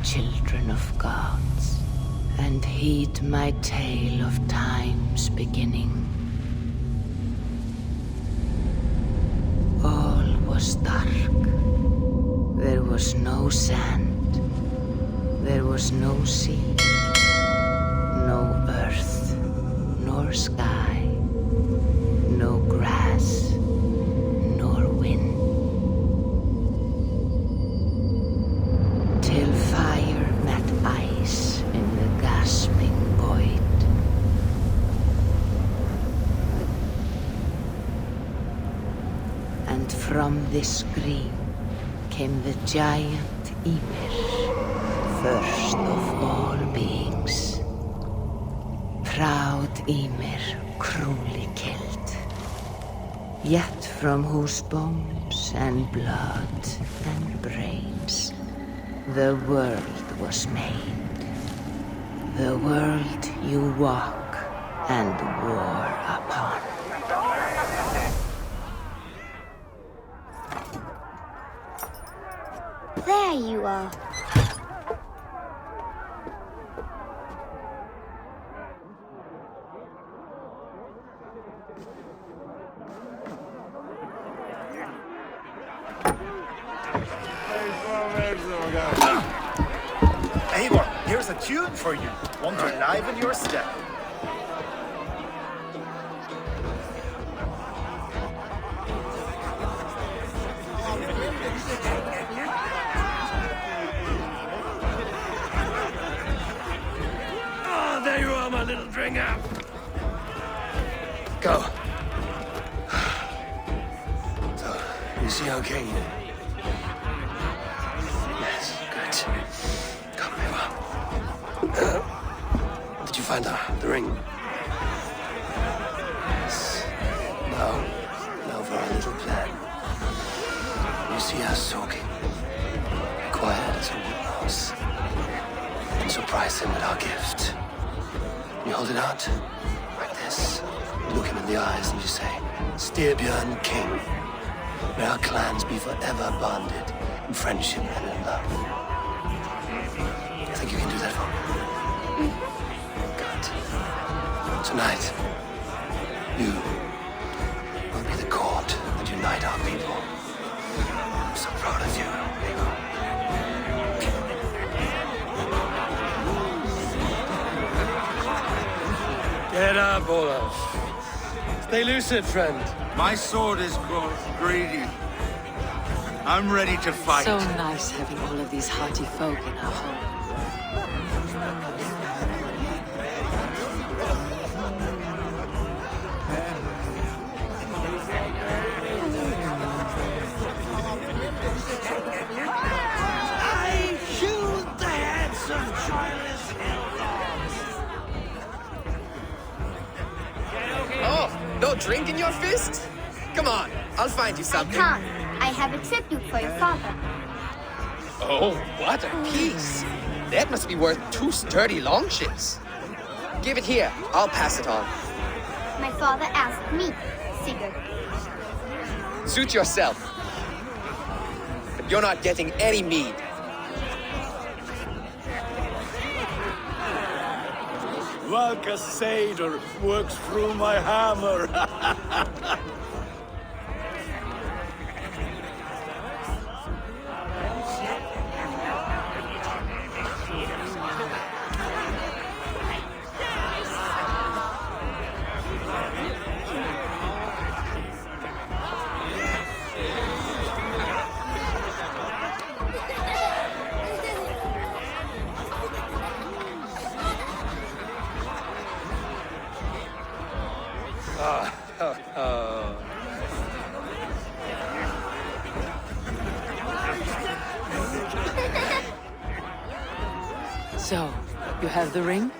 children of gods, and heed my tale of time's beginning. All was dark. There was no sand. There was no sea. No earth, nor sky. No grass, nor wind. Till fire met ice in the gasping void. And from this scream came the giant Ymir, first of all beings. Proud Ymir, cruelly killed. Yet from whose bones and blood and brains the world was made. The world you walk and war upon. There you are. Eivor, here's a tune for you. Want to liven your step. Oh, there you are, my little dringer. Go. So, you see okay? Yes, good. Come, Eivor. Did you find the ring? Yes. Now for our little plan. You see us talking. Quiet as a woodmouse. And surprise him with our gift. You hold it out, like this. You look him in the eyes and you say, Styrbjörn King. May our clans be forever bonded in friendship and in love. You think you can do that for me? Good. Tonight, you will be the cord that unite our people. I'm so proud of you, Eivor. Get up, Olaf. Stay lucid, friend. My sword is grown greedy. I'm ready to fight. So nice having all of these hearty folk in our home. I shoot the heads of joyless helldogs. Oh, no drink in your fist? Come on, I'll find you I something. can't. I have a tribute for your father. Oh, what a piece. That must be worth 2 sturdy longships. Give it here, I'll pass it on. My father asked me, Sigurd. Suit yourself. But you're not getting any mead. Valka Seder works through my hammer. So, you have the ring?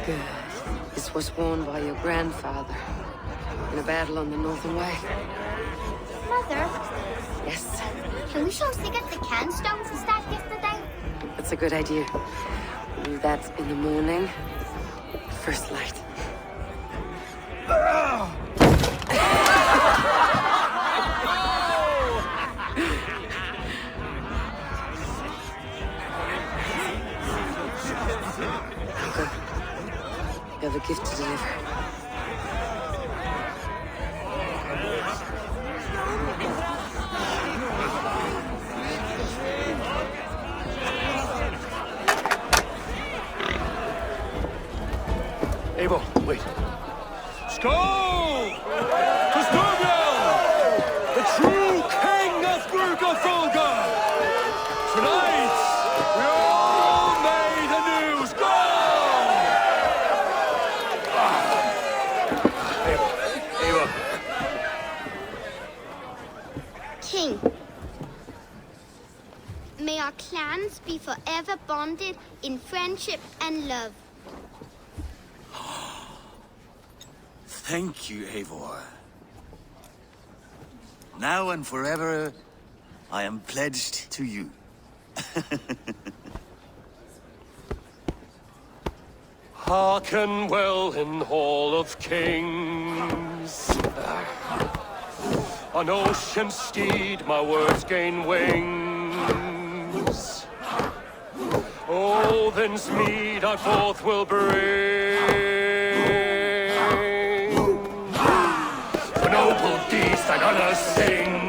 Good. This was worn by your grandfather in a battle on the Northern Way. Mother, Yes, can we show Sigurd the canstones we stacked yesterday? that's a good idea. We'll do that in the morning. First light. You have a gift to deliver. Eivor, wait. Skål! To Storbjörn! The true king of Rygjafylke! Tonight, we all made anew. Skål! Eivor. King, may our clans be forever bonded in friendship and love. Thank you, Eivor. Now and forever, I am pledged to you. Hearken well in Hall of Kings. On ocean steed, my words gain wings. Odin's mead I forth will bring. For noble deeds and honor sing.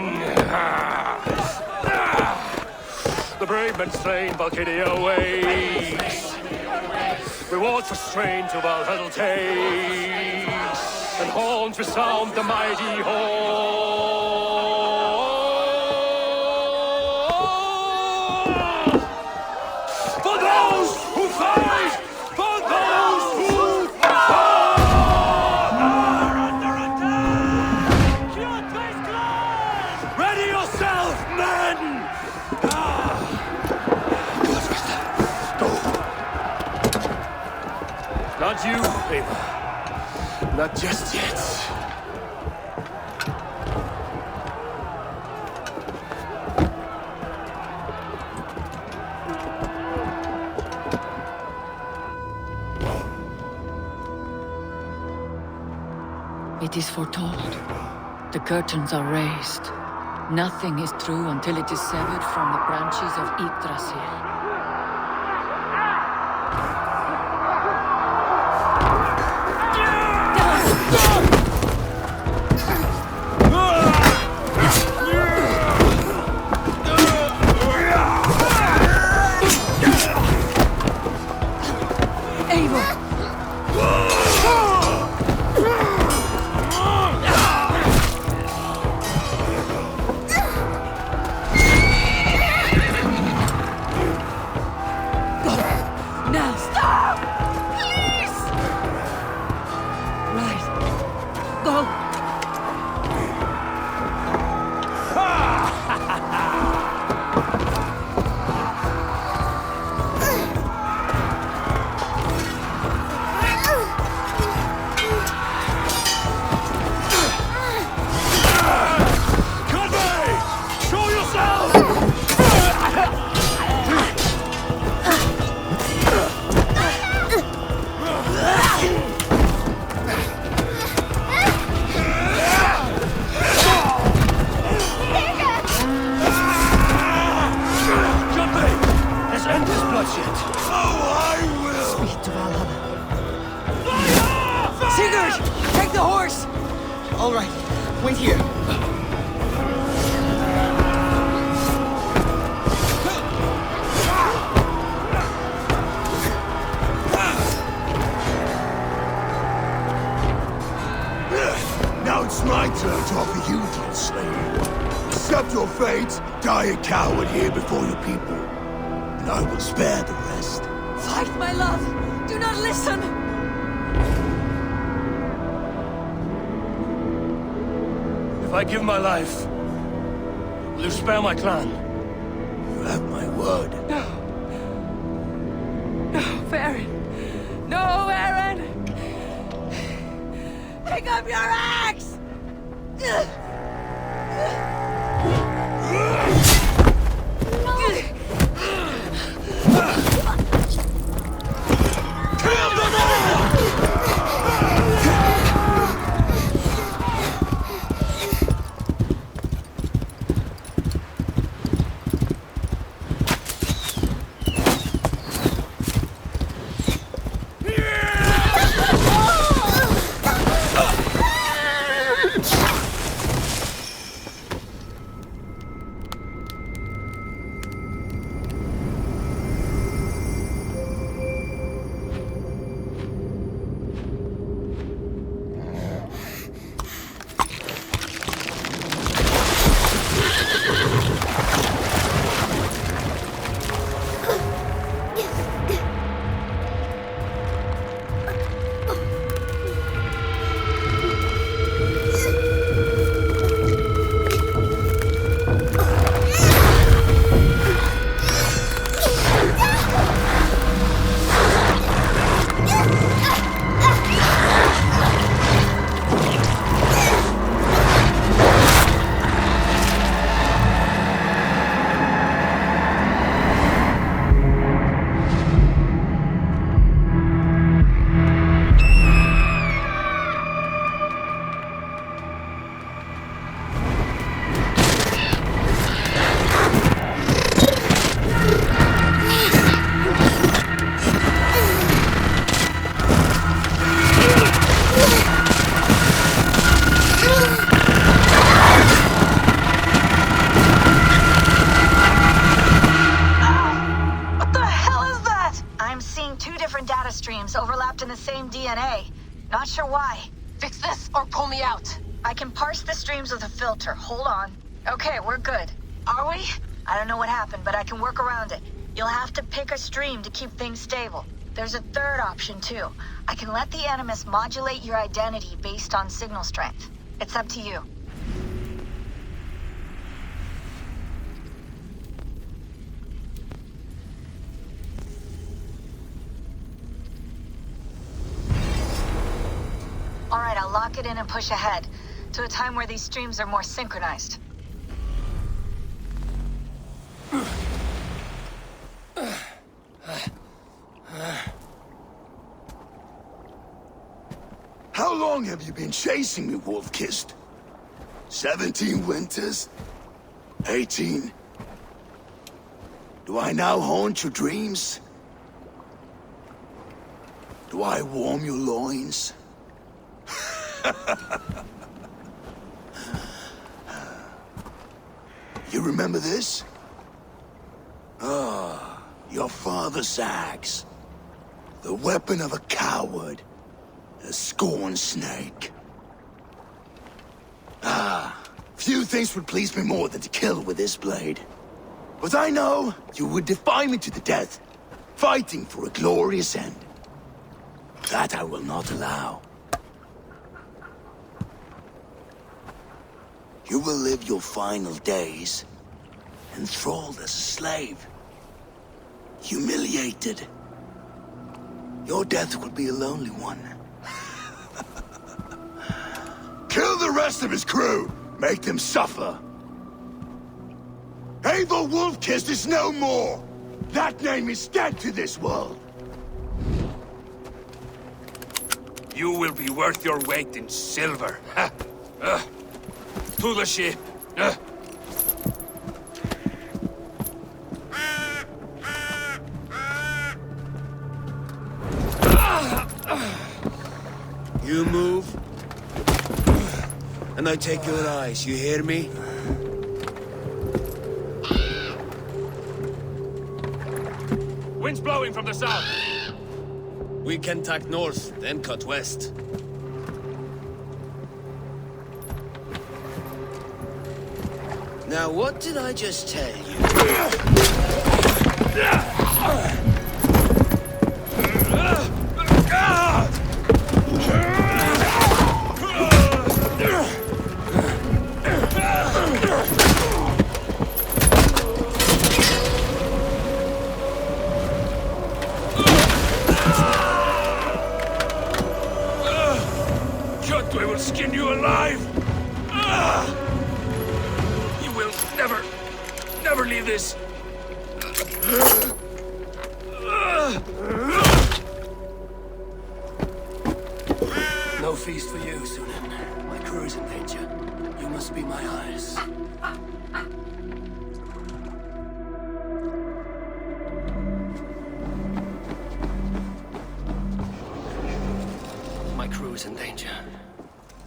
The brave men slain, Valhalla wakes. Rewards for strain to Valhalla takes. And horns resound the mighty hall. For those who fight! For those who fight! Are under attack! Your face closed! Ready yourself, men! Not you, Eivor. Not just yet. It is foretold. The curtains are raised. Nothing is true until it is severed from the branches of Yggdrasil. All right, wait here. Now it's my turn to offer you to slave. Accept your fate, die a coward here before your people, and I will spare the rest. Fight, my love! Do not listen! If I give my life, will you spare my clan? You have my word. No. No, Aaron. No, Aaron! Pick up your axe! Kill them all! different data streams overlapped in the same DNA. Not sure why. Fix this or pull me out. I can parse the streams with a filter. Hold on. Okay, we're good. Are we? I don't know what happened, but I can work around it. You'll have to pick a stream to keep things stable. There's a third option, too. I can let the Animus modulate your identity based on signal strength. It's up to you. Alright, I'll lock it in and push ahead, to a time where these streams are more synchronized. How long have you been chasing me, Wolf-Kissed? 17 winters? 18? Do I now haunt your dreams? Do I warm your loins? You remember this? Ah, your father's axe. The weapon of a coward. A scorned snake. Ah, few things would please me more than to kill with this blade. But I know you would defy me to the death, fighting for a glorious end. That I will not allow. You will live your final days enthralled as a slave. Humiliated. Your death will be a lonely one. Kill the rest of his crew! Make them suffer! Eivor Wolf-Kissed is no more! That name is dead to this world! You will be worth your weight in silver. To the ship. You move, and I take your eyes, you hear me? Wind's blowing from the south. We can tack north, then cut west. Now, what did I just tell you? Shut, I will skin you alive! You will never leave this! No feast for you, Sunan. My crew is in danger. You must be my eyes. My crew is in danger.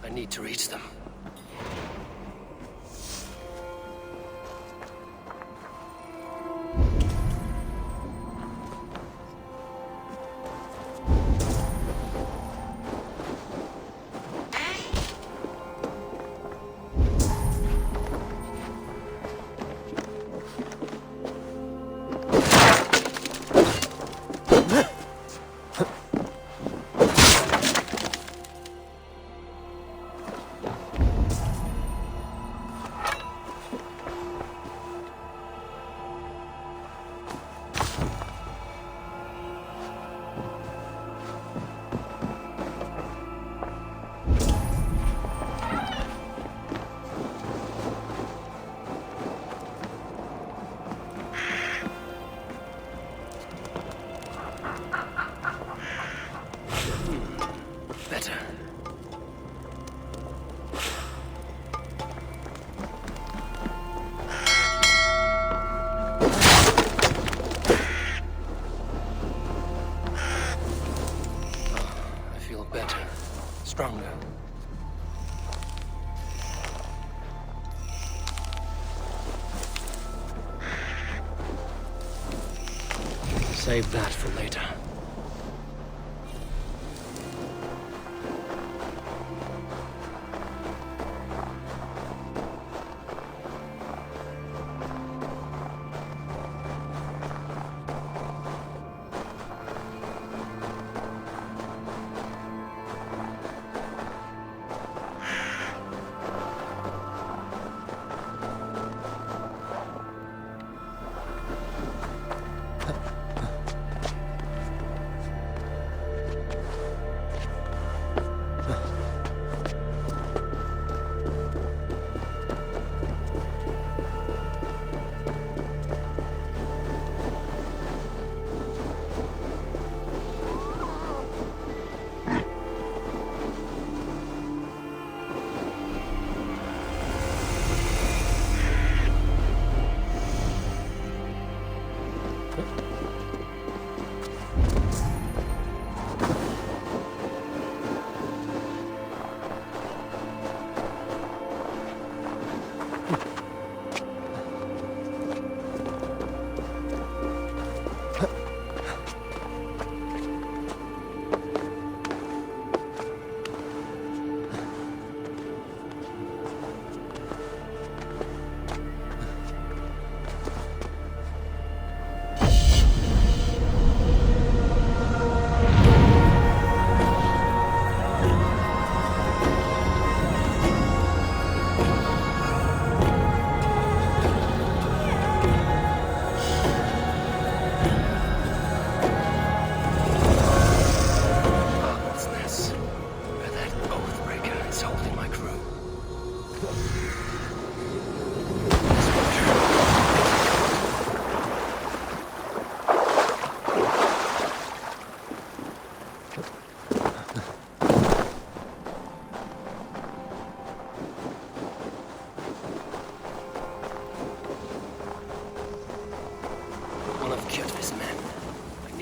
I need to reach them. Better. I feel better. Stronger. Save that for later.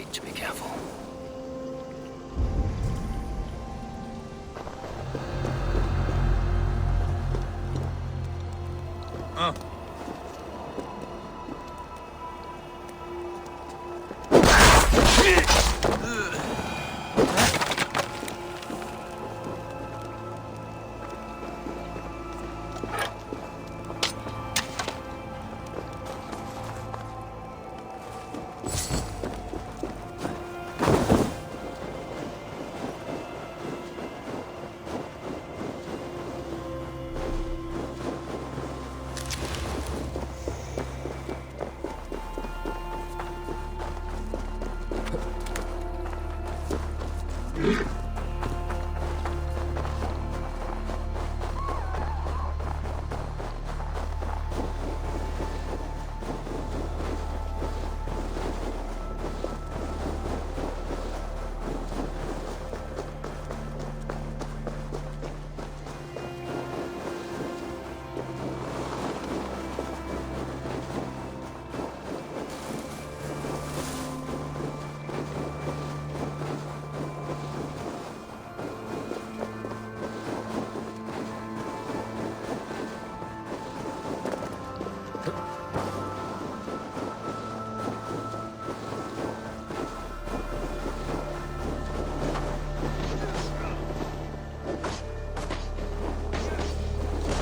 need to be careful.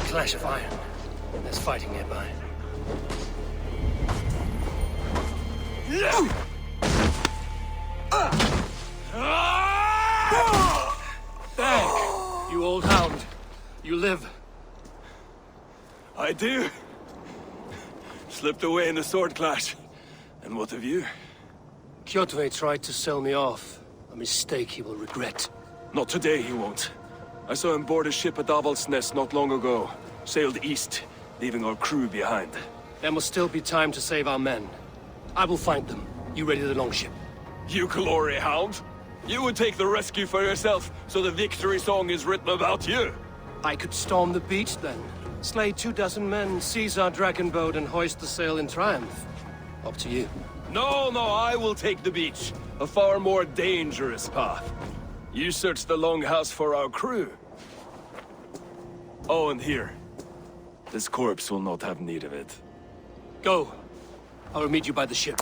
Clash of iron. There's fighting nearby. Bang! You old hound. You live. I do. Slipped away in the sword clash. And what of you? Kjotve tried to sell me off. A mistake he will regret. Not today, he won't. I saw him board a ship at Avaldsnes not long ago. Sailed east, leaving our crew behind. There must still be time to save our men. I will find them. You ready the longship? You glory hound? You would take the rescue for yourself, so the victory song is written about you. I could storm the beach then. Slay 24 men, seize our dragon boat and hoist the sail in triumph. Up to you. No, I will take the beach. A far more dangerous path. You search the longhouse for our crew. Oh, and here. This corpse will not have need of it. Go. I will meet you by the ship.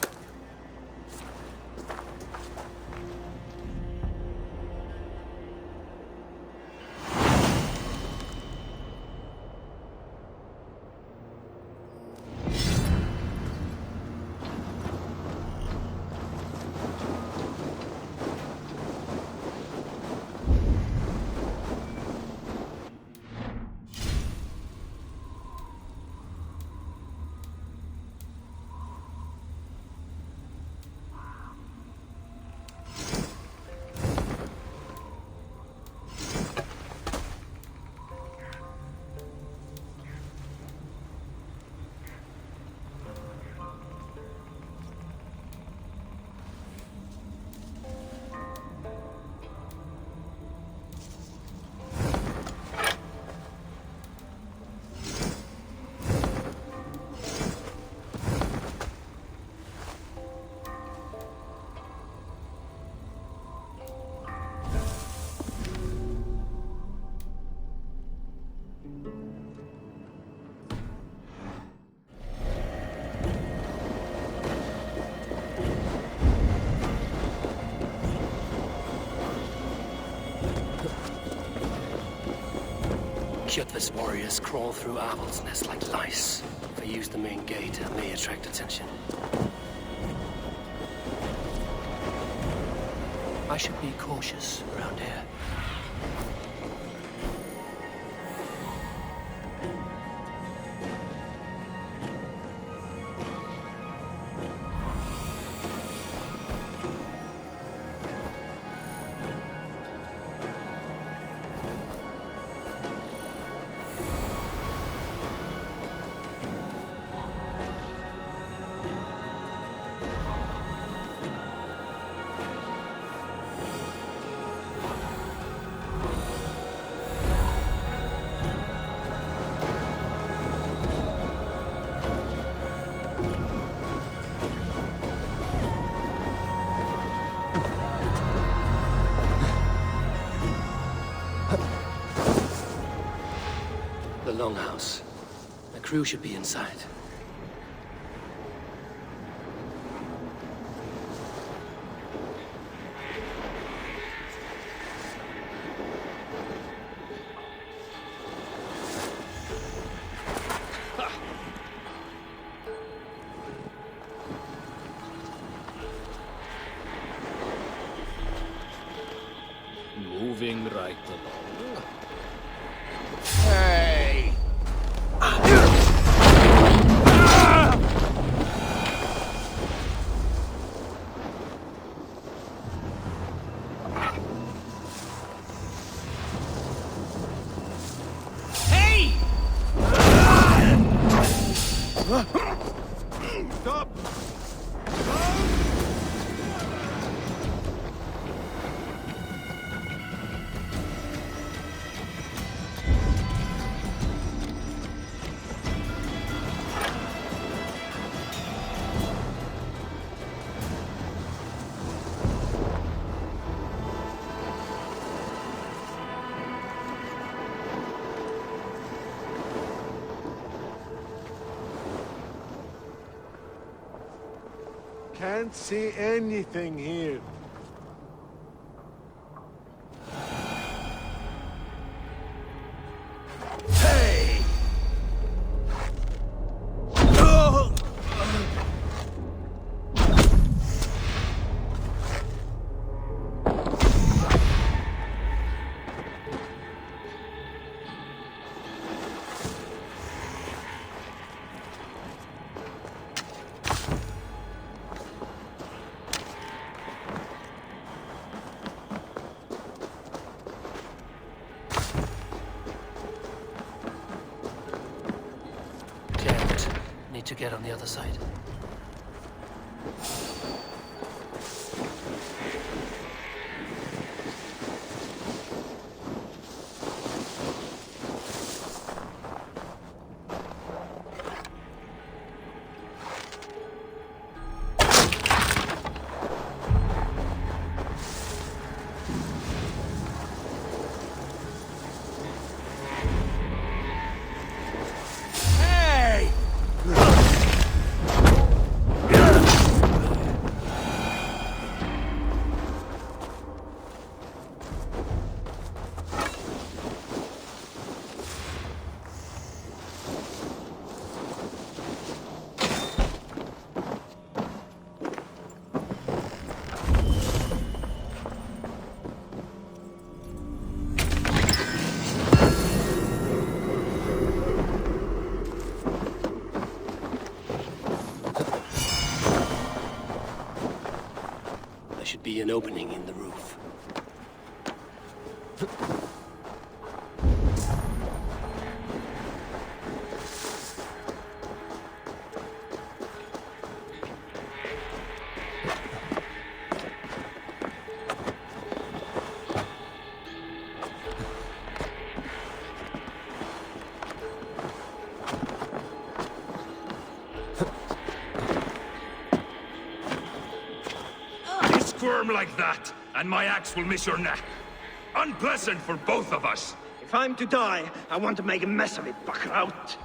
Kjotve's warriors crawl through Avaldsnes like lice. If I use the main gate, it may attract attention. I should be cautious around here. longhouse. The crew should be inside. Moving right along. Hey! Hey! Stop! Can't see anything here. Hey! Oh! Need to get on the other side. Be an opening in the roof. Squirm like that, and my axe will miss your neck. Unpleasant for both of us. If I'm to die, I want to make a mess of it, Buckraut.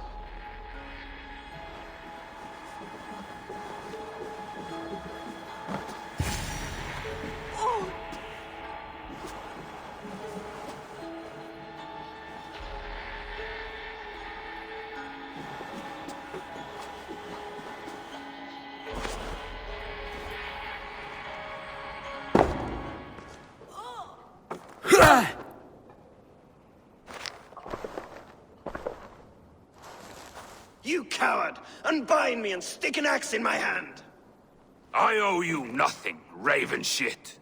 You coward! Unbind me and stick an axe in my hand! I owe you nothing, raven shit.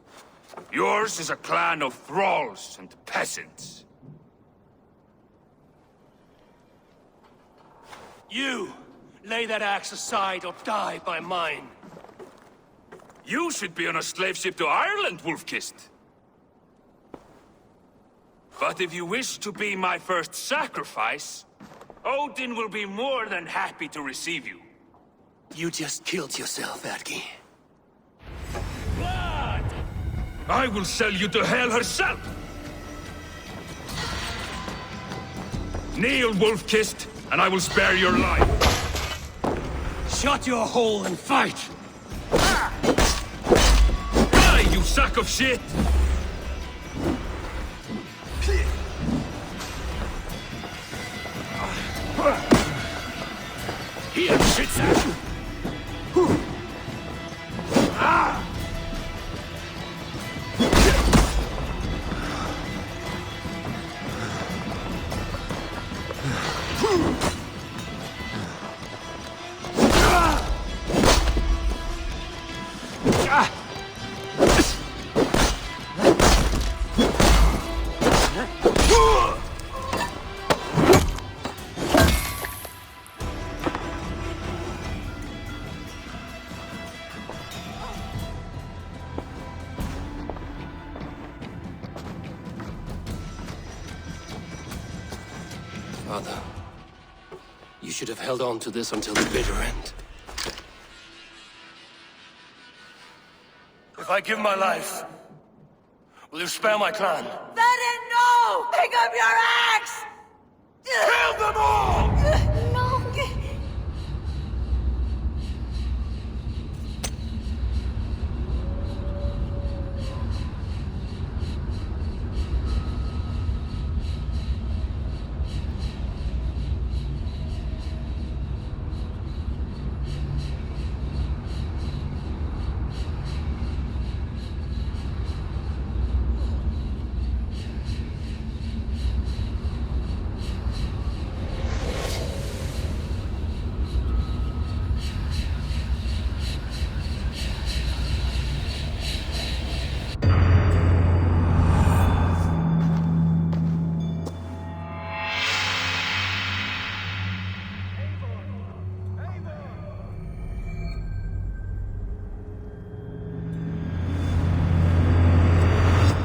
Yours is a clan of thralls and peasants. You! Lay that axe aside or die by mine. You should be on a slave ship to Ireland, Wolf-Kissed. But if you wish to be my first sacrifice, Odin will be more than happy to receive you. You just killed yourself, Erki. Blood! I will sell you to Hell herself! Kneel, wolf-kissed, and I will spare your life. Shut your hole and fight! Die, you sack of shit! Here, shit sack! Father, you should have held on to this until the bitter end. If I give my life, will you spare my clan? Verin, no! Pick up your axe! Kill them all! No!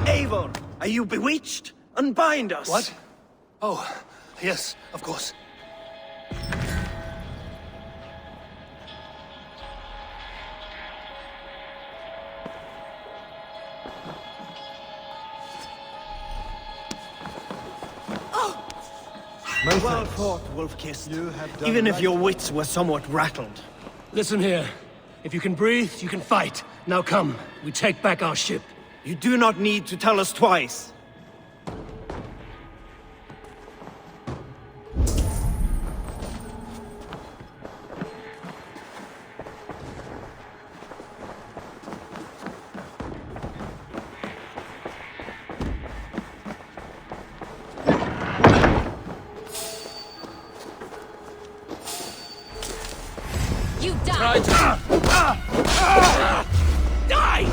Eivor, are you bewitched? Unbind us! What? Oh, yes, of course. Well fought, Wolf-Kissed. Even if your wits were somewhat rattled. Listen here. If you can breathe, you can fight. Now come, we take back our ship. You do not need to tell us twice. You die! Die!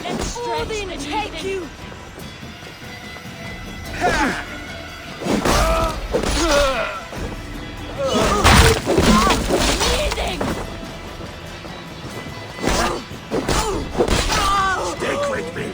Let's stretch and take you! Bleeding! Stick with me!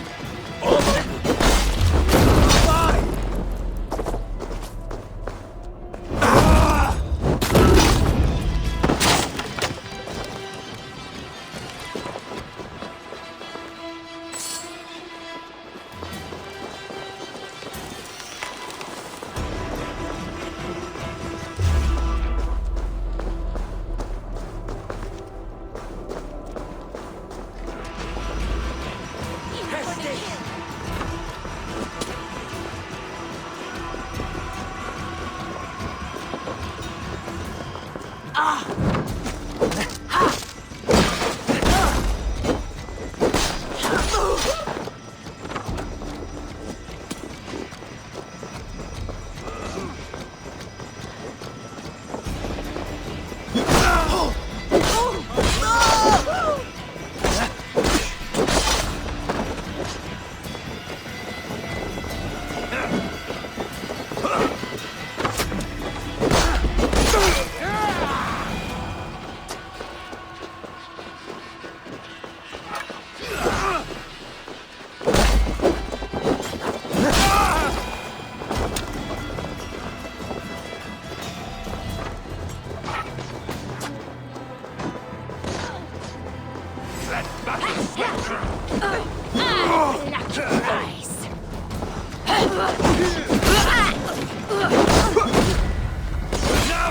Nice.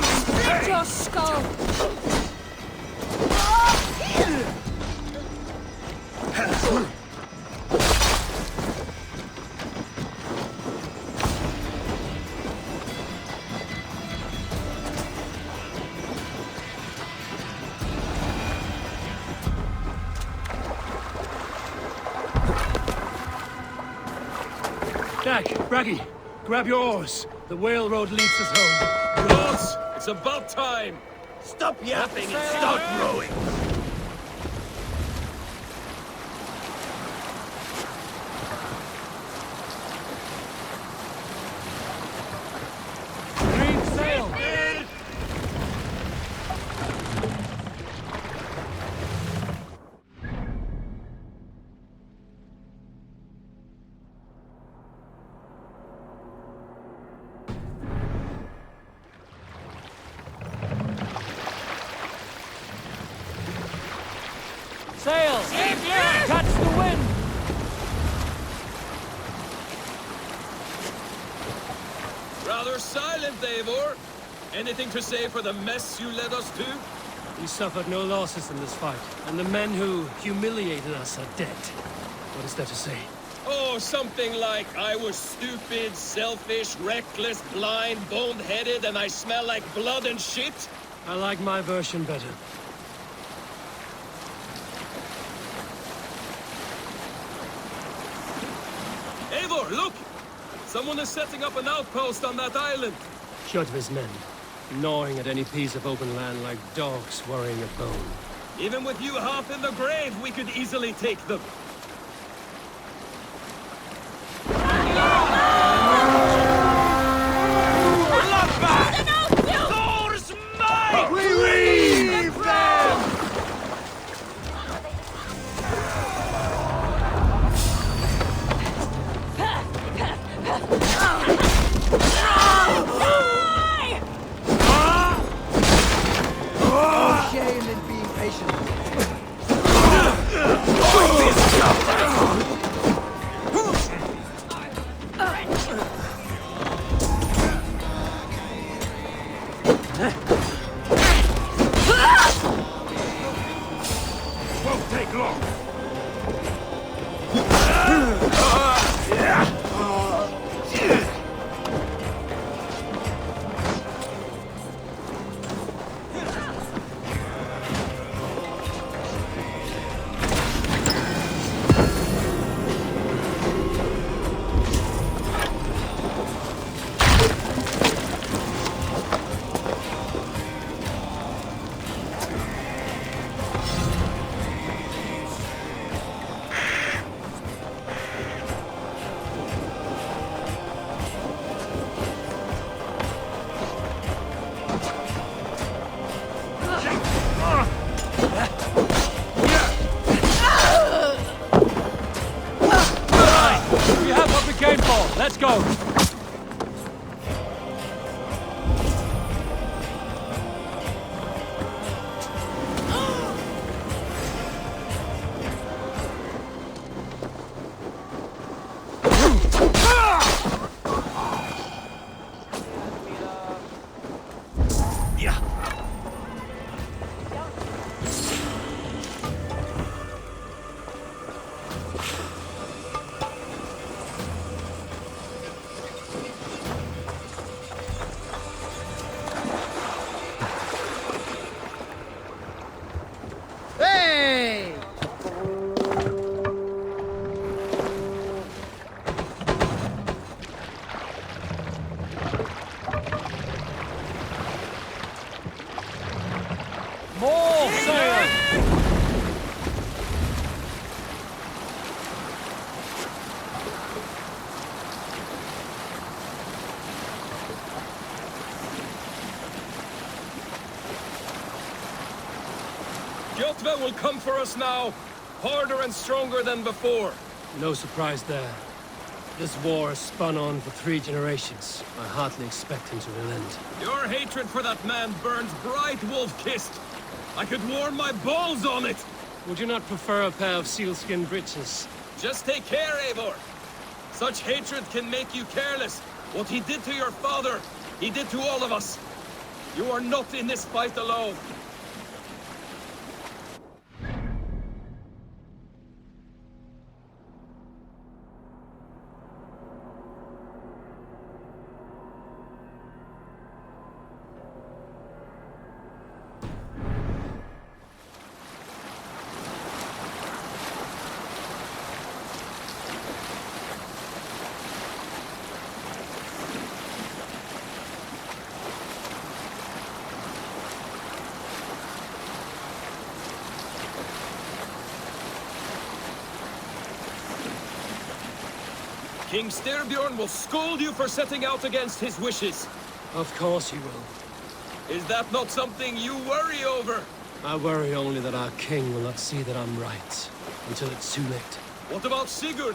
Split your skull. Jack, Raggy, grab your oars. The whale road leads us home. Lads, it's about time! Stop yapping and start rowing! Green sail! Sail! Catch the wind! Rather silent, Eivor. Anything to say for the mess you led us to? We suffered no losses in this fight, and the men who humiliated us are dead. What is there to say? Oh, something like, I was stupid, selfish, reckless, blind, bone-headed, and I smell like blood and shit? I like my version better. Eivor, look! Someone is setting up an outpost on that island. Kjotve's men, gnawing at any piece of open land like dogs worrying a bone. Even with you half in the grave, we could easily take them. Thor's might! Retrieve them! Shame in being patient. Won't take long. We have what we came for. Let's go. More sail! Kjotve will come for us now, harder and stronger than before. No surprise there. This war has spun on for 3 generations. I hardly expect him to relent. Your hatred for that man burns bright, wolf-kissed. I could warm my balls on it! Would you not prefer a pair of sealskin breeches? Just take care, Eivor. Such hatred can make you careless. What he did to your father, he did to all of us. You are not in this fight alone. King Styrbjorn will scold you for setting out against his wishes. Of course he will. Is that not something you worry over? I worry only that our king will not see that I'm right, until it's too late. What about Sigurd?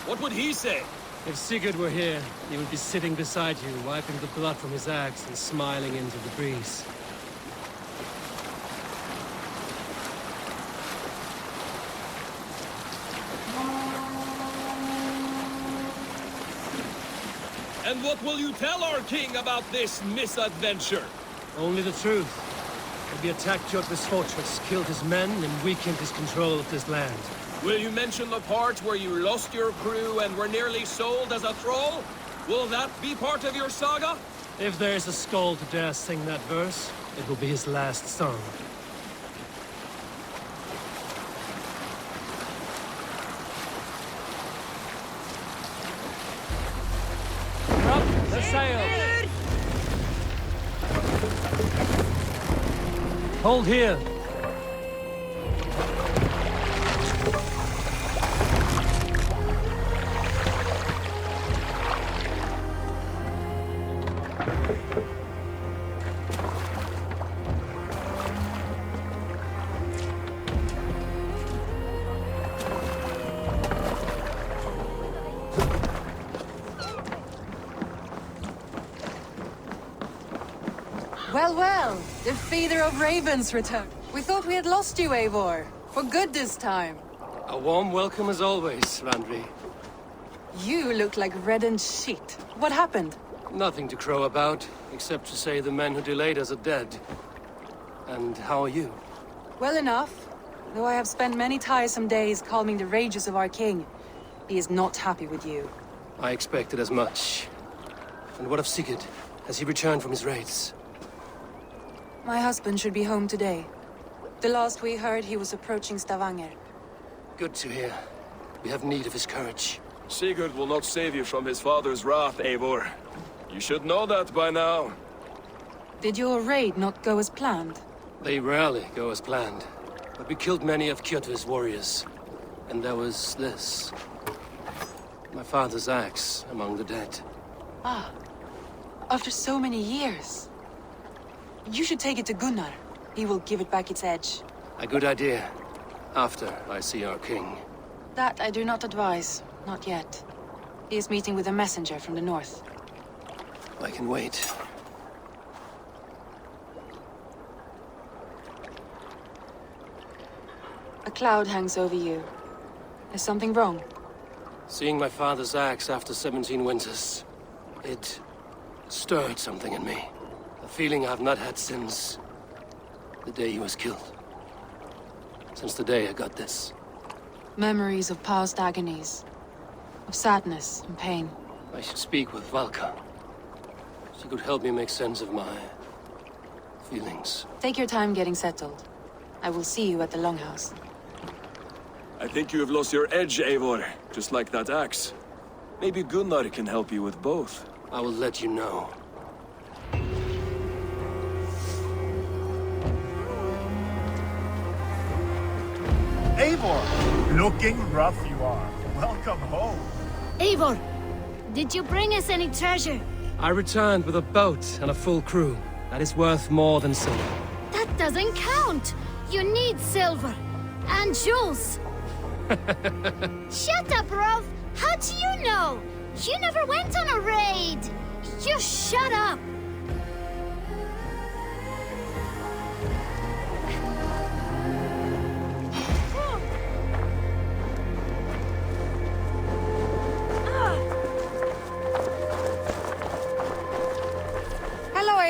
What would he say? If Sigurd were here, he would be sitting beside you, wiping the blood from his axe and smiling into the breeze. And what will you tell our king about this misadventure? Only the truth. That we attacked Jotve's fortress, killed his men, and weakened his control of this land. Will you mention the part where you lost your crew and were nearly sold as a thrall? Will that be part of your saga? If there's a skull to dare sing that verse, it will be his last song. Up the sails! Hold here! Well, well, the feeder of ravens returned. We thought we had lost you, Eivor. For good this time. A warm welcome as always, Randvi. You look like reddened shit. What happened? Nothing to crow about, except to say the men who delayed us are dead. And how are you? Well enough. Though I have spent many tiresome days calming the rages of our king. He is not happy with you. I expected as much. And what of Sigurd? Has he returned from his raids? My husband should be home today. The last we heard, he was approaching Stavanger. Good to hear. We have need of his courage. Sigurd will not save you from his father's wrath, Eivor. You should know that by now. Did your raid not go as planned? They rarely go as planned. But we killed many of Kjotve's warriors. And there was this. My father's axe among the dead. Ah. After so many years. You should take it to Gunnar. He will give it back its edge. A good idea. After I see our king. That I do not advise. Not yet. He is meeting with a messenger from the north. I can wait. A cloud hangs over you. Is something wrong? Seeing my father's axe after 17 winters, it stirred something in me. A feeling I've not had since the day he was killed. Since the day I got this. Memories of past agonies. Of sadness and pain. I should speak with Valka. She could help me make sense of my feelings. Take your time getting settled. I will see you at the Longhouse. I think you have lost your edge, Eivor, just like that axe. Maybe Gunnar can help you with both. I will let you know. Eivor, looking rough you are. Welcome home. Eivor, did you bring us any treasure? I returned with a boat and a full crew. That is worth more than silver. That doesn't count. You need silver. And jewels. Shut up, Rolf. How do you know? You never went on a raid. You shut up.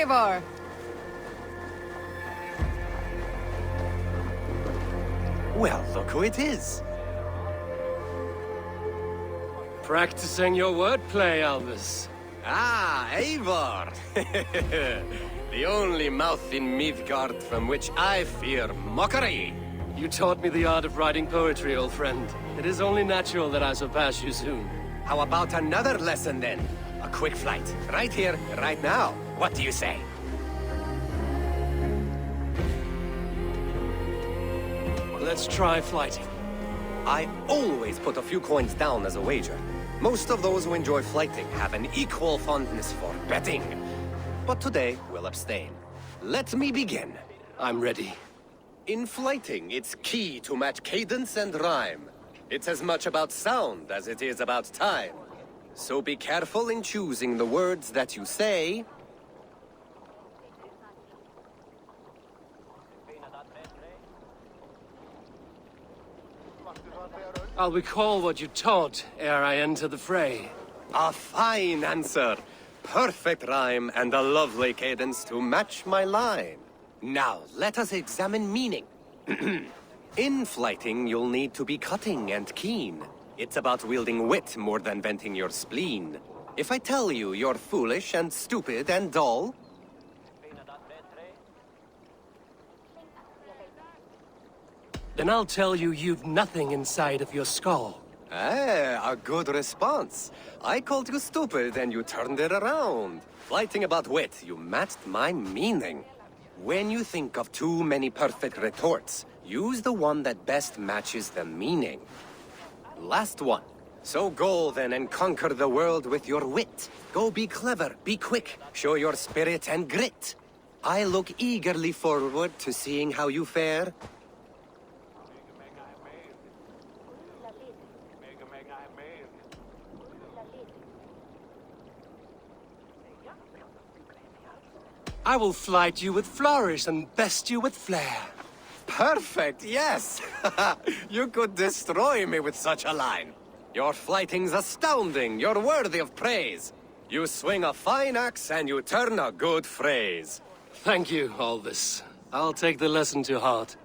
Eivor! Well, look who it is. Practicing your wordplay, Albus. Ah, Eivor! The only mouth in Midgard from which I fear mockery. You taught me the art of writing poetry, old friend. It is only natural that I surpass you soon. How about another lesson then? A quick flight. Right here, right now. What do you say? Let's try flighting. I always put a few coins down as a wager. Most of those who enjoy flighting have an equal fondness for betting. But today, we'll abstain. Let me begin. I'm ready. In flighting, it's key to match cadence and rhyme. It's as much about sound as it is about time. So be careful in choosing the words that you say. I'll recall what you taught ere I enter the fray. A fine answer. Perfect rhyme and a lovely cadence to match my line. Now, let us examine meaning. In flighting, you'll need to be cutting and keen. It's about wielding wit more than venting your spleen. If I tell you you're foolish and stupid and dull, then I'll tell you you've nothing inside of your skull. a good response. I called you stupid and you turned it around. Flighting about wit, you matched my meaning. When you think of too many perfect retorts, use the one that best matches the meaning. Last one. So go then and conquer the world with your wit. Go be clever, be quick, show your spirit and grit. I look eagerly forward to seeing how you fare. I will flight you with flourish and best you with flair. Perfect, yes! You could destroy me with such a line. Your flighting's astounding, you're worthy of praise. You swing a fine axe and you turn a good phrase. Thank you, Albus. I'll take the lesson to heart.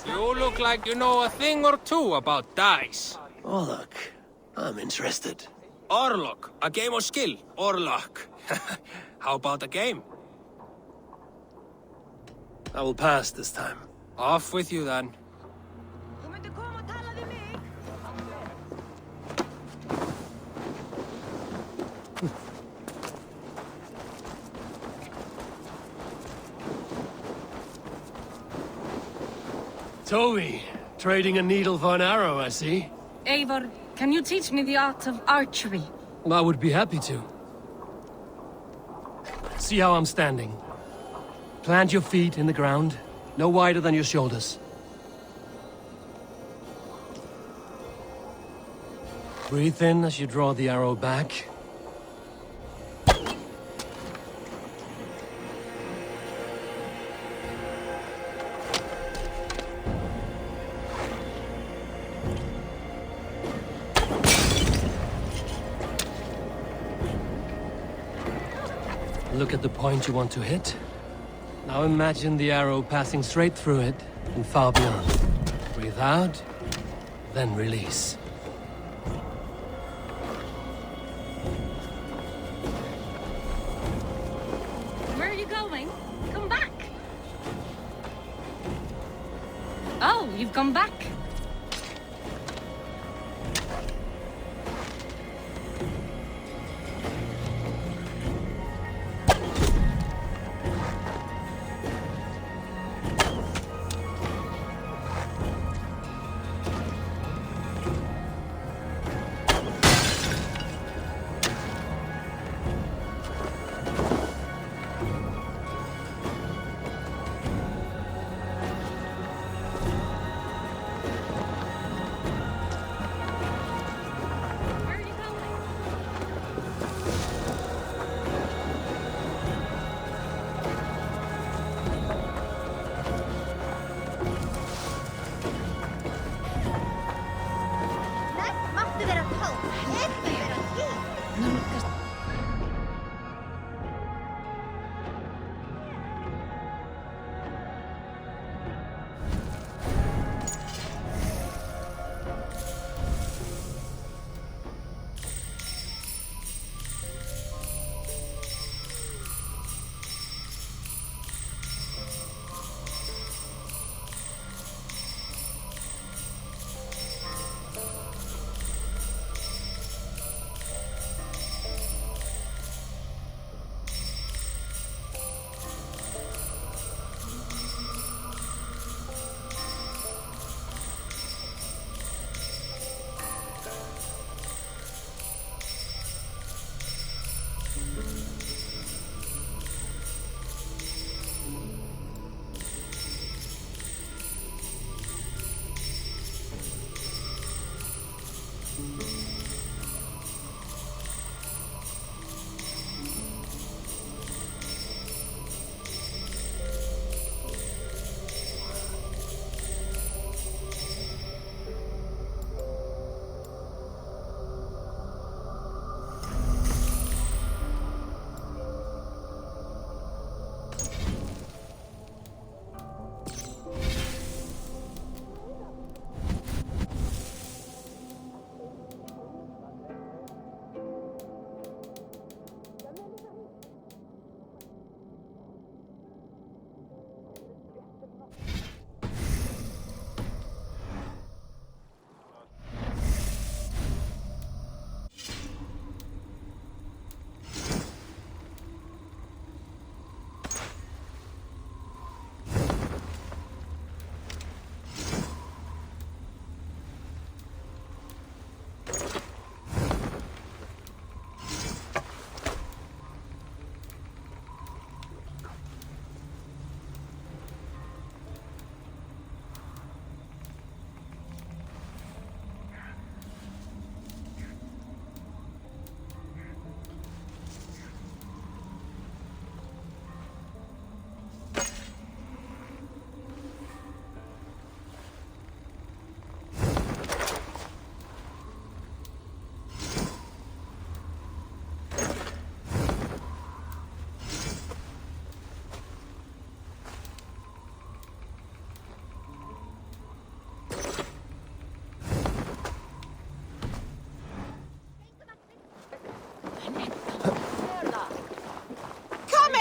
You look like you know a thing or two about dice. Oh, look. I'm interested. Or luck. A game of skill. Or luck. How about a game? I will pass this time. Off with you then. Toby, trading a needle for an arrow, I see. Eivor, can you teach me the art of archery? I would be happy to. See how I'm standing. Plant your feet in the ground, no wider than your shoulders. Breathe in as you draw the arrow back. Look at the point you want to hit. Now imagine the arrow passing straight through it and far beyond. Breathe out, then release. Where are you going? Come back! Oh, you've come back.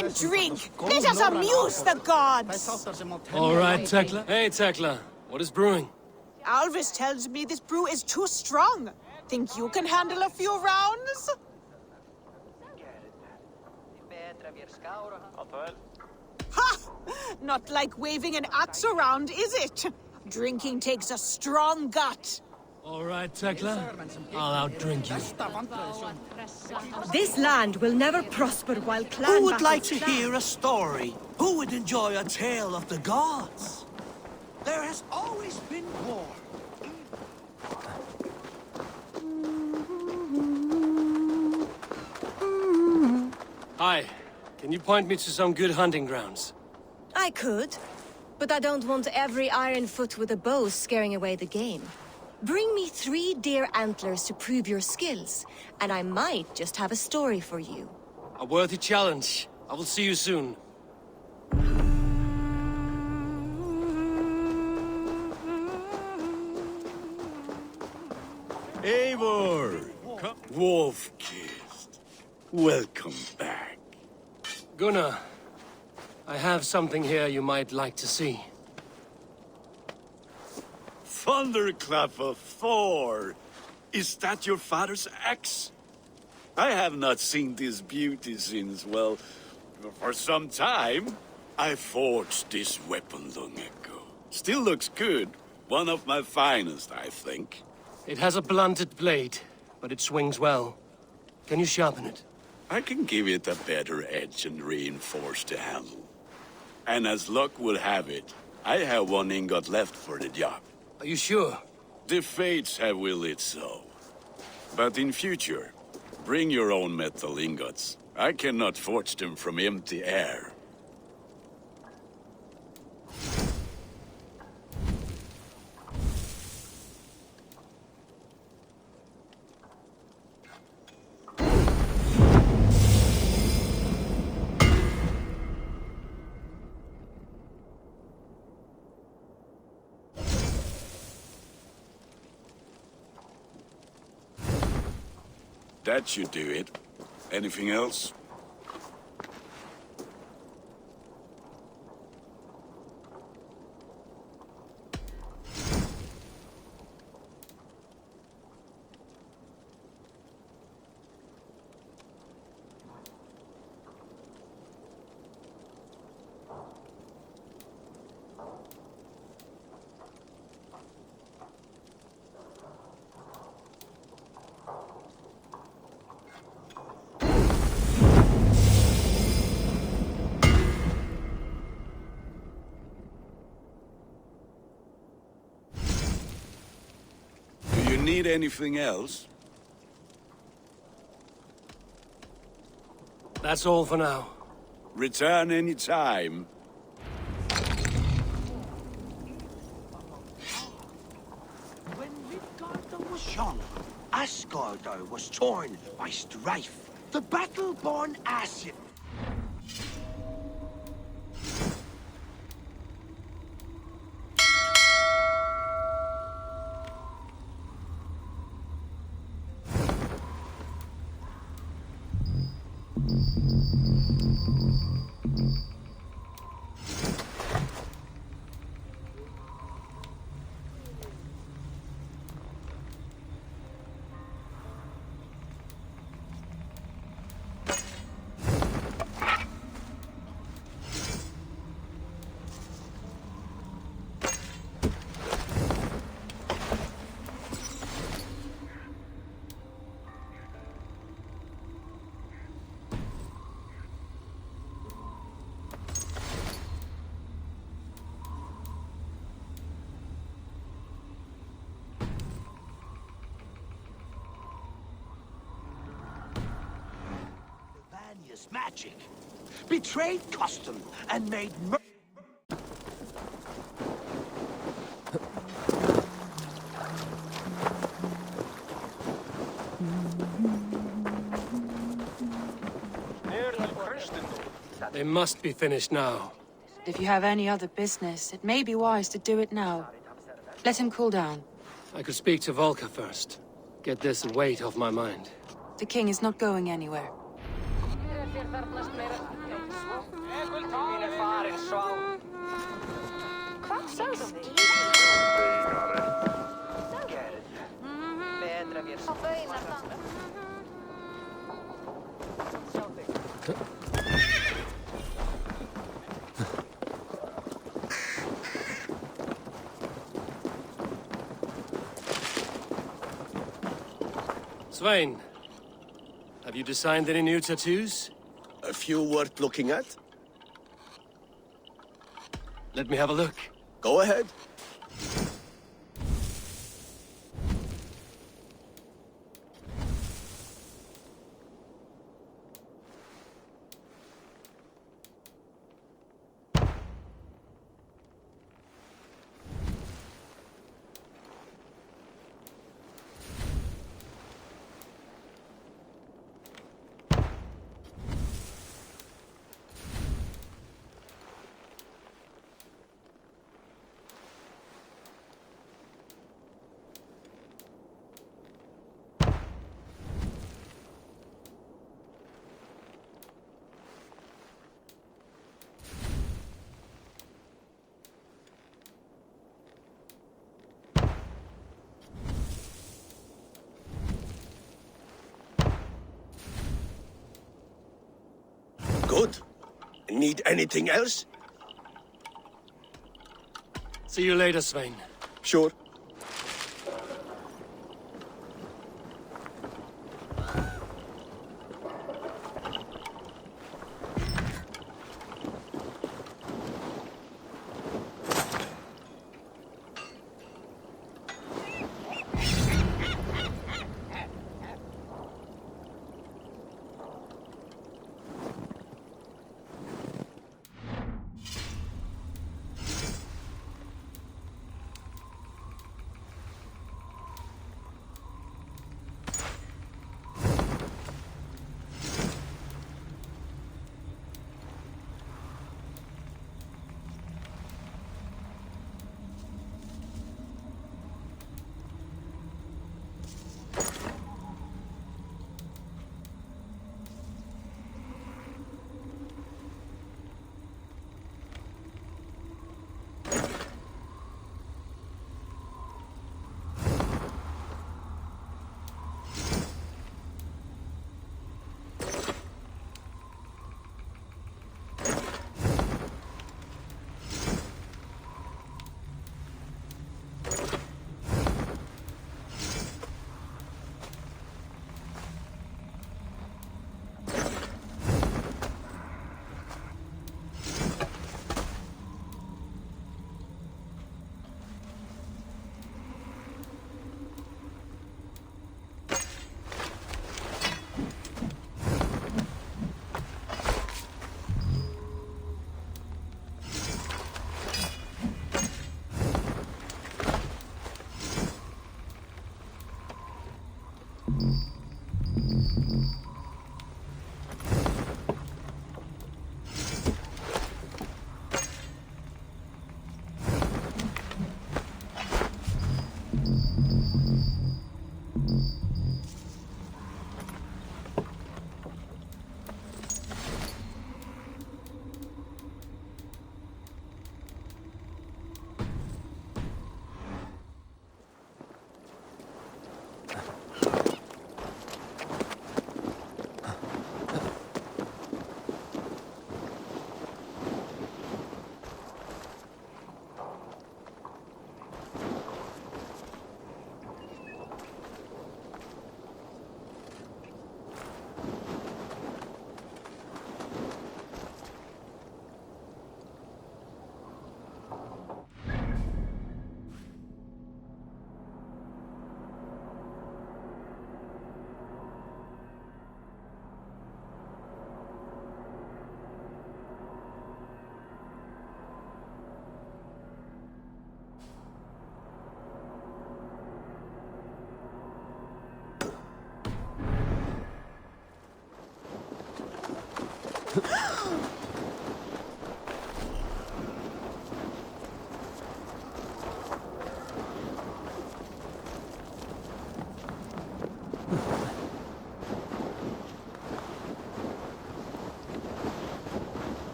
Then drink! Let us amuse the gods! All right, Tekla. Hey, Tekla. What is brewing? Alvis tells me this brew is too strong. Think you can handle a few rounds? Ha! Not like waving an axe around, is it? Drinking takes a strong gut. All right, Tekla. I'll outdrink you. This land will never prosper while clan Who would like to battles hear a story? Who would enjoy a tale of the gods? There has always been war. Hi. Can you point me to some good hunting grounds? I could, but I don't want every iron foot with a bow scaring away the game. Bring me 3 deer antlers to prove your skills, and I might just have a story for you. A worthy challenge. I will see you soon. Eivor! Wolf-kissed. Welcome back. Gunnar, I have something here you might like to see. Thunderclap of Thor! Is that your father's axe? I have not seen this beauty since, well, for some time. I forged this weapon long ago. Still looks good. One of my finest, I think. It has a blunted blade, but it swings well. Can you sharpen it? I can give it a better edge and reinforce the handle. And as luck would have it, I have 1 ingot left for the job. Are you sure? The fates have willed it so. But in future, bring your own metal ingots. I cannot forge them from empty air. That should do it. Anything else? Need anything else? That's all for now. Return any time. When Midgard was young, Asgard was torn by strife. The battle-born acid. Magic, betrayed custom, and made They must be finished now. If you have any other business, it may be wise to do it now. Let him cool down. I could speak to Volker first. Get this weight off my mind. The king is not going anywhere. Svein, have you designed any new tattoos? A few worth looking at? Let me have a look. Go ahead. Good. Need anything else? See you later, Svein. Sure.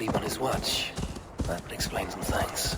sleep on his watch. That would explain some things.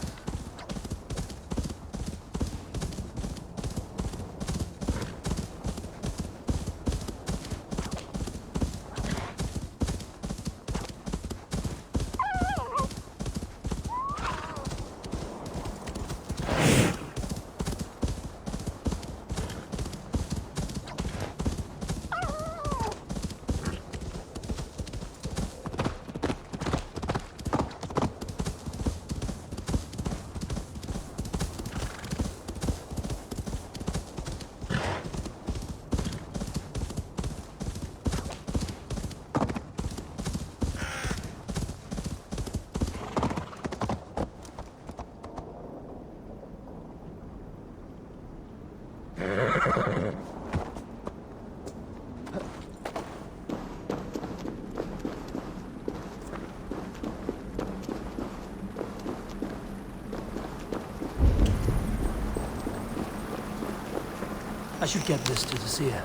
I should get this to the seer.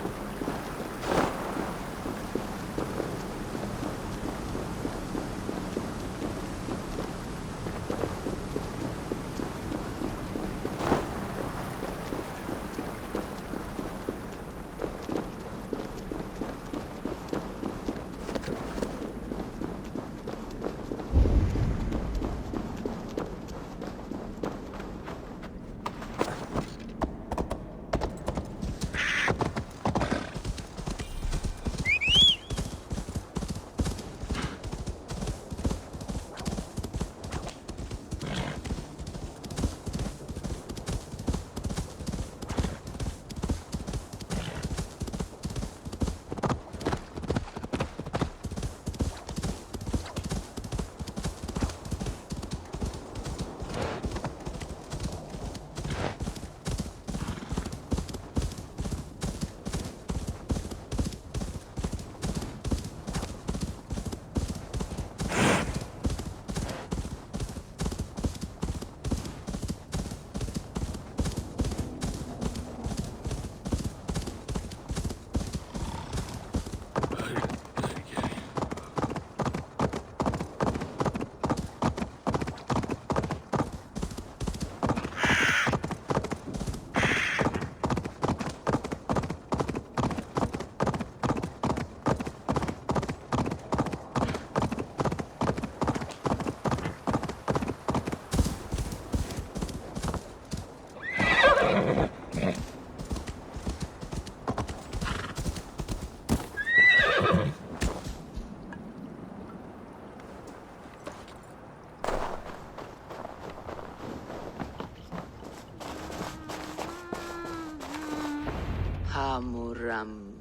Hamuram.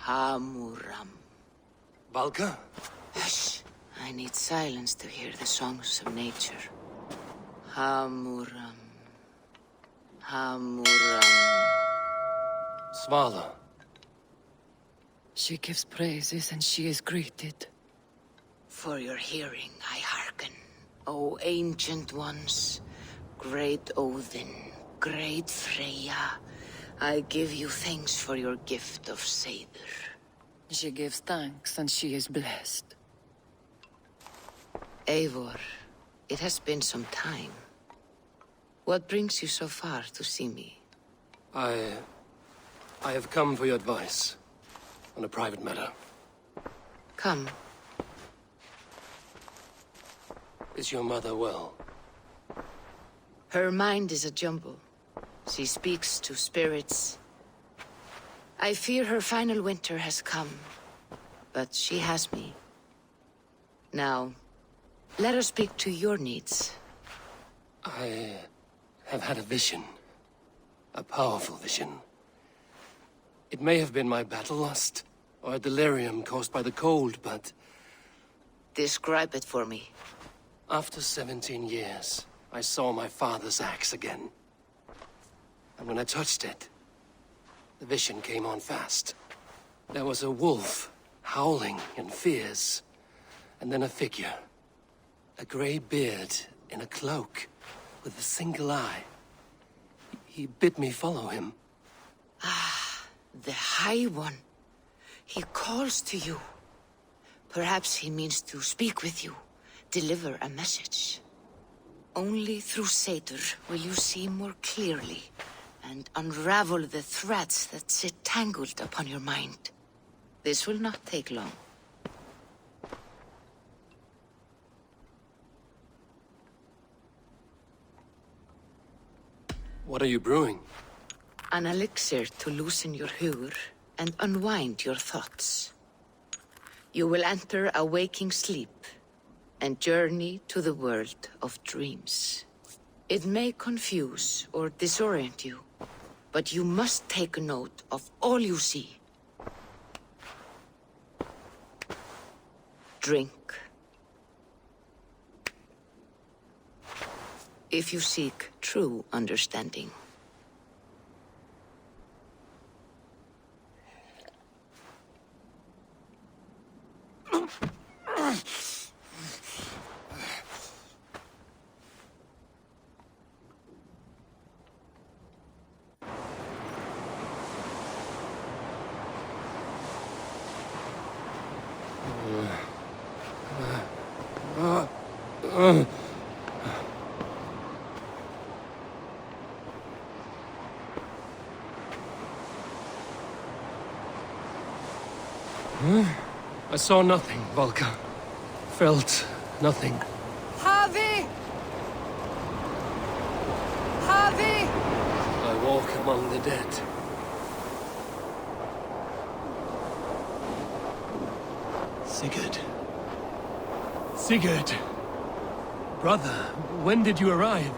Hamuram. Valka? Hush. I need silence to hear the songs of nature. Hamuram. Hamuram. Svala. She gives praises and she is greeted. For your hearing, I hearken. O ancient ones, great Odin, great Freya, I give you thanks for your gift of Seder. She gives thanks and she is blessed. Eivor, it has been some time. What brings you so far to see me? I have come for your advice on a private matter. Come. Is your mother well? Her mind is a jumble. She speaks to spirits. I fear her final winter has come, but she has me. Now, let her speak to your needs. I have had a vision. A powerful vision. It may have been my battle lust, or a delirium caused by the cold, but... Describe it for me. After 17 years, I saw my father's axe again. And when I touched it, the vision came on fast. There was a wolf, howling in fears, and then a figure. A grey beard in a cloak, with a single eye. He bid me follow him. Ah, the High One. He calls to you. Perhaps he means to speak with you. deliver a message. Only through Satyr will you see more clearly and unravel the threads that sit tangled upon your mind. This will not take long. What are you brewing? An elixir to loosen your hugur and unwind your thoughts. You will enter a waking sleep and journey to the world of dreams. It may confuse or disorient you, but you must take note of all you see. Drink. If you seek true understanding. I saw nothing, Valka. Felt nothing. Harvey! Harvey! I walk among the dead. Sigurd. Sigurd! Brother, when did you arrive?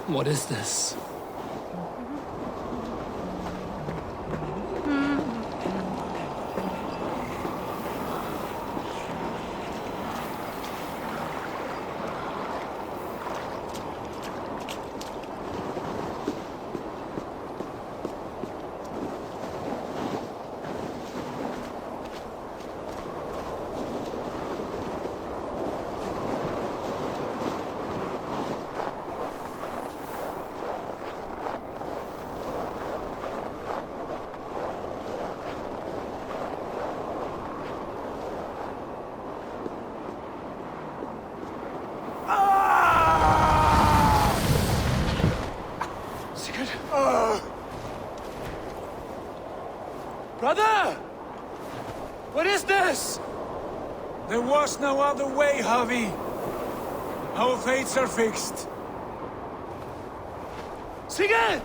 What is this? Brother! What is this? There was no other way, Harvey. Our fates are fixed. Sigurd!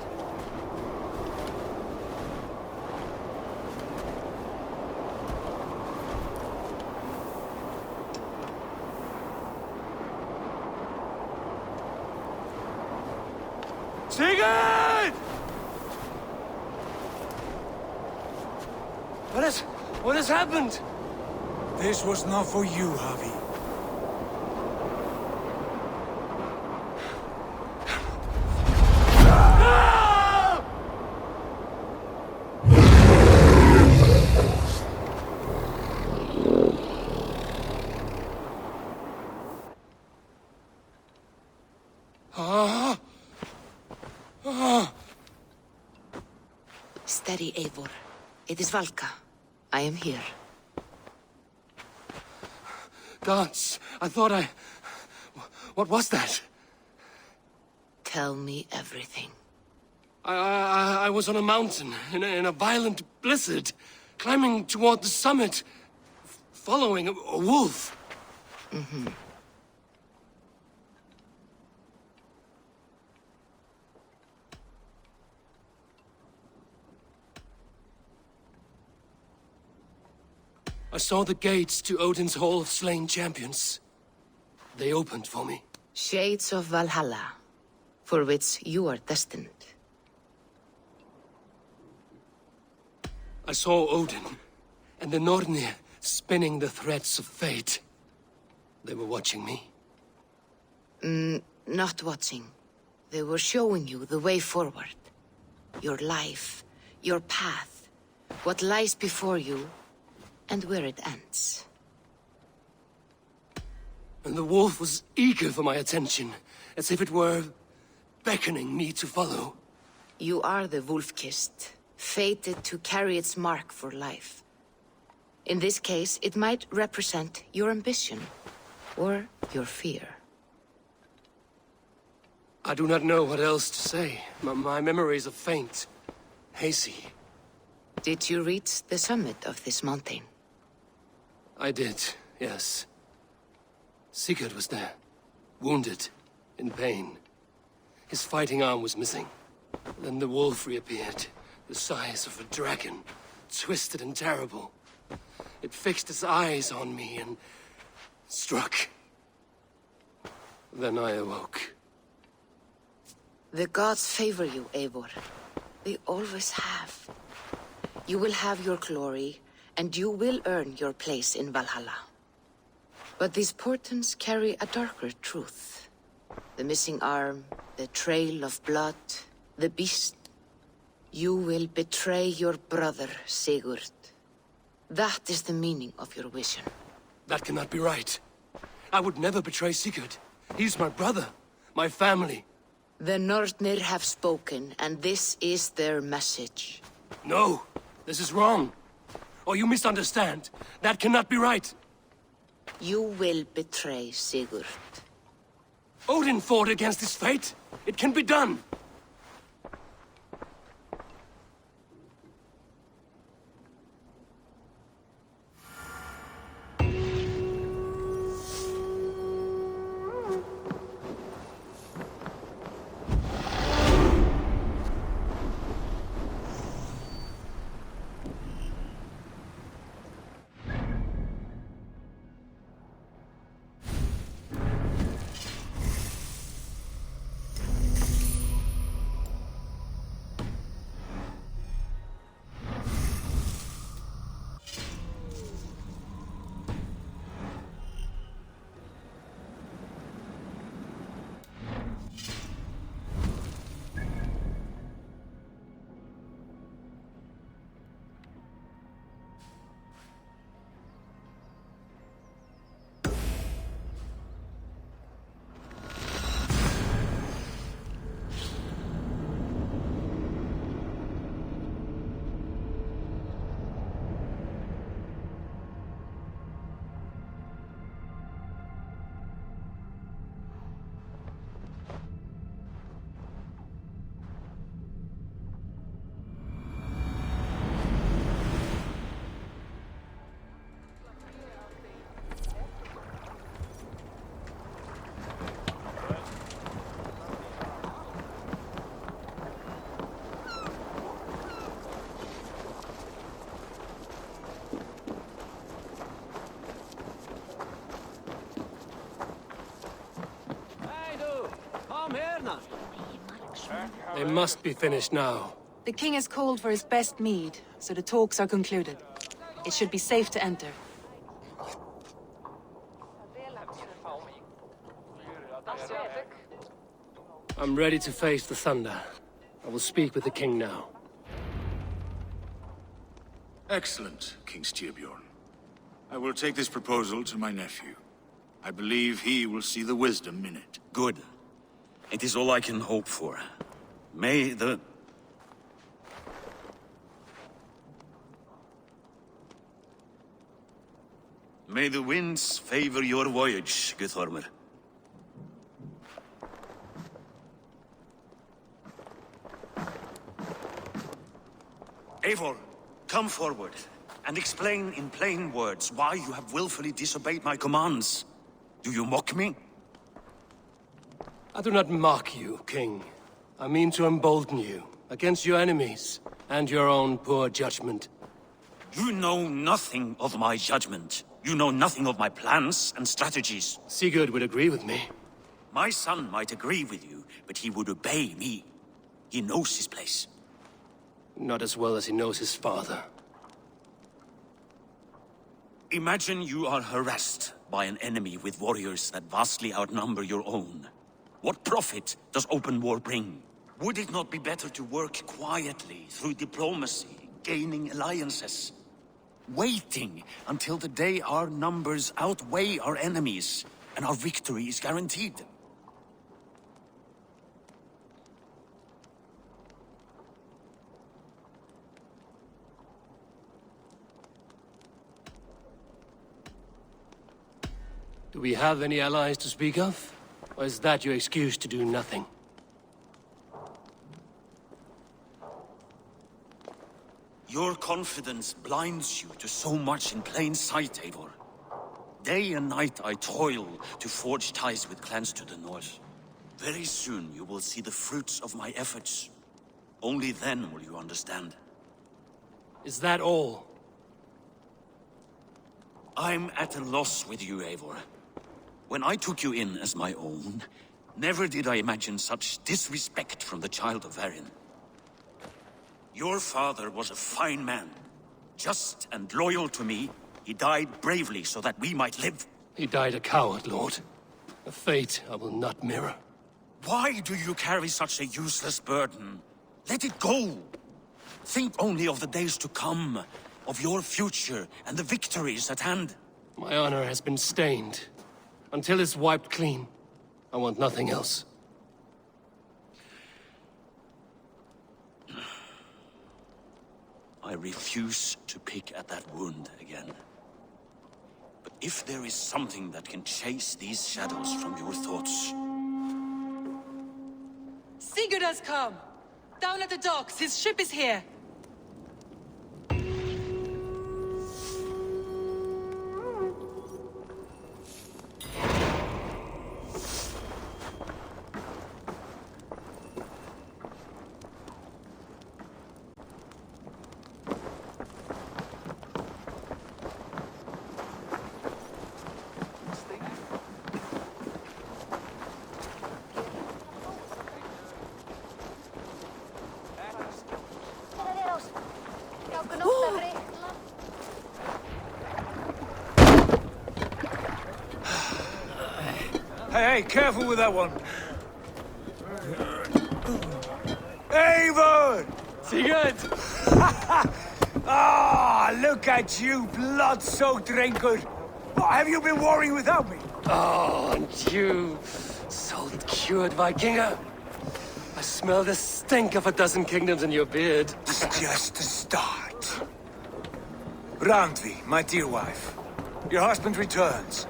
Sigurd! What has happened? This was not for you, Harvey. Steady, Eivor. It is Valka. I am here. Gods, I thought I... What was that? Tell me everything. I was on a mountain, in a violent blizzard, climbing toward the summit, following a wolf. Mm-hmm. I saw the gates to Odin's Hall of Slain Champions. They opened for me. Shades of Valhalla, for which you are destined. I saw Odin, and the Nornir spinning the threads of fate. They were watching me. Not watching. They were showing you the way forward. Your life, your path, what lies before you, and where it ends. And the wolf was eager for my attention, as if it were beckoning me to follow. You are the wolf-kissed, fated to carry its mark for life. In this case, it might represent your ambition, or your fear. I do not know what else to say. My memories are faint, hazy. Did you reach the summit of this mountain? I did, yes. Sigurd was there, wounded, in pain. His fighting arm was missing. Then the wolf reappeared, the size of a dragon, twisted and terrible. It fixed its eyes on me and struck. Then I awoke. The gods favor you, Eivor. They always have. You will have your glory, and you will earn your place in Valhalla. But these portents carry a darker truth. The missing arm, the trail of blood, the beast. You will betray your brother, Sigurd. That is the meaning of your vision. That cannot be right. I would never betray Sigurd. He's my brother, my family. The Nornir have spoken, and this is their message. No, this is wrong. Or you misunderstand. That cannot be right. You will betray Sigurd. Odin fought against his fate. It can be done. They must be finished now. The king has called for his best mead, so the talks are concluded. It should be safe to enter. I'm ready to face the thunder. I will speak with the king now. Excellent, King Styrbjorn. I will take this proposal to my nephew. I believe he will see the wisdom in it. Good. It is all I can hope for. May the winds favor your voyage, Guthormr. Eivor, come forward and explain in plain words why you have willfully disobeyed my commands. Do you mock me? I do not mock you, King. I mean to embolden you against your enemies and your own poor judgment. You know nothing of my judgment. You know nothing of my plans and strategies. Sigurd would agree with me. My son might agree with you, but he would obey me. He knows his place. Not as well as he knows his father. Imagine you are harassed by an enemy with warriors that vastly outnumber your own. What profit does open war bring? Would it not be better to work quietly through diplomacy, gaining alliances? Waiting until the day our numbers outweigh our enemies, and our victory is guaranteed. Do we have any allies to speak of? Or is that your excuse to do nothing? Your confidence blinds you to so much in plain sight, Eivor. Day and night I toil to forge ties with clans to the north. Very soon you will see the fruits of my efforts. Only then will you understand. Is that all? I'm at a loss with you, Eivor. When I took you in as my own, never did I imagine such disrespect from the child of Varin. Your father was a fine man. Just and loyal to me, he died bravely so that we might live. He died a coward, Lord. A fate I will not mirror. Why do you carry such a useless burden? Let it go! Think only of the days to come, of your future and the victories at hand. My honor has been stained. Until it's wiped clean, I want nothing else. I refuse to pick at that wound again. But if there is something that can chase these shadows from your thoughts... Sigurd has come! Down at the docks, his ship is here! Hey, careful with that one. Eivor! Sigurd! Ah, look at you, blood-soaked rancor. What have you been warring without me? Oh, and you, salt-cured Vikinger. I smell the stink of a dozen kingdoms in your beard. It's just a start. Randvi, my dear wife, your husband returns.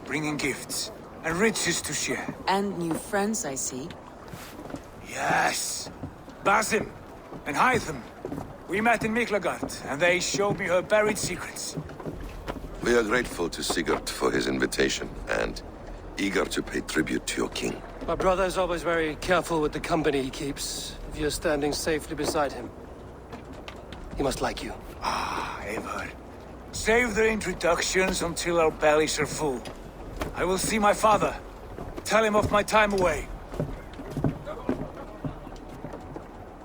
Bringing gifts and riches to share. And new friends, I see. Yes. Basim and Hytham. We met in Miklagard, and they showed me her buried secrets. We are grateful to Sigurd for his invitation, and eager to pay tribute to your king. My brother is always very careful with the company he keeps. If you're standing safely beside him, he must like you. Ah, Eivor. Save the introductions until our bellies are full. I will see my father. Tell him of my time away.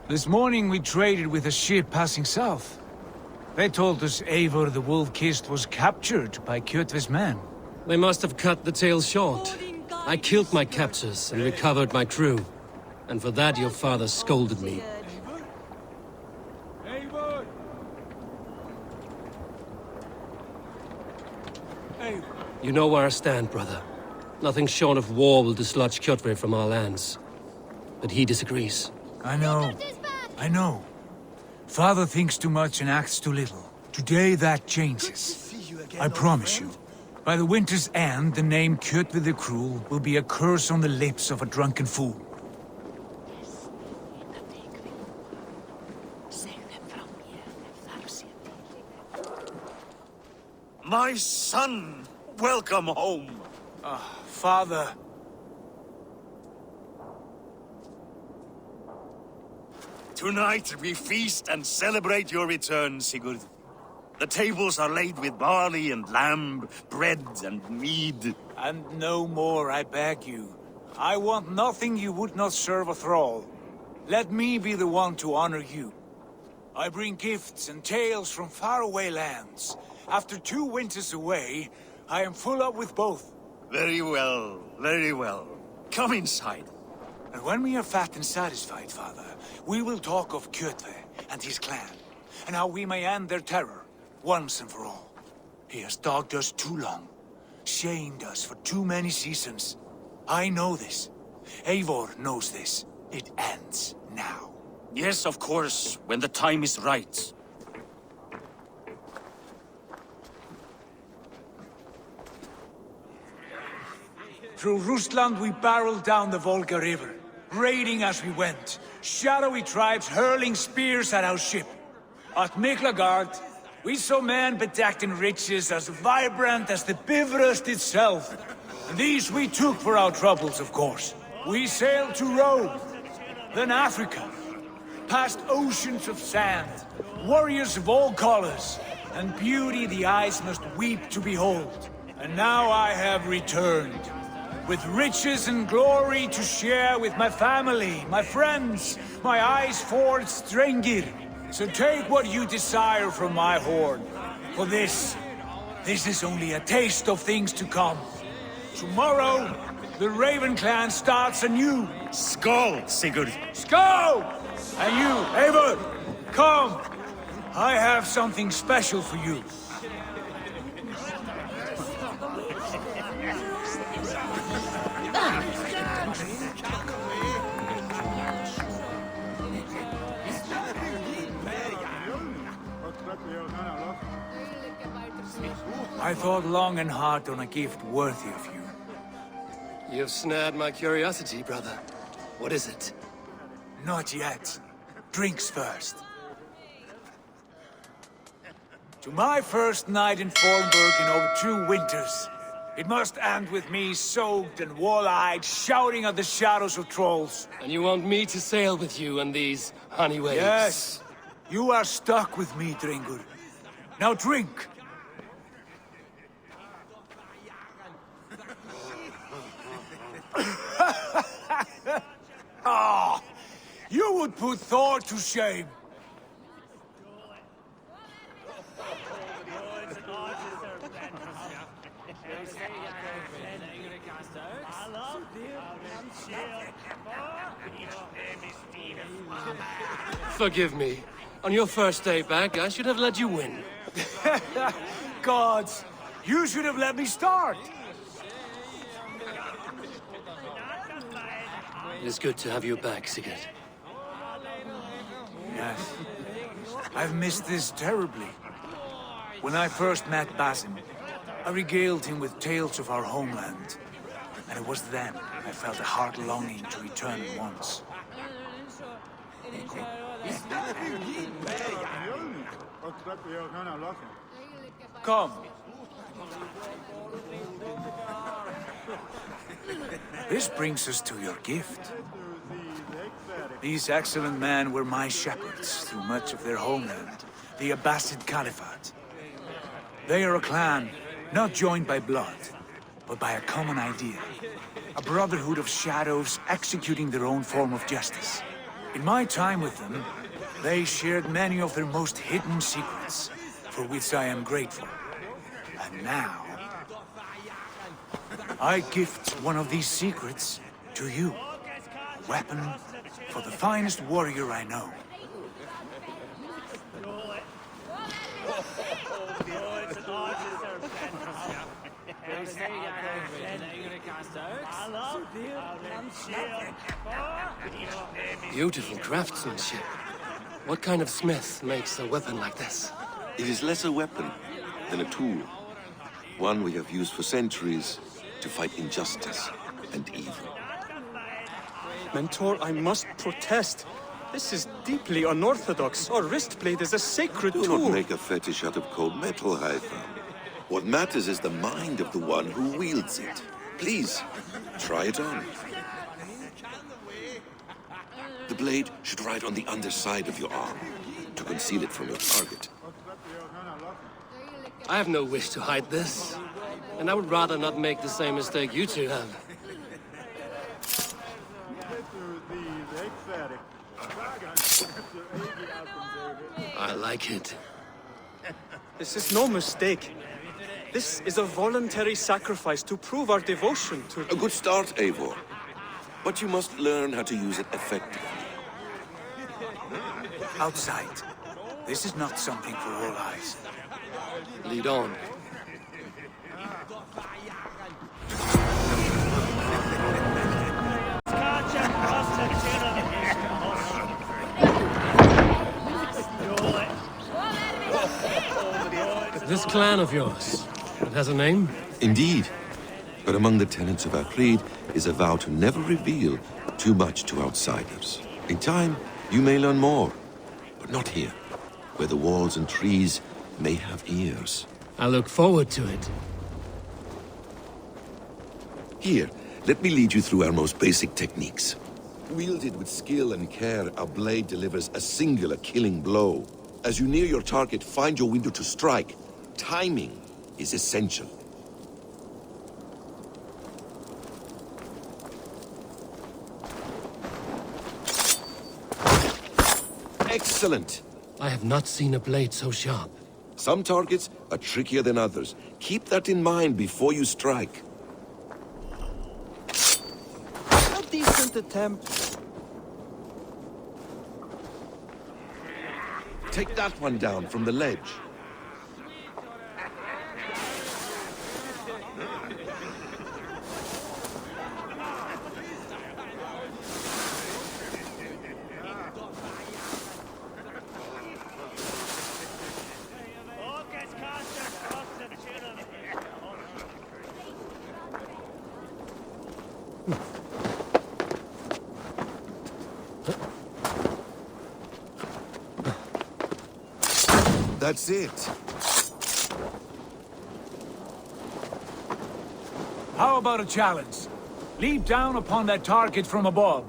This morning we traded with a ship passing south. They told us Eivor the Wolf-Kissed was captured by Kjotve's men. They must have cut the tale short. I killed my captors and recovered my crew. And for that your father scolded me. Eivor! Eivor! You know where I stand, brother. Nothing short of war will dislodge Kjotve from our lands. But he disagrees. I know. I know. Father thinks too much and acts too little. Today that changes. I promise you. By the winter's end, the name Kjotve the Cruel will be a curse on the lips of a drunken fool. My son! Welcome home! Father. Tonight we feast and celebrate your return, Sigurd. The tables are laid with barley and lamb, bread and mead. And no more, I beg you. I want nothing you would not serve a thrall. Let me be the one to honor you. I bring gifts and tales from faraway lands. After 2 winters away, I am full up with both. Very well, very well. Come inside. And when we are fat and satisfied, Father, we will talk of Kjotve and his clan. and how we may end their terror, once and for all. He has dogged us too long, shamed us for too many seasons. I know this. Eivor knows this. It ends now. Yes, of course, when the time is right. Through Rusland we barreled down the Volga River, raiding as we went, shadowy tribes hurling spears at our ship. At Miklagard, we saw men bedecked in riches as vibrant as the Bifrost itself. And these we took for our troubles, of course. We sailed to Rome, then Africa, past oceans of sand, warriors of all colors, and beauty the eyes must weep to behold. And now I have returned, with riches and glory to share with my family, my friends, my eyes-forged Strengir. So take what you desire from my hoard. For this is only a taste of things to come. Tomorrow, the Raven clan starts anew. Skål, Sigurd! Skål! And you, Eivor, come! I have something special for you. I thought long and hard on a gift worthy of you. You've snared my curiosity, brother. What is it? Not yet. Drinks first. To my first night in Fornburg in over 2 winters. It must end with me soaked and wall-eyed, shouting at the shadows of trolls. And you want me to sail with you on these honey waves? Yes. You are stuck with me, Drengur. Now drink. Ah, you would put Thor to shame. Forgive me. On your first day back, I should have let you win. Gods, you should have let me start. It is good to have you back, Sigurd. Yes. I've missed this terribly. When I first met Basim, I regaled him with tales of our homeland. And it was then I felt a heart longing to return at once. Come. This brings us to your gift. These excellent men were my shepherds through much of their homeland, the Abbasid Caliphate. They are a clan, not joined by blood, but by a common idea. A brotherhood of shadows executing their own form of justice. In my time with them, they shared many of their most hidden secrets, for which I am grateful. And now, I gift one of these secrets to you. A weapon for the finest warrior I know. Beautiful craftsmanship. What kind of smith makes a weapon like this? It is less a weapon than a tool. One we have used for centuries to fight injustice and evil. Mentor, I must protest. This is deeply unorthodox. Our wristblade is a sacred tool. Do not make a fetish out of cold metal, Eivor. What matters is the mind of the one who wields it. Please, try it on. The blade should ride on the underside of your arm, to conceal it from your target. I have no wish to hide this, and I would rather not make the same mistake you two have. I like it. This is no mistake. This is a voluntary sacrifice to prove our devotion to... A good start, Eivor. But you must learn how to use it effectively. Outside. This is not something for all eyes. Lead on. This clan of yours, it has a name? Indeed. But among the tenets of our creed is a vow to never reveal too much to outsiders. In time, you may learn more, but not here, where the walls and trees may have ears. I look forward to it. Here, let me lead you through our most basic techniques. Wielded with skill and care, our blade delivers a singular killing blow. As you near your target, find your window to strike. Timing is essential. Excellent! I have not seen a blade so sharp. Some targets are trickier than others. Keep that in mind before you strike. A decent attempt. Take that one down from the ledge. That's it. How about a challenge? Leap down upon that target from above.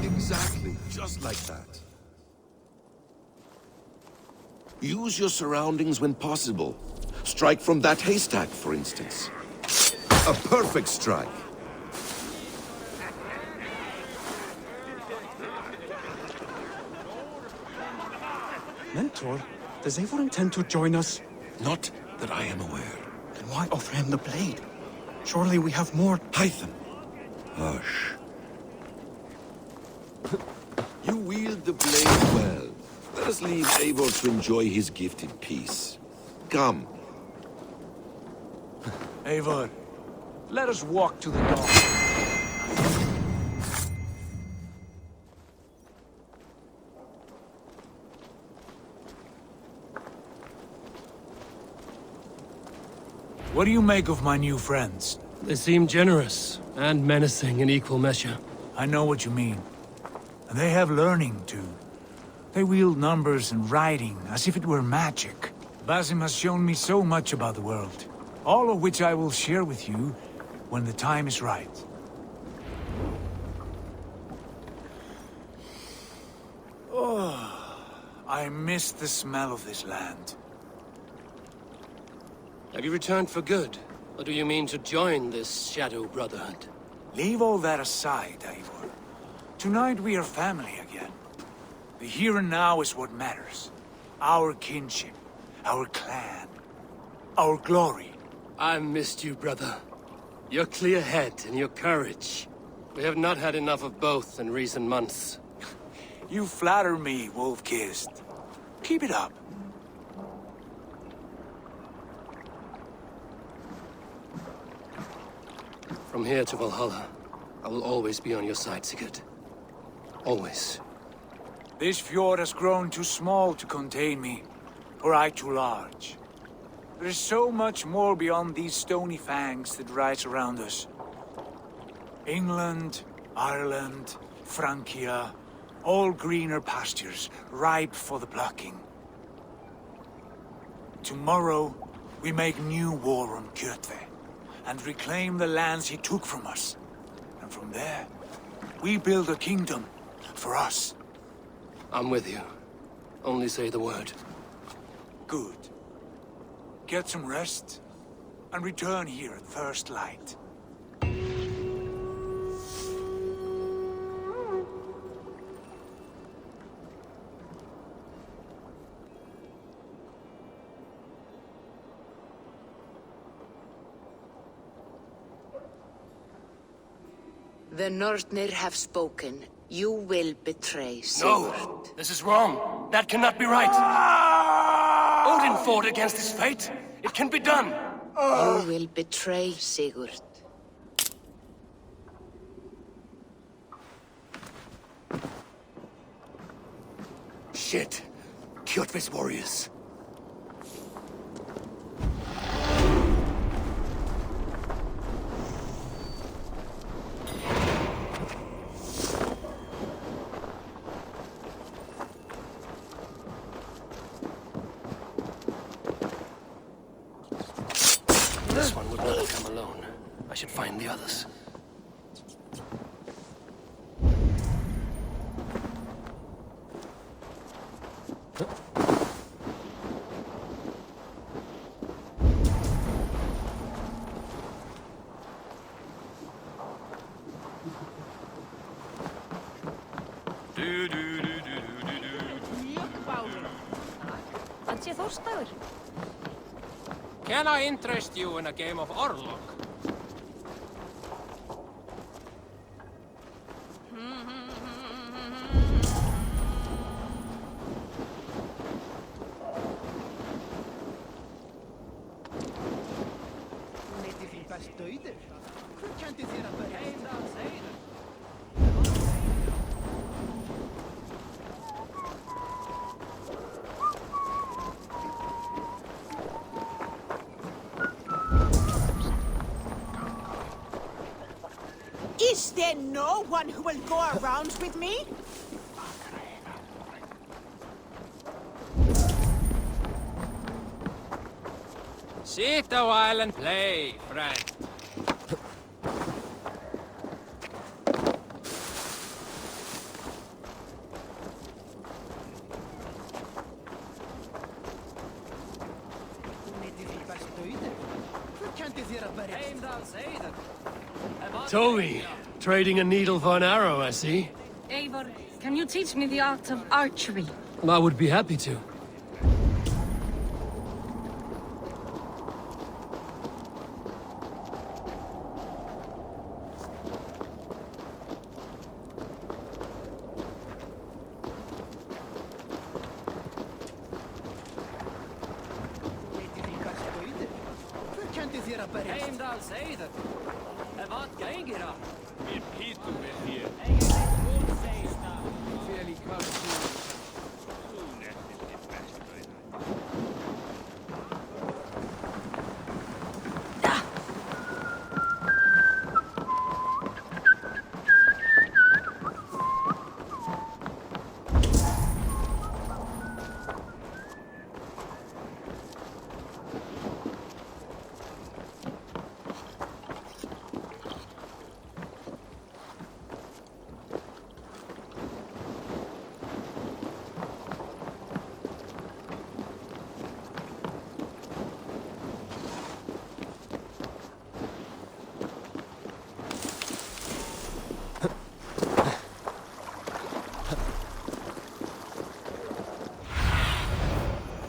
Exactly, just like that. Use your surroundings when possible. Strike from that haystack, for instance. A perfect strike. Mentor, does Eivor intend to join us? Not that I am aware. Then why offer him the blade? Surely we have more... Hytham. Hush. You wield the blade well. Let us leave Eivor to enjoy his gift in peace. Come. Eivor, let us walk to the door. What do you make of my new friends? They seem generous and menacing in equal measure. I know what you mean. And they have learning, too. They wield numbers and writing as if it were magic. Basim has shown me so much about the world, all of which I will share with you when the time is right. Oh, I miss the smell of this land. Have you returned for good? Or do you mean to join this Shadow Brotherhood? Leave all that aside, Eivor. Tonight we are family again. The here and now is what matters. Our kinship, our clan, our glory. I missed you, brother. Your clear head and your courage. We have not had enough of both in recent months. You flatter me, Wolf-Kissed. Keep it up. From here to Valhalla, I will always be on your side, Sigurd. Always. This fjord has grown too small to contain me, or I too large. There is so much more beyond these stony fangs that rise around us. England, Ireland, Francia, all greener pastures, ripe for the plucking. Tomorrow, we make new war on Kjotve, and reclaim the lands he took from us. And from there, we build a kingdom for us. I'm with you. Only say the word. Good. Get some rest, and return here at first light. The Northnir have spoken. You will betray Sigurd. No! This is wrong! That cannot be right! Odin fought against his fate! It can be done! You will betray Sigurd. Shit! Kjotve's warriors. This one would not come alone. I should find the others. Can I interest you in a game of Prologue? Is there no one who will go around with me? Sit a while and play, friend. Toby, trading a needle for an arrow, I see. Eivor, can you teach me the art of archery? I would be happy to.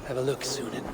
Have a look, Sunan.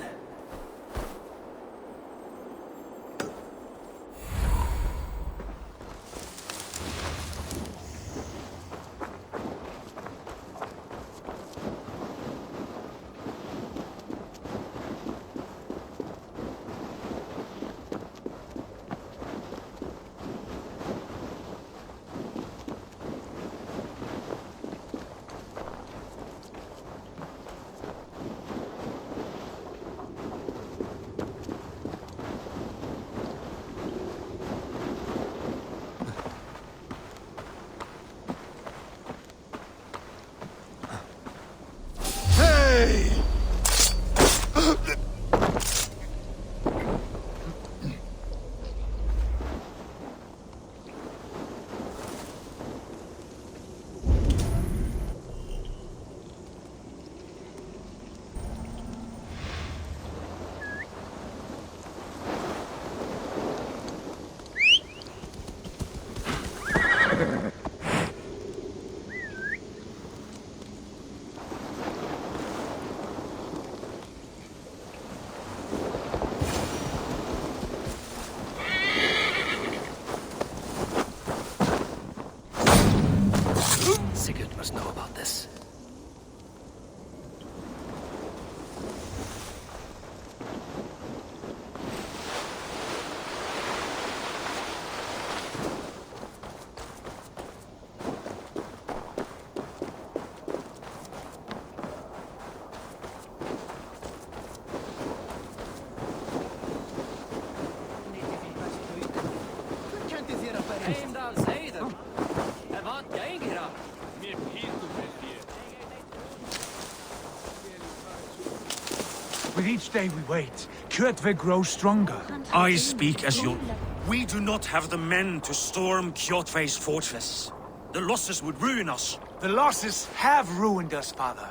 With each day we wait, Kjotve grows stronger. I speak as your... We do not have the men to storm Kjotve's fortress. The losses would ruin us. The losses have ruined us, father.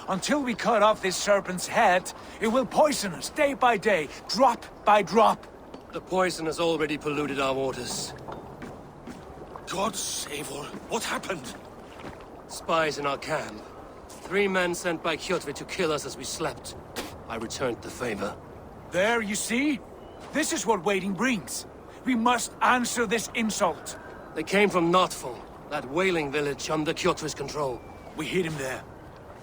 Until we cut off this serpent's head, it will poison us day by day, drop by drop. The poison has already polluted our waters. Gods, Eivor, what happened? Spies in our camp. 3 men sent by Kjotve to kill us as we slept. I returned the favor. There, you see? This is what waiting brings. We must answer this insult. They came from Notful, that whaling village under Kjotve's control. We hid him there.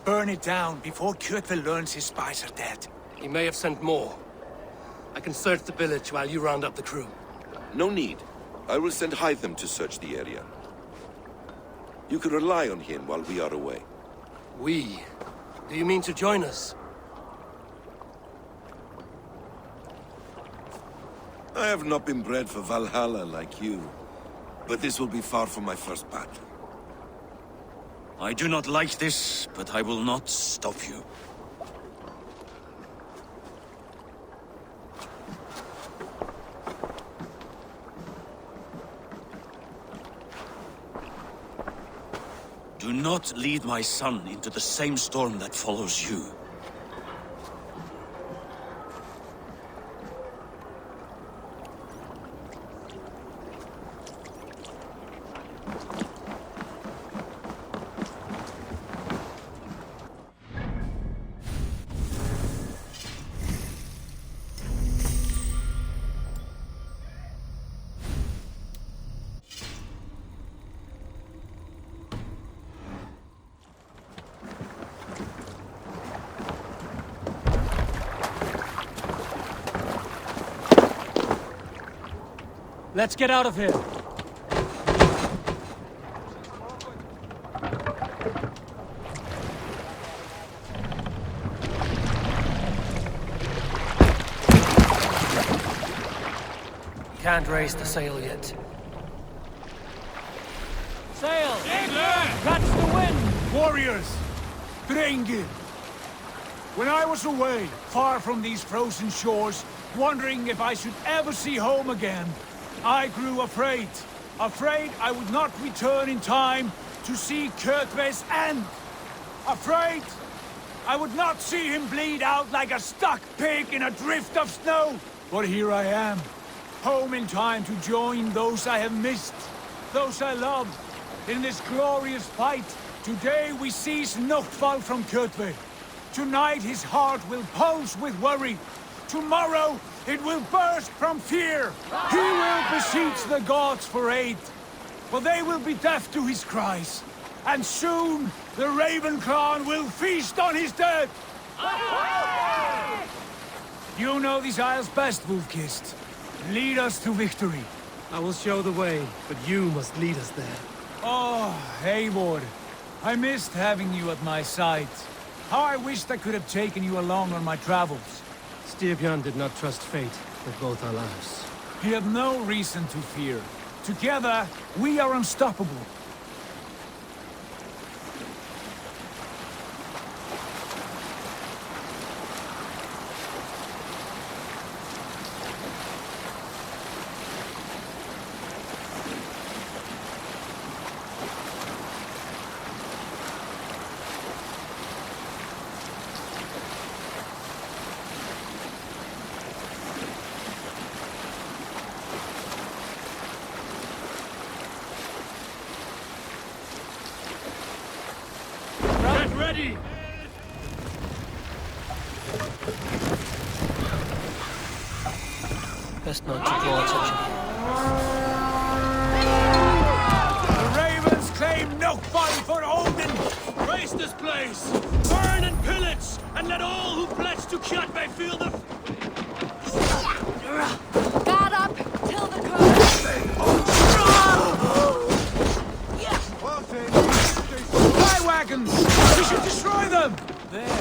Burn it down before Kjotve learns his spies are dead. He may have sent more. I can search the village while you round up the crew. No need. I will send Hytham to search the area. You can rely on him while we are away. We? Do you mean to join us? I have not been bred for Valhalla like you, but this will be far from my first battle. I do not like this, but I will not stop you. Do not lead my son into the same storm that follows you. Let's get out of here. Can't raise the sail yet. Sail! Catch the wind! Warriors! Drengir! When I was away, far from these frozen shores, wondering if I should ever see home again, I grew afraid. Afraid I would not return in time to see Kjotve's end. Afraid I would not see him bleed out like a stuck pig in a drift of snow. But here I am, home in time to join those I have missed, those I love. In this glorious fight, today we seize Notfall from Kjotve. Tonight his heart will pulse with worry. Tomorrow it will burst from fear. He will beseech the gods for aid, but they will be deaf to his cries. And soon the Raven clan will feast on his dead. You know these isles best, Wolf-Kissed. Lead us to victory. I will show the way, but you must lead us there. Oh, Eivor. I missed having you at my side. How I wished I could have taken you along on my travels. Styrbjörn did not trust fate with both our lives. He had no reason to fear. Together, we are unstoppable. Ready! Best not to draw attention. The Ravens claim no fight for Odin! Raise this place! Burn and pillage! And let all who pledge to Kjotve feel the... Guard up! Till the curse! Fly wagons! We should destroy them! There.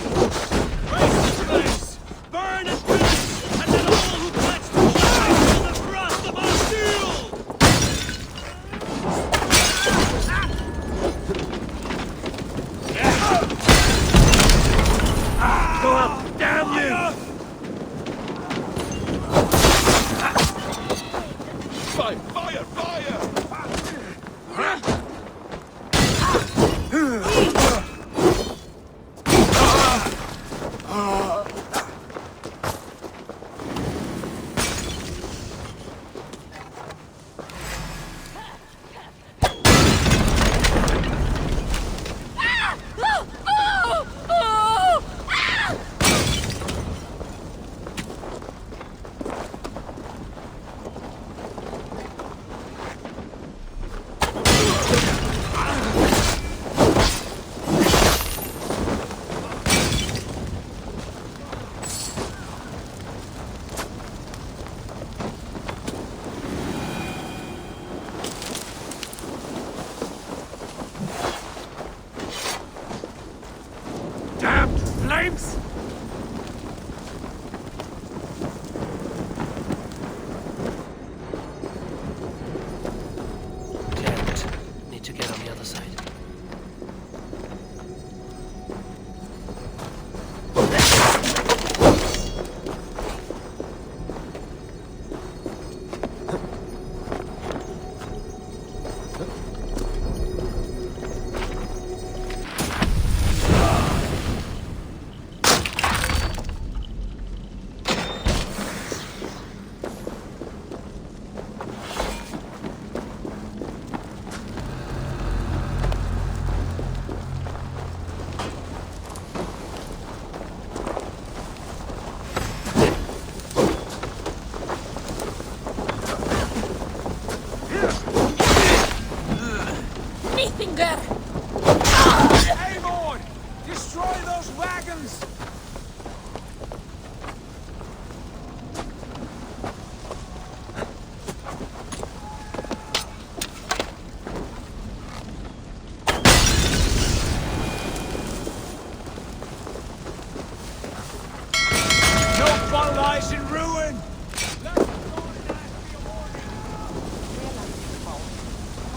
Raise this place! Burn and pillage! And let all who pledge to Kjotve feel the thrust of our steel!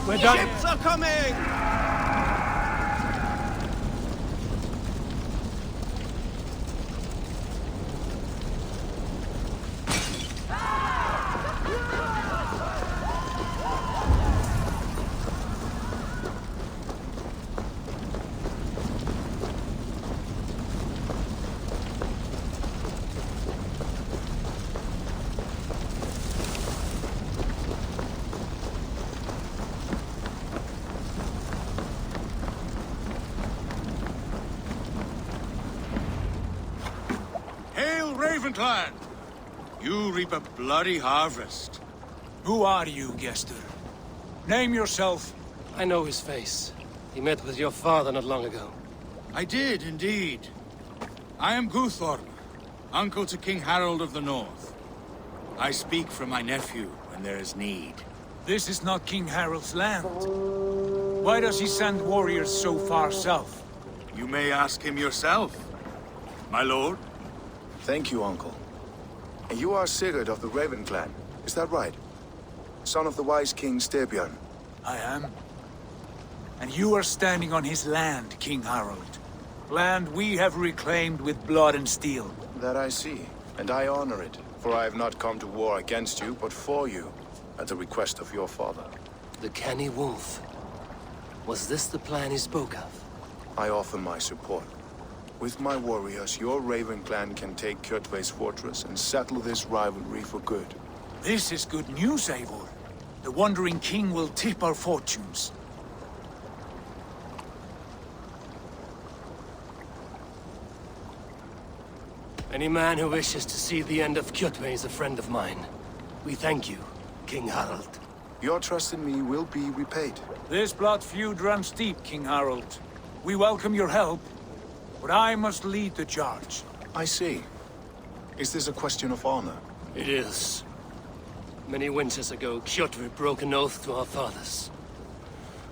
We're done. Ships are coming! Ravenclan! You reap a bloody harvest. Who are you, Gester? Name yourself. I know his face. He met with your father not long ago. I did, indeed. I am Guthorm, uncle to King Harold of the North. I speak for my nephew when there is need. This is not King Harold's land. Why does he send warriors so far south? You may ask him yourself, my lord. Thank you, Uncle. And you are Sigurd of the Raven clan, is that right? Son of the wise King Styrbjörn. I am. And you are standing on his land, King Harold. Land we have reclaimed with blood and steel. That I see, and I honor it, for I have not come to war against you, but for you, at the request of your father. The canny wolf. Was this the plan he spoke of? I offer my support. With my warriors, your Raven clan can take Kjotve's fortress and settle this rivalry for good. This is good news, Eivor. The Wandering King will tip our fortunes. Any man who wishes to see the end of Kjotve is a friend of mine. We thank you, King Harald. Your trust in me will be repaid. This blood feud runs deep, King Harold. We welcome your help, but I must lead the charge. I see. Is this a question of honor? It is. Many winters ago, Kjotve broke an oath to our fathers.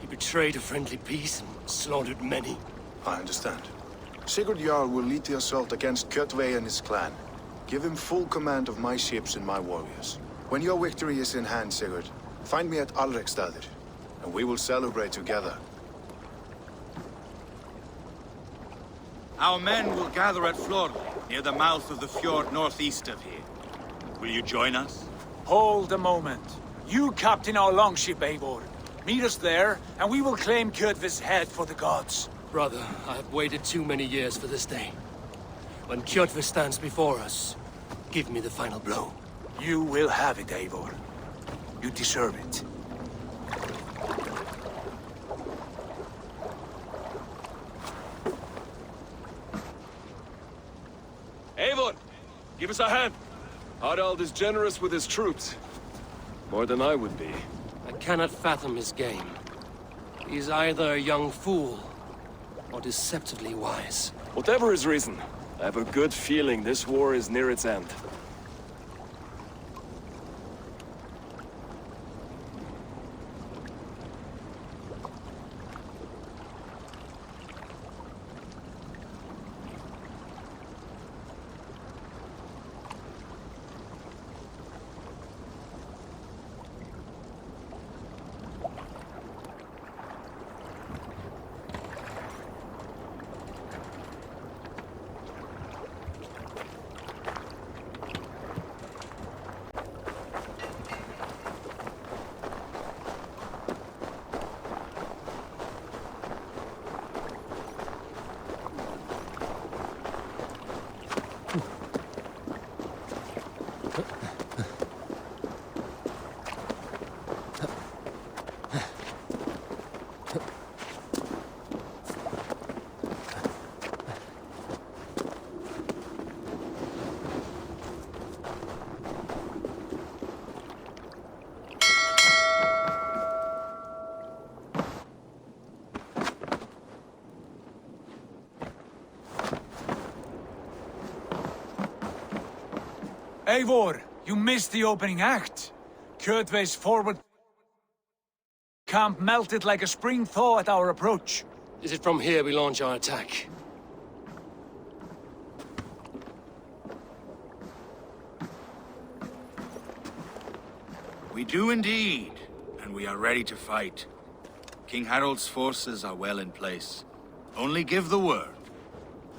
He betrayed a friendly peace and slaughtered many. I understand. Sigurd Jarl will lead the assault against Kjotve and his clan. Give him full command of my ships and my warriors. When your victory is in hand, Sigurd, find me at Alrekstadir, and we will celebrate together. Our men will gather at Flor, near the mouth of the fjord northeast of here. Will you join us? Hold a moment. You captain our longship, Eivor. Meet us there, and we will claim Kjotve's head for the gods. Brother, I have waited too many years for this day. When Kjotve stands before us, give me the final blow. You will have it, Eivor. You deserve it. Eivor, give us a hand. Harald is generous with his troops. More than I would be. I cannot fathom his game. He's either a young fool or deceptively wise. Whatever his reason, I have a good feeling this war is near its end. Eivor, you missed the opening act. Kjotve's forward camp melted like a spring thaw at our approach. Is it from here we launch our attack? We do indeed, and we are ready to fight. King Harold's forces are well in place. Only give the word.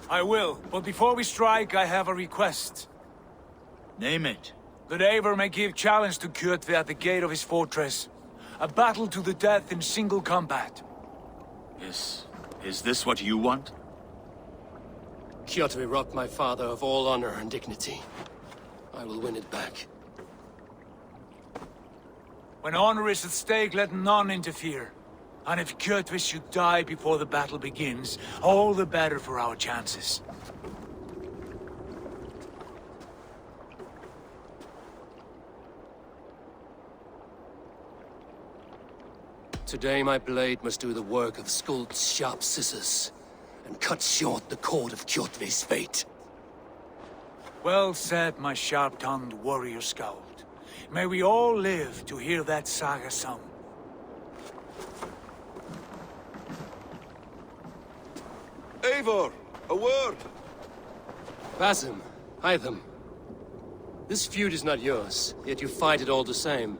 I will, but before we strike, I have a request. Name it. That Eivor may give challenge to Kjotve at the gate of his fortress. A battle to the death in single combat. Is this what you want? Kjotve robbed my father of all honor and dignity. I will win it back. When honor is at stake, let none interfere. And if Kjotve should die before the battle begins, all the better for our chances. Today my blade must do the work of Skuld's sharp scissors, and cut short the cord of Kjotve's fate. Well said, my sharp-tongued warrior scout. May we all live to hear that saga sung. Eivor, a word! Basim, Hytham. This feud is not yours, yet you fight it all the same.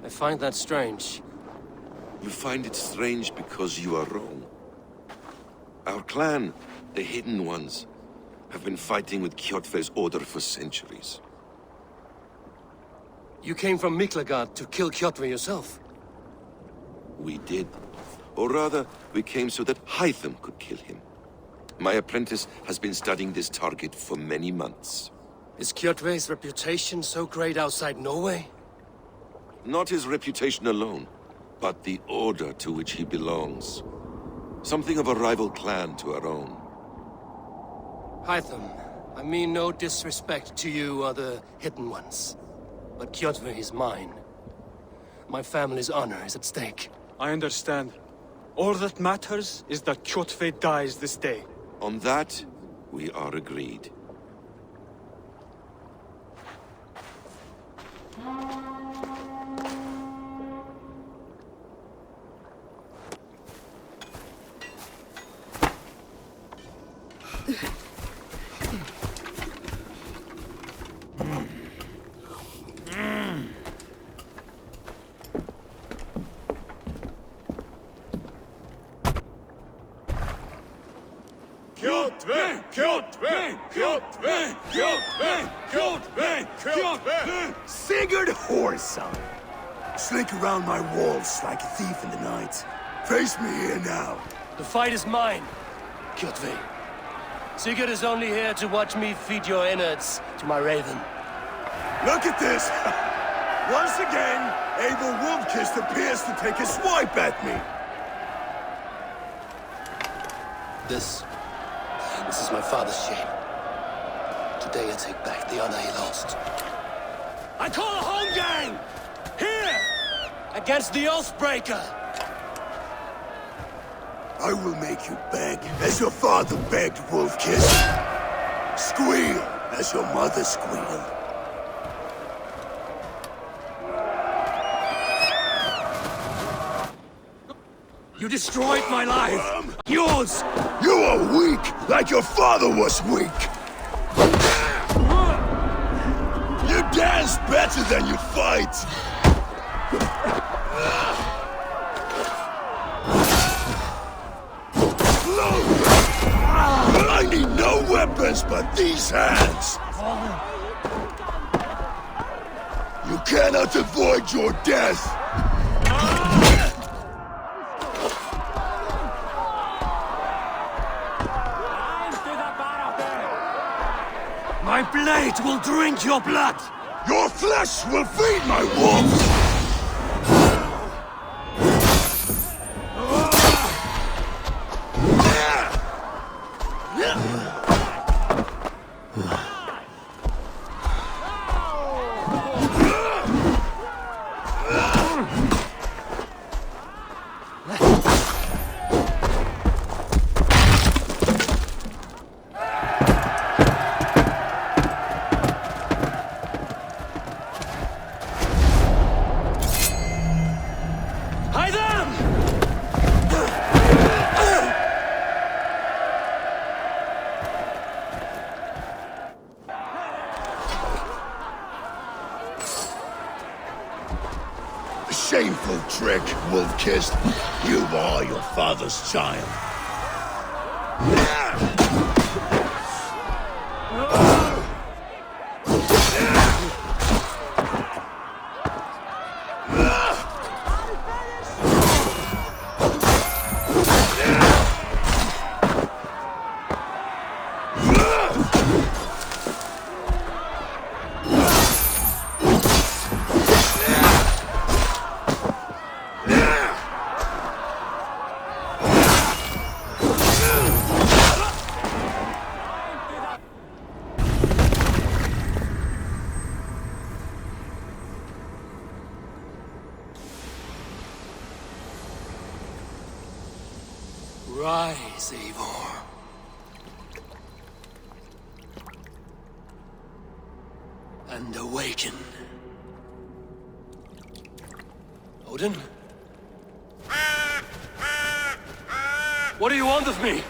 I find that strange. You find it strange because you are wrong. Our clan, the Hidden Ones, have been fighting with Kjotve's order for centuries. You came from Miklagard to kill Kjotve yourself? We did. Or rather, we came so that Hytham could kill him. My apprentice has been studying this target for many months. Is Kjotve's reputation so great outside Norway? Not his reputation alone, but the order to which he belongs. Something of a rival clan to our own. Hytham, I mean no disrespect to you or the Hidden Ones. But Kjotve is mine. My family's honor is at stake. I understand. All that matters is that Kjotve dies this day. On that, we are agreed. Kjotve! Kjotve! Kjotve! Kjotve! Kjotve! Kjotve! Sigurd Whoreson! Slink around my walls like a thief in the night. Face me here now. The fight is mine, Kjotve. Sigurd is only here to watch me feed your innards to my raven. Look at this! Once again, Eivor Wolfkiss appears to take a swipe at me. This is my father's shame. Today I take back the honor he lost. I call a home gang! Here! Against the Oathbreaker! I will make you beg, as your father begged, Wolfkiss. Squeal, as your mother squealed. You destroyed my life! Yours! You are weak, like your father was weak! You dance better than you fight! I need no weapons but these hands! You cannot avoid your death! My blade will drink your blood! Your flesh will feed my wolves! Wolf-Kissed. You are your father's child. Rise, Eivor. And awaken. Odin? What do you want of me?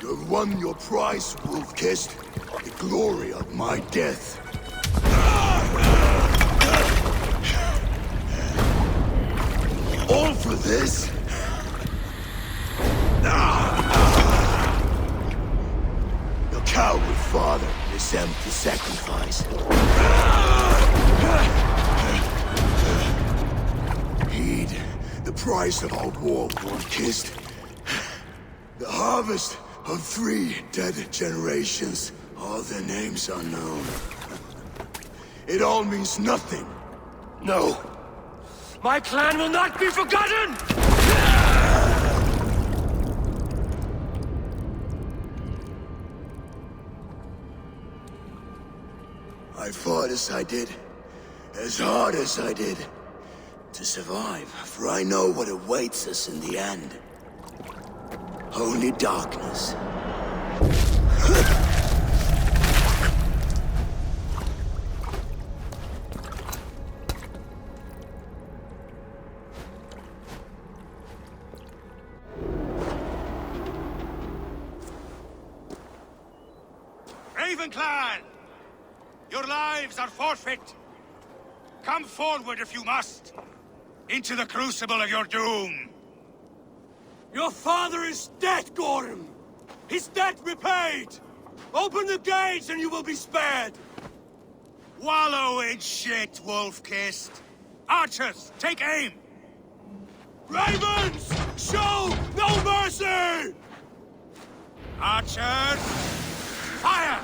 You've won your prize, Wolf-Kissed. The glory of my death. All for this? Your coward father is empty sacrifice. Heed the price of our war, Wolf-Kissed. The harvest of 3 dead generations, all their names unknown. It all means nothing. No. My clan will not be forgotten! I fought as I did, as hard as I did, to survive, for I know what awaits us in the end. Only darkness. Raven Clan! Your lives are forfeit! Come forward if you must! Into the crucible of your doom! Your father is dead, Gorm! His debt repaid! Open the gates and you will be spared! Wallow in shit, Wolf-Kissed! Archers, take aim! Ravens! Show no mercy! Archers, fire!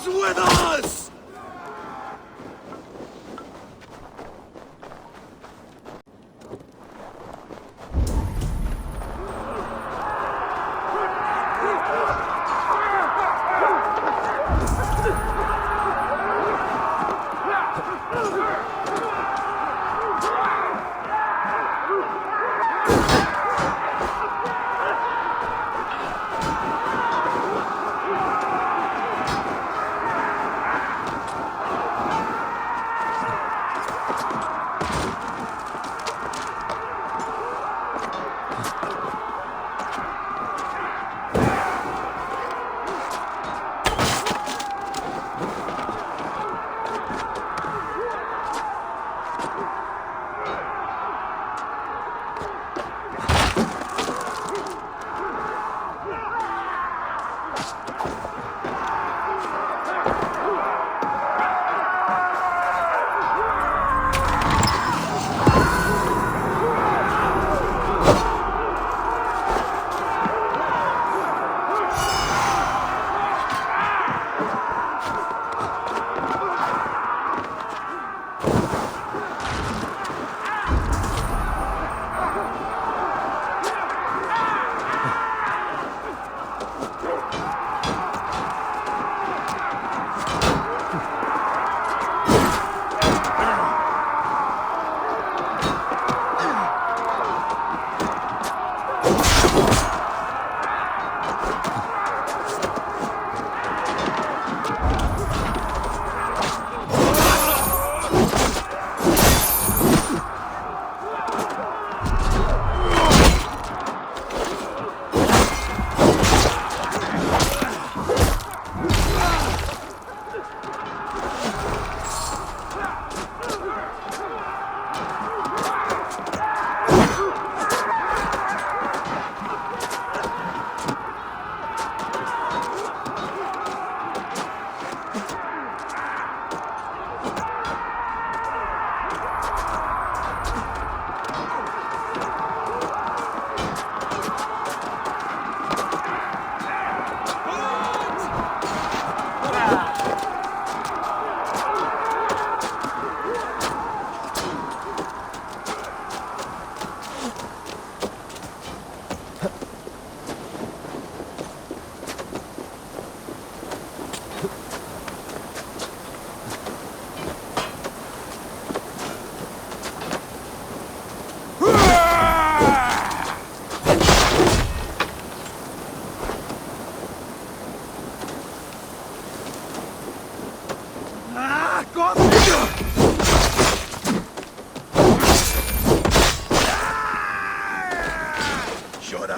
With us!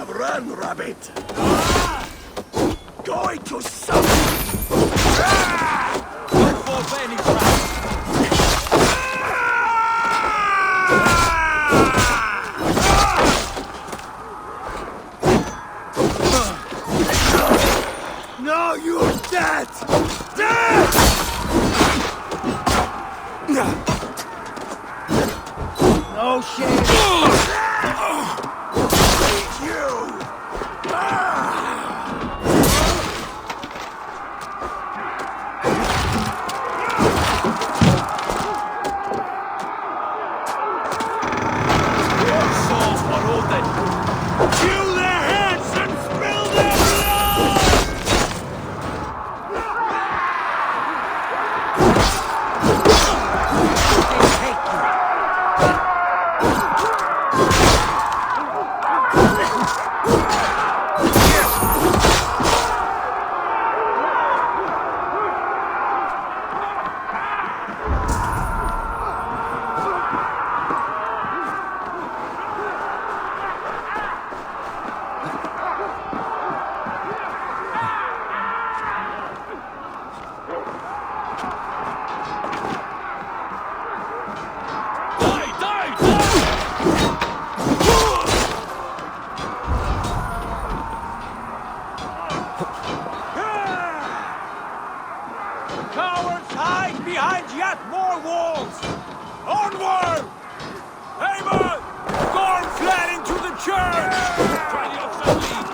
have run, rabbit! Going to suffer! Don't fall for any trap! No, you're dead! Dead! No shame! Cowards hide behind yet more walls! Onward! Eivor! Gorm fled into the church! Try the outside lead!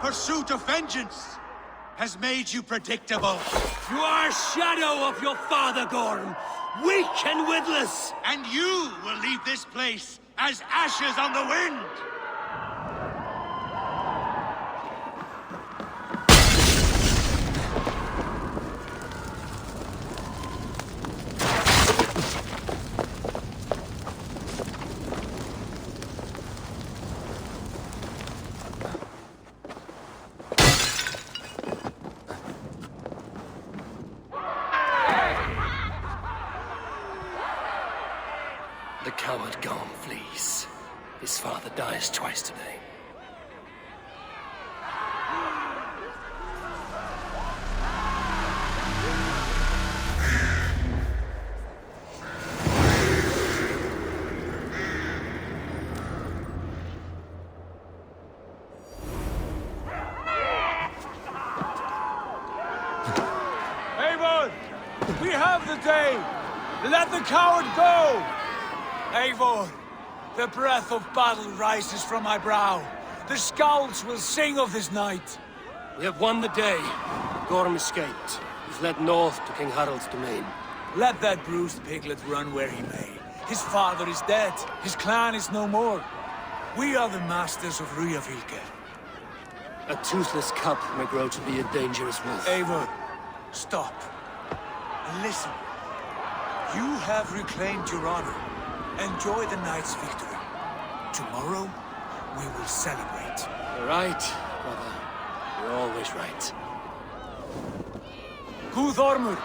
Pursuit of vengeance has made you predictable. You are a shadow of your father, Gorm, weak and witless. And you will leave this place as ashes on the wind. The coward Gorm flees. His father dies twice today. Eivor! We have the day! Let the coward go! Eivor, the breath of battle rises from my brow. The scouts will sing of this night. We have won the day. Gorm escaped. He fled north to King Harald's domain. Let that bruised piglet run where he may. His father is dead. His clan is no more. We are the masters of Rygjafylke. A toothless cub may grow to be a dangerous wolf. Eivor, stop. And listen. You have reclaimed your honor. Enjoy the night's victory. Tomorrow, we will celebrate. You're right, brother. You're always right. Guthormur,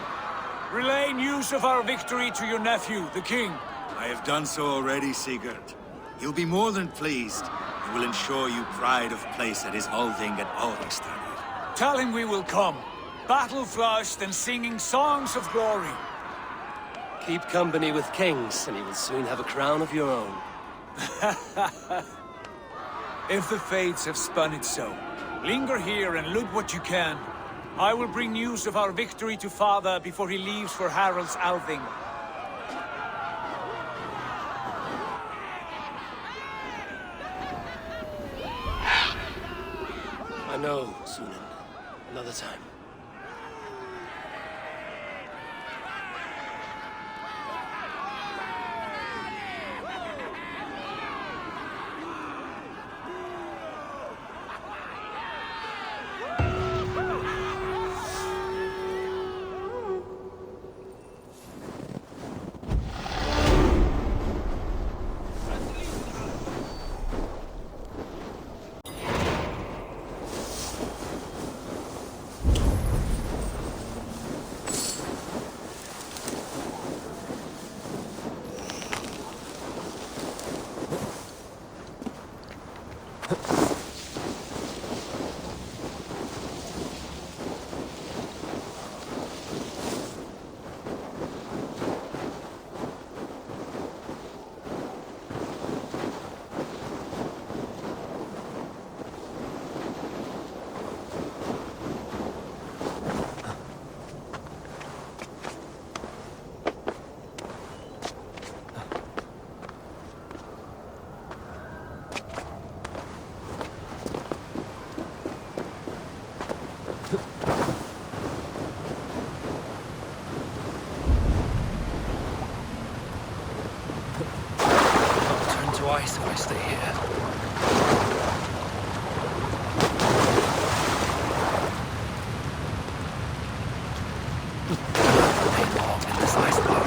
relay news of our victory to your nephew, the king. I have done so already, Sigurd. He'll be more than pleased. He will ensure you pride of place at his Althing at Alvingstad. Tell him we will come, battle-flushed and singing songs of glory. Keep company with kings, and you will soon have a crown of your own. If the fates have spun it so, linger here and loot what you can. I will bring news of our victory to father before he leaves for Harald's Althing. I know, Sunan. Another time. Twice if I stay here. In this ice block.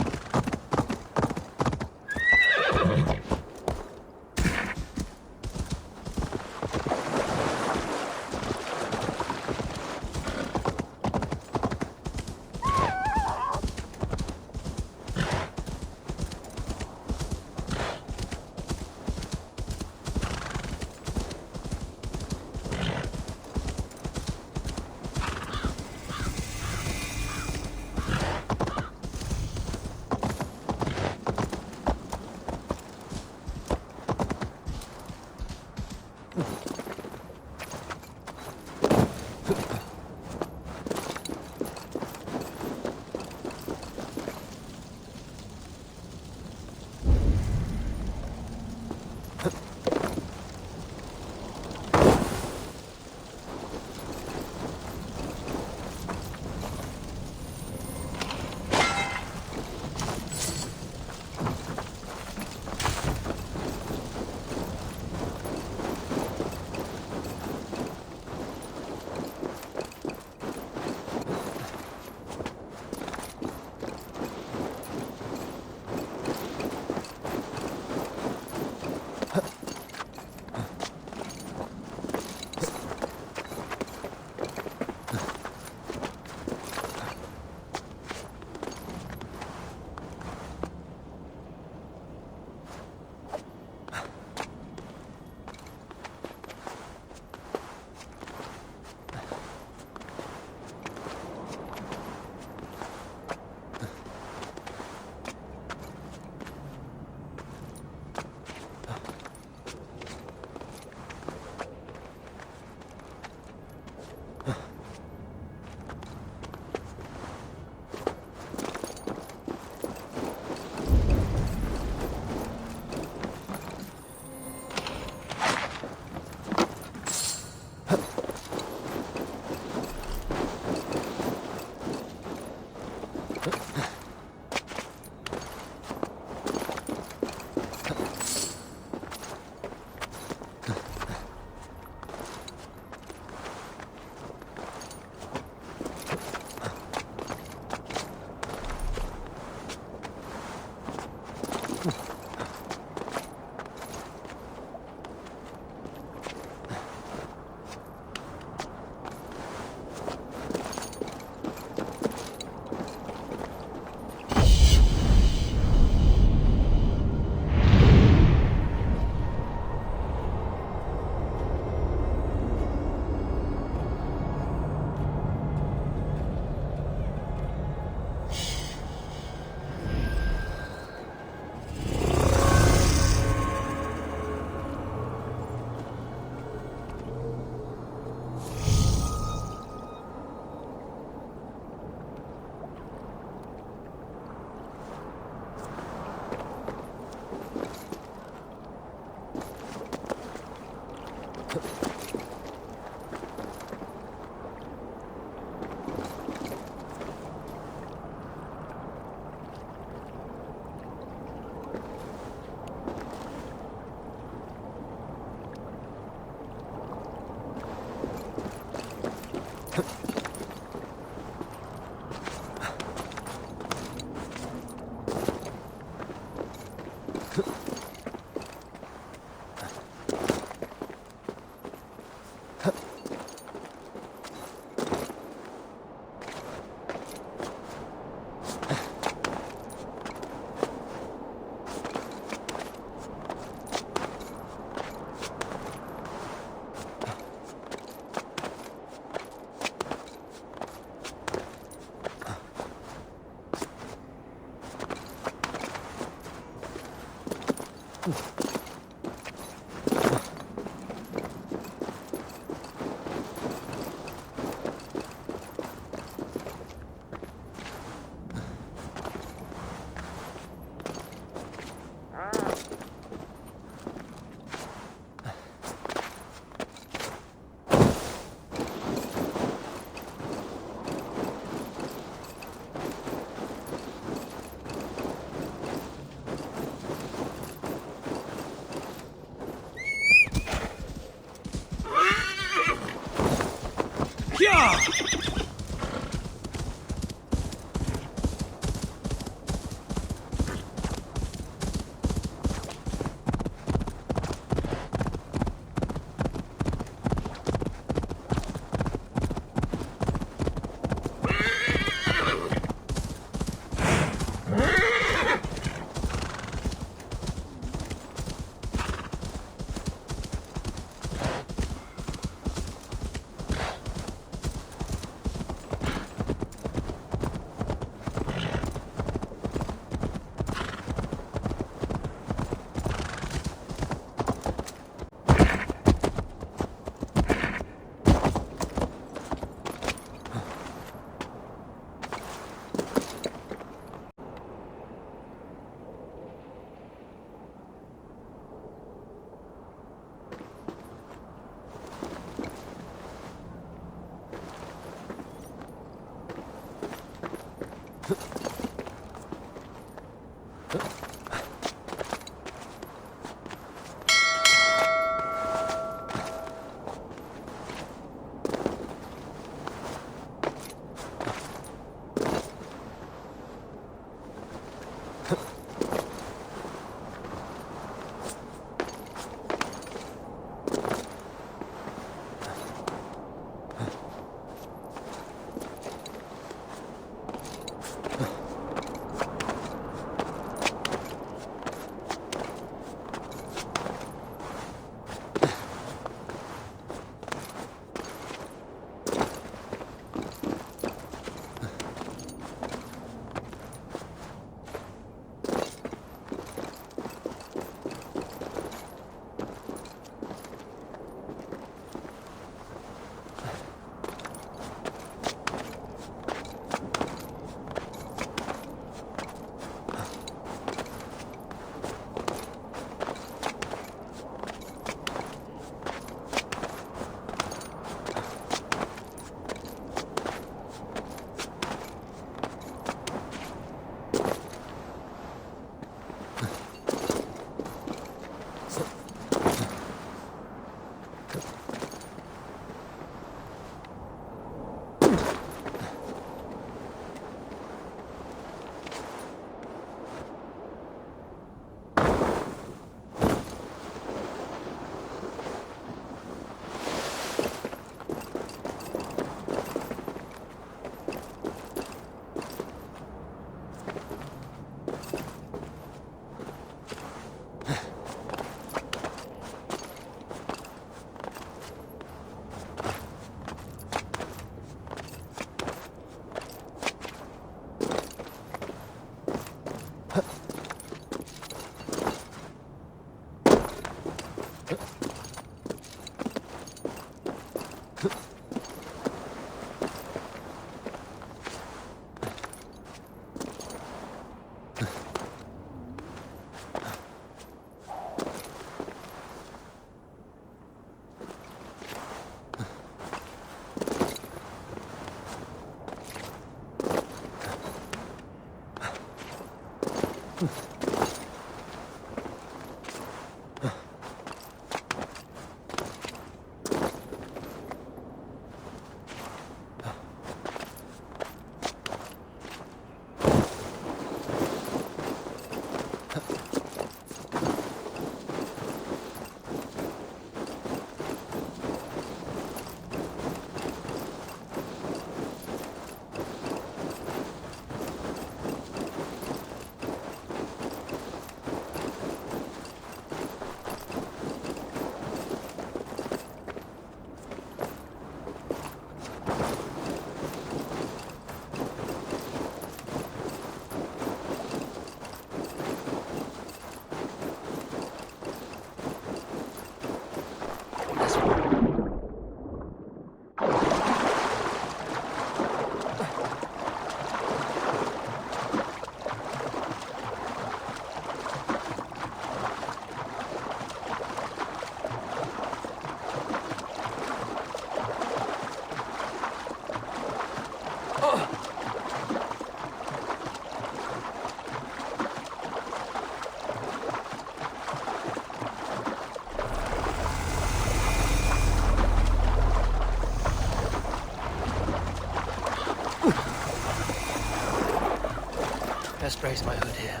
brace my hood here.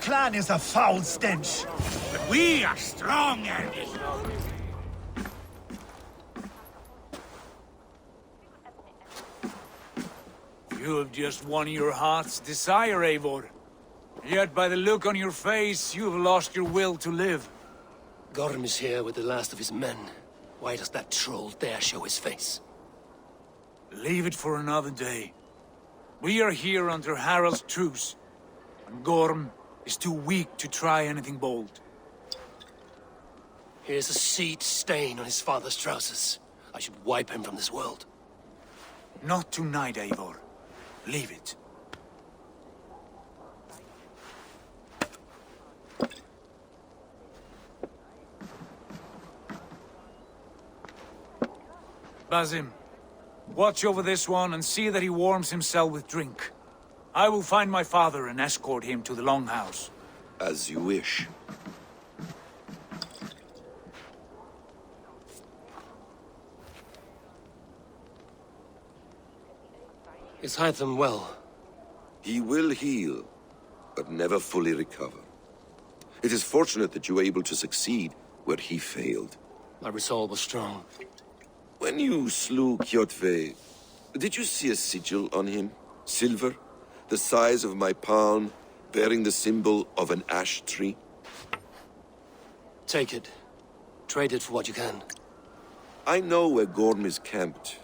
clan is a foul stench. But we are strong, Andy. You have just won your heart's desire, Eivor. Yet by the look on your face, you have lost your will to live. Gorm is here with the last of his men. Why does that troll dare show his face? Leave it for another day. We are here under Harald's truce, and Gorm is too weak to try anything bold. Here's a seed stain on his father's trousers. I should wipe him from this world. Not tonight, Eivor. Leave it. Basim, watch over this one and see that he warms himself with drink. I will find my father and escort him to the Longhouse. As you wish. Is Hytham well? He will heal, but never fully recover. It is fortunate that you were able to succeed where he failed. My resolve was strong. When you slew Kjotve, did you see a sigil on him? Silver, the size of my palm, bearing the symbol of an ash tree? Take it. Trade it for what you can. I know where Gorm is camped.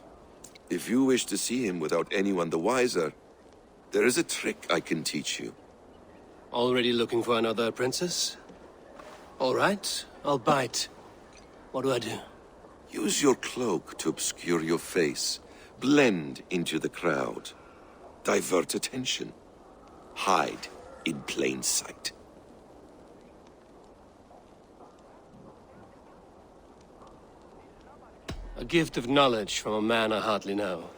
If you wish to see him without anyone the wiser, there is a trick I can teach you. Already looking for another princess? All right, I'll bite. What do I do? Use your cloak to obscure your face. Blend into the crowd. Divert attention. Hide in plain sight. A gift of knowledge from a man I hardly know.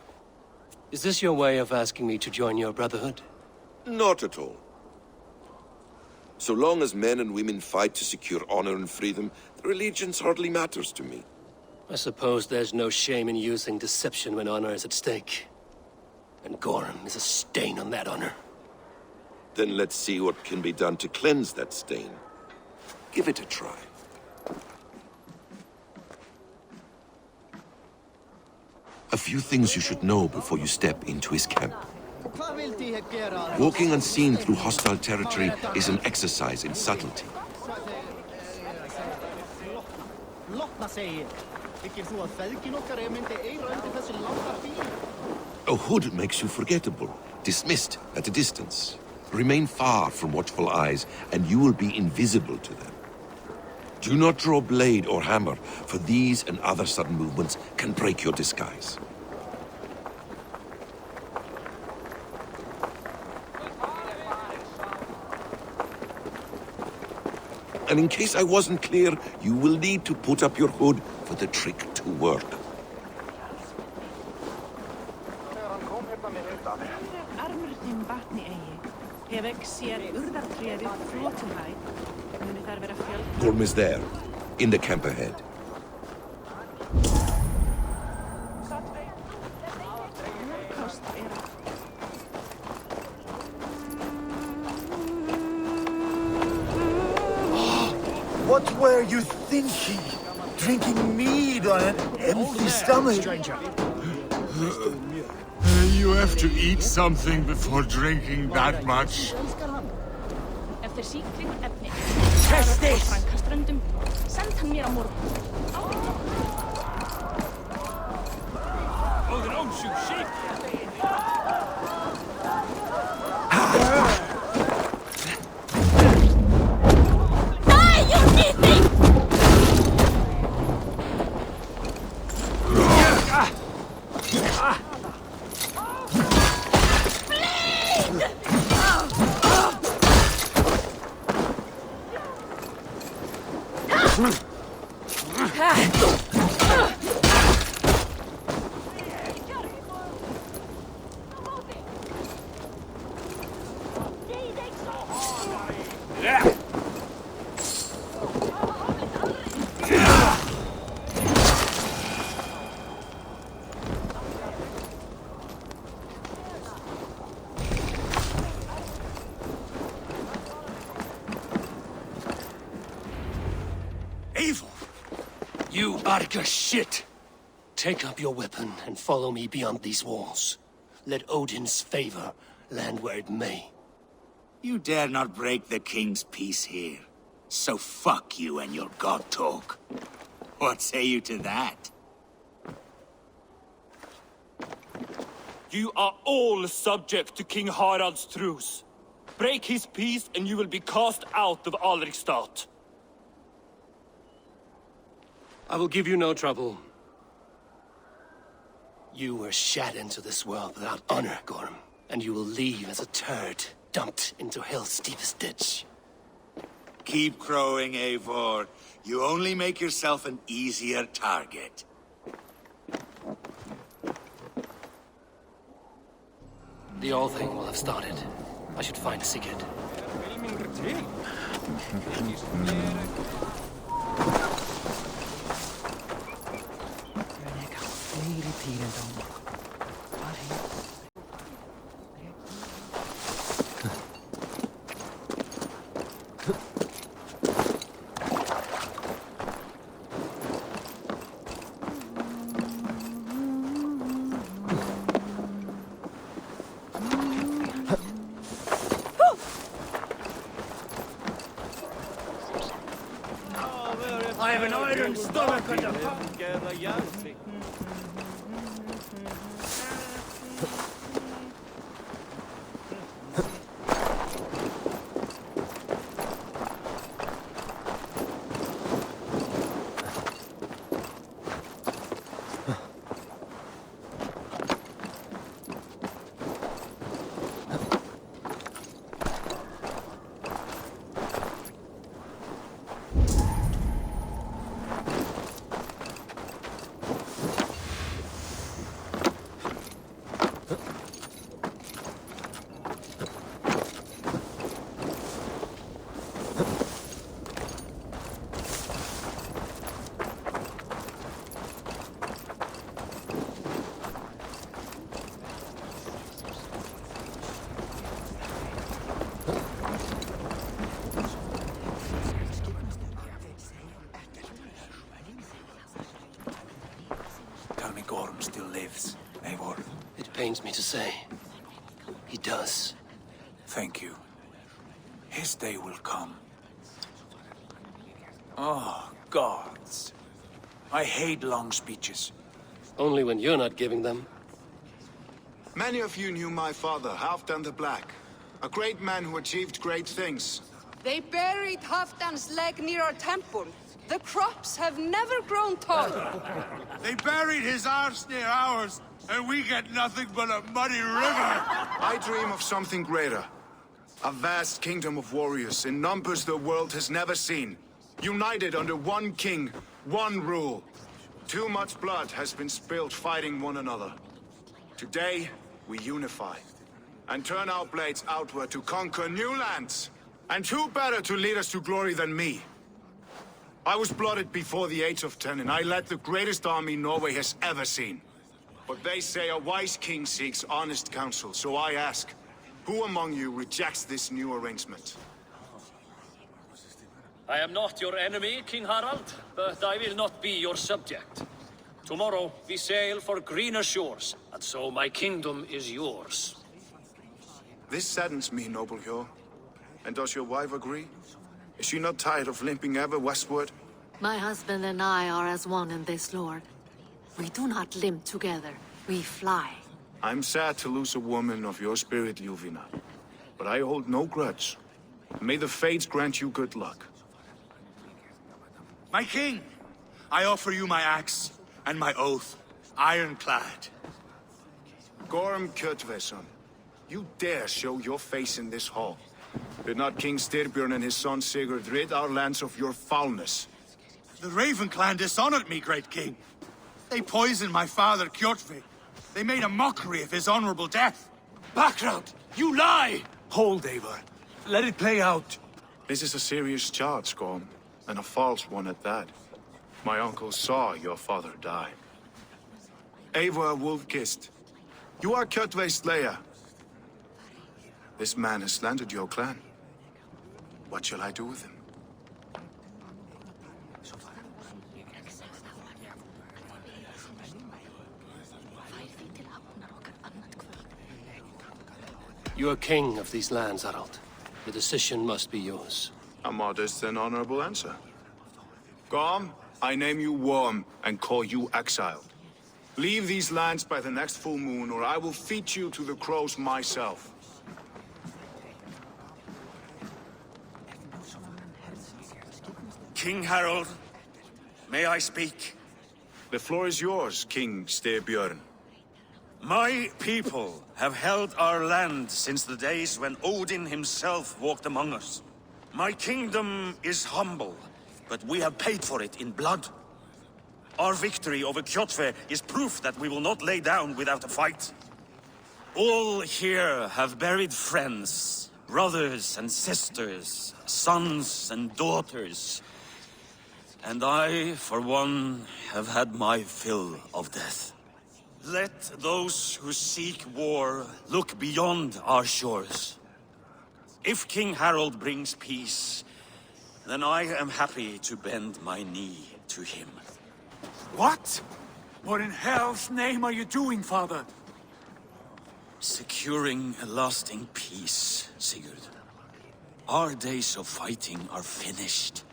Is this your way of asking me to join your brotherhood? Not at all. So long as men and women fight to secure honor and freedom, their allegiance hardly matters to me. I suppose there's no shame in using deception when honor is at stake. And Gorm is a stain on that honor. Then let's see what can be done to cleanse that stain. Give it a try. A few things you should know before you step into his camp. Walking unseen through hostile territory is an exercise in subtlety. A hood makes you forgettable, dismissed at a distance. Remain far from watchful eyes, and you will be invisible to them. Do not draw blade or hammer, for these and other sudden movements can break your disguise. And in case I wasn't clear, you will need to put up your hood for the trick to work. Gorm is there, in the camp ahead. What were you thinking? Drinking mead on an empty stomach? You have to eat something before drinking that much. Test this! Arga shit! Take up your weapon and follow me beyond these walls. Let Odin's favor land where it may. You dare not break the king's peace here. So fuck you and your god talk. What say you to that? You are all subject to King Harald's truce. Break his peace and you will be cast out of Alrikstad. I will give you no trouble. You were shat into this world without honor, Gorm, and you will leave as a turd dumped into hell's deepest ditch. Keep crowing, Eivor. You only make yourself an easier target. The old thing will have started. I should find Sigurd. I have an iron stomach and a Gorm still lives, Eivor. It pains me to say. He does. Thank you. His day will come. Oh, gods. I hate long speeches. Only when you're not giving them. Many of you knew my father, Halfdan the Black. A great man who achieved great things. They buried Halfdan's leg near our temple. The crops have never grown tall. They buried his arse near ours, and we get nothing but a muddy river. I dream of something greater. A vast kingdom of warriors in numbers the world has never seen. United under one king, one rule. Too much blood has been spilled fighting one another. Today, we unify. And turn our blades outward to conquer new lands. And who better to lead us to glory than me? I was blooded before the age of 10, and I led the greatest army Norway has ever seen. But they say a wise king seeks honest counsel, so I ask, who among you rejects this new arrangement? I am not your enemy, King Harald, but I will not be your subject. Tomorrow we sail for greener shores, and so my kingdom is yours. This saddens me, noble Hjor. And does your wife agree? Is she not tired of limping ever westward? My husband and I are as one in this, Lord. We do not limp together, we fly. I'm sad to lose a woman of your spirit, Ljuvina. But I hold no grudge. May the fates grant you good luck. My king, I offer you my axe and my oath, ironclad. Gorm Kjotveson, you dare show your face in this hall. Did not King Styrbjörn and his son Sigurd rid our lands of your foulness? The Raven clan dishonored me, great king. They poisoned my father, Kjotve. They made a mockery of his honorable death. Background! You lie! Hold, Eivor. Let it play out. This is a serious charge, Gorm, and a false one at that. My uncle saw your father die. Eivor Wolf-Kissed, you are Kjotve's slayer. This man has slandered your clan. What shall I do with him? You are king of these lands, Harald. The decision must be yours. A modest and honorable answer. Gorm, I name you Worm and call you exiled. Leave these lands by the next full moon, or I will feed you to the crows myself. King Harald, may I speak? The floor is yours, King Styrbjörn. My people have held our land since the days when Odin himself walked among us. My kingdom is humble, but we have paid for it in blood. Our victory over Kjotve is proof that we will not lay down without a fight. All here have buried friends, brothers and sisters, sons and daughters. And I, for one, have had my fill of death. Let those who seek war look beyond our shores. If King Harald brings peace, then I am happy to bend my knee to him. What? What in hell's name are you doing, father? Securing a lasting peace, Sigurd. Our days of fighting are finished.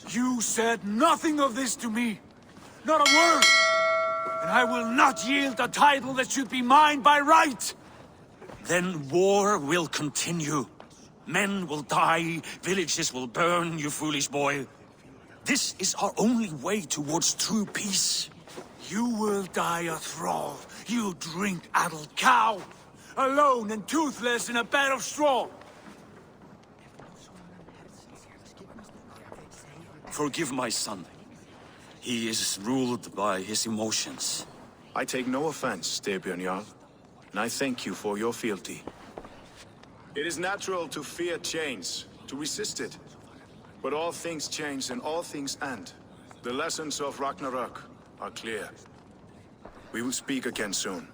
You said nothing of this to me. Not a word. And I will not yield a title that should be mine by right. Then war will continue. Men will die, villages will burn, you foolish boy. This is our only way towards true peace. You will die a thrall. You drink-addled cow. Alone and toothless in a bed of straw. Forgive my son. He is ruled by his emotions. I take no offense, Styrbjörn Jarl, and I thank you for your fealty. It is natural to fear change, to resist it. But all things change and all things end. The lessons of Ragnarok are clear. We will speak again soon.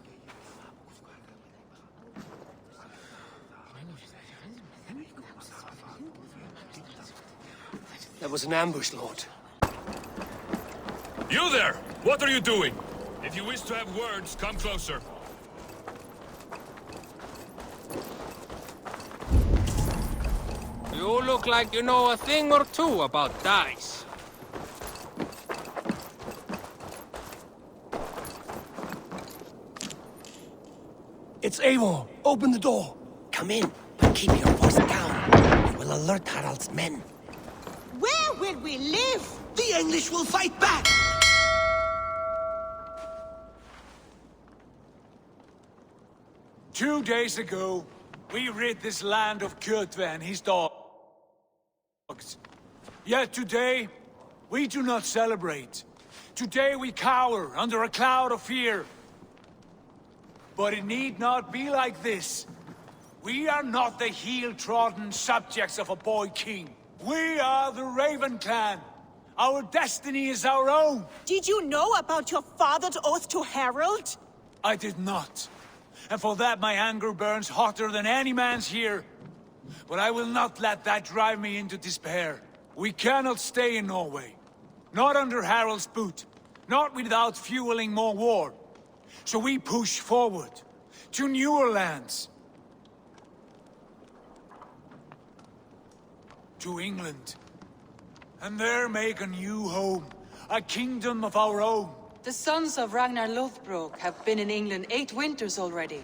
That was an ambush, Lord. You there! What are you doing? If you wish to have words, come closer. You look like you know a thing or two about dice. It's Eivor. Open the door. Come in, but keep your voice down. You will alert Harald's men. Where will we live? The English will fight back! 2 days ago, we rid this land of Kjotve and his dogs. Yet today, we do not celebrate. Today we cower under a cloud of fear. But it need not be like this. We are not the heel-trodden subjects of a boy king. We are the Raven clan. Our destiny is our own. Did you know about your father's oath to Harald? I did not. And for that my anger burns hotter than any man's here. But I will not let that drive me into despair. We cannot stay in Norway. Not under Harald's boot. Not without fueling more war. So we push forward. To newer lands. To England. And there make a new home. A kingdom of our own. The sons of Ragnar Lothbrok have been in England 8 winters already.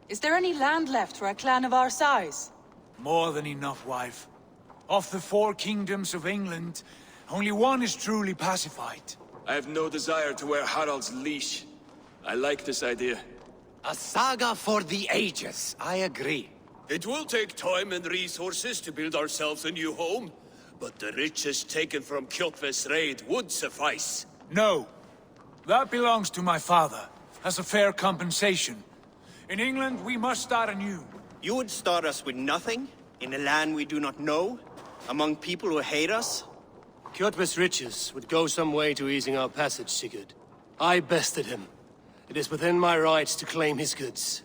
Is there any land left for a clan of our size? More than enough, wife. Of the 4 kingdoms of England, only one is truly pacified. I have no desire to wear Harald's leash. I like this idea. A saga for the ages, I agree. It will take time and resources to build ourselves a new home, but the riches taken from Kjotve's raid would suffice. No. That belongs to my father, as a fair compensation. In England, we must start anew. You would start us with nothing? In a land we do not know? Among people who hate us? Kjotve's riches would go some way to easing our passage, Sigurd. I bested him. It is within my rights to claim his goods.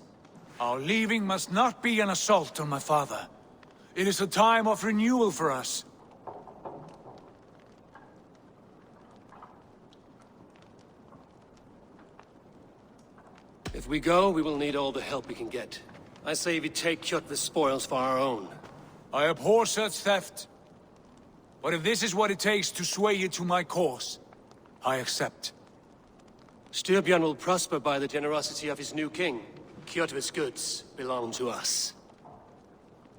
Our leaving must not be an assault on my father. It is a time of renewal for us. If we go, we will need all the help we can get. I say we take Kjotve's spoils for our own. I abhor such theft. But if this is what it takes to sway you to my cause, I accept. Styrbjörn will prosper by the generosity of his new king. Kjotve's goods belong to us.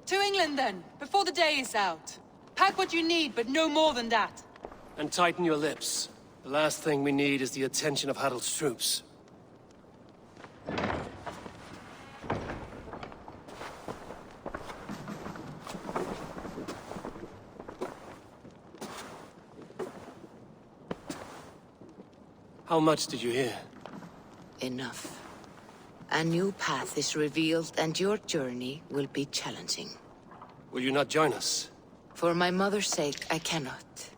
To England, then, before the day is out. Pack what you need, but no more than that. And tighten your lips. The last thing we need is the attention of Harald's troops. How much did you hear? Enough. A new path is revealed, and your journey will be challenging. Will you not join us? For my mother's sake, I cannot.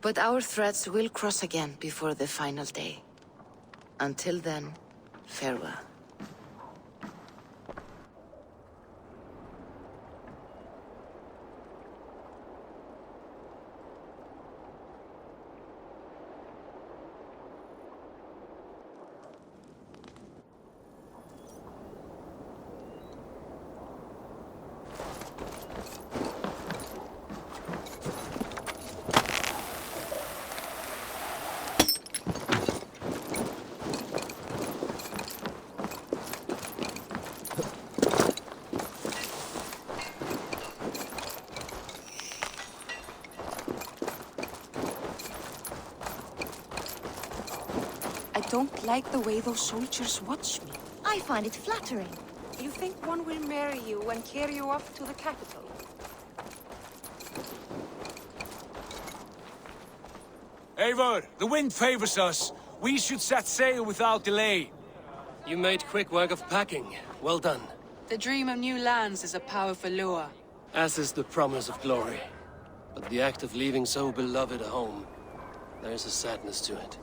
But our threads will cross again before the final day. Until then, farewell. I don't like the way those soldiers watch me. I find it flattering. You think one will marry you and carry you off to the capital? Eivor, the wind favors us. We should set sail without delay. You made quick work of packing. Well done. The dream of new lands is a powerful lure. As is the promise of glory. But the act of leaving so beloved a home, there is a sadness to it.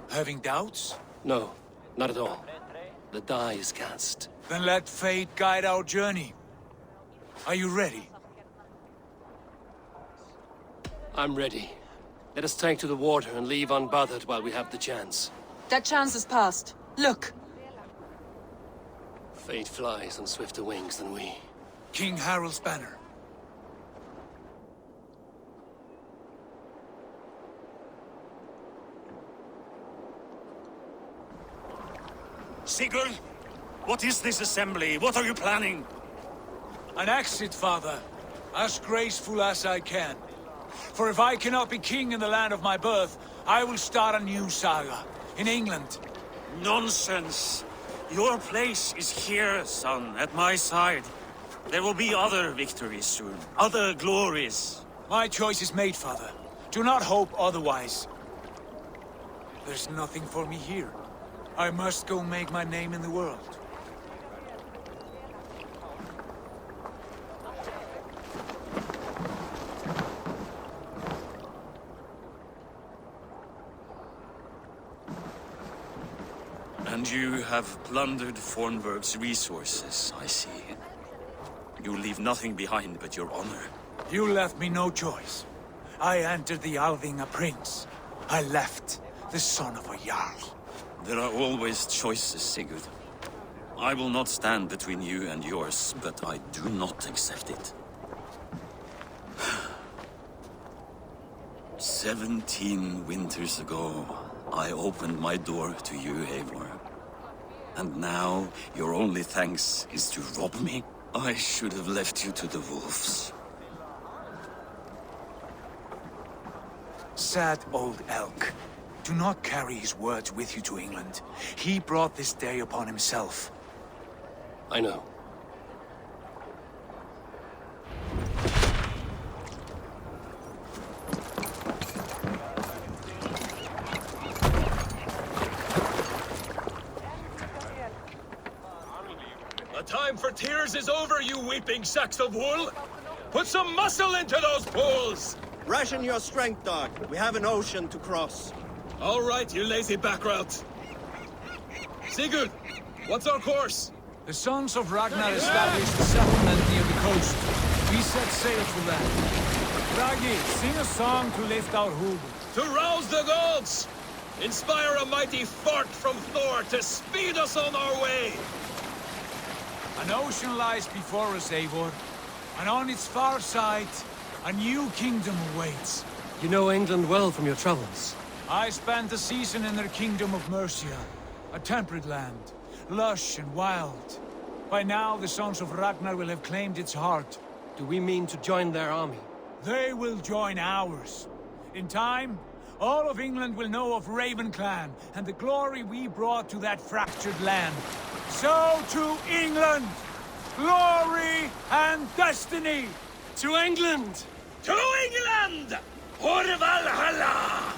Having doubts? No, not at all. The die is cast. Then let fate guide our journey. Are you ready? I'm ready. Let us take to the water and leave unbothered while we have the chance. That chance has passed. Look! Fate flies on swifter wings than we. King Harald's banner. Sigurd, what is this assembly? What are you planning? An exit, father. As graceful as I can. For if I cannot be king in the land of my birth, I will start a new saga. In England. Nonsense. Your place is here, son, at my side. There will be other victories soon. Other glories. My choice is made, father. Do not hope otherwise. There's nothing for me here. I must go make my name in the world. And you have plundered Fornburg's resources, I see. You leave nothing behind but your honor. You left me no choice. I entered the Alving a prince. I left the son of a Jarl. There are always choices, Sigurd. I will not stand between you and yours, but I do not accept it. 17 winters ago, I opened my door to you, Eivor. And now, your only thanks is to rob me? I should have left you to the wolves. Sad old elk. Do not carry his words with you to England. He brought this day upon himself. I know. The time for tears is over, you weeping sacks of wool! Put some muscle into those pools! Ration your strength, dog. We have an ocean to cross. All right, you lazy backrout. Sigurd, what's our course? The sons of Ragnar established a settlement near the coast. We set sail for that. Ragi, sing a song to lift our hood. To rouse the gods! Inspire a mighty fart from Thor to speed us on our way! An ocean lies before us, Eivor. And on its far side, a new kingdom awaits. You know England well from your travels. I spent a season in their kingdom of Mercia. A temperate land, lush and wild. By now, the sons of Ragnar will have claimed its heart. Do we mean to join their army? They will join ours. In time, all of England will know of Raven Clan and the glory we brought to that fractured land. So to England! Glory and destiny! To England! To England! For Valhalla!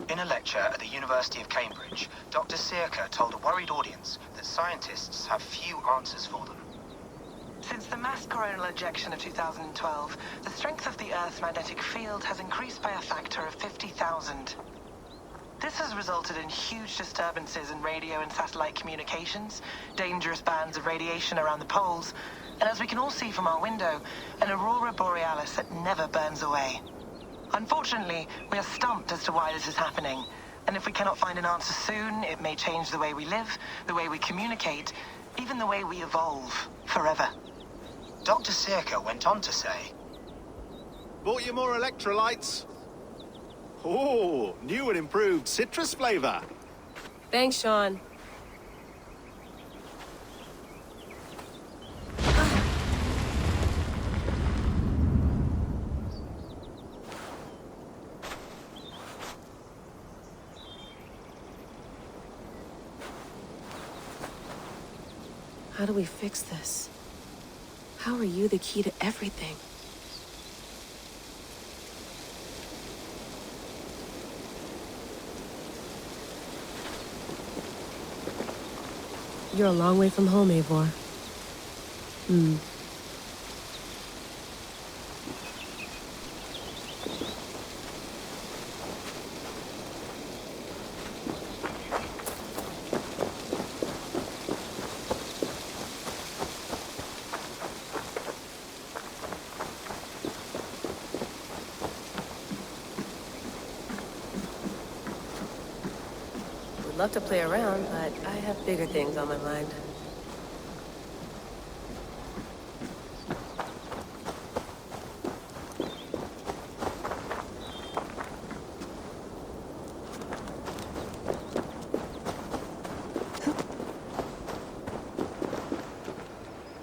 In a lecture at the University of Cambridge, Dr. Sirka told a worried audience that scientists have few answers for them. Since the mass coronal ejection of 2012, the strength of the Earth's magnetic field has increased by a factor of 50,000. This has resulted in huge disturbances in radio and satellite communications, dangerous bands of radiation around the poles, and as we can all see from our window, an aurora borealis that never burns away. Unfortunately, we are stumped as to why this is happening, and if we cannot find an answer soon, it may change the way we live, the way we communicate, even the way we evolve, forever. Dr. Sirka went on to say, Bought you more electrolytes? Oh, new and improved citrus flavor. Thanks, Sean. How do we fix this? How are you the key to everything? You're a long way from home, Eivor. Would love to play around, but I have bigger things on my mind.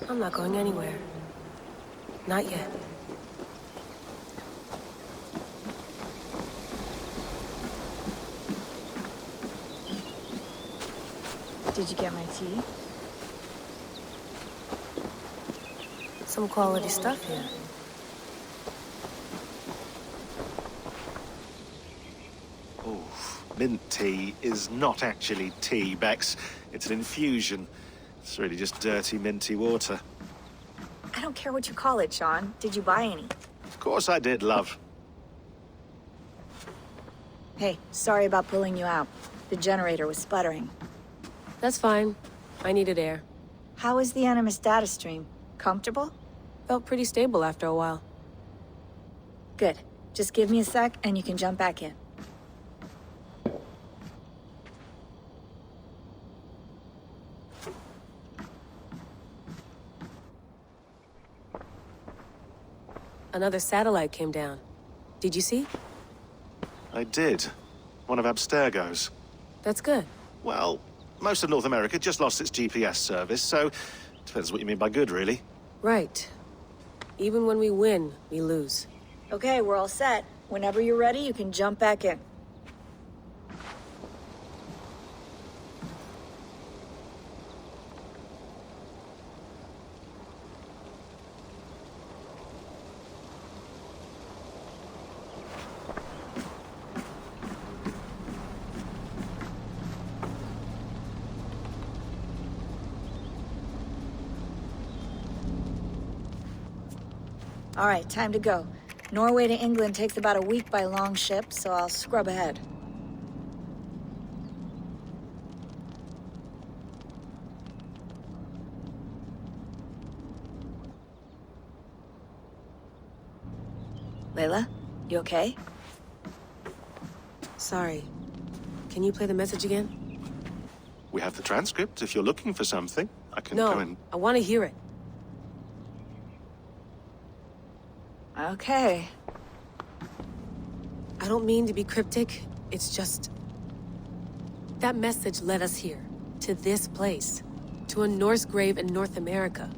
I'm not going anywhere. Not yet. Did you get my tea? Some quality stuff here. Oh, mint tea is not actually tea, Bex. It's an infusion. It's really just dirty, minty water. I don't care what you call it, Sean. Did you buy any? Of course I did, love. Hey, sorry about pulling you out. The generator was sputtering. That's fine. I needed air. How is the Animus data stream? Comfortable? Felt pretty stable after a while. Good. Just give me a sec and you can jump back in. Another satellite came down. Did you see? I did. One of Abstergo's. That's good. Well, most of North America just lost its GPS service, so depends what you mean by good, really. Right. Even when we win, we lose. Okay, we're all set. Whenever you're ready, you can jump back in. All right, time to go. Norway to England takes about a week by long ship, so I'll scrub ahead. Layla, you okay? Sorry. Can you play the message again? We have the transcript. If you're looking for something, I can No, go and... I want to hear it. Okay. I don't mean to be cryptic, it's just... That message led us here, to this place, to a Norse grave in North America.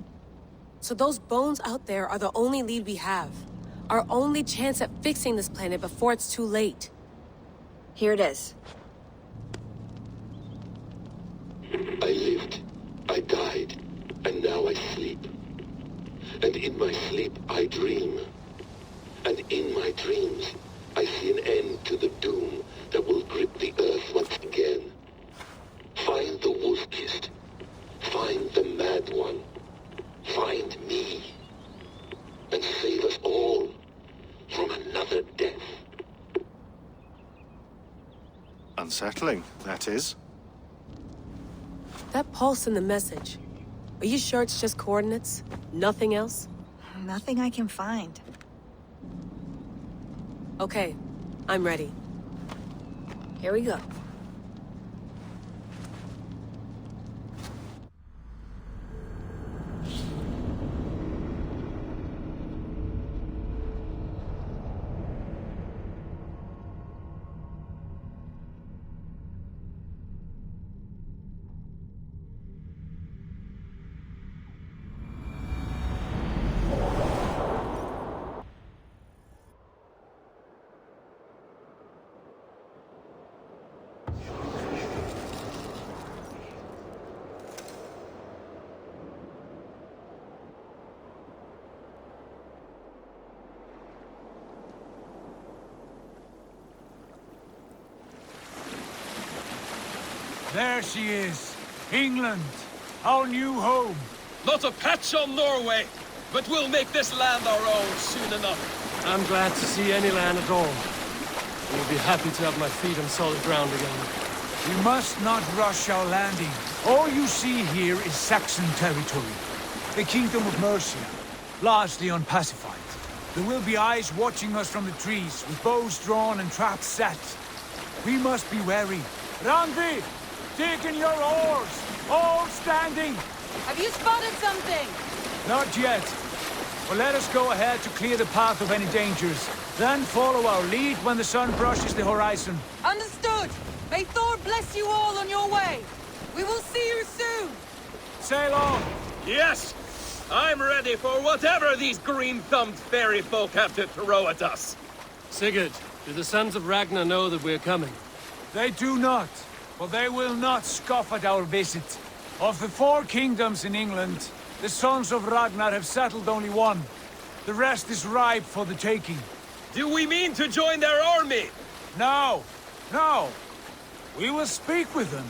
So those bones out there are the only lead we have. Our only chance at fixing this planet before it's too late. Here it is. I lived, I died, and now I sleep. And in my sleep I dream. And in my dreams, I see an end to the doom that will grip the earth once again. Find the wolf-kissed. Find the mad one. Find me. And save us all from another death. Unsettling, that is. That pulse in the message. Are you sure it's just coordinates? Nothing else? Nothing I can find. Okay, I'm ready. Here we go. There she is. England. Our new home. Not a patch on Norway, but we'll make this land our own soon enough. I'm glad to see any land at all. I'll be happy to have my feet on solid ground again. We must not rush our landing. All you see here is Saxon territory. The Kingdom of Mercia, largely unpacified. There will be eyes watching us from the trees, with bows drawn and traps set. We must be wary. Randvi! Dig in your oars! All standing! Have you spotted something? Not yet. But let us go ahead to clear the path of any dangers. Then follow our lead when the sun brushes the horizon. Understood! May Thor bless you all on your way! We will see you soon! Sail on! Yes! I'm ready for whatever these green-thumbed fairy folk have to throw at us. Sigurd, do the sons of Ragnar know that we're coming? They do not. But they will not scoff at our visit. Of the 4 kingdoms in England, the sons of Ragnar have settled only one. The rest is ripe for the taking. Do we mean to join their army? No. No. We will speak with them.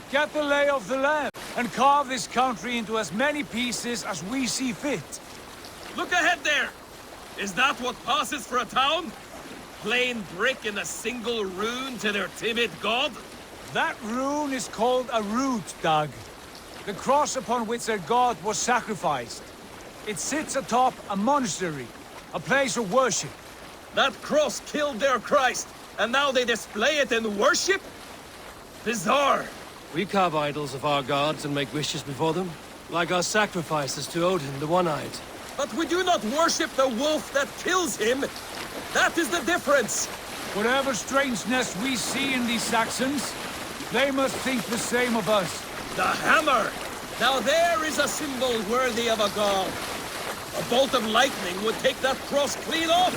Get the lay of the land, and carve this country into as many pieces as we see fit. Look ahead there! Is that what passes for a town? Plain brick in a single rune to their timid god? That rune is called a root, Doug. The cross upon which their god was sacrificed. It sits atop a monastery, a place of worship. That cross killed their Christ, and now they display it in worship? Bizarre. We carve idols of our gods and make wishes before them, like our sacrifices to Odin, the One-Eyed. But we do not worship the wolf that kills him. That is the difference. Whatever strangeness we see in these Saxons, they must think the same of us. The hammer! Now there is a symbol worthy of a god. A bolt of lightning would take that cross clean off.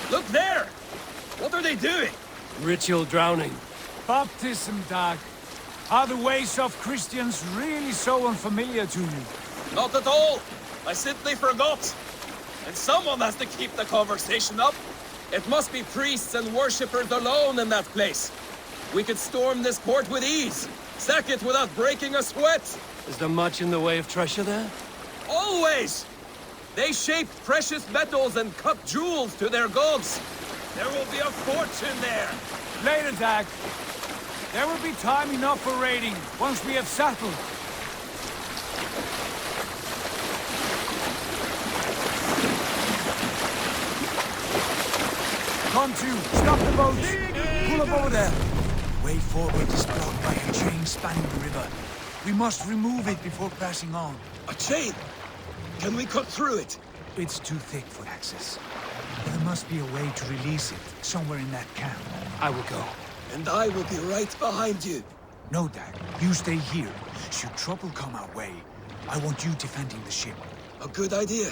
Look there! What are they doing? Ritual drowning. Baptism, Dag. Are the ways of Christians really so unfamiliar to you? Not at all. I simply forgot. And someone has to keep the conversation up. It must be priests and worshippers alone in that place. We could storm this port with ease. Sack it without breaking a sweat. Is there much in the way of treasure there? Always! They shape precious metals and cut jewels to their gods. There will be a fortune there. Later, Dag. There will be time enough for raiding, once we have settled. Come to, stop the boats! Pull up over there! Way forward is blocked by a chain spanning the river. We must remove it before passing on. A chain? Can we cut through it? It's too thick for access. There must be a way to release it, somewhere in that camp. I will go. And I will be right behind you. No, Dag. You stay here. Should trouble come our way, I want you defending the ship. A good idea.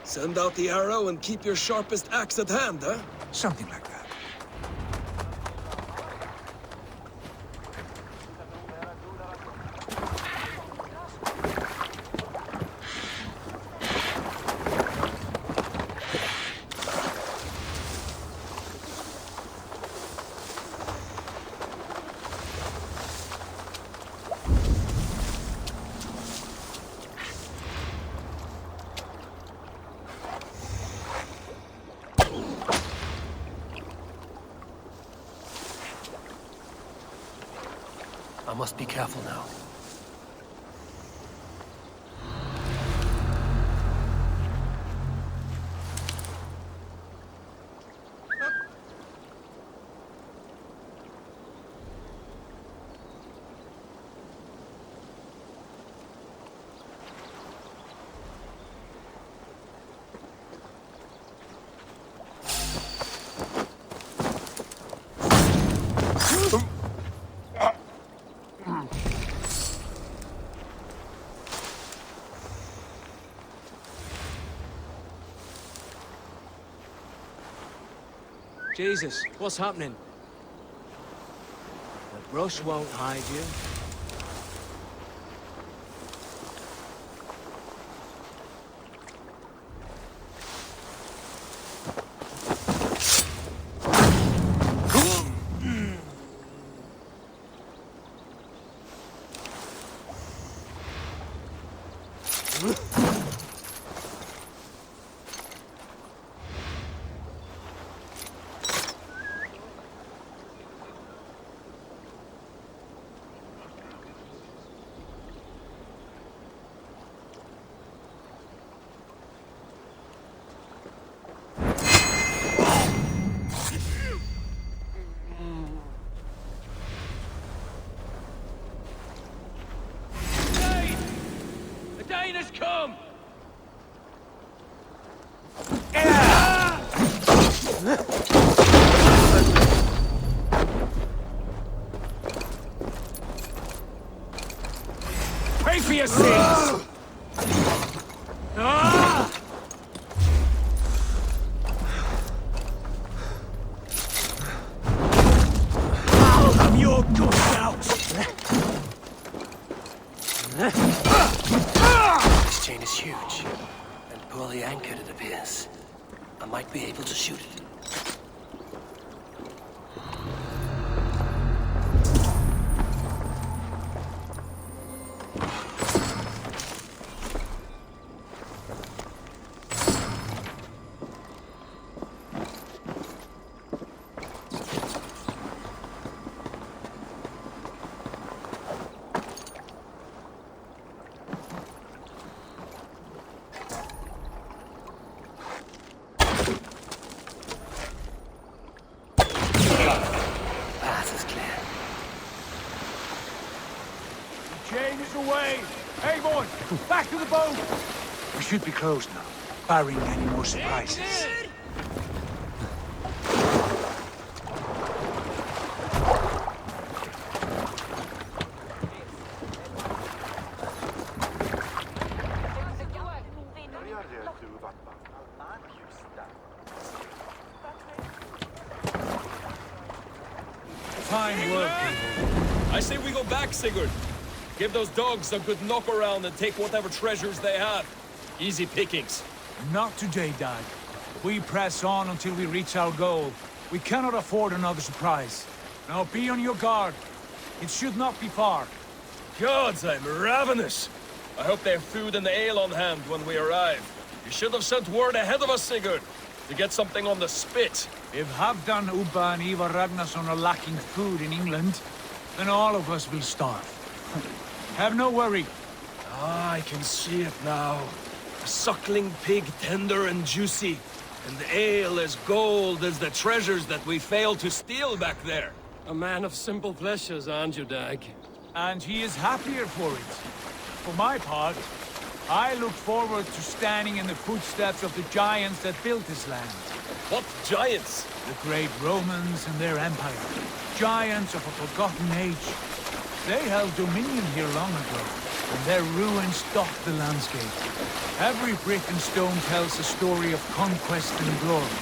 Send out the arrow and keep your sharpest axe at hand, huh? Something like that. I must be careful now. Jesus, what's happening? The brush won't hide you. Come! Pay for your sins! I'm your good out! This chain is huge, and poorly anchored, it appears. I might be able to shoot it. To the boat! We should be close now, barring any more surprises. Fine work, Eivor. I say we go back, Sigurd. Give those dogs a good knock around and take whatever treasures they have. Easy pickings. Not today, Dad. We press on until we reach our goal. We cannot afford another surprise. Now be on your guard. It should not be far. Gods, I'm ravenous. I hope they have food and ale on hand when we arrive. You should have sent word ahead of us, Sigurd, to get something on the spit. If Halfdan, Ubba and Eivor Ragnarsson are lacking food in England, then all of us will starve. Have no worry. Ah, I can see it now. A suckling pig, tender and juicy. And ale as gold as the treasures that we failed to steal back there. A man of simple pleasures, aren't you, Dag? And he is happier for it. For my part, I look forward to standing in the footsteps of the giants that built this land. What giants? The great Romans and their empire. Giants of a forgotten age. They held dominion here long ago, and their ruins dot the landscape. Every brick and stone tells a story of conquest and glory.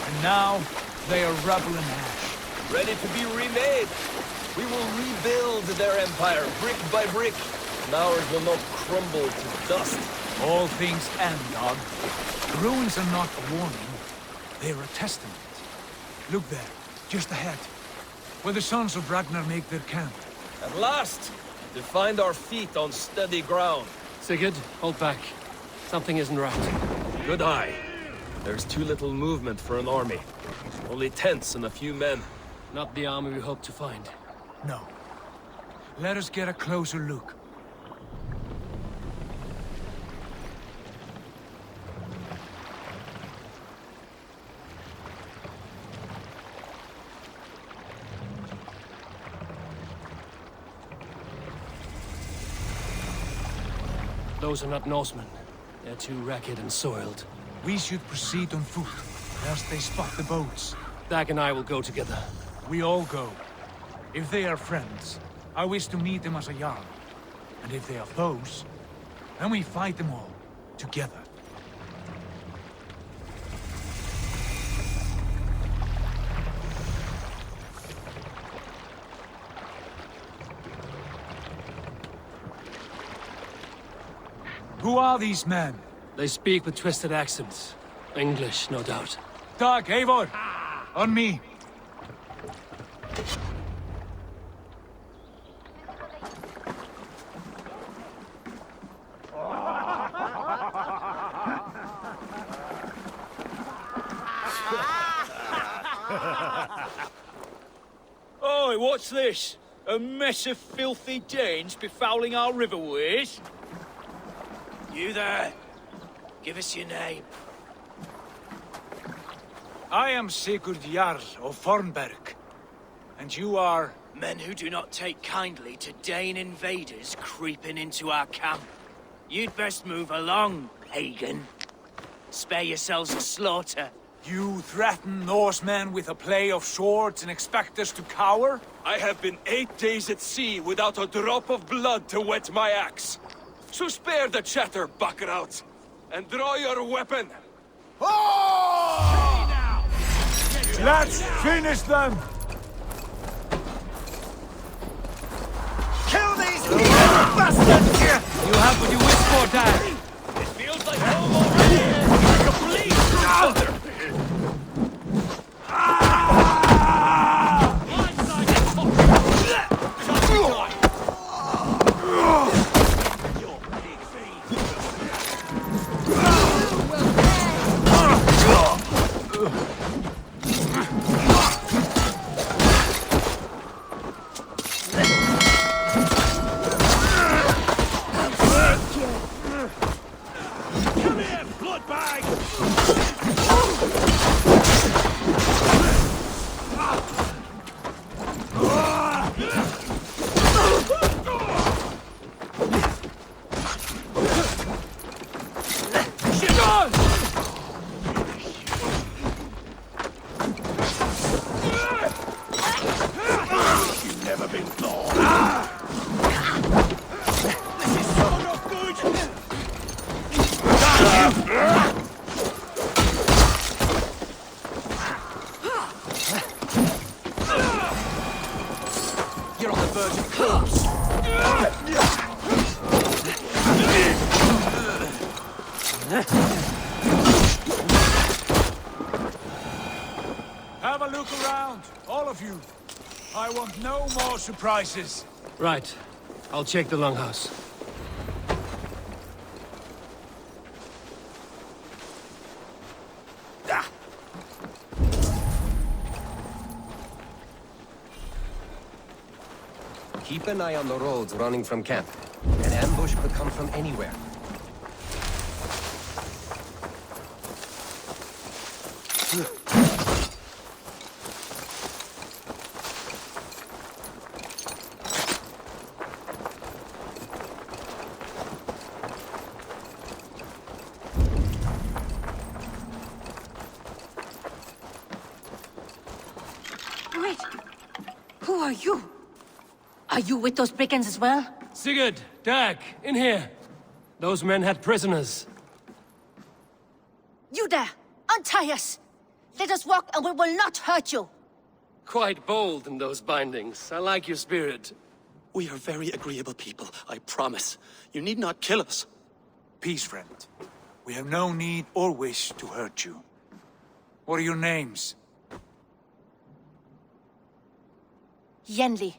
And now, they are rubble and ash. Ready to be remade. We will rebuild their empire, brick by brick. And ours will not crumble to dust. All things end, Dog. The ruins are not a warning. They are a testament. Look there, just ahead, where the sons of Ragnar make their camp. At last, to find our feet on steady ground. Sigurd, hold back. Something isn't right. Good eye. There's too little movement for an army. Only tents and a few men. Not the army we hoped to find. No. Let us get a closer look. Those are not Norsemen. They're too ragged and soiled. We should proceed on foot, lest they spot the boats. Dag and I will go together. We all go. If they are friends, I wish to meet them as a Jarl. And if they are foes, then we fight them all, together. Who are these men? They speak with twisted accents. English, no doubt. Dag, Eivor! On me! Oi, what's this? A mess of filthy Danes befouling our riverways? You there? Give us your name. I am Sigurd Jarl of Fornberg. And you are... Men who do not take kindly to Dane invaders creeping into our camp. You'd best move along, pagan. Spare yourselves a slaughter. You threaten Norsemen with a play of swords and expect us to cower? I have been 8 days at sea without a drop of blood to wet my axe. So spare the chatter, buckerout, and draw your weapon. Oh! Let's finish them! Kill these bastards! You have what you wish for, Dad. It feels like home already! Like a bleed brother! You're on the verge of collapse. Have a look around, all of you. I want no more surprises. Right. I'll check the longhouse. Keep an eye on the roads running from camp. An ambush could come from anywhere. Wait. Who are you? Are you with those brigands as well? Sigurd, Dag, in here. Those men had prisoners. You there! Untie us! Let us walk and we will not hurt you! Quite bold in those bindings. I like your spirit. We are very agreeable people, I promise. You need not kill us. Peace, friend. We have no need or wish to hurt you. What are your names? Yenli.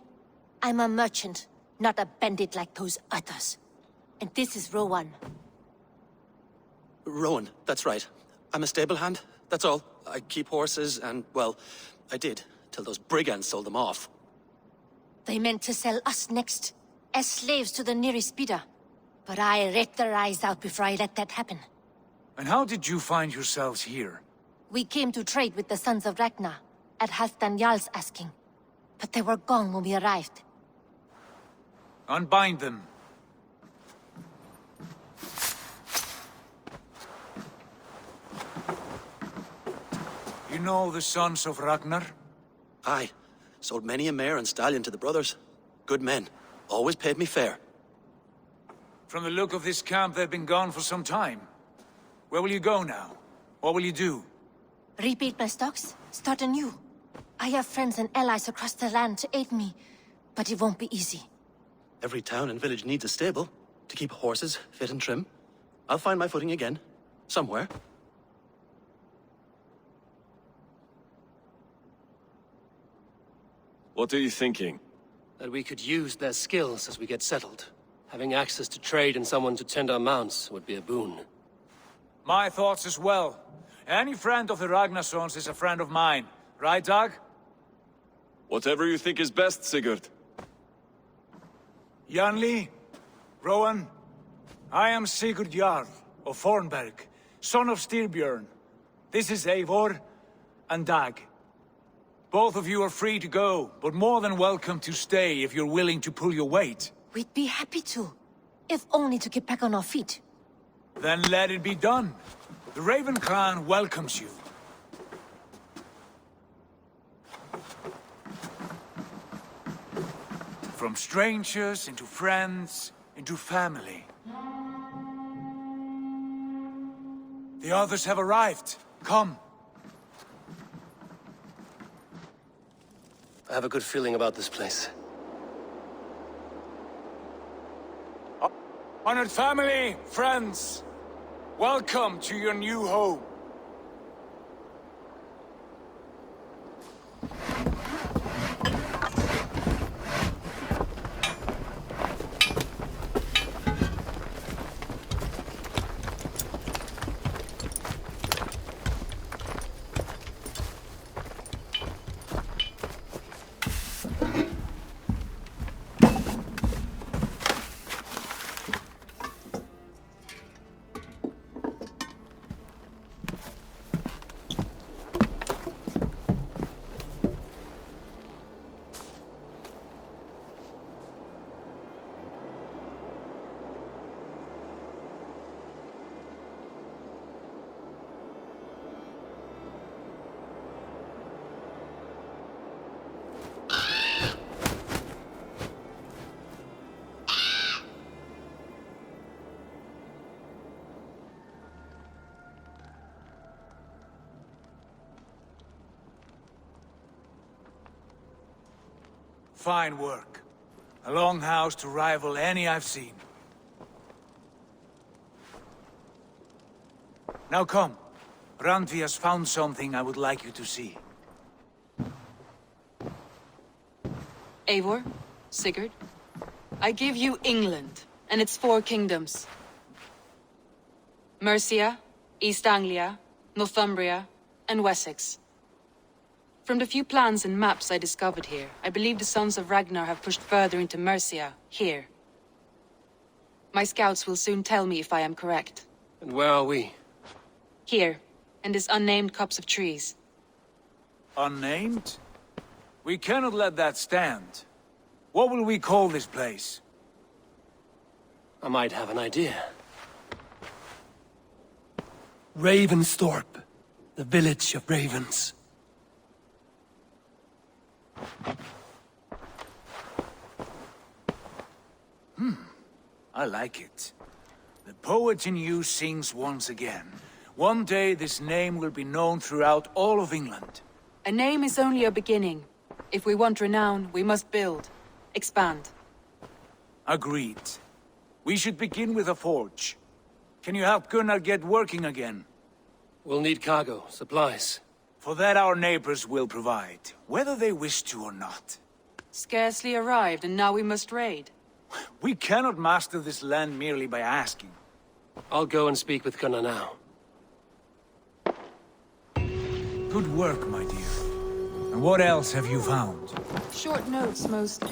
I'm a merchant, not a bandit like those others. And this is Rowan. Rowan, that's right. I'm a stable hand, that's all. I keep horses and, well, I did, till those brigands sold them off. They meant to sell us next, as slaves to the nearest speeder. But I ripped their eyes out before I let that happen. And how did you find yourselves here? We came to trade with the Sons of Ragnar, at Halfdan Jarl's asking. But they were gone when we arrived. Unbind them. You know the Sons of Ragnar? Aye. Sold many a mare and stallion to the brothers. Good men. Always paid me fair. From the look of this camp, they've been gone for some time. Where will you go now? What will you do? Rebuild my stocks, start anew. I have friends and allies across the land to aid me, but it won't be easy. Every town and village needs a stable to keep horses fit and trim. I'll find my footing again. Somewhere. What are you thinking? That we could use their skills as we get settled. Having access to trade and someone to tend our mounts would be a boon. My thoughts as well. Any friend of the Ragnarsons is a friend of mine. Right, Dag? Whatever you think is best, Sigurd. Janli, Rowan, I am Sigurd Jarl of Fornberg, son of Styrbjörn. This is Eivor and Dag. Both of you are free to go, but more than welcome to stay if you're willing to pull your weight. We'd be happy to, if only to get back on our feet. Then let it be done. The Raven clan welcomes you. From strangers, into friends, into family. The others have arrived. Come. I have a good feeling about this place. Honored family, friends, welcome to your new home. Fine work. A longhouse to rival any I've seen. Now come. Randvi has found something I would like you to see. Eivor, Sigurd, I give you England and its 4 kingdoms. Mercia, East Anglia, Northumbria, and Wessex. From the few plans and maps I discovered here, I believe the Sons of Ragnar have pushed further into Mercia, here. My scouts will soon tell me if I am correct. And where are we? Here, in this unnamed copse of trees. Unnamed? We cannot let that stand. What will we call this place? I might have an idea. Ravensthorpe, the village of ravens. I like it. The poet in you sings once again. One day this name will be known throughout all of England. A name is only a beginning. If we want renown, we must build. Expand. Agreed. We should begin with a forge. Can you help Gunnar get working again? We'll need cargo, supplies. For that our neighbors will provide, whether they wish to or not. Scarcely arrived, and now we must raid. We cannot master this land merely by asking. I'll go and speak with Gunnar now. Good work, my dear. And what else have you found? Short notes, mostly.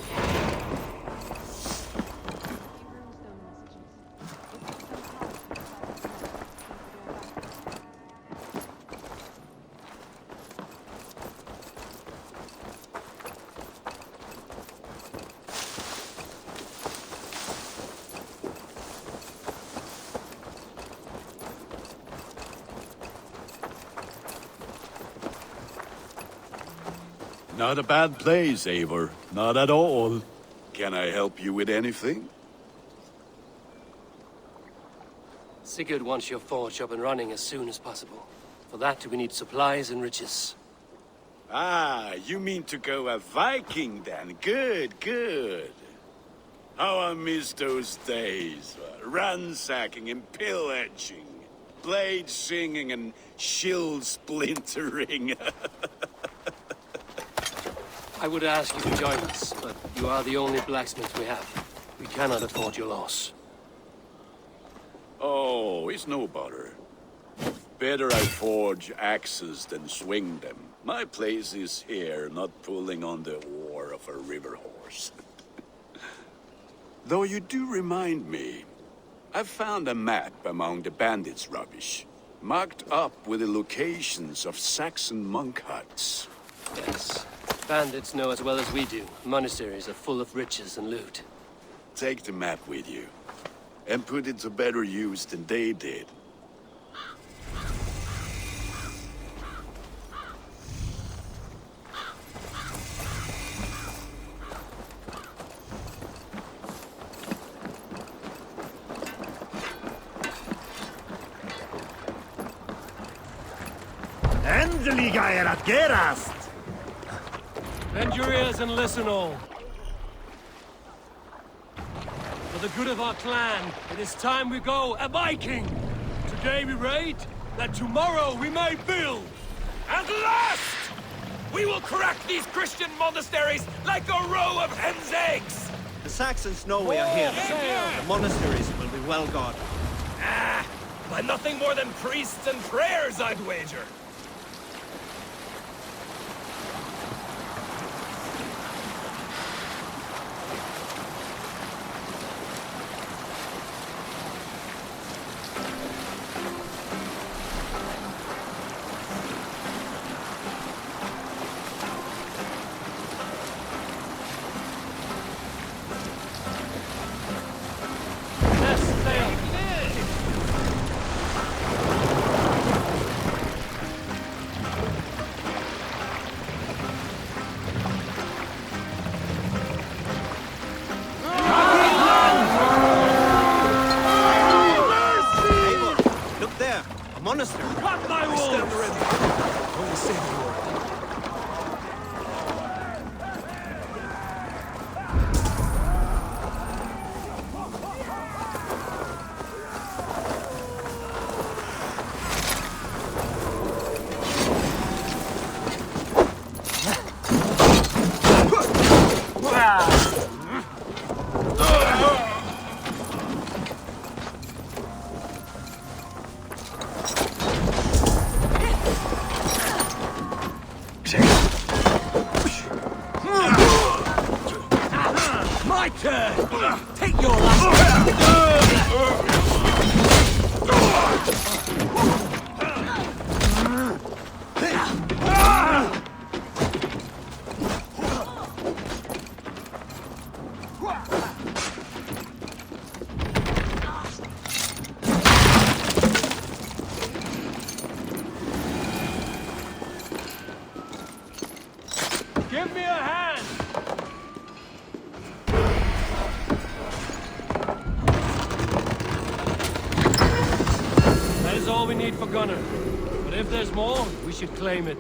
Not a bad place, Eivor. Not at all. Can I help you with anything? Sigurd wants your forge up and running as soon as possible. For that, we need supplies and riches. Ah, you mean to go a Viking then? Good, good. How I miss those days. Ransacking and pillaging. Blade singing and shield splintering. I would ask you to join us, but you are the only blacksmith we have. We cannot afford your loss. Oh, it's no bother. Better I forge axes than swing them. My place is here, not pulling on the oar of a river horse. Though you do remind me, I found a map among the bandits' rubbish, marked up with the locations of Saxon monk huts. Yes. Bandits know as well as we do. Monasteries are full of riches and loot. Take the map with you, and put it to better use than they did. Endeliga er att gerast! Bend your ears and listen all. For the good of our clan, it is time we go a Viking! Today we raid, that tomorrow we may build! At last! We will crack these Christian monasteries like a row of hen's eggs! The Saxons know we are here. The monasteries will be well guarded. Ah, by nothing more than priests and prayers, I'd wager. Monastery. Cut my wolves! Only say the word. wait for Gunnar. But if there's more, we should claim it.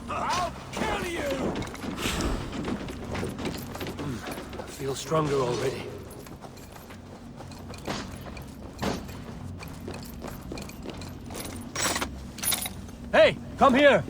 I'll kill you! I feel stronger already. Hey, come here!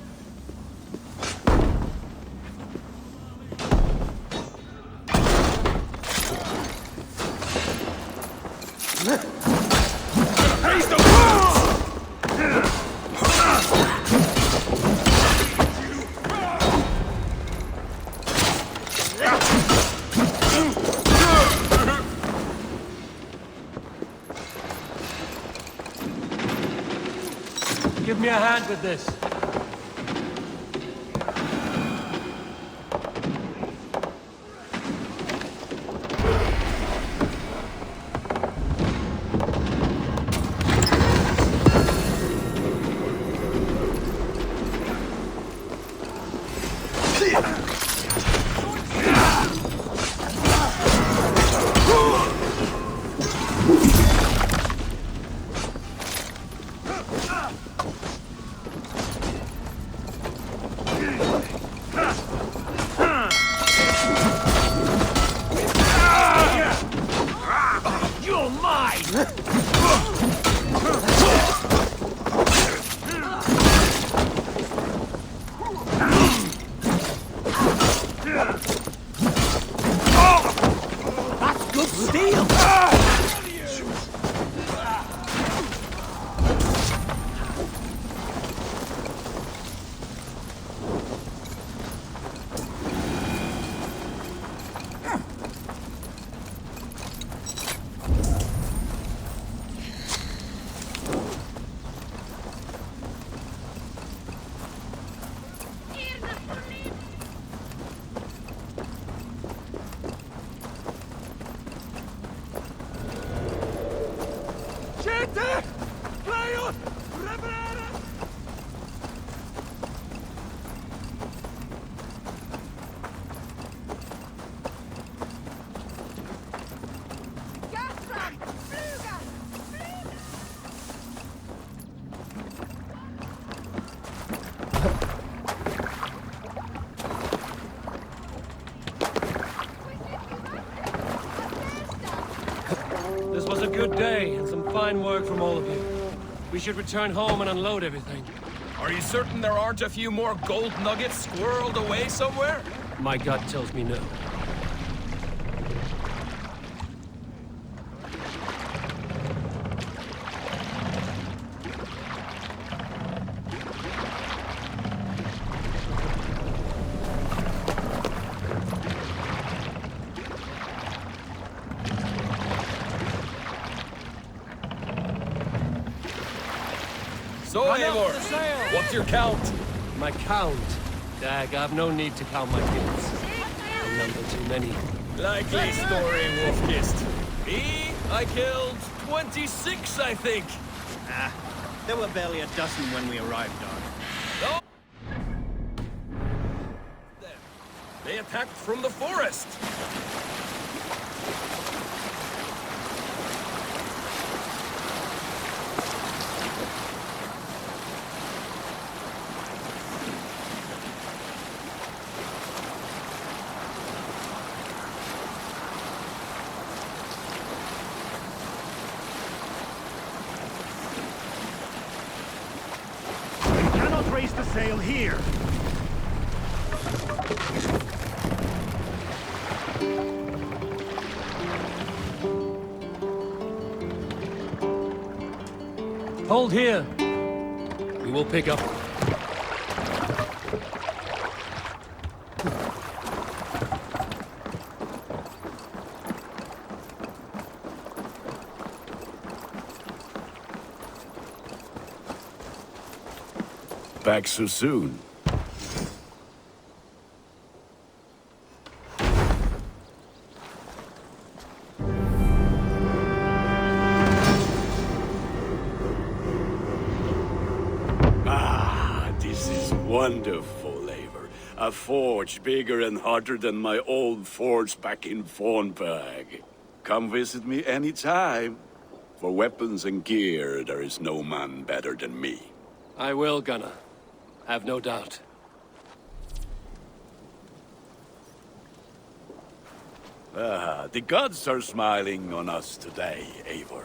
Give me a hand with this. You're mine! That's good steel! This was a good day, and some fine work from all of you. We should return home and unload everything. Are you certain there aren't a few more gold nuggets squirreled away somewhere? My gut tells me no. So, Eivor, what's your count? My count? Dag, I've no need to count my kills. I number too many. Likely story, Wolfkist. Me, I killed 26, I think. Ah, there were barely a dozen when we arrived, Dog. No. They attacked from the forest. Raise the sail here. Hold here. We will pick up. Back so soon. Ah, Wonderful, Eivor. A forge bigger and hotter than my old forge back in Fornberg. Come visit me anytime. For weapons and gear, there is no man better than me. I will, Gunnar. Have no doubt. The gods are smiling on us today, Eivor.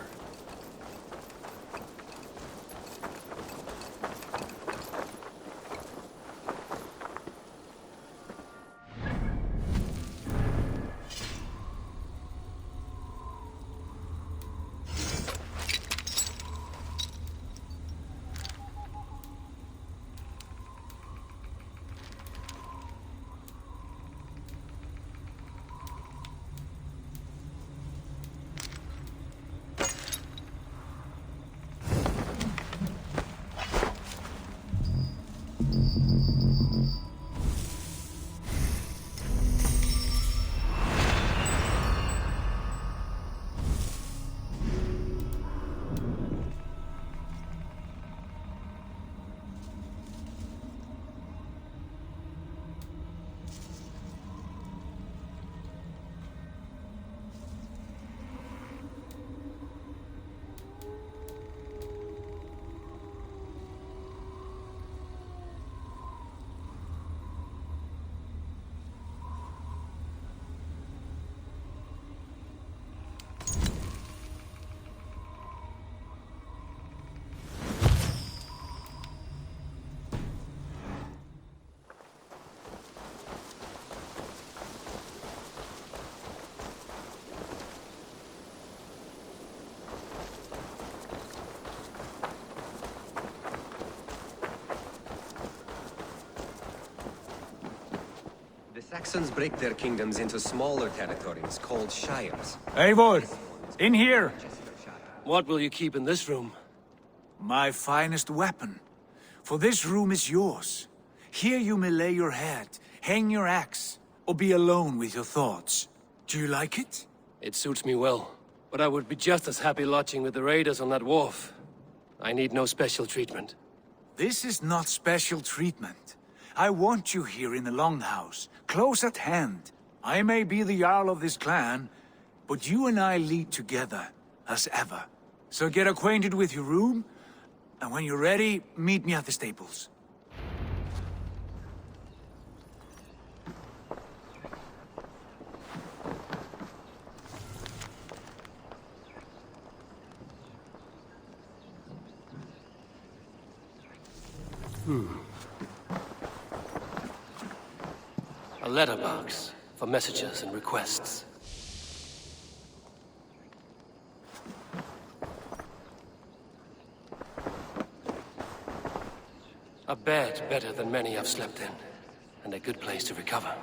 Saxons break their kingdoms into smaller territories called shires. Eivor! In here! What will you keep in this room? My finest weapon. For this room is yours. Here you may lay your head, hang your axe, or be alone with your thoughts. Do you like it? It suits me well, but I would be just as happy lodging with the raiders on that wharf. I need no special treatment. This is not special treatment. I want you here in the Longhouse, close at hand. I may be the Jarl of this clan, but you and I lead together, as ever. So get acquainted with your room, and when you're ready, meet me at the stables. A letterbox for messages and requests. A bed better than many I've slept in, and a good place to recover.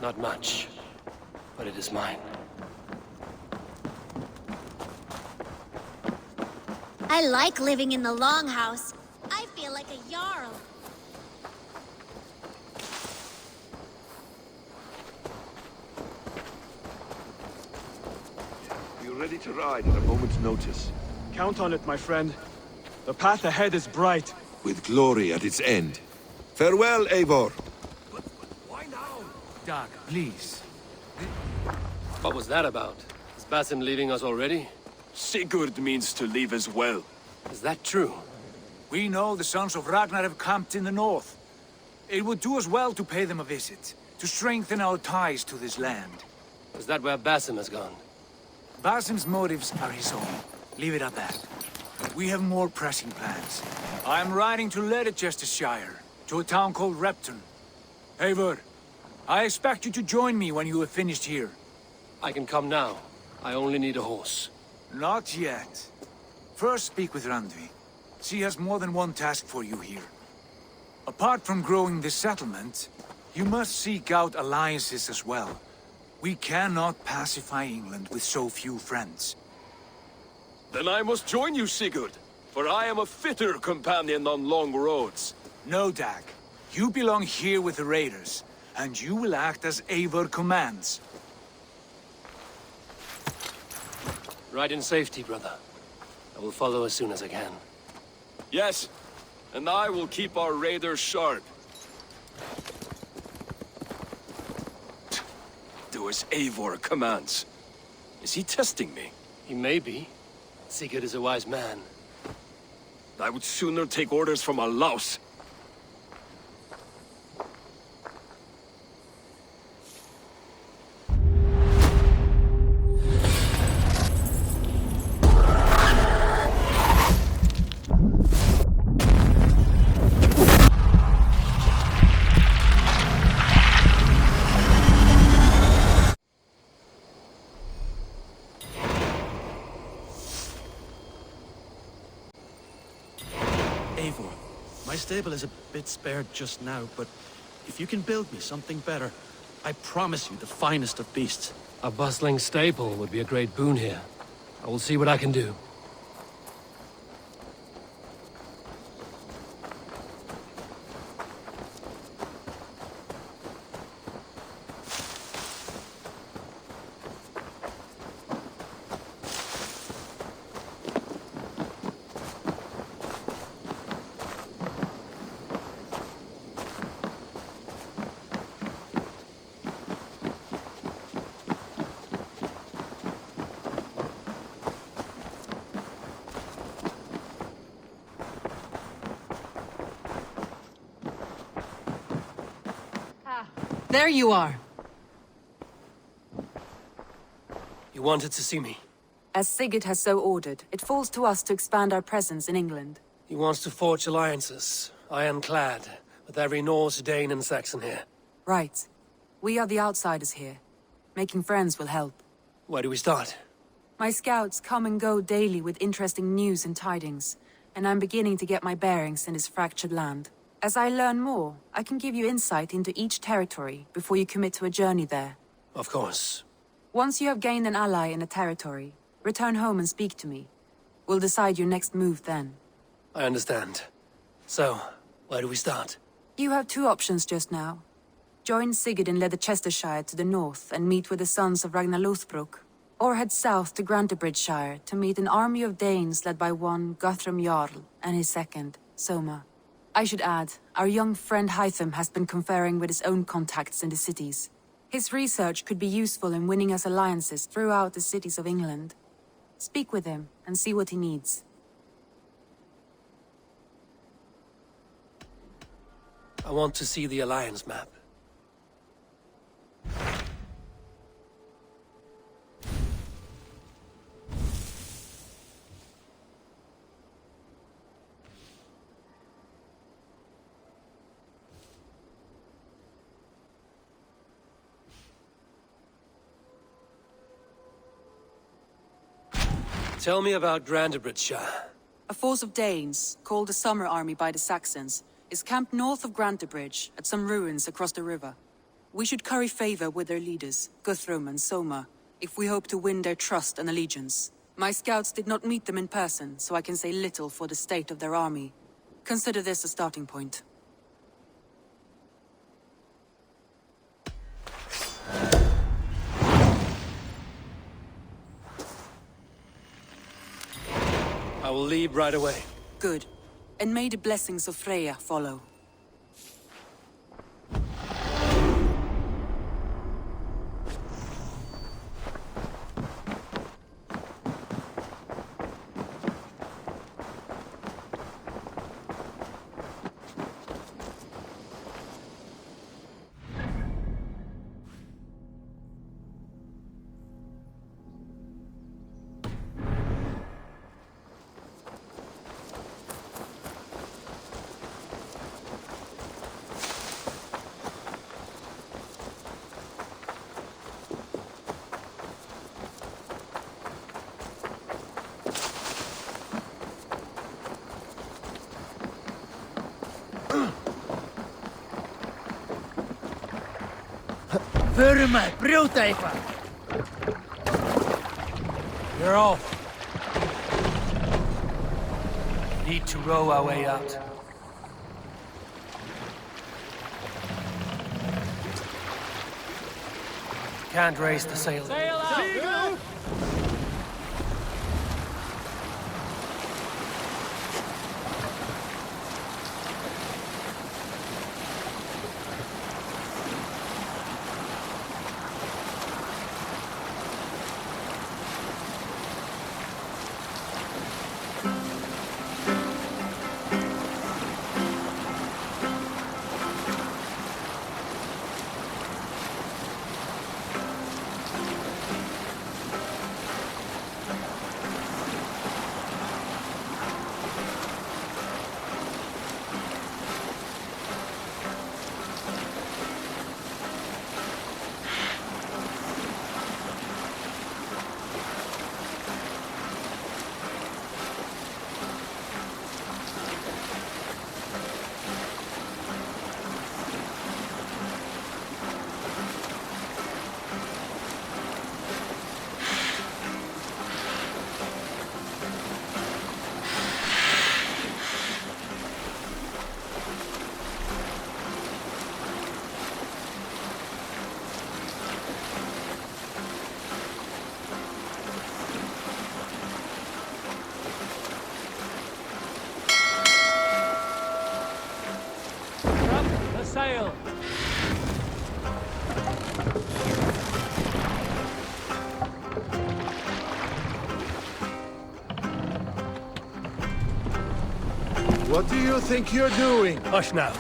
Not much, but it is mine. I like living in the Longhouse. I feel like a Jarl. You're ready to ride at a moment's notice. Count on it, my friend. The path ahead is bright. With glory at its end. Farewell, Eivor. Why now? Dag, please. What was that about? Is Basim leaving us already? Sigurd means to leave as well. Is that true? We know the sons of Ragnar have camped in the north. It would do us well to pay them a visit, to strengthen our ties to this land. Is that where Basim has gone? Basim's motives are his own. Leave it at that. We have more pressing plans. I am riding to Leicestershire, to a town called Repton. Eivor, I expect you to join me when you have finished here. I can come now. I only need a horse. Not yet. First speak with Randvi. She has more than one task for you here. Apart from growing this settlement, you must seek out alliances as well. We cannot pacify England with so few friends. Then I must join you, Sigurd, for I am a fitter companion on long roads. No, Dag. You belong here with the raiders, and you will act as Eivor commands. Ride in safety, brother. I will follow as soon as I can. Yes, and I will keep our raiders sharp. Do as Eivor commands. Is he testing me? He may be. Sigurd is a wise man. I would sooner take orders from a louse. Eivor, my stable is a bit spared just now, but if you can build me something better, I promise you the finest of beasts. A bustling stable would be a great boon here. I will see what I can do. There you are. You wanted to see me? As Sigurd has so ordered, it falls to us to expand our presence in England. He wants to forge alliances, ironclad, with every Norse, Dane and Saxon here. Right. We are the outsiders here. Making friends will help. Where do we start? My scouts come and go daily with interesting news and tidings, and I'm beginning to get my bearings in this fractured land. As I learn more, I can give you insight into each territory before you commit to a journey there. Of course. Once you have gained an ally in a territory, return home and speak to me. We'll decide your next move then. I understand. So, where do we start? You have two options just now. Join Sigurd in Leicestershire to the north and meet with the sons of Ragnar Lothbrok, or head south to Grantebridgeshire to meet an army of Danes led by one Guthrum Jarl and his second, Soma. I should add, our young friend Hytham has been conferring with his own contacts in the cities. His research could be useful in winning us alliances throughout the cities of England. Speak with him and see what he needs. I want to see the alliance map. Tell me about Grantebridgeshire. A force of Danes, called the Summer Army by the Saxons, is camped north of Grantebridge at some ruins across the river. We should curry favor with their leaders, Guthrum and Soma, if we hope to win their trust and allegiance. My scouts did not meet them in person, so I can say little for the state of their army. Consider this a starting point. I will leave right away. Good. And may the blessings of Freya follow. Burma, brjóta eitthvað! You're off. Need to row our way out. Can't raise the sail. Sail out! sail! What do you think you're doing? Hush now.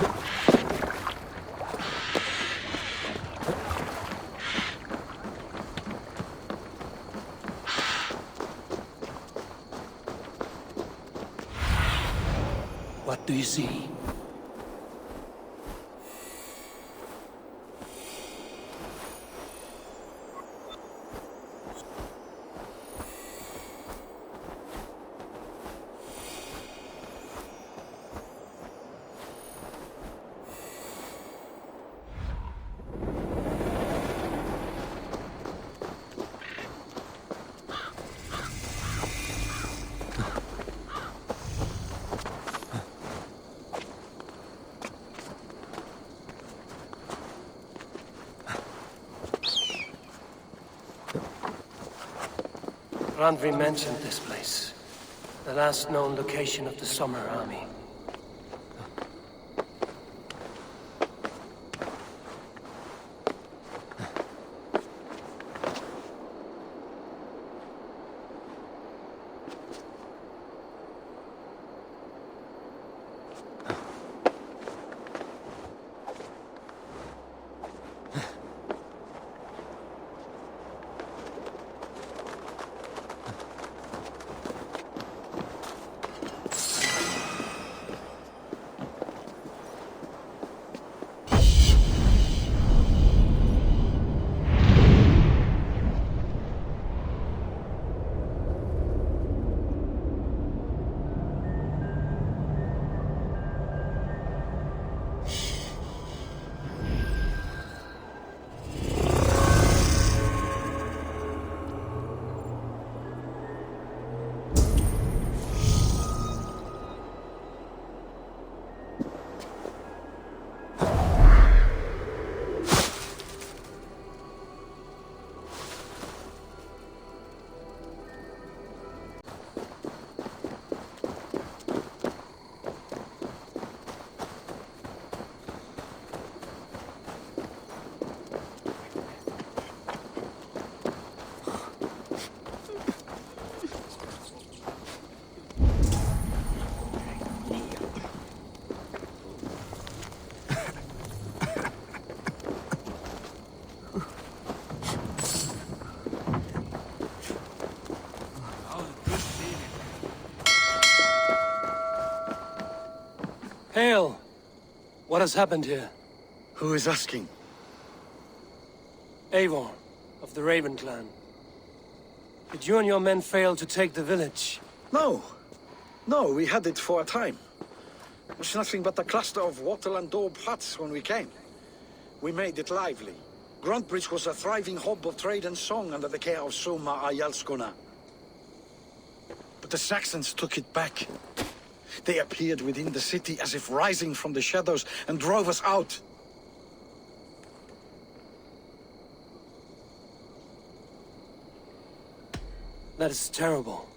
What do you see? Randvi mentioned this place. The last known location of the Summer Army. Hail! What has happened here? Who is asking? Eivor, of the Raven clan. Did you and your men fail to take the village? No. No, we had it for a time. It was nothing but a cluster of wattle and daub huts when we came. We made it lively. Gruntbridge was a thriving hub of trade and song under the care of Soma Ayalskona. But the Saxons took it back. They appeared within the city as if rising from the shadows and drove us out. That is terrible.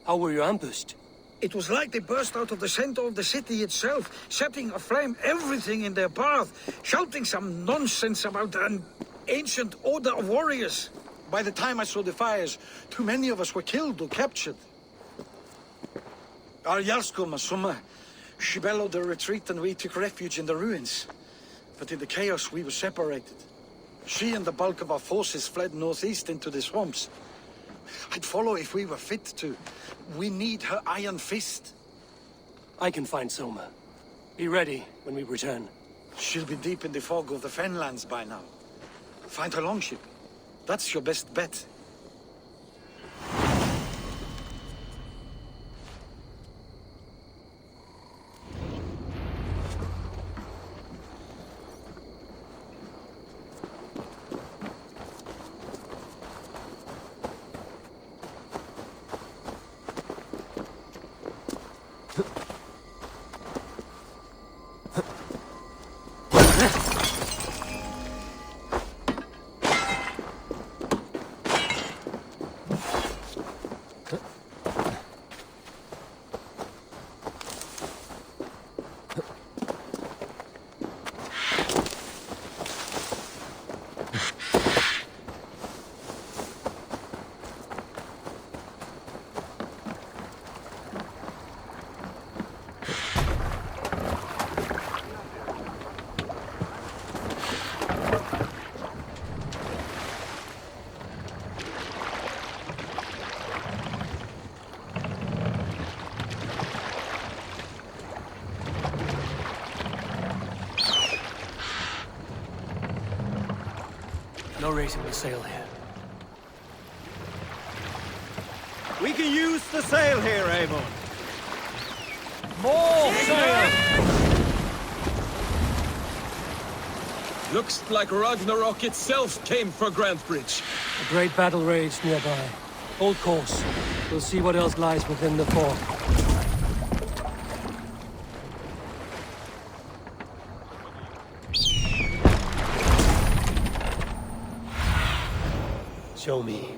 How were you ambushed? It was like they burst out of the center of the city itself, setting aflame everything in their path, shouting some nonsense about an ancient order of warriors. By the time I saw the fires, too many of us were killed or captured. Our Jarlskoma, Soma, she bellowed a retreat and we took refuge in the ruins. But in the chaos we were separated. She and the bulk of our forces fled northeast into the swamps. I'd follow if we were fit to. We need her iron fist. I can find Soma. Be ready when we return. She'll be deep in the fog of the Fenlands by now. Find her longship. That's your best bet. raising the sail here. We can use the sail here, Eivor. More sail! Looks like Ragnarok itself came for Grantbridge. A great battle raged nearby. Hold course. We'll see what else lies within the fog. Show me.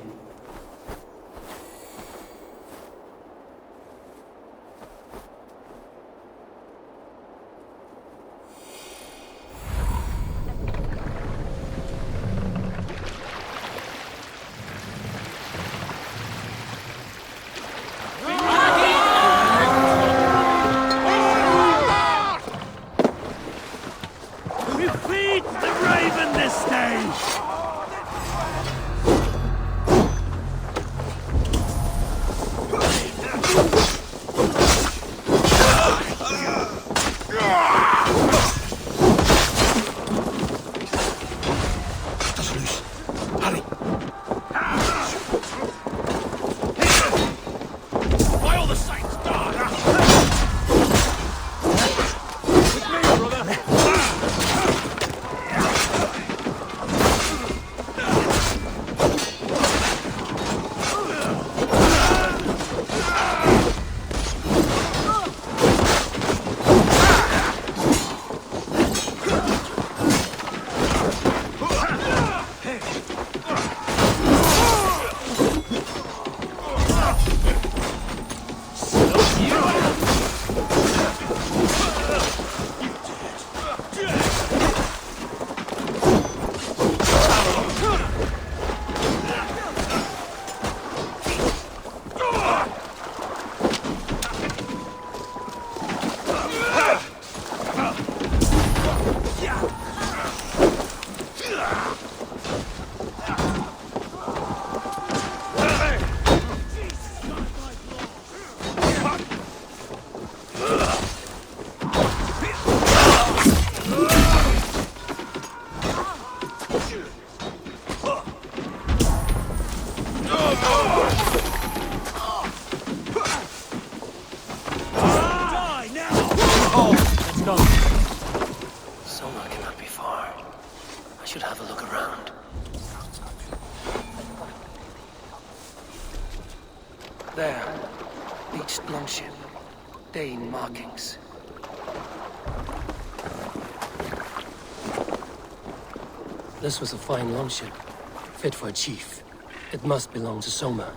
There. Beached longship. Dane markings. This was a fine longship. Fit for a chief. It must belong to Soma.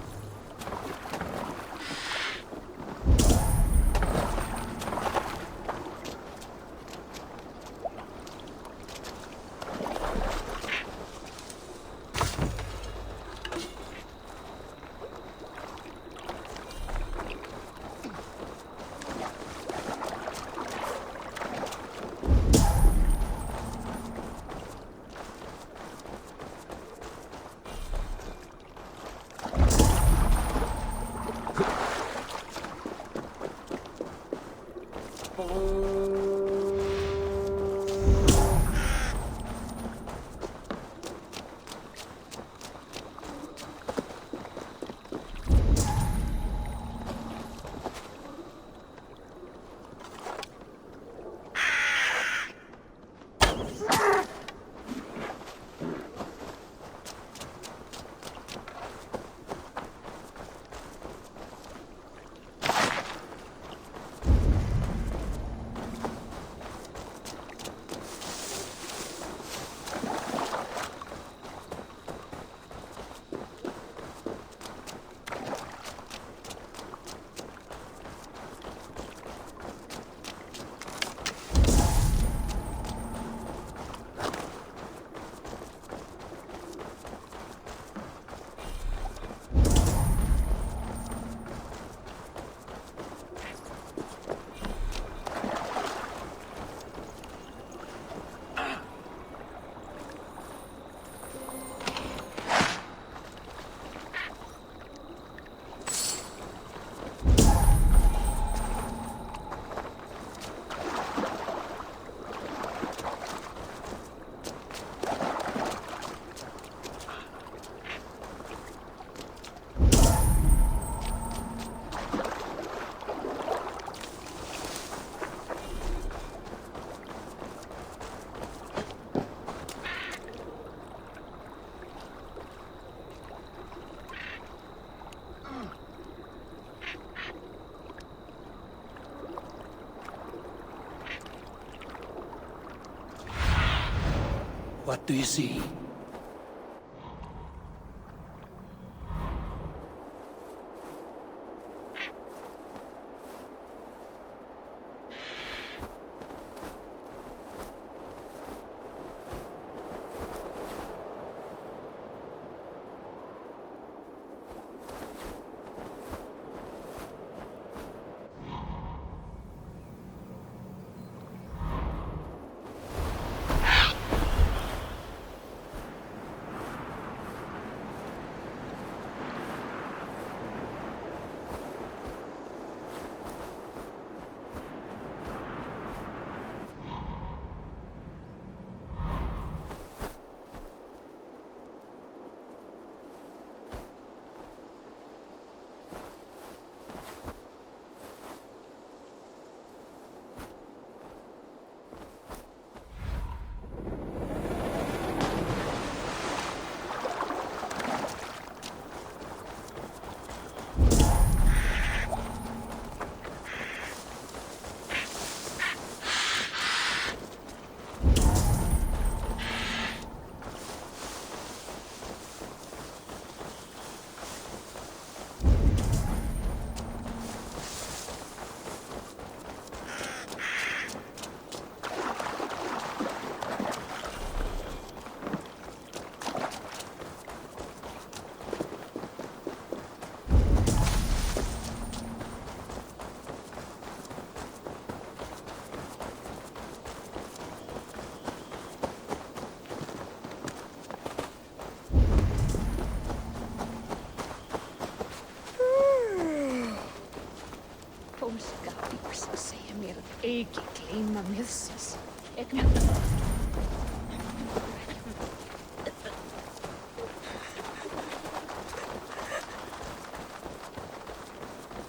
What do you see?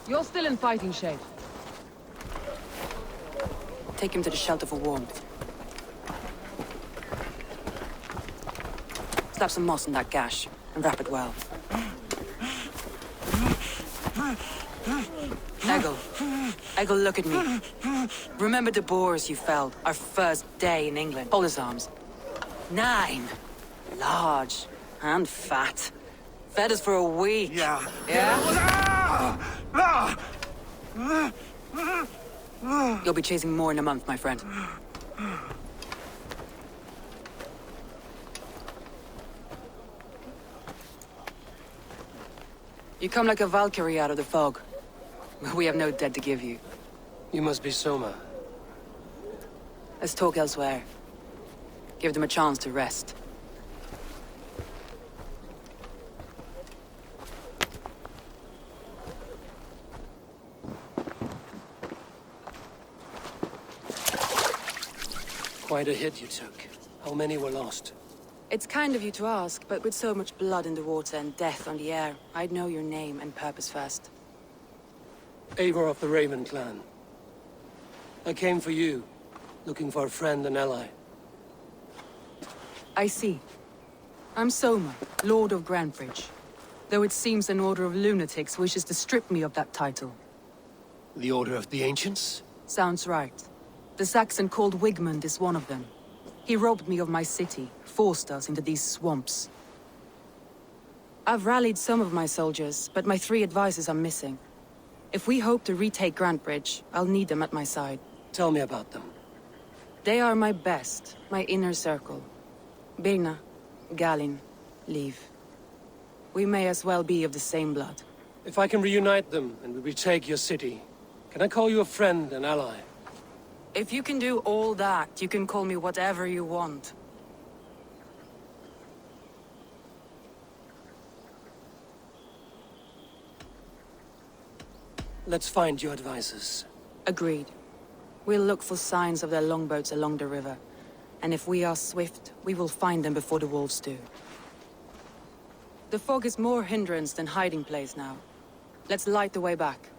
You're still in fighting shape. Take him to the shelter for warmth. Slap some moss in that gash, and wrap it well. Eggle, look at me. Remember the boars you felled, our first day in England? Hold his arms. 9. Large and fat. Fed us for a week. Yeah? You'll be chasing more in a month, my friend. You come like a Valkyrie out of the fog. We have no dead to give you. You must be Soma. Let's talk elsewhere. Give them a chance to rest. Quite a hit you took. How many were lost? It's kind of you to ask, but with so much blood in the water and death on the air, I'd know your name and purpose first. Eivor of the Raven clan. I came for you, looking for a friend and ally. I see. I'm Soma, Lord of Grandbridge. Though it seems an order of lunatics wishes to strip me of that title. The Order of the Ancients? Sounds right. The Saxon called Wigmund is one of them. He robbed me of my city, forced us into these swamps. I've rallied some of my soldiers, but my 3 advisors are missing. If we hope to retake Grantbridge, I'll need them at my side. Tell me about them. They are my best, my inner circle. Birna, Galin, Liv. We may as well be of the same blood. If I can reunite them and we retake your city, can I call you a friend and ally? If you can do all that, you can call me whatever you want. Let's find your advisors. Agreed. We'll look for signs of their longboats along the river. And if we are swift, we will find them before the wolves do. The fog is more hindrance than hiding place now. Let's light the way back.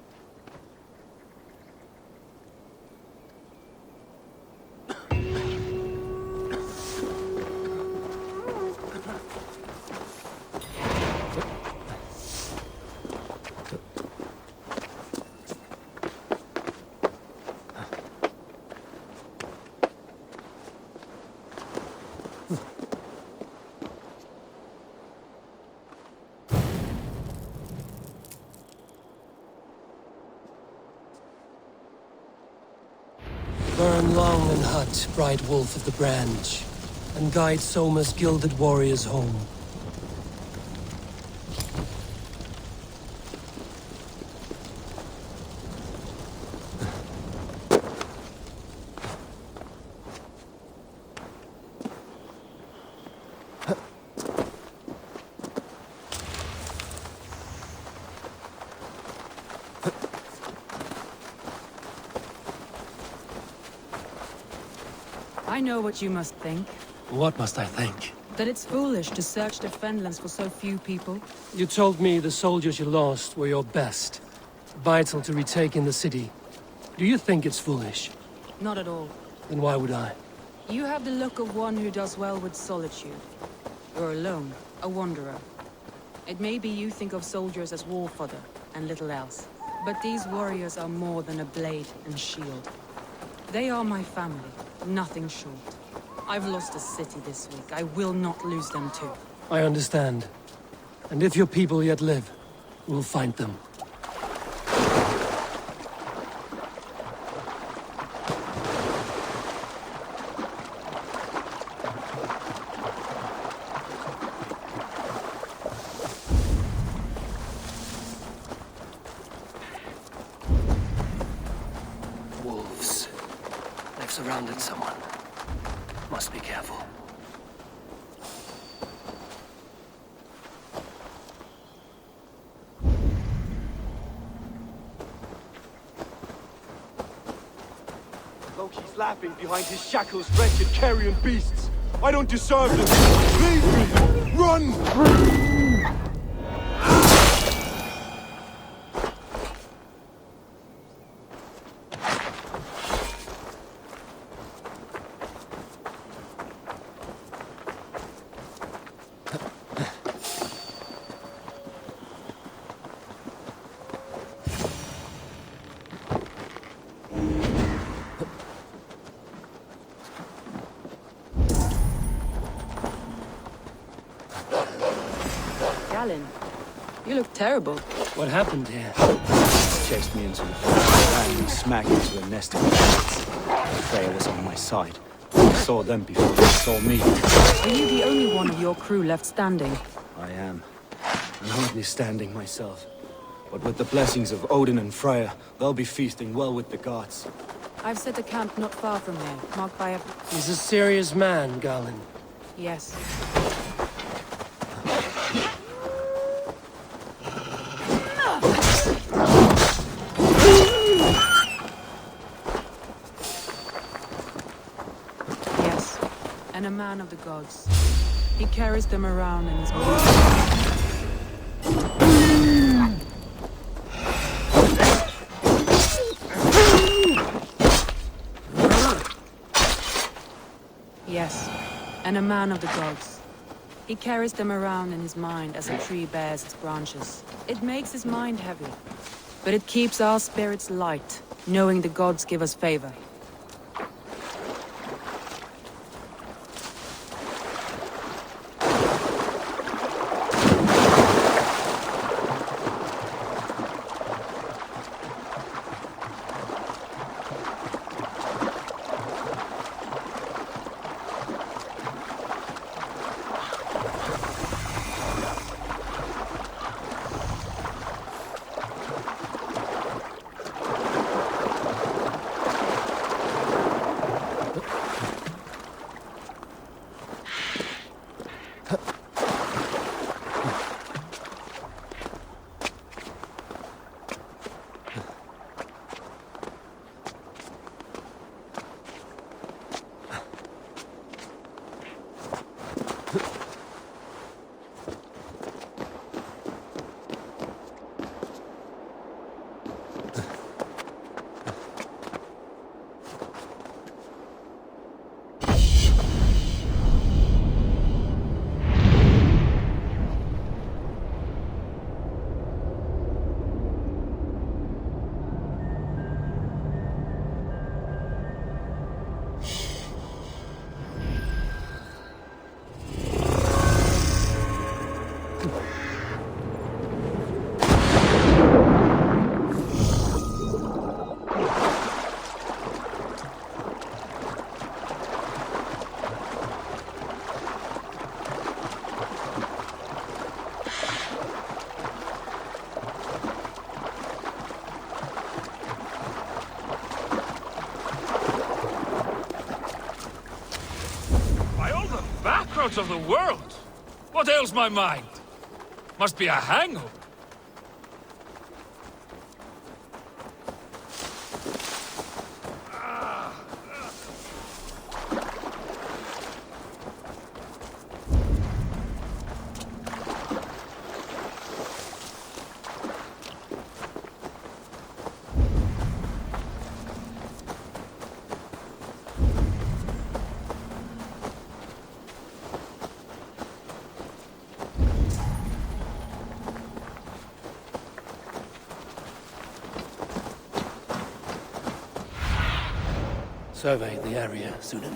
Burn long and hot, bright wolf of the branch, and guide Soma's gilded warriors home. I know what you must think. What must I think? That it's foolish to search the Fenlands for so few people. You told me the soldiers you lost were your best. Vital to retaking the city. Do you think it's foolish? Not at all. Then why would I? You have the look of one who does well with solitude. You're alone, a wanderer. It may be you think of soldiers as war fodder, and little else. But these warriors are more than a blade and shield. They are my family, nothing short. I've lost a city this week. I will not lose them too. I understand. And if your people yet live, we'll find them. Wolves. They've surrounded someone. Must be careful. Loki's laughing behind his shackles, wretched carrion beasts. I don't deserve them. Leave me! Run! You look terrible. What happened here? Chased me into the forest, ran me smack into a nest of bandits. Freya was on my side. I saw them before they saw me. Are you the only one of your crew left standing? I am. And hardly standing myself. But with the blessings of Odin and Freya, they'll be feasting well with the gods. I've set a camp not far from here, marked by a... He's a serious man, Garland. Yes. And a man of the gods. He carries them around in his mind. Yes, and a man of the gods. He carries them around in his mind as a tree bears its branches. It makes his mind heavy, but it keeps our spirits light, knowing the gods give us favor. out of the world! What ails my mind? Must be a hangover. Survey the area, Sunan.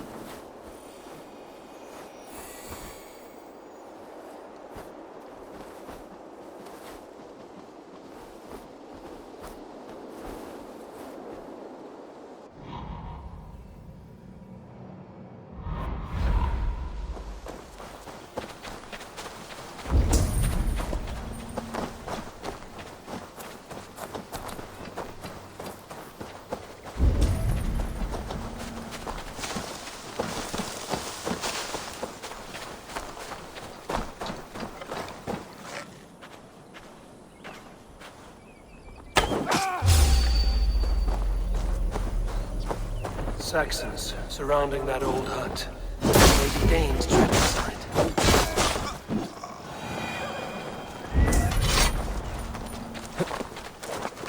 Saxons surrounding that old hut. Maybe Danes trapped inside.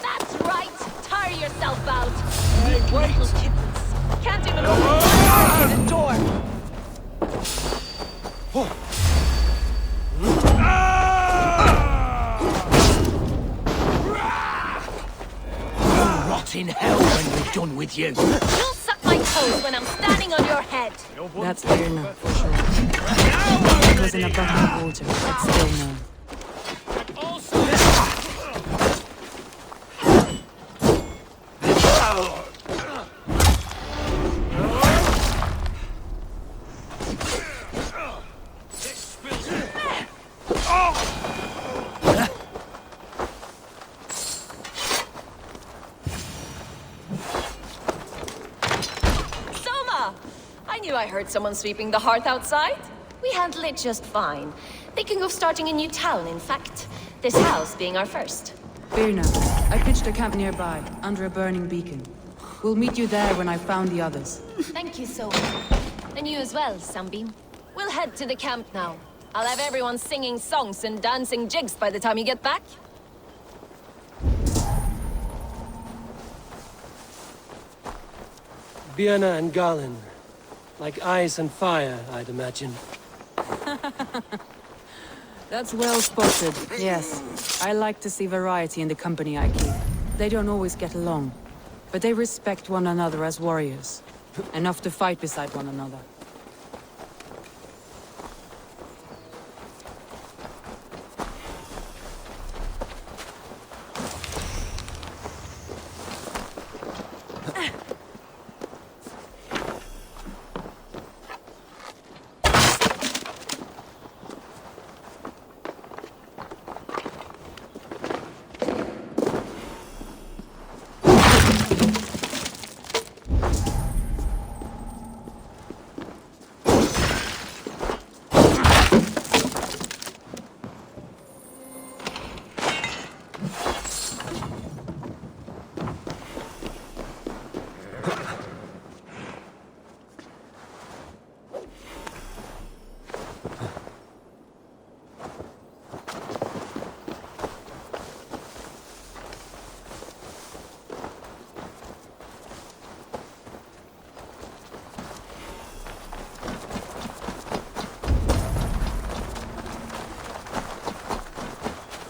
That's right! Tire yourself out! Hey, wait! Can't even open the door! Rot in hell when we're done with you. You'll suck my toes when I'm standing on your head! That's Birna, for sure. It was in a bucket of water, but still no. I heard someone sweeping the hearth outside. We handle it just fine. Thinking of starting a new town, in fact. This house being our first. Birna, I pitched a camp nearby, under a burning beacon. We'll meet you there when I've found the others. Thank you so much. And you as well, Sunbeam. We'll head to the camp now. I'll have everyone singing songs and dancing jigs by the time you get back. Birna and Garlin. Like ice and fire, I'd imagine. That's well spotted, yes. I like to see variety in the company I keep. They don't always get along, but they respect one another as warriors. Enough to fight beside one another.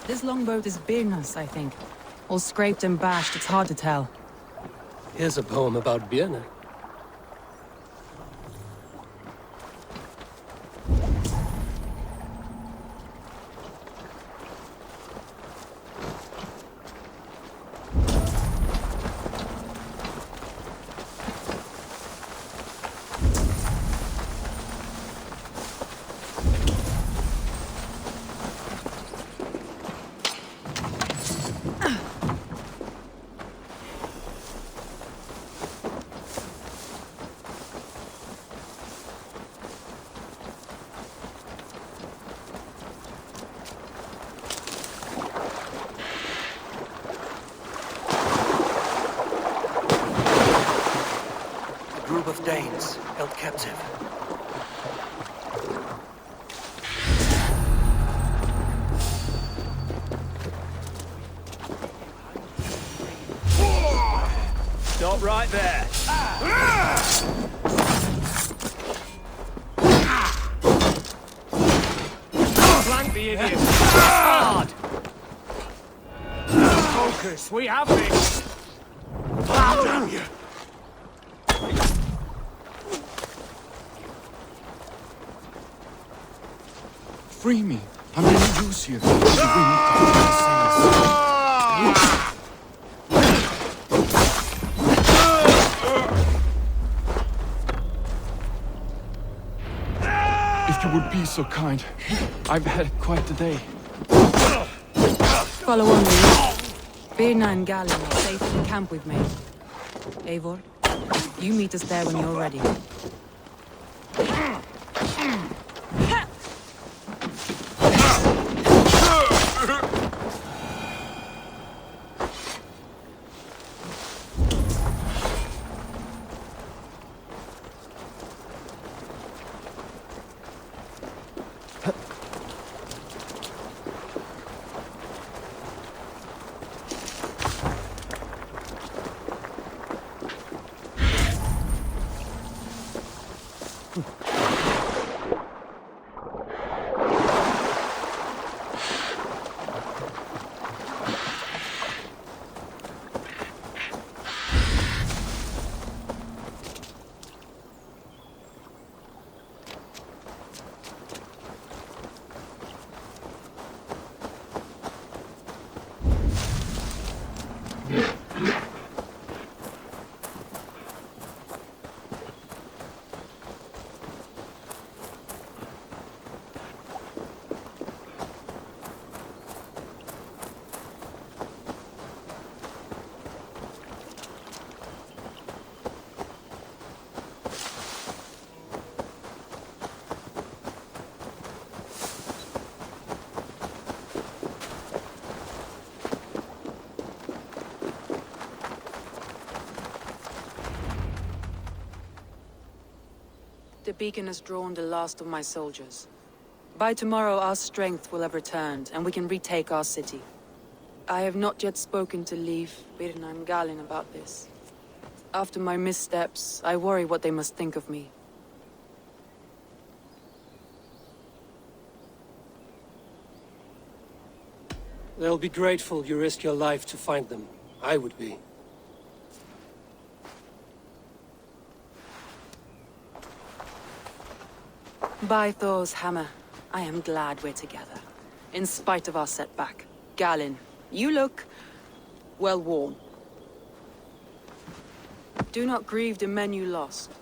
This longboat is Birna's, I think. All scraped and bashed, it's hard to tell. Here's a poem about Birna. of Danes held captive. Stop right there. Flank the idiot. Hard. Focus, we have this. Damn you! Free me. I'm in use here. The wind of my sails. If you would be so kind. I've had quite the day. Follow on me. Birna and Galin are safe in camp with me. Eivor, you meet us there when you're ready. The beacon has drawn the last of my soldiers. By tomorrow, our strength will have returned, and we can retake our city. I have not yet spoken to Leif, Birna and Galin about this. After my missteps, I worry what they must think of me. They'll be grateful you risked your life to find them. I would be. By Thor's hammer, I am glad we're together. In spite of our setback. Galin, you look... well worn. Do not grieve the men you lost.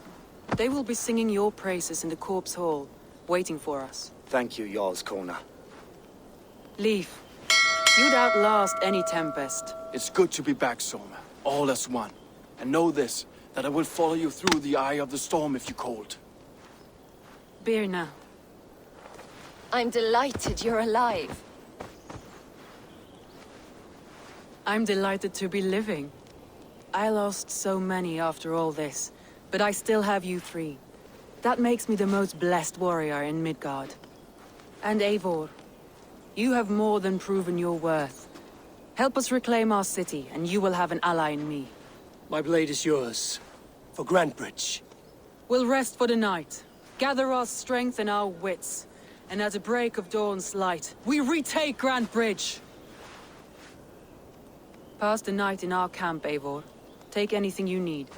They will be singing your praises in the Corpse Hall, waiting for us. Thank you, Jarl's Kona. Leif, you'd outlast any tempest. It's good to be back, Soma. All as one. And know this, that I will follow you through the eye of the storm if you called. Birna. I'm delighted you're alive. I'm delighted to be living. I lost so many after all this, but I still have you three. That makes me the most blessed warrior in Midgard. And Eivor, you have more than proven your worth. Help us reclaim our city, and you will have an ally in me. My blade is yours. For Grantebridge. We'll rest for the night. Gather our strength and our wits. And at the break of dawn's light, we retake Grantebridge! Pass the night in our camp, Eivor. Take anything you need.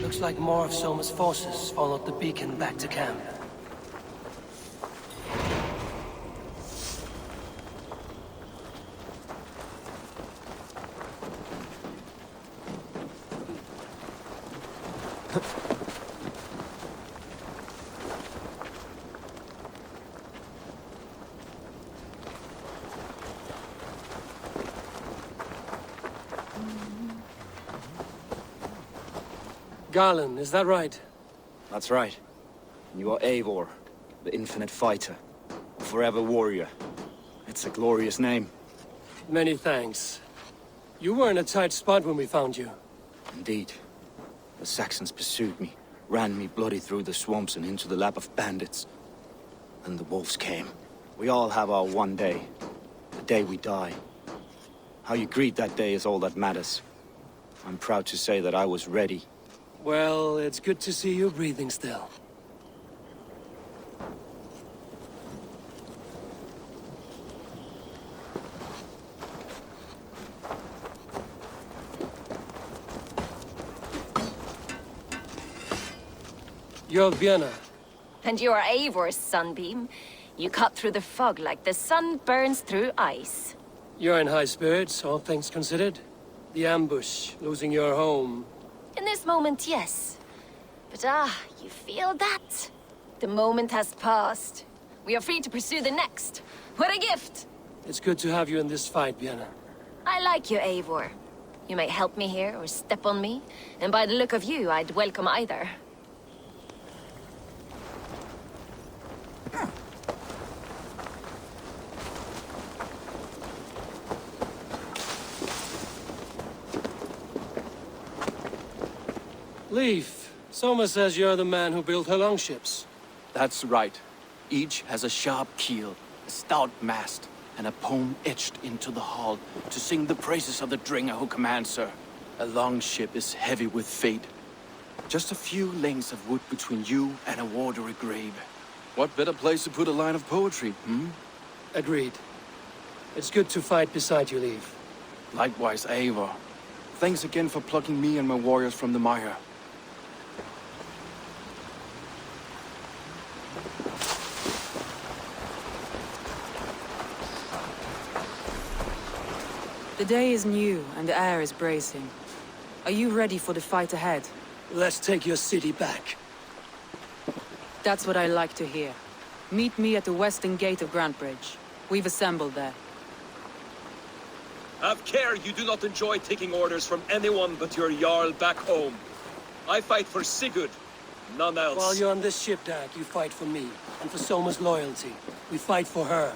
Looks like more of Soma's forces followed the beacon back to camp. Garland, is that right? That's right. You are Eivor, the infinite fighter. A forever warrior. It's a glorious name. Many thanks. You were in a tight spot when we found you. Indeed. The Saxons pursued me, ran me bloody through the swamps and into the lap of bandits. And the wolves came. We all have our one day. The day we die. How you greet that day is all that matters. I'm proud to say that I was ready. Well, it's good to see you breathing still. You're Vienna. And you're Eivor's sunbeam. You cut through the fog like the sun burns through ice. You're in high spirits, all things considered. The ambush, losing your home. In this moment, yes. But you feel that? The moment has passed. We are free to pursue the next. What a gift! It's good to have you in this fight, Vienna. I like you, Eivor. You may help me here or step on me, and by the look of you, I'd welcome either. Leif, Soma says you're the man who built her longships. That's right. Each has a sharp keel, a stout mast, and a poem etched into the hull to sing the praises of the dringer who commands her. A longship is heavy with fate. Just a few lengths of wood between you and a watery grave. What better place to put a line of poetry, hmm? Agreed. It's good to fight beside you, Leif. Likewise, Eivor. Thanks again for plucking me and my warriors from the mire. The day is new, and the air is bracing. Are you ready for the fight ahead? Let's take your city back. That's what I like to hear. Meet me at the western gate of Grantbridge. We've assembled there. Have care you do not enjoy taking orders from anyone but your Jarl back home. I fight for Sigurd, none else. While you're on this ship, Dag, you fight for me, and for Soma's loyalty. We fight for her.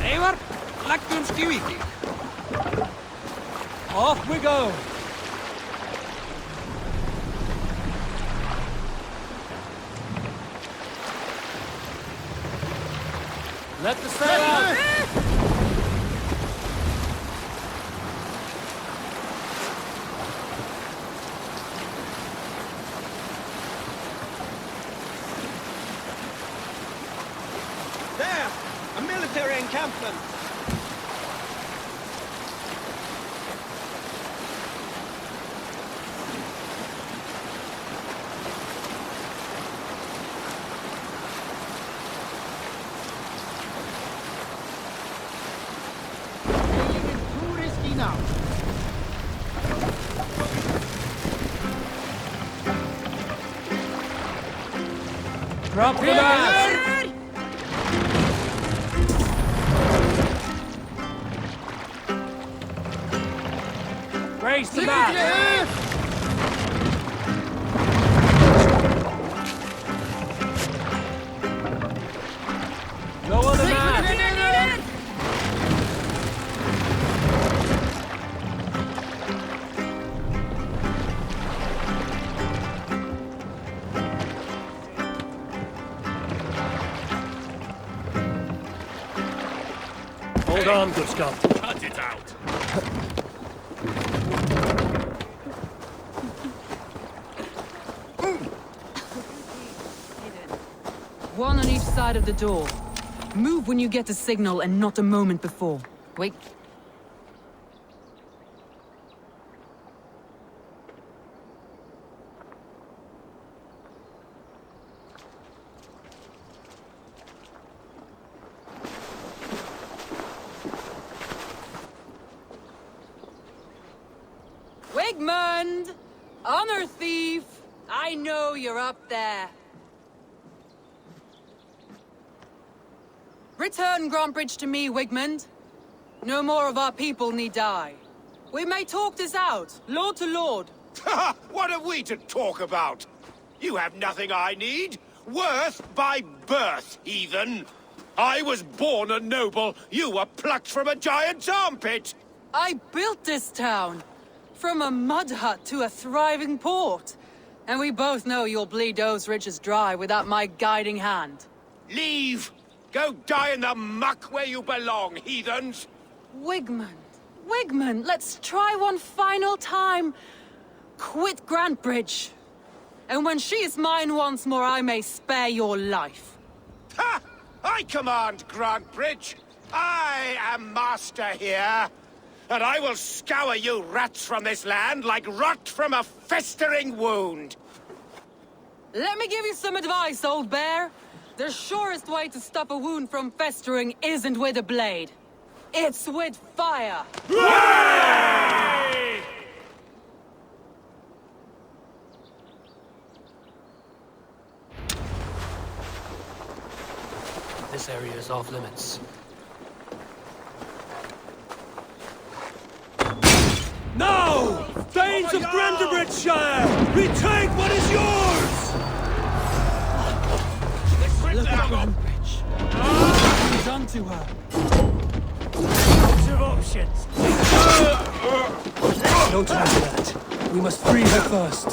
Eivor, lagtumst í Viking. Off we go. Let the sail out! There! A military encampment! Drop the mast! Raise the mast! Lower the mast! Hold on, good scum. Cut it out. One on each side of the door. Move when you get a signal and not a moment before. Wait. Wigmund! Honor thief! I know you're up there. Return Grantbridge to me, Wigmund. No more of our people need die. We may talk this out, lord to lord. What are we to talk about? You have nothing I need. Worth by birth, heathen. I was born a noble. You were plucked from a giant's armpit. I built this town. From a mud hut to a thriving port. And we both know you'll bleed those riches dry without my guiding hand. Leave! Go die in the muck where you belong, heathens! Wigmund, let's try one final time. Quit Grantbridge. And when she is mine once more, I may spare your life. Ha! I command Grantbridge. I am master here. And I will scour you rats from this land like rot from a festering wound. Let me give you some advice, old bear. The surest way to stop a wound from festering isn't with a blade. It's with fire. Hooray! This area is off limits. Now! Thanes of Brandenburgshire! Retake what is yours! Look at Grantbridge. What have you done to her? Lots of options. No time for that. We must free her first.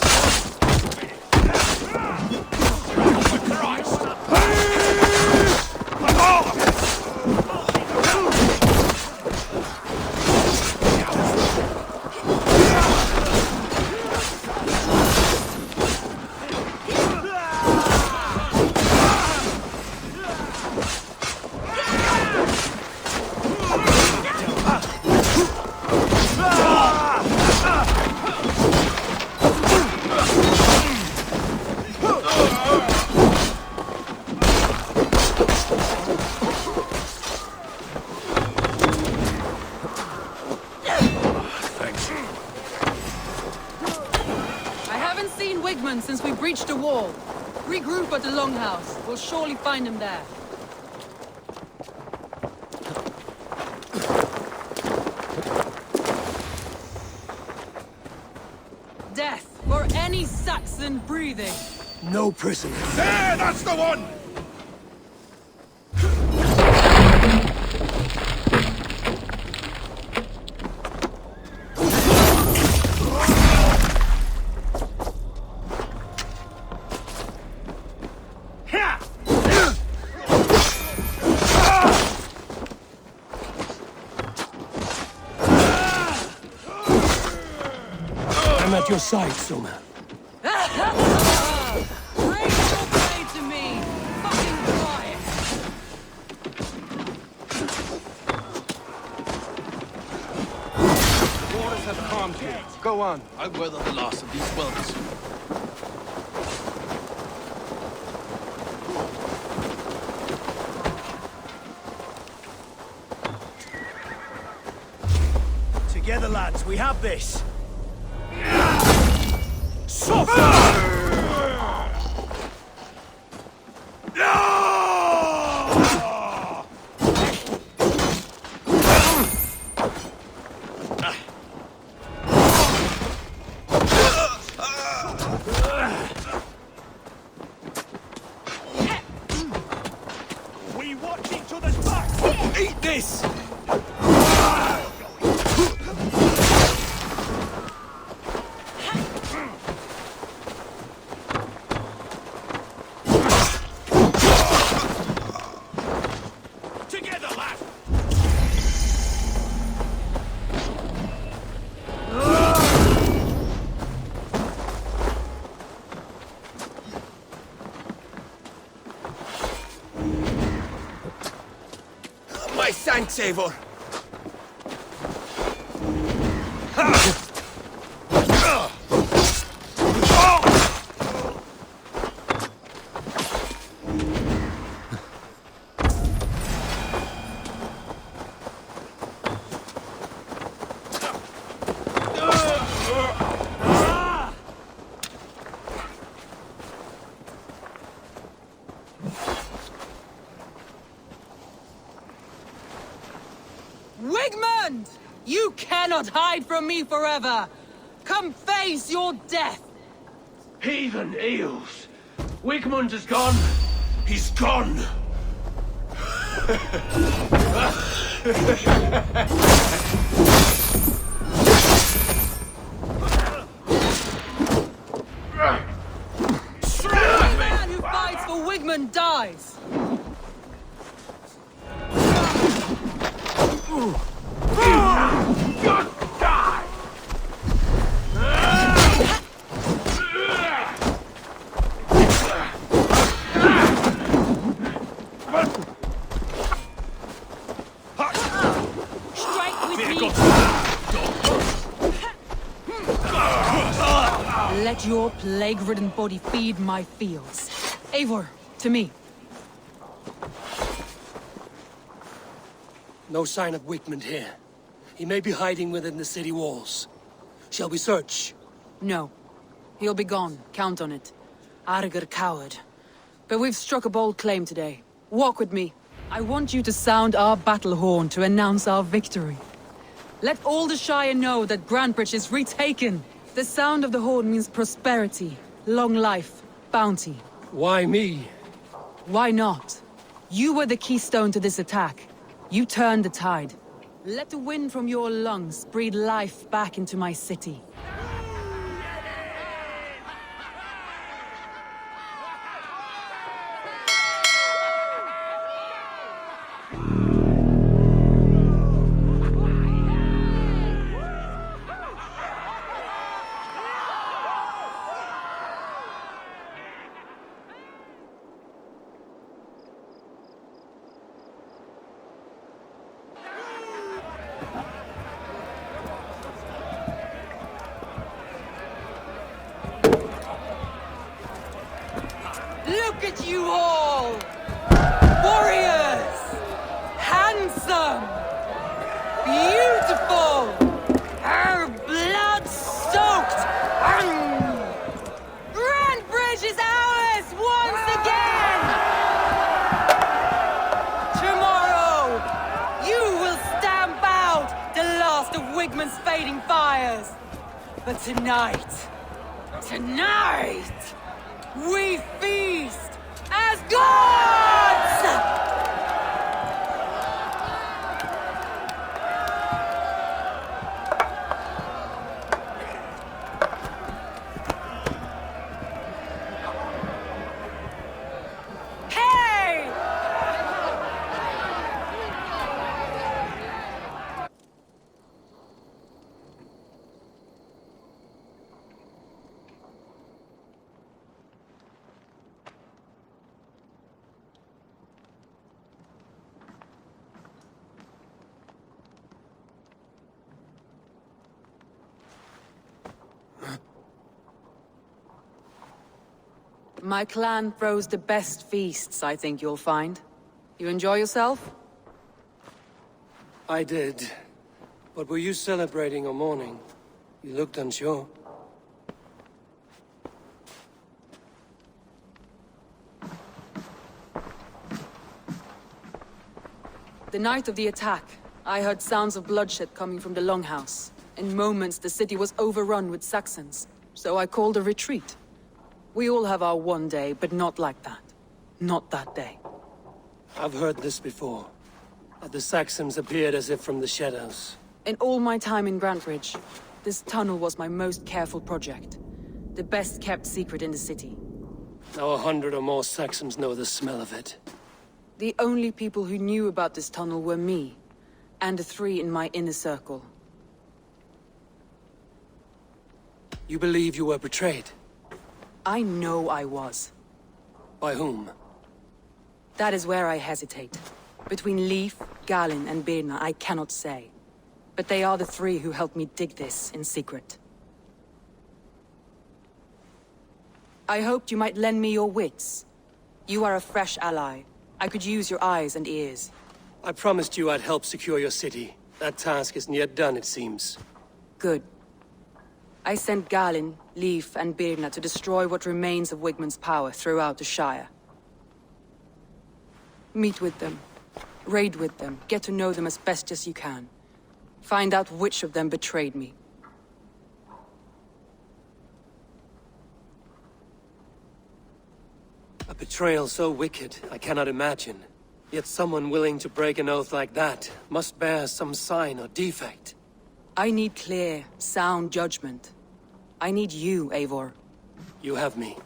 Since we breached the wall. Regroup at the Longhouse. We'll surely find him there. Death for any Saxon breathing. No prisoners. There, that's the one! I'm at your side, Soma. Raise your blade to me! Fucking quiet! The waters have calmed here. Go on. I'll weather the loss of these whelps. Together, lads, we have this. We watch each other's backs. Eat this! My thanks, Eivor. Wigmund! You cannot hide from me forever! Come face your death! Heathen eels! Wigmund is gone! He's gone! Every man who fights for Wigmund dies! Die! Strike with me! Let your plague-ridden body feed my fields. Eivor, to me. No sign of Wigmund here. He may be hiding within the city walls. Shall we search? No. He'll be gone. Count on it. Arger coward. But we've struck a bold claim today. Walk with me. I want you to sound our battle horn to announce our victory. Let all the Shire know that Grantebridge is retaken. The sound of the horn means prosperity, long life, bounty. Why me? Why not? You were the keystone to this attack. You turned the tide. Let the wind from your lungs breathe life back into my city. Look at you all! Warriors! Handsome! Beautiful! Her blood-soaked! Grantebridge is ours once again! Tomorrow, you will stamp out the last of Wigmund's fading fires. But tonight, we feast as gods! Hey! My clan throws the best feasts, I think you'll find. You enjoy yourself? I did. But were you celebrating or mourning? You looked unsure. The night of the attack, I heard sounds of bloodshed coming from the Longhouse. In moments, the city was overrun with Saxons, so I called a retreat. We all have our one day, but not like that. Not that day. I've heard this before. That the Saxons appeared as if from the shadows. In all my time in Grantebridge, this tunnel was my most careful project. The best kept secret in the city. Now 100 or more Saxons know the smell of it. The only people who knew about this tunnel were me, and the 3 in my inner circle. You believe you were betrayed? I know I was. By whom? That is where I hesitate. Between Leif, Galin, and Birna, I cannot say. But they are the 3 who helped me dig this in secret. I hoped you might lend me your wits. You are a fresh ally. I could use your eyes and ears. I promised you I'd help secure your city. That task isn't yet done, it seems. Good. I sent Galin, Leif, and Birna to destroy what remains of Wigmund's power throughout the Shire. Meet with them. Raid with them. Get to know them as best as you can. Find out which of them betrayed me. A betrayal so wicked, I cannot imagine. Yet someone willing to break an oath like that must bear some sign or defect. I need clear, sound judgment. I need you, Eivor. You have me.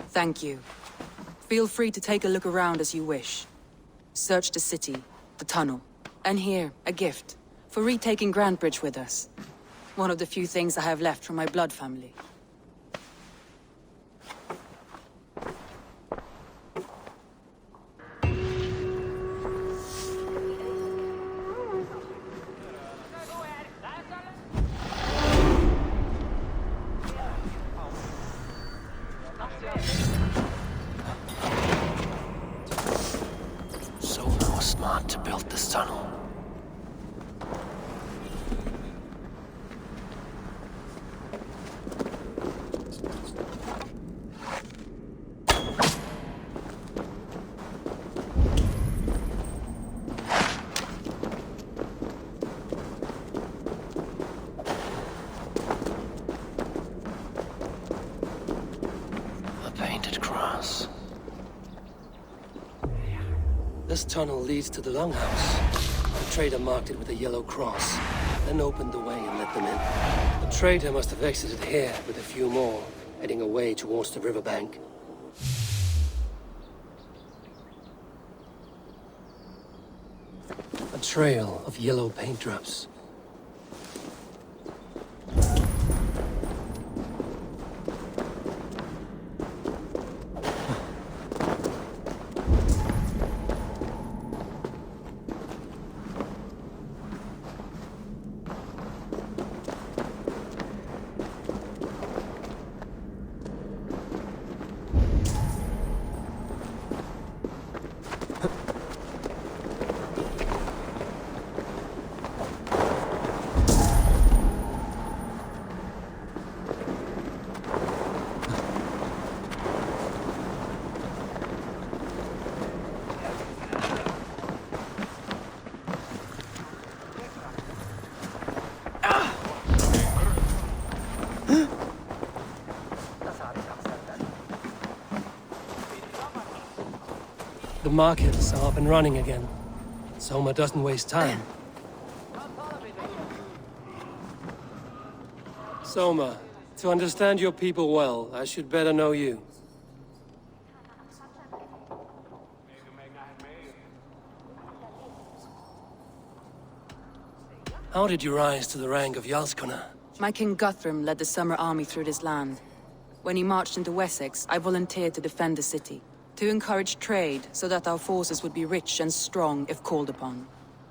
Thank you. Feel free to take a look around as you wish. Search the city, the tunnel, and here, a gift, for retaking Grandbridge with us. One of the few things I have left from my blood family. Smart to build this tunnel. A painted cross. This tunnel leads to the Longhouse. The trader marked it with a yellow cross, then opened the way and let them in. The trader must have exited here with a few more, heading away towards the riverbank. A trail of yellow paint drops. The markets are up and running again. Soma doesn't waste time. Soma, to understand your people well, I should better know you. How did you rise to the rank of Jarlskona? My King Guthrum led the Summer Army through this land. When he marched into Wessex, I volunteered to defend the city. To encourage trade, so that our forces would be rich and strong if called upon.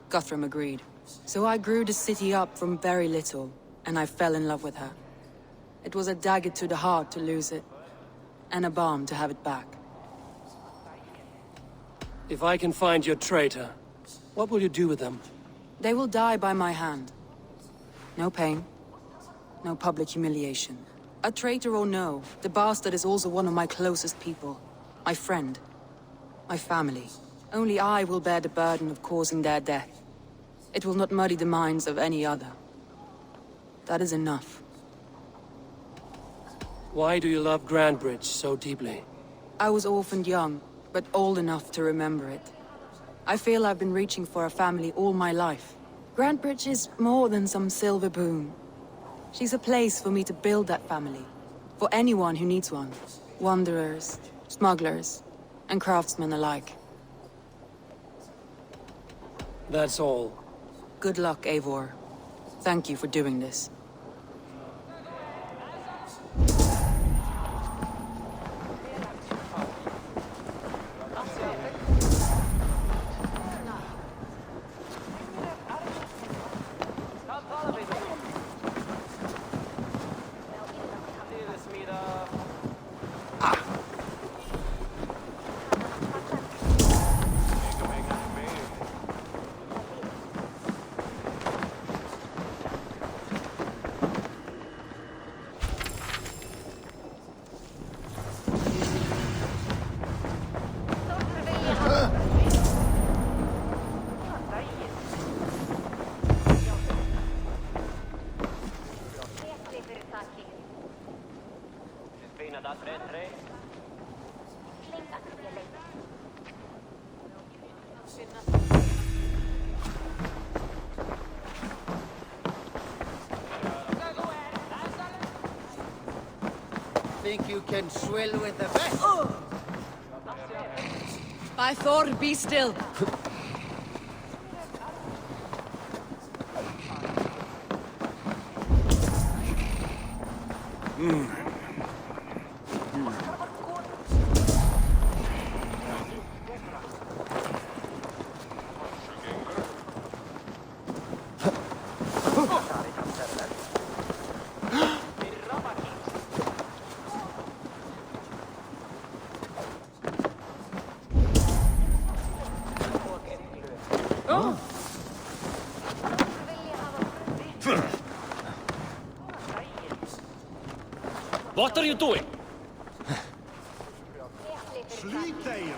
Guthrum agreed. So I grew the city up from very little, and I fell in love with her. It was a dagger to the heart to lose it, and a balm to have it back. If I can find your traitor, what will you do with them? They will die by my hand. No pain, no public humiliation. A traitor or no, the bastard is also one of my closest people. My friend. My family. Only I will bear the burden of causing their death. It will not muddy the minds of any other. That is enough. Why do you love Grandbridge so deeply? I was orphaned young, but old enough to remember it. I feel I've been reaching for a family all my life. Grandbridge is more than some silver boon. She's a place for me to build that family. For anyone who needs one. Wanderers, smugglers, and craftsmen alike. That's all. Good luck, Eivor. Thank you for doing this. Think you can swill with the best? By Thor, be still. What are you doing? Sleep there!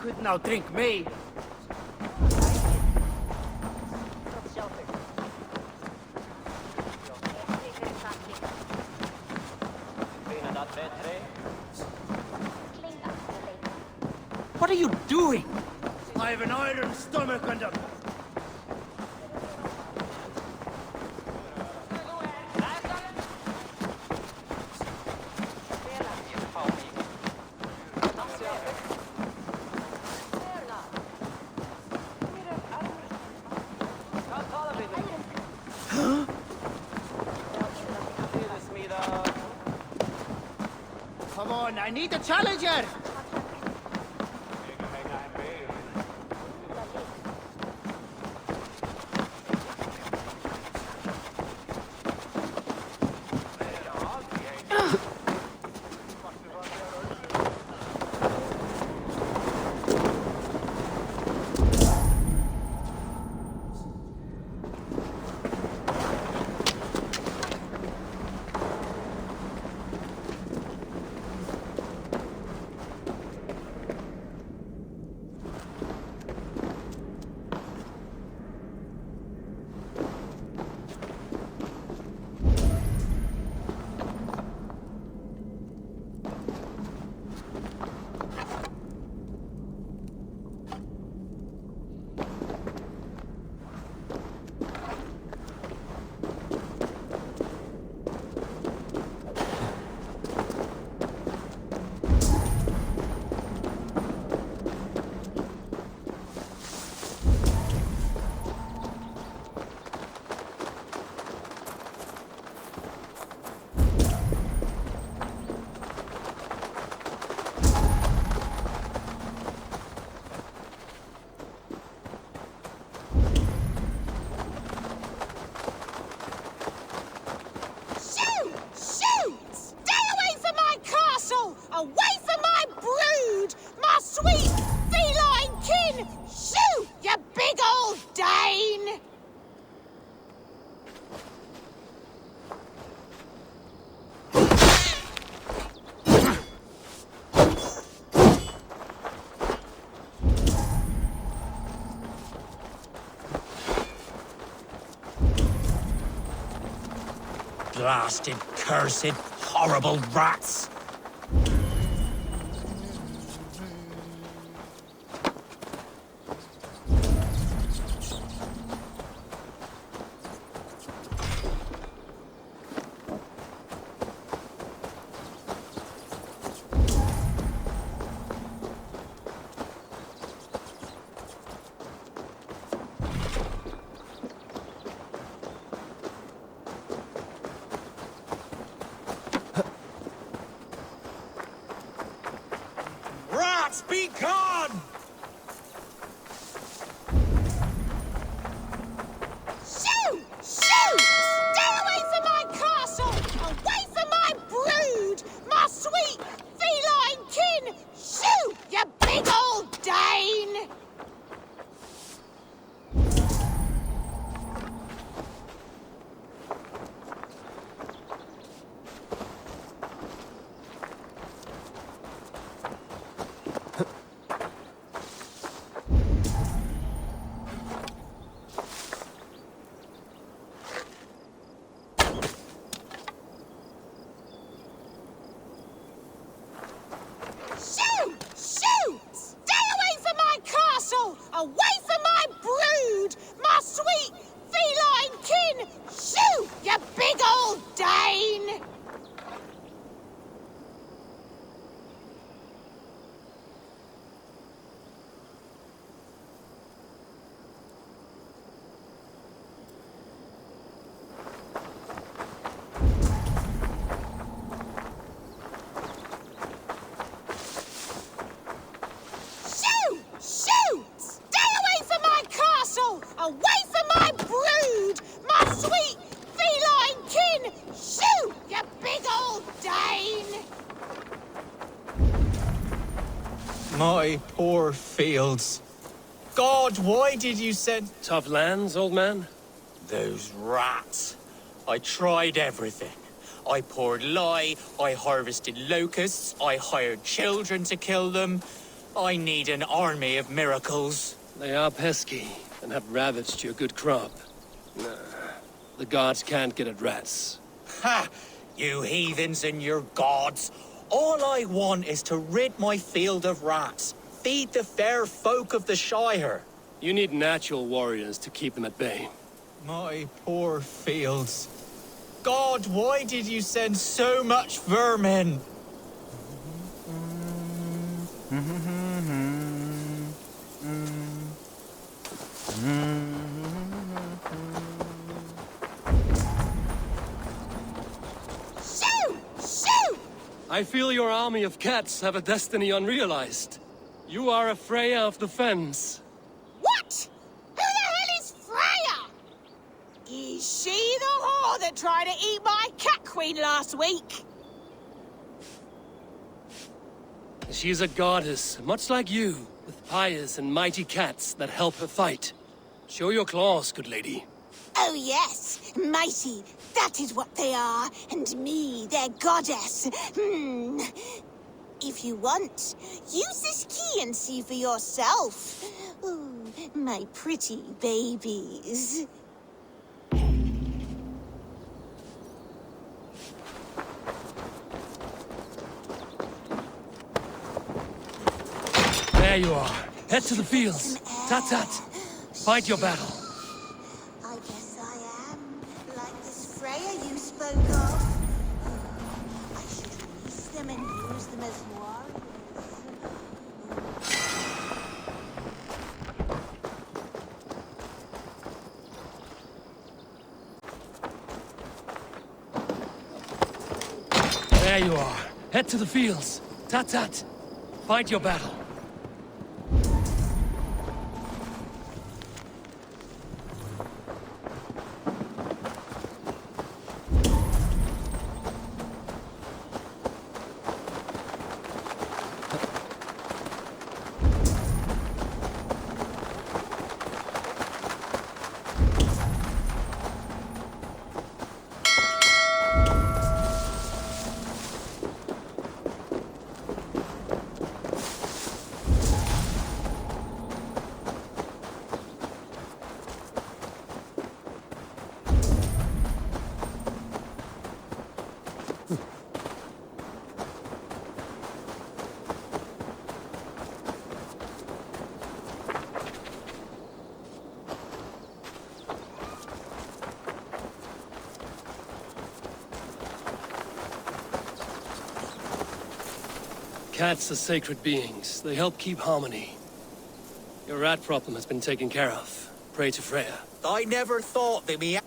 Could now drink me. What are you doing? I have an iron stomach and a... Come on, I need a challenger! Blasted, cursed, horrible rats! Rats, be gone! Shoo! Shoo! Stay away from my castle! Away from my brood! My sweet feline kin! Shoo! You big old Dane! Shoo! Shoo! Stay away from my castle! Away from my brood! My sweet feline kin! Shoo! You big old Dane! Shoo! Shoo! Stay away from my castle! Away from my brood! My sweet feline kin! Shoo! You big old Dane! My poor fields. God, why did you send... Tough lands, old man? Those rats. I tried everything. I poured lye, I harvested locusts, I hired children to kill them. I need an army of miracles. They are pesky and have ravaged your good crop. Nah, the gods can't get at rats. Ha! You heathens and your gods. All I want is to rid my field of rats. Feed the fair folk of the Shire. You need natural warriors to keep them at bay. My poor fields. God, why did you send so much vermin? Shoo! Shoo! I feel your army of cats have a destiny unrealized. You are a Freya of the Fens. What? Who the hell is Freya? Is she the whore that tried to eat my cat queen last week? She is a goddess, much like you, with pious and mighty cats that help her fight. Show your claws, good lady. Oh yes, mighty. That is what they are. And me, their goddess. If you want, use this key and see for yourself. Ooh, my pretty babies. There you are. Head to the fields. Tat-tat. Fight your battle. I guess I am like this Freya you spoke of. I should release them and use them as warriors. There you are. Head to the fields. Tat-tat. Fight your battle. cats are sacred beings. They help keep harmony. Your rat problem has been taken care of. Pray to Freya. I never thought that me.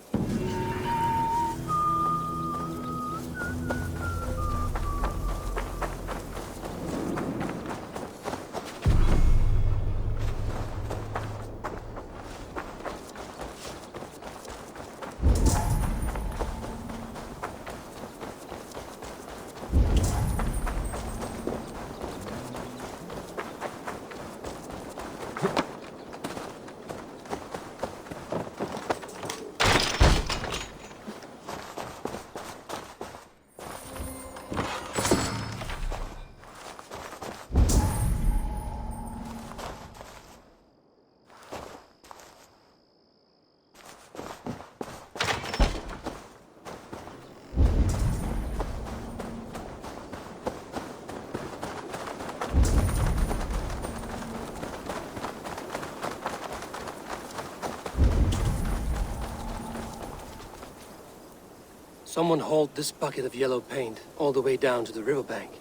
Someone hauled this bucket of yellow paint all the way down to the riverbank.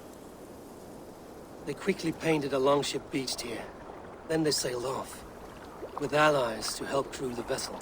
They quickly painted a longship beached here. Then they sailed off, with allies to help crew the vessel.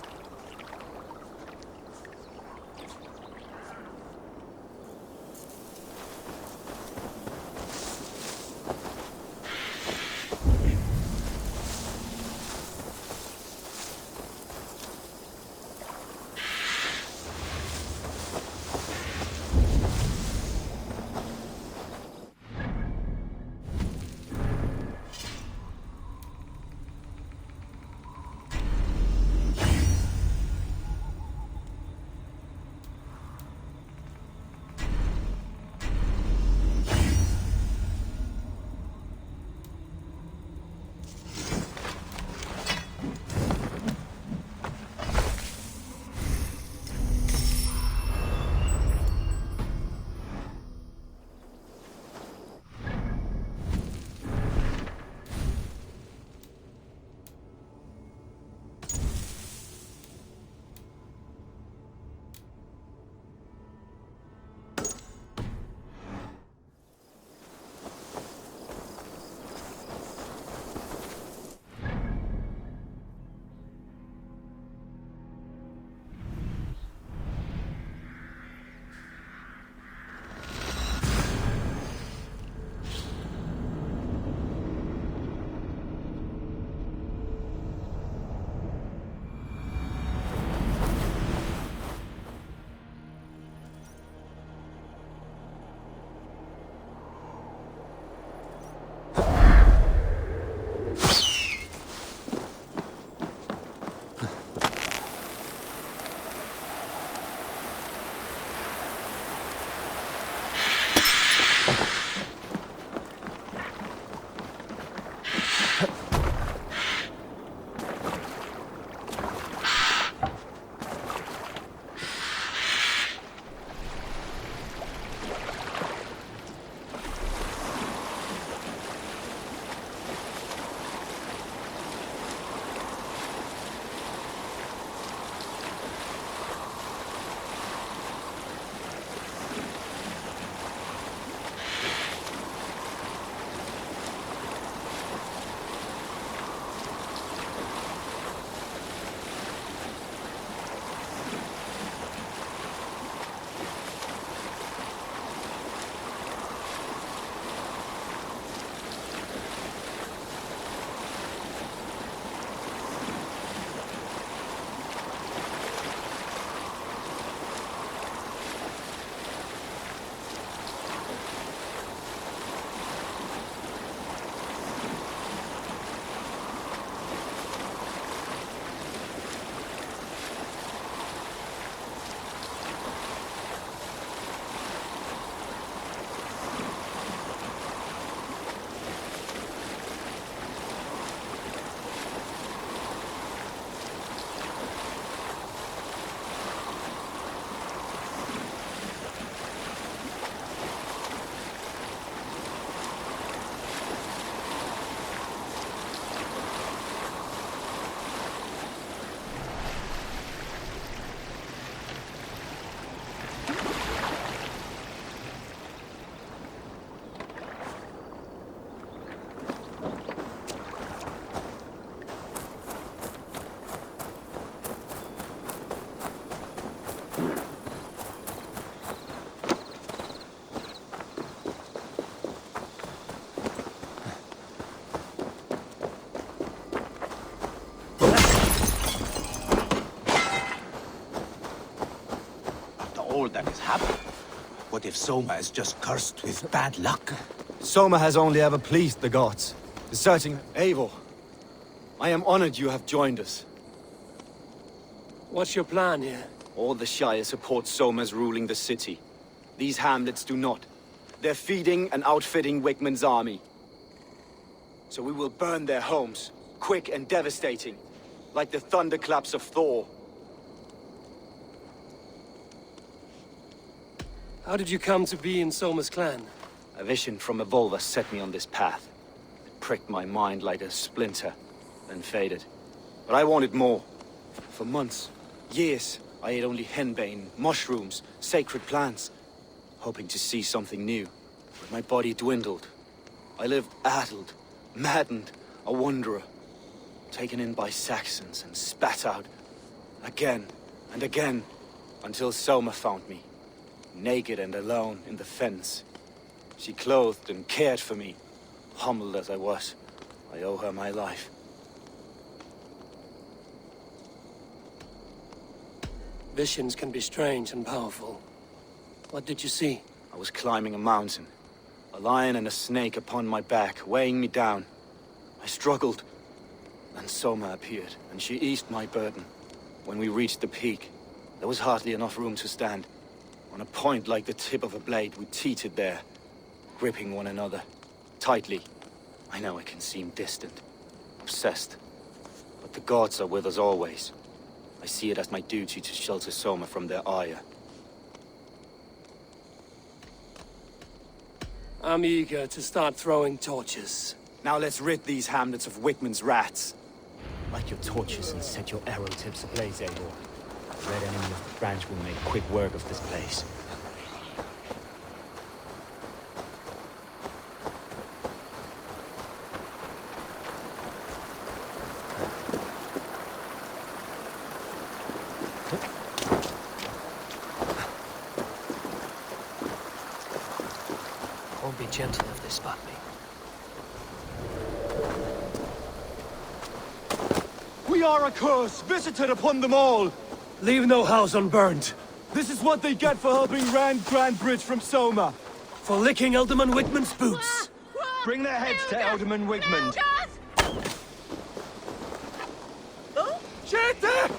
mishap? What if Soma is just cursed with bad luck? Soma has only ever pleased the gods. Deserting Eivor. I am honored you have joined us. What's your plan here? All the Shire support Soma's ruling the city. These hamlets do not. They're feeding and outfitting Wigmund's army. So we will burn their homes, quick and devastating, like the thunderclaps of Thor. How did you come to be in Soma's clan? A vision from Evolver set me on this path. It pricked my mind like a splinter, then faded. But I wanted more. For months, years, I ate only henbane, mushrooms, sacred plants, hoping to see something new. But my body dwindled. I lived addled, maddened, a wanderer, taken in by Saxons and spat out, again and again, until Soma found me, naked and alone in the fens. She clothed and cared for me, humbled as I was. I owe her my life. Visions can be strange and powerful. What did you see? I was climbing a mountain. A lion and a snake upon my back, weighing me down. I struggled. Then Soma appeared, and she eased my burden. When we reached the peak, there was hardly enough room to stand. On a point like the tip of a blade, we teetered there, gripping one another, tightly. I know it can seem distant, obsessed, but the gods are with us always. I see it as my duty to shelter Soma from their ire. I'm eager to start throwing torches. Now let's rid these hamlets of Wigmund's rats. Light your torches and set your arrow tips ablaze, Eivor. The red enemy of the branch will make quick work of this place. Won't be gentle if they spot me. We are a curse, visited upon them all! Leave no house unburned. This is what they get for helping Rand Grandbridge from Soma. For licking Alderman Wigmund's boots. Bring their heads to Alderman Wigmund. Shete!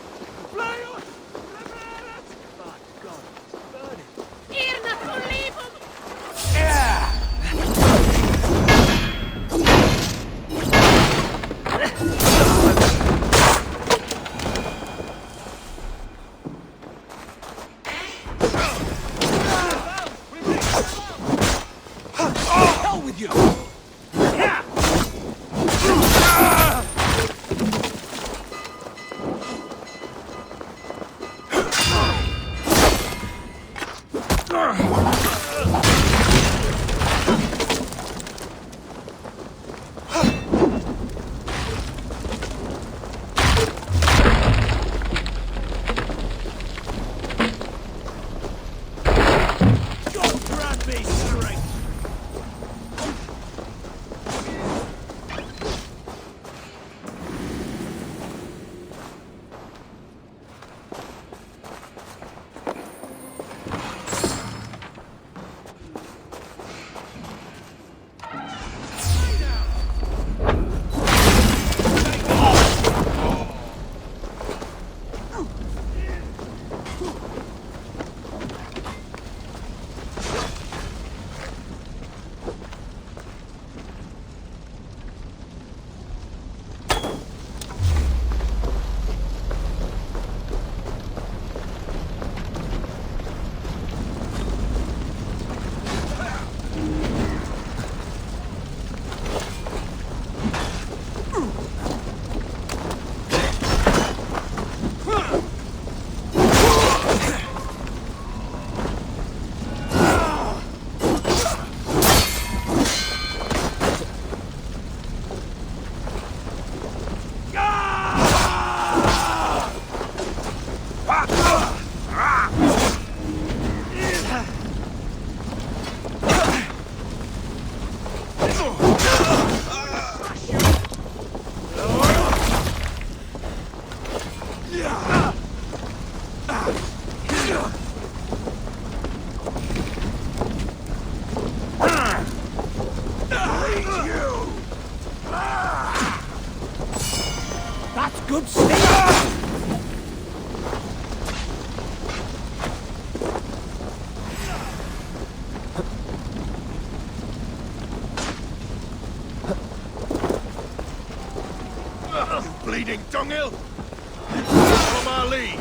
bleeding dunghill! Follow my lead!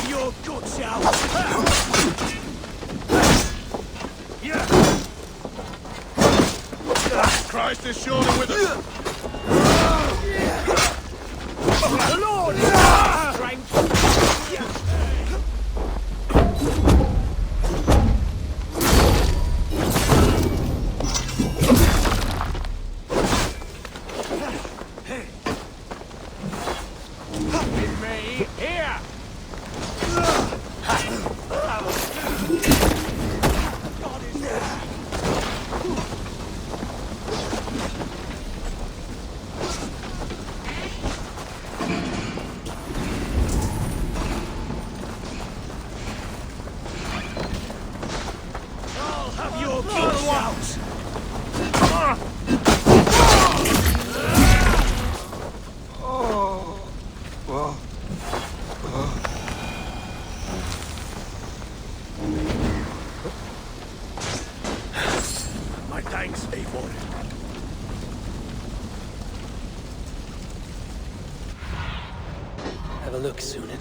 Your guts out! Christ is surely with us! The Lord! Strength! My thanks, Eivor. Have a look, Sunan.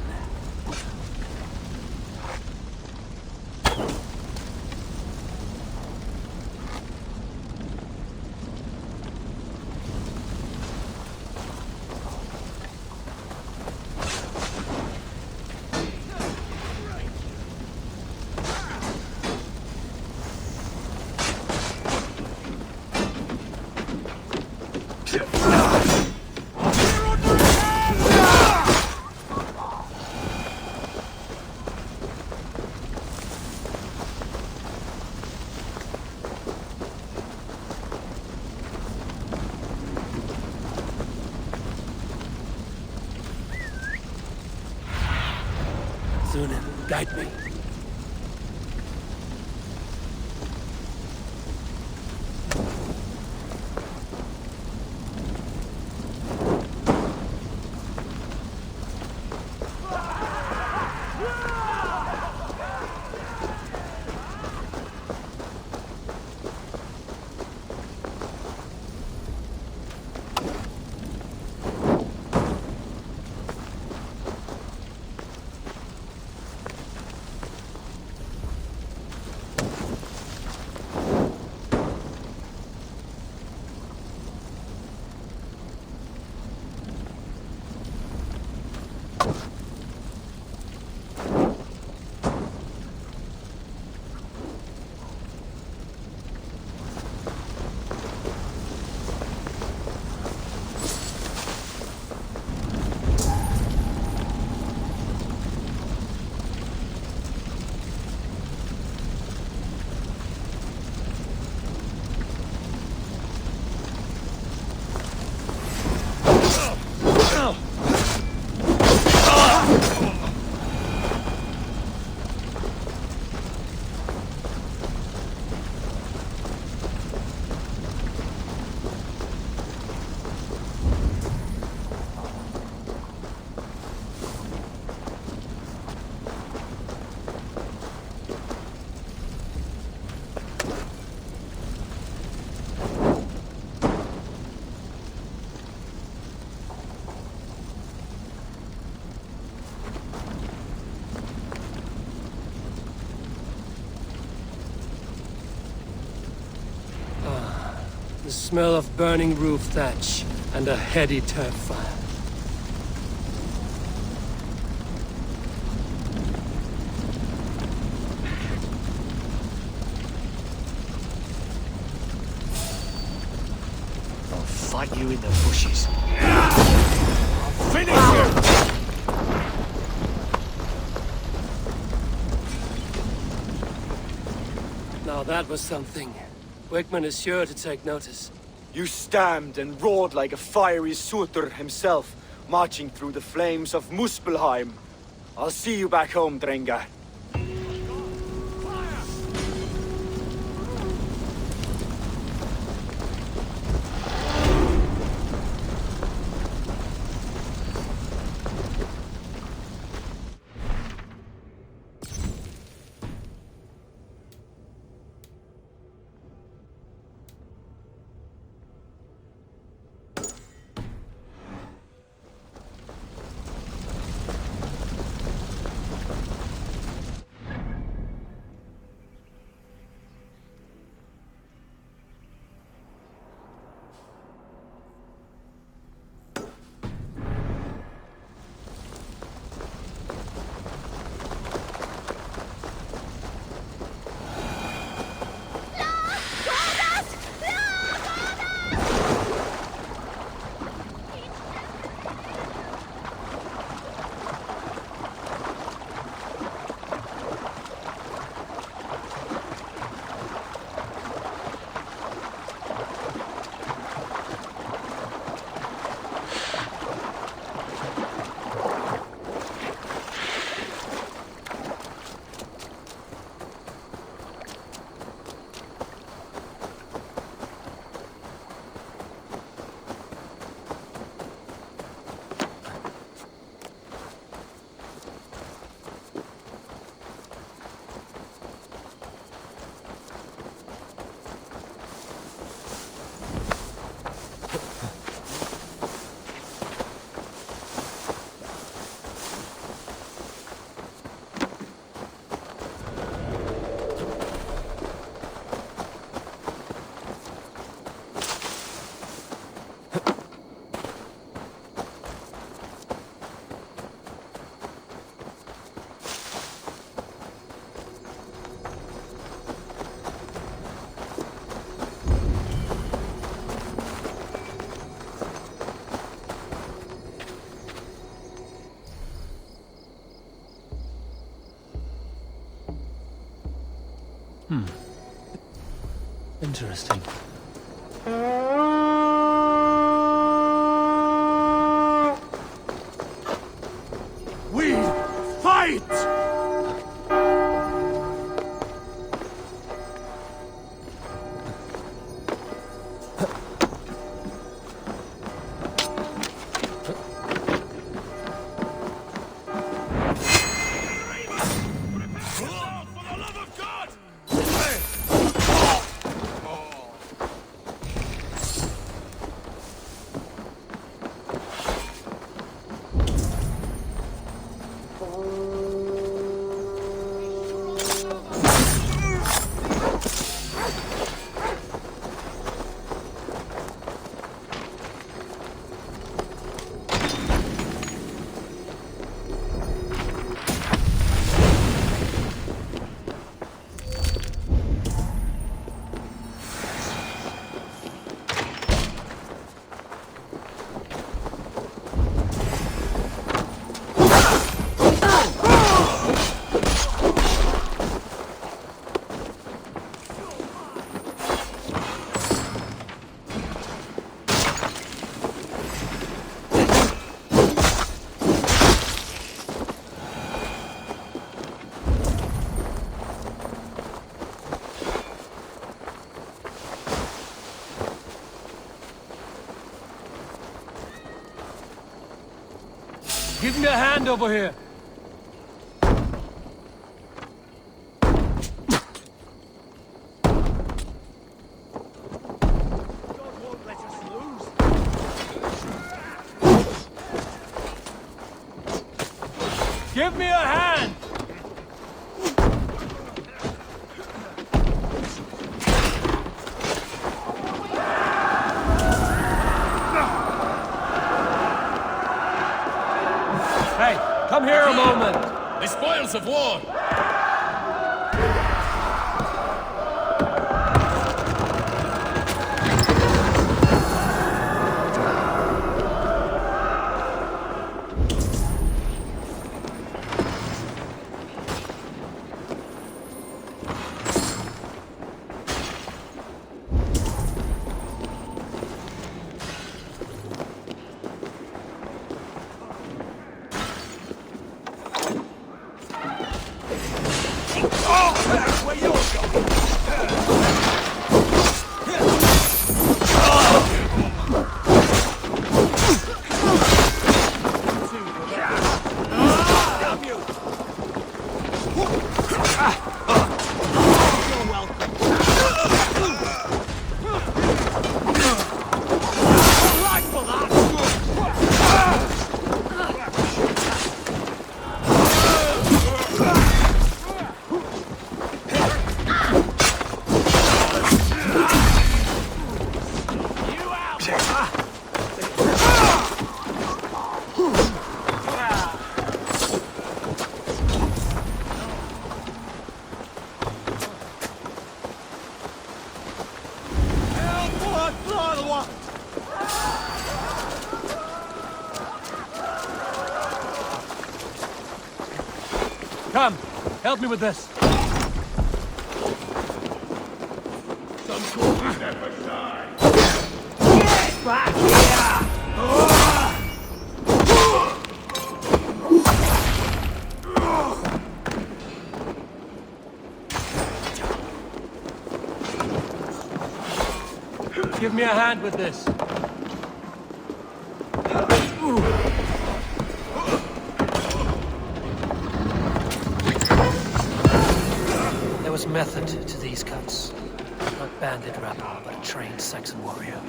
Sunan, guide me. The smell of burning roof thatch and a heady turf fire. I'll fight you in the bushes. I'll finish you! Now that was something. Wickman is sure to take notice. You stamped and roared like a fiery Surtur himself, marching through the flames of Muspelheim. I'll see you back home, Drenga. Interesting. We fight! Give me a hand over here. Give me a hand! Hey, come here a moment. The spoils of war. Come, help me with this. Some cool step aside. Get back here! Give me a hand with this. There was method to these cuts. Not bandit rabble, but a trained Saxon warrior.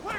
We're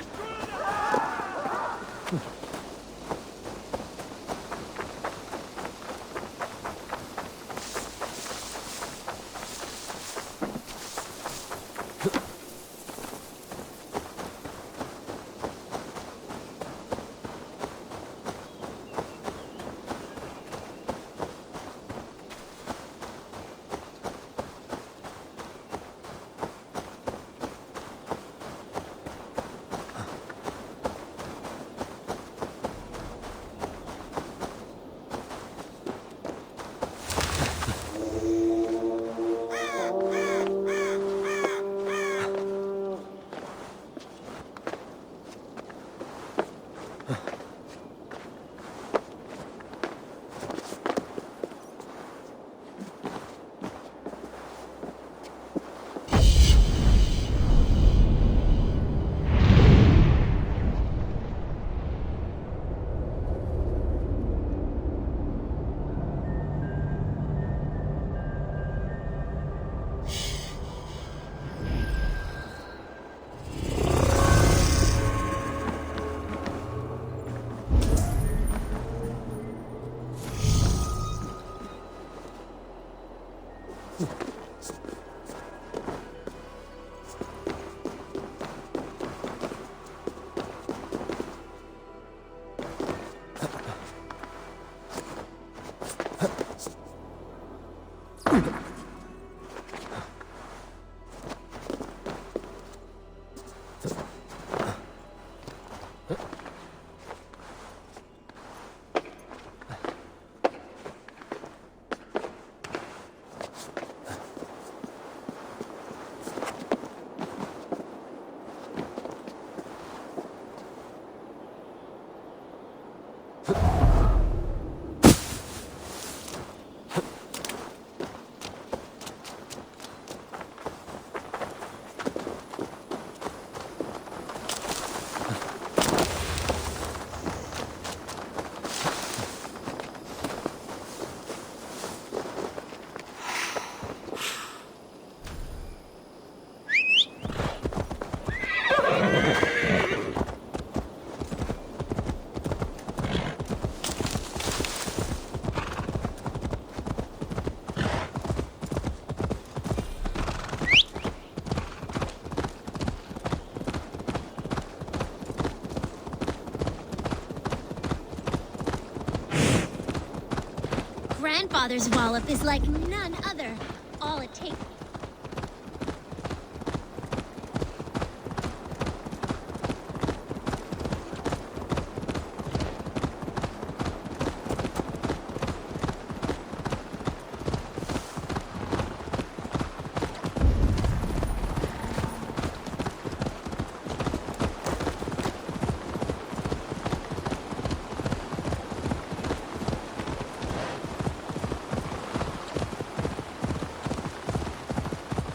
Grandfather's wallop is like none other. All it takes.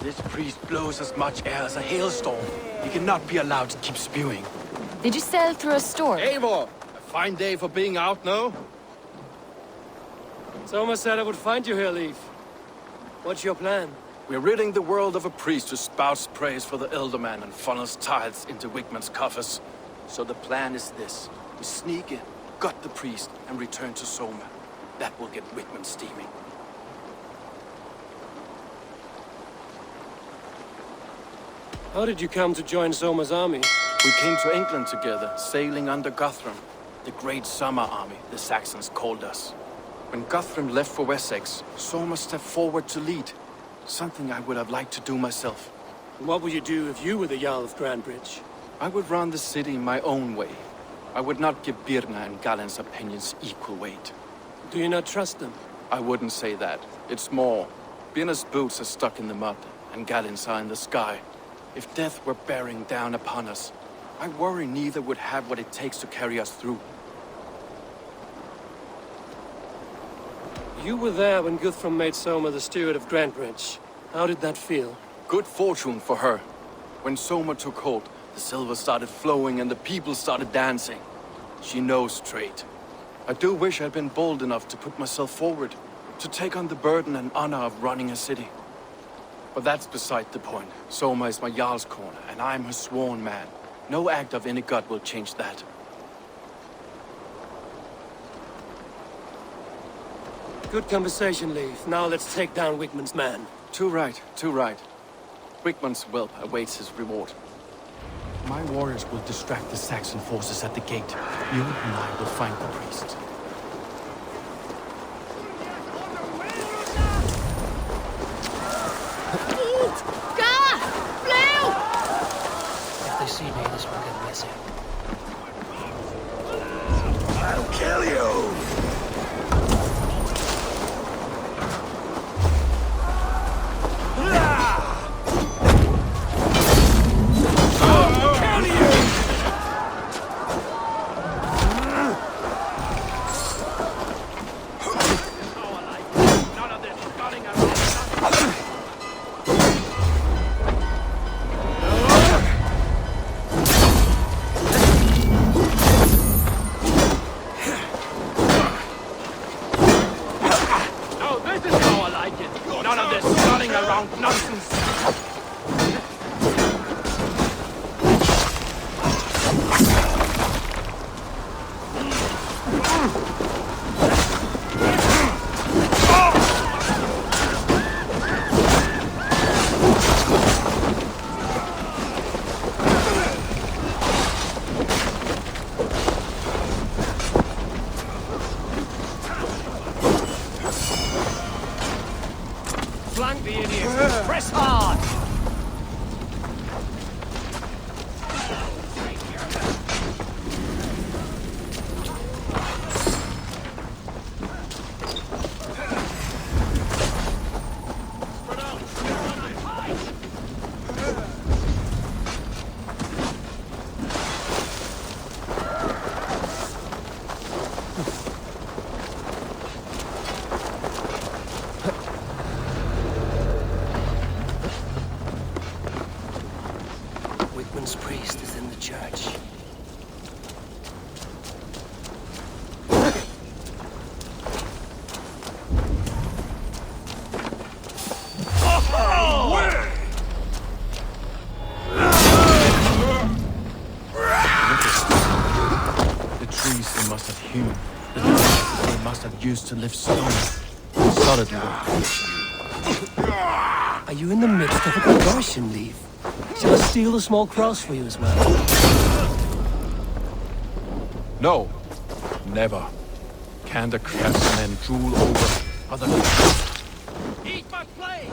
This priest blows as much air as a hailstorm. He cannot be allowed to keep spewing. Did you sell through a store? Eivor! A fine day for being out, no? Soma said I would find you here, Leif. What's your plan? We're ridding the world of a priest who spouts praise for the Elderman and funnels tithes into Wigman's coffers. So the plan is this. We sneak in, gut the priest, and return to Soma. That will get Wigman steaming. How did you come to join Soma's army? We came to England together, sailing under Guthrum. The Great Summer Army, the Saxons called us. When Guthrum left for Wessex, Soma stepped forward to lead. Something I would have liked to do myself. What would you do if you were the Jarl of Grandbridge? I would run the city my own way. I would not give Birna and Galen's opinions equal weight. Do you not trust them? I wouldn't say that. It's more. Birna's boots are stuck in the mud, and Galen's are in the sky. If death were bearing down upon us, I worry neither would have what it takes to carry us through. You were there when Guthrum made Soma the steward of Grandbridge. How did that feel? Good fortune for her. When Soma took hold, the silver started flowing and the people started dancing. She knows trade. I do wish I'd been bold enough to put myself forward, to take on the burden and honor of running a city. But that's beside the point. Soma is my Jarl's corner, and I'm her sworn man. No act of any god will change that. Good conversation, Leif. Now let's take down Wigman's man. Too right, too right. Wigman's whelp awaits his reward. My warriors will distract the Saxon forces at the gate. You and I will find the priest. If they see me, this will get messy. I'll kill you! Flank the idiots! Press hard! Wickman's priest is in the church. The trees they must have hewn. The devices they must have used to lift stone. Solid work. Are you in the midst of a conversion leave? Shall I steal a small cross for you as well? No, never. Can the craftsmen drool over other crafts? Eat my plate!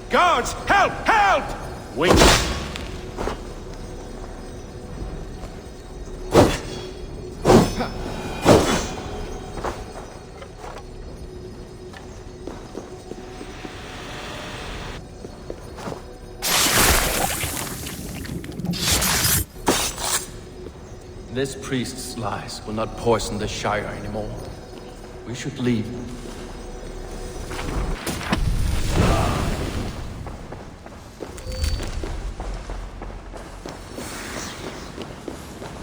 Guards! Help! Help! Wait. This priest's lies will not poison the Shire anymore. We should leave.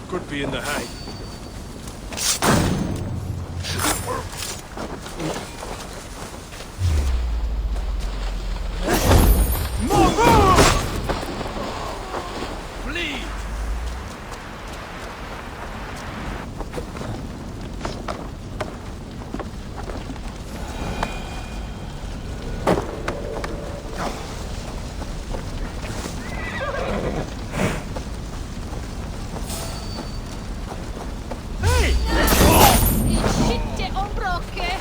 Could be in the hay. Bleed! Skytte om bråket!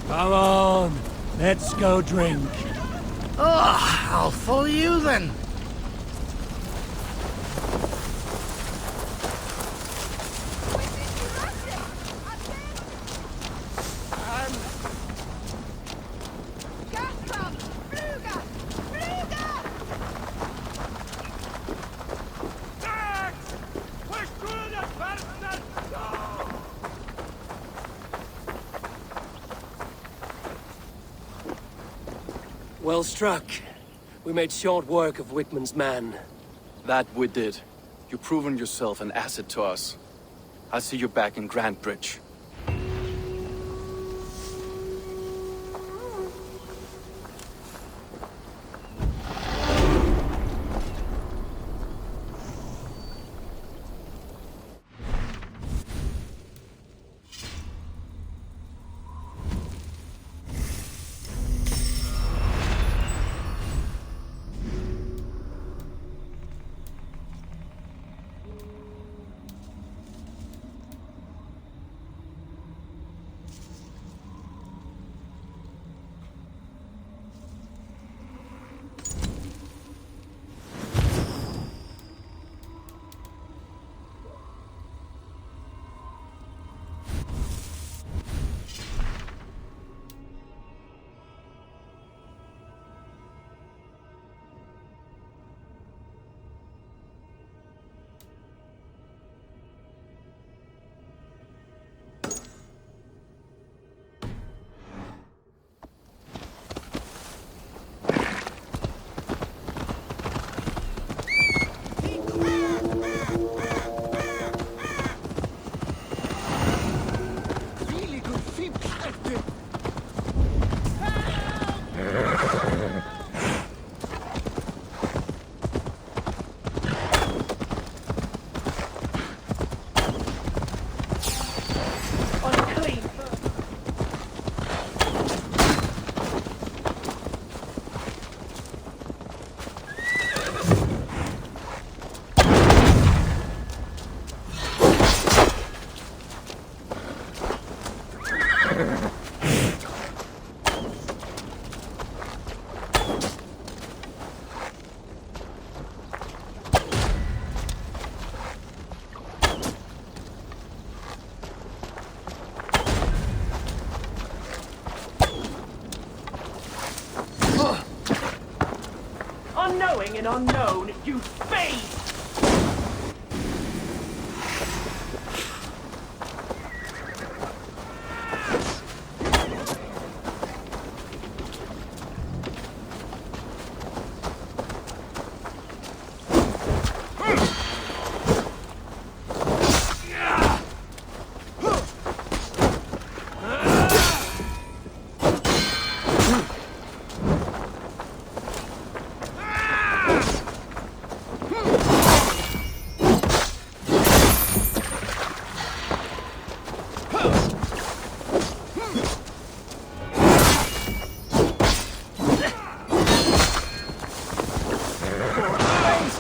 Come on, let's go drink. Oh, I'll follow you then. Well struck. We made short work of Wickman's man. That we did. You've proven yourself an asset to us. I'll see you back in Grand Bridge. an unknown, you fiend!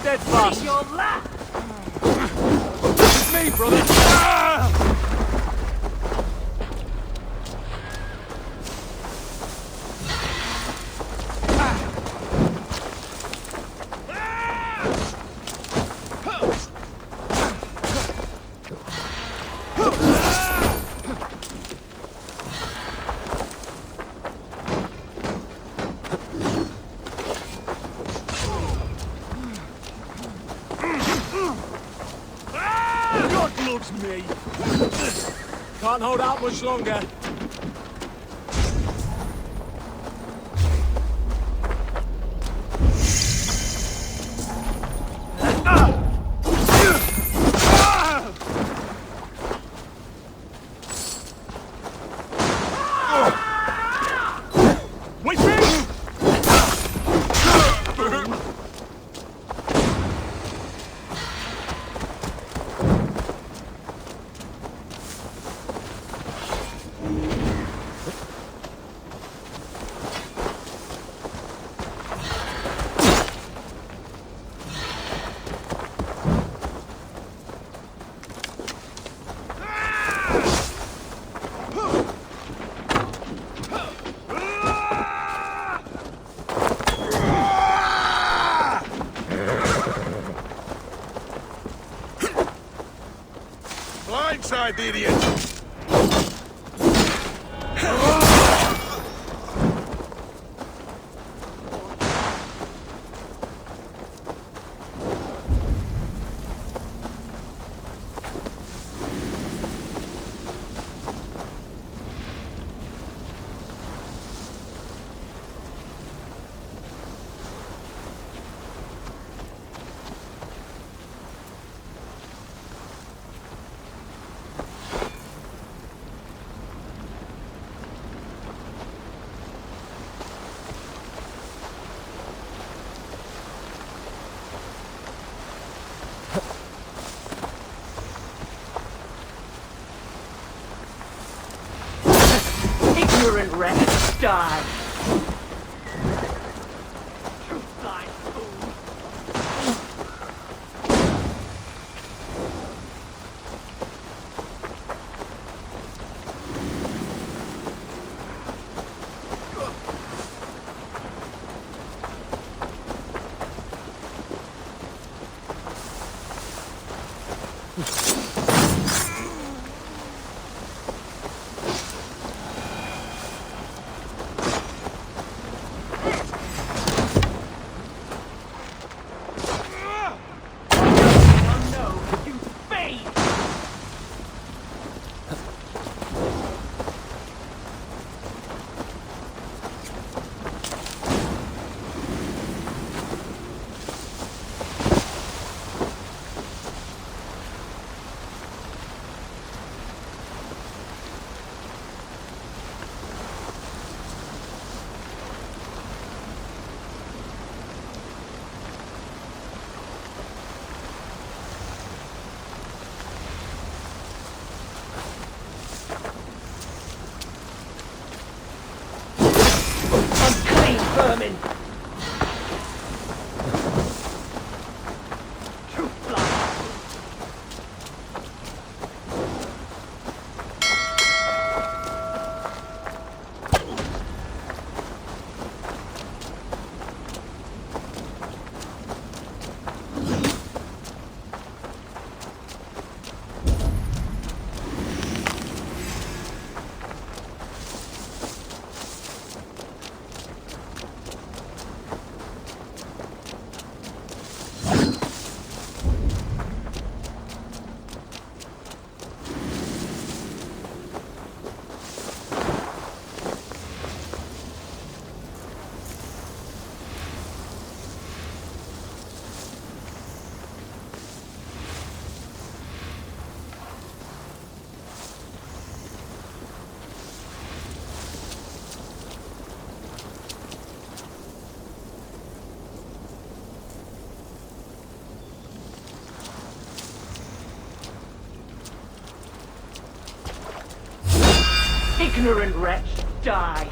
Steadfast. Your lap! It's me, brother. God loves me. Can't hold out much longer. With me! Blindside the idiot! Ignorant wretch, die! Truth-blind fool! Ignorant wretch, die!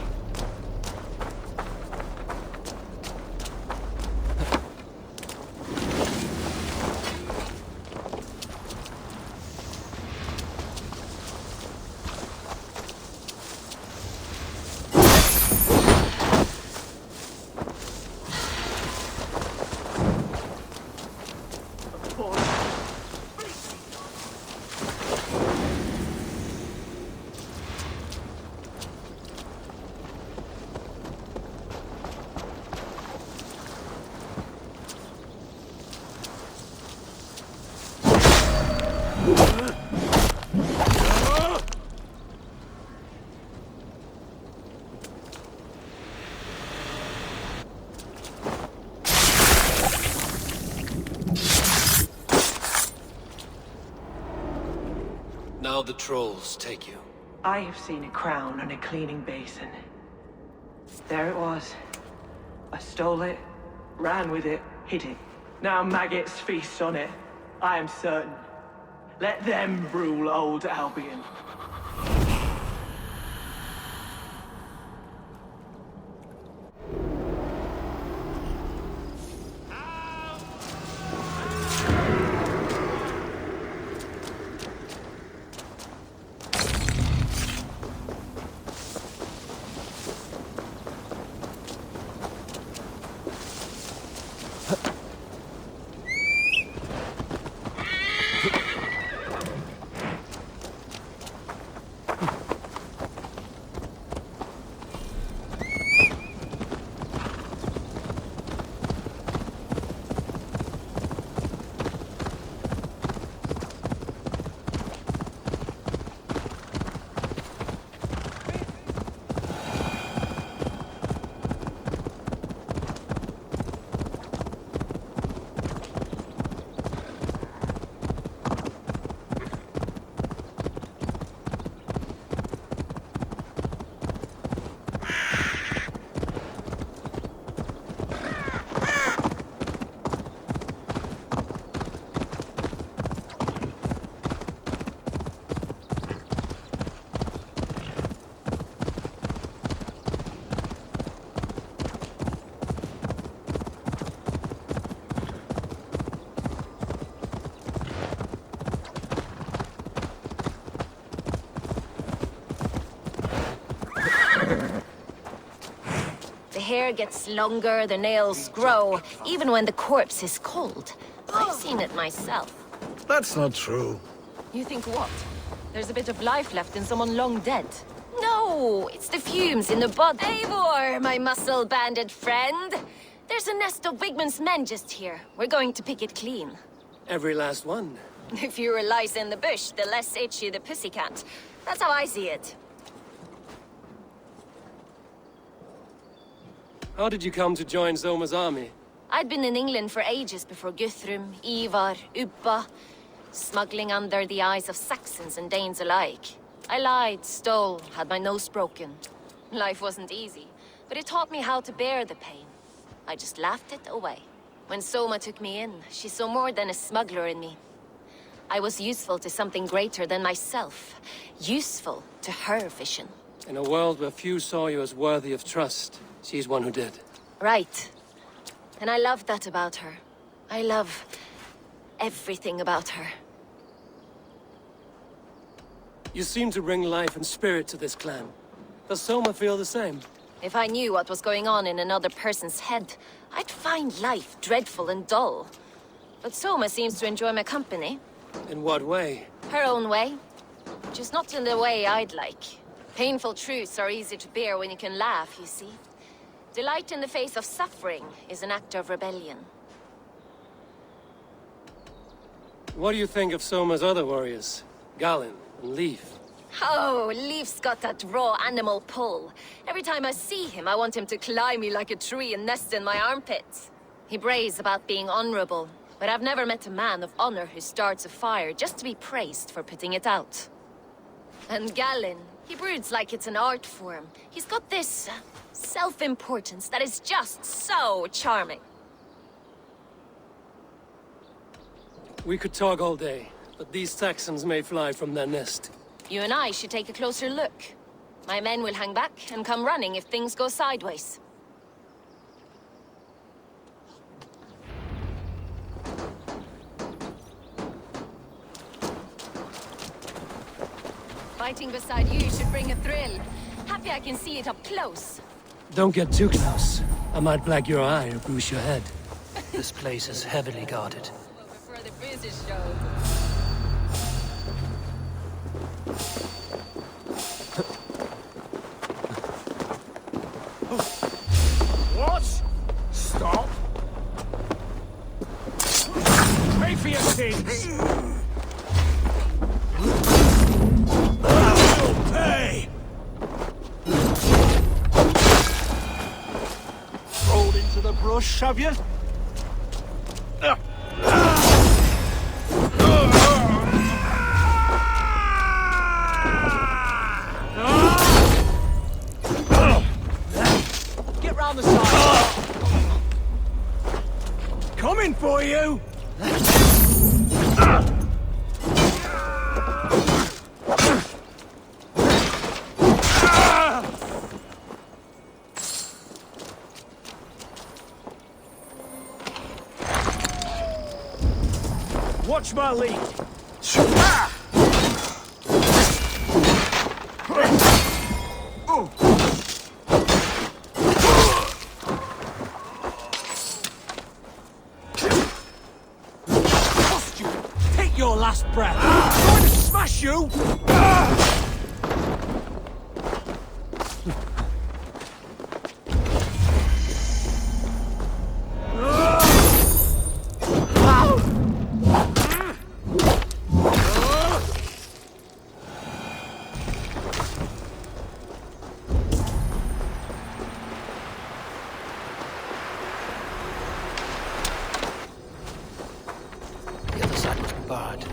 Now the trolls take you. I have seen a crown on a cleaning basin. There it was. I stole it, ran with it, hid it. Now maggots feast on it. I am certain. Let them rule old Albion. The hair gets longer, the nails grow, even when the corpse is cold. I've seen it myself. That's not true. You think what? There's a bit of life left in someone long dead. No, it's the fumes in the body. Eivor, my muscle-banded friend. There's a nest of Wigman's men just here. We're going to pick it clean. Every last one. The fewer lice in the bush, the less itchy the pussycat. That's how I see it. How did you come to join Zoma's army? I'd been in England for ages before Guthrum, Eivor, Ubba, smuggling under the eyes of Saxons and Danes alike. I lied, stole, had my nose broken. Life wasn't easy, but it taught me how to bear the pain. I just laughed it away. When Soma took me in, she saw more than a smuggler in me. I was useful to something greater than myself. Useful to her vision. In a world where few saw you as worthy of trust, she's one who did. Right. And I love that about her. I love everything about her. You seem to bring life and spirit to this clan. Does Soma feel the same? If I knew what was going on in another person's head, I'd find life dreadful and dull. But Soma seems to enjoy my company. In what way? Her own way. Just not in the way I'd like. Painful truths are easy to bear when you can laugh, you see. Delight in the face of suffering is an act of rebellion. What do you think of Soma's other warriors? Galinn and Leif? Oh, Leif's got that raw animal pull. Every time I see him, I want him to climb me like a tree and nest in my armpits. He brays about being honorable, but I've never met a man of honor who starts a fire just to be praised for putting it out. And Galinn, he broods like it's an art form. He's got this self-importance that is just so charming. We could talk all day, but these Saxons may fly from their nest. You and I should take a closer look. My men will hang back and come running if things go sideways. Fighting beside you should bring a thrill. Happy I can see it up close. Don't get too close. I might black your eye or bruise your head. This place is heavily guarded. Before the business show. What? Stop. Pay for your sins. Hey! Rolled into the brush, have you? Get round the side. Coming for you! Watch my lead. Take your last breath. I'm going to smash you. The other side must be barred.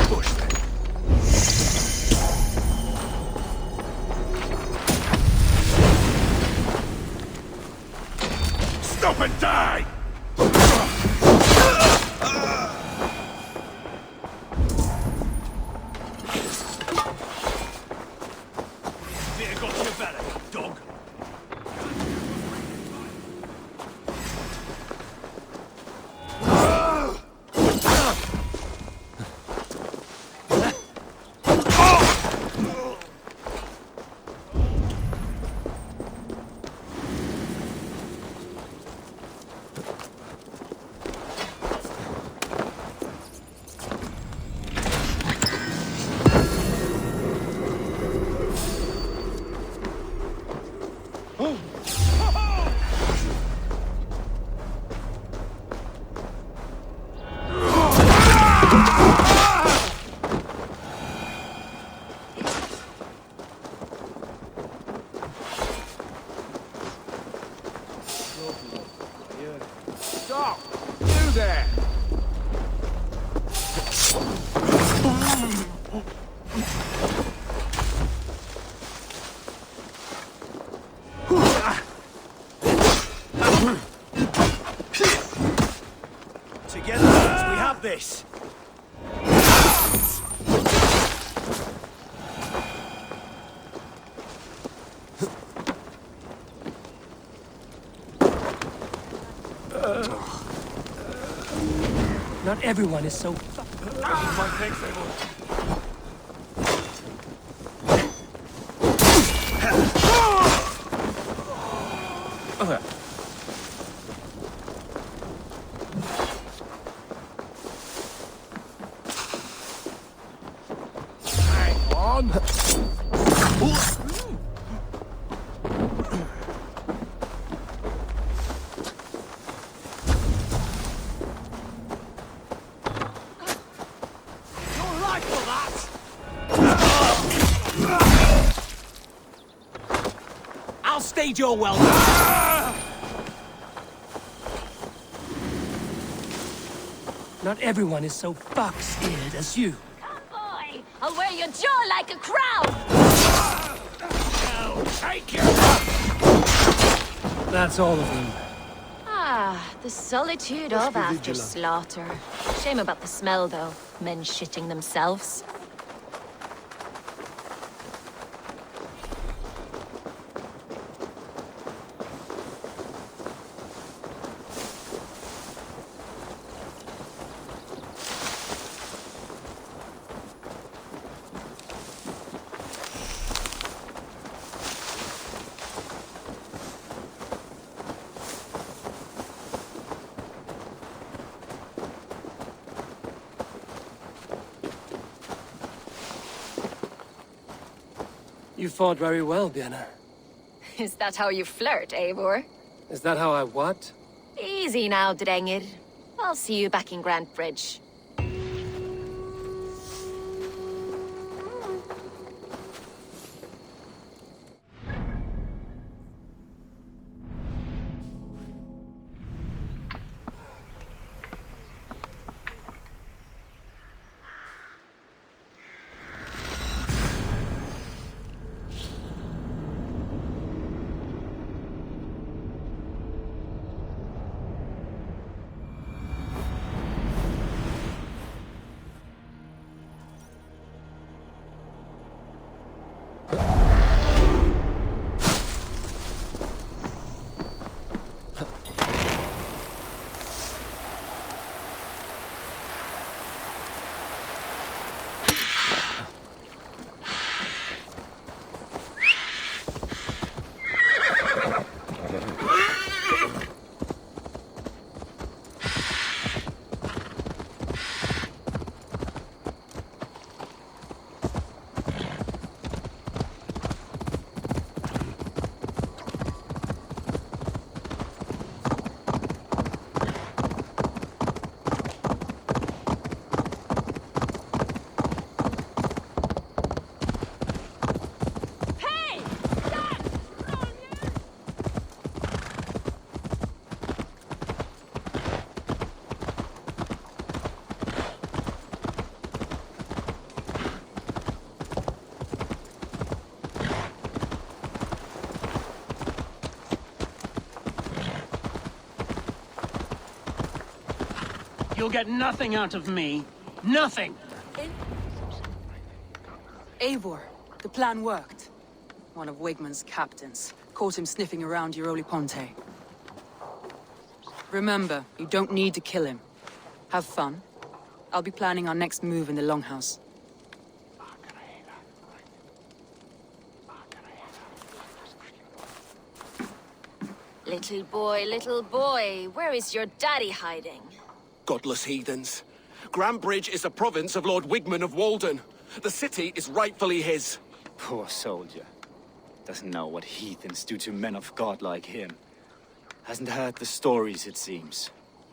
Push them. Stop and die! Beer got your belly, dog. Stop! You there! Together, we have this. Not everyone is so Thanks, Eivor. Hang on. Your life for that! I'll stage your welcome. Not everyone is so fuck-scared as you. Boy, I'll wear your jaw like a crown! I'll take you! That's all of them. Ah, Ah, the solitude Let's of be after vigilant. slaughter. Shame about the smell, though. Men shitting themselves. You fought very well, Björna. Is that how you flirt, Eivor? Is that how I what? Easy now, Drengir. I'll see you back in Grand Bridge. You'll get nothing out of me. Nothing! Eivor, the plan worked. One of Wigmund's captains caught him sniffing around Euroli Ponte. Remember, you don't need to kill him. Have fun. I'll be planning our next move in the Longhouse. Little boy, where is your daddy hiding? Godless heathens. Grand Bridge is a province of Lord Wigmund of Walden. The city is rightfully his. Poor soldier. Doesn't know what heathens do to men of God like him. Hasn't heard the stories, it seems.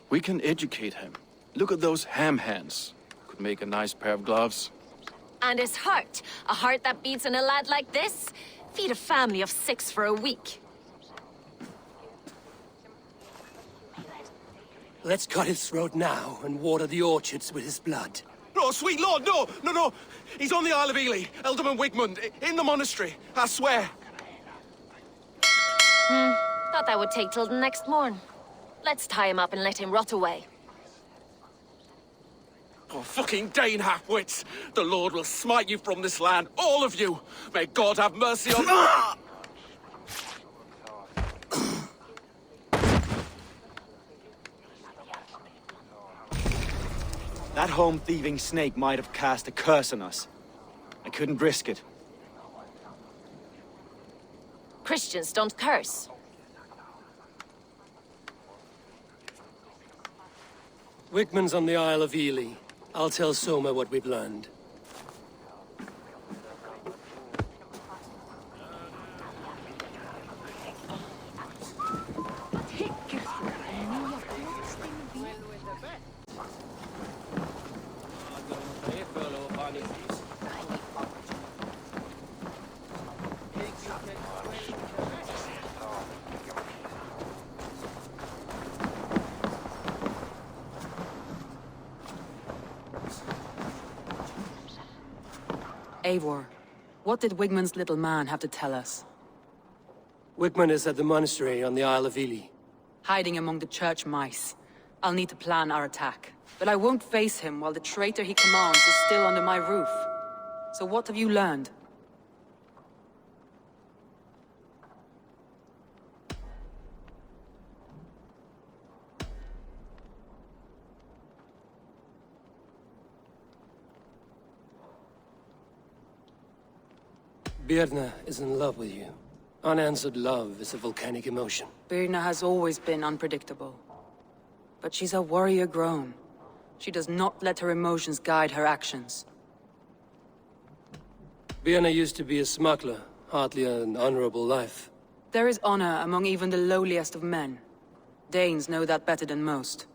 We can educate him. Look at those ham hands. Could make a nice pair of gloves. And his heart. A heart that beats in a lad like this? Feed a family of 6 for a week. Let's cut his throat now and water the orchards with his blood. No, sweet lord, no! No, no! He's on the Isle of Ely, Ealdorman Wigmund, in the monastery, I swear. Thought that would take till the next morn. Let's tie him up and let him rot away. Oh, fucking Dane half-wits! The Lord will smite you from this land, all of you! May God have mercy on... That home-thieving snake might have cast a curse on us. I couldn't risk it. Christians don't curse. Wigmund's on the Isle of Ely. I'll tell Soma what we've learned. Eivor, what did Wigmund's little man have to tell us? Wigmund is at the monastery on the Isle of Ely. hiding among the church mice. I'll need to plan our attack. But I won't face him while the traitor he commands is still under my roof. So what have you learned? Birna is in love with you. Unanswered love is a volcanic emotion. Birna has always been unpredictable. But she's a warrior grown. She does not let her emotions guide her actions. Birna used to be a smuggler, hardly an honorable life. There is honor among even the lowliest of men. Danes know that better than most.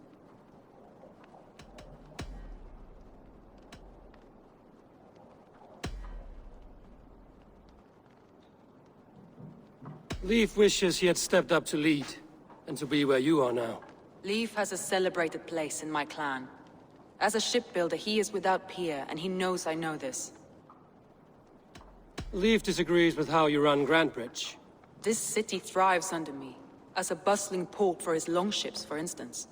Leif wishes he had stepped up to lead, and to be where you are now. Leif has a celebrated place in my clan. As a shipbuilder, he is without peer, and he knows I know this. Leif disagrees with how you run Grantbridge. This city thrives under me, as a bustling port for his longships, for instance.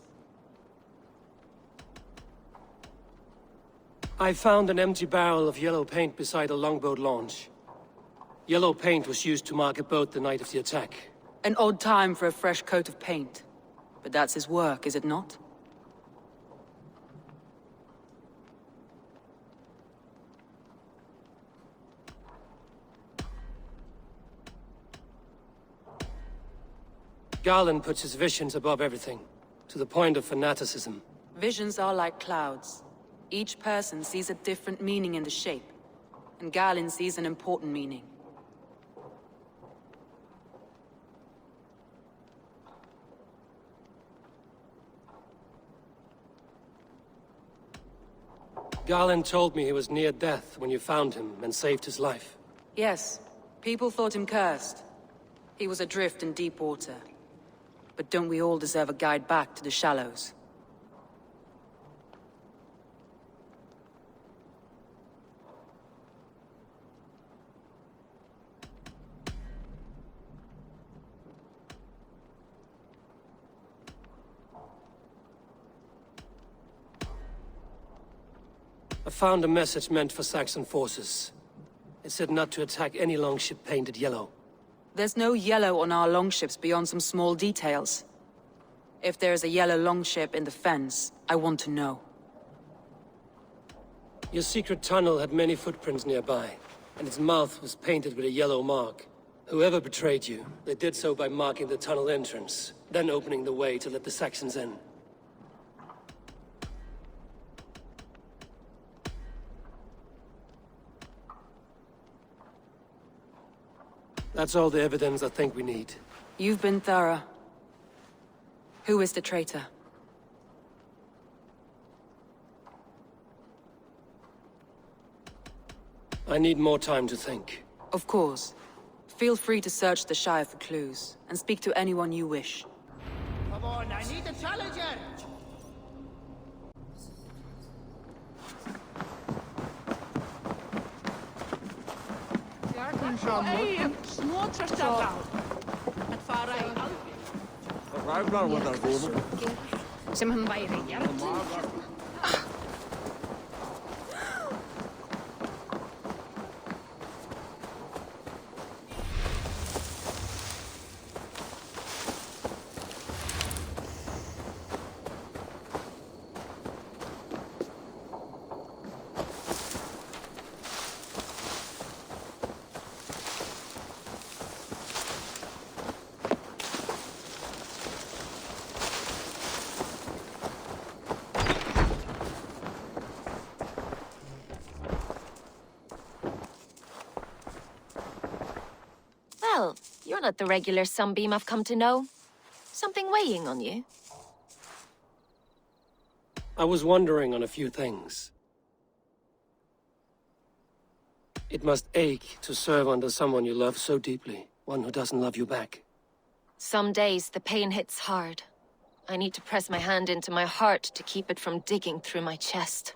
I found an empty barrel of yellow paint beside a longboat launch. Yellow paint was used to mark a boat the night of the attack. An odd time for a fresh coat of paint. But that's his work, is it not? Garland puts his visions above everything, to the point of fanaticism. Visions are like clouds. Each person sees a different meaning in the shape, and Garland sees an important meaning. Garland told me he was near death when you found him and saved his life. Yes, people thought him cursed. He was adrift in deep water. But don't we all deserve a guide back to the shallows? I found a message meant for Saxon forces. It said not to attack any longship painted yellow. There's no yellow on our longships beyond some small details. If there's a yellow longship in the fens, I want to know. Your secret tunnel had many footprints nearby, and its mouth was painted with a yellow mark. Whoever betrayed you, they did so by marking the tunnel entrance, then opening the way to let the Saxons in. That's all the evidence I think we need. You've been thorough. Who is the traitor? I need more time to think. Of course. Feel free to search the Shire for clues, and speak to anyone you wish. Come on, I need a challenger! Sem hann væri jarl. Well, you're not the regular sunbeam I've come to know. Something weighing on you? I was wondering on a few things. It must ache to serve under someone you love so deeply, one who doesn't love you back. Some days the pain hits hard. I need to press my hand into my heart to keep it from digging through my chest.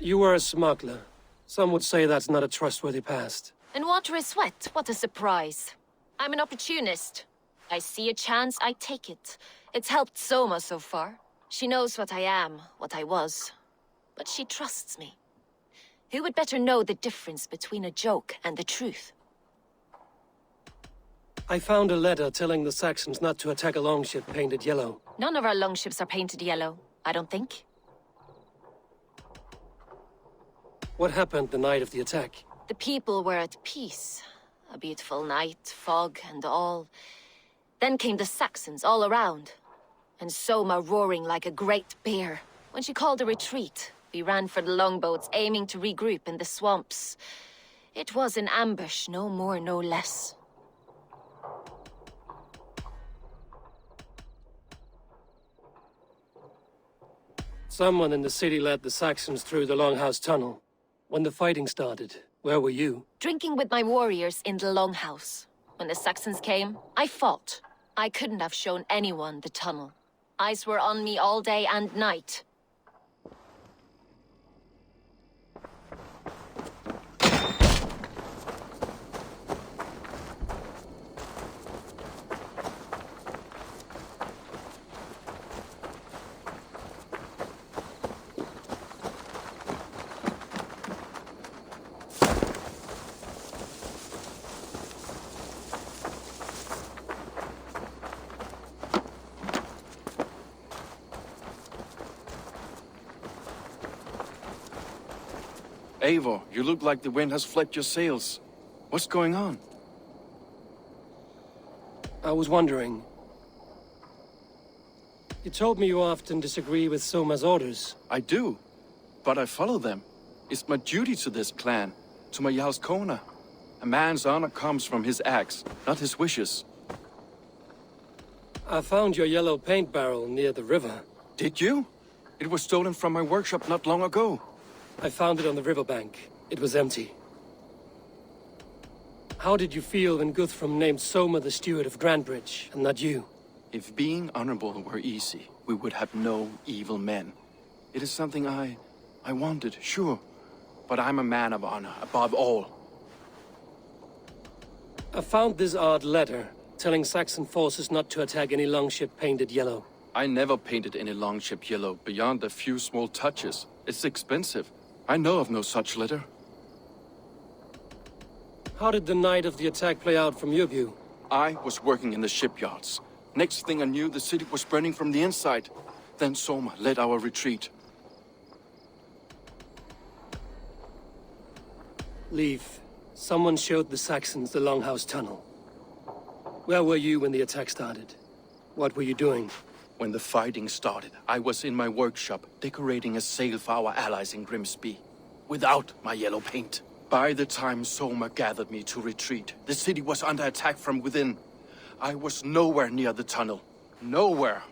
You were a smuggler, Some would say that's not a trustworthy past. And water is wet, what a surprise. I'm an opportunist. I see a chance, I take it. It's helped Soma so far. She knows what I am, what I was. But she trusts me. Who would better know the difference between a joke and the truth? I found a letter telling the Saxons not to attack a longship painted yellow. None of our longships are painted yellow, I don't think. What happened the night of the attack? The people were at peace. A beautiful night, fog and all. Then came the Saxons all around. And Soma roaring like a great bear. When she called a retreat, we ran for the longboats, aiming to regroup in the swamps. It was an ambush, no more, no less. Someone in the city led the Saxons through the Longhouse Tunnel. When the fighting started, where were you? Drinking with my warriors in the Longhouse. When the Saxons came, I fought. I couldn't have shown anyone the tunnel. Eyes were on me all day and night. Eivor, you look like the wind has flecked your sails. What's going on? I was wondering. You told me you often disagree with Soma's orders. I do, but I follow them. It's my duty to this clan, to my Jarl's Kona. A man's honor comes from his acts, not his wishes. I found your yellow paint barrel near the river. Did you? It was stolen from my workshop not long ago. I found it on the riverbank. It was empty. How did you feel when Guthrum named Soma the steward of Grandbridge, and not you? If being honorable were easy, we would have no evil men. It is something I wanted, sure. But I'm a man of honor, above all. I found this odd letter, telling Saxon forces not to attack any longship painted yellow. I never painted any longship yellow, beyond a few small touches. It's expensive. I know of no such letter. How did the night of the attack play out from your view? I was working in the shipyards. Next thing I knew, the city was burning from the inside. Then Soma led our retreat. Leave. Someone showed the Saxons the Longhouse Tunnel. Where were you when the attack started? What were you doing? When the fighting started, I was in my workshop, decorating a sail for our allies in Grimsby. Without my yellow paint. By the time Soma gathered me to retreat, the city was under attack from within. I was nowhere near the tunnel. Nowhere.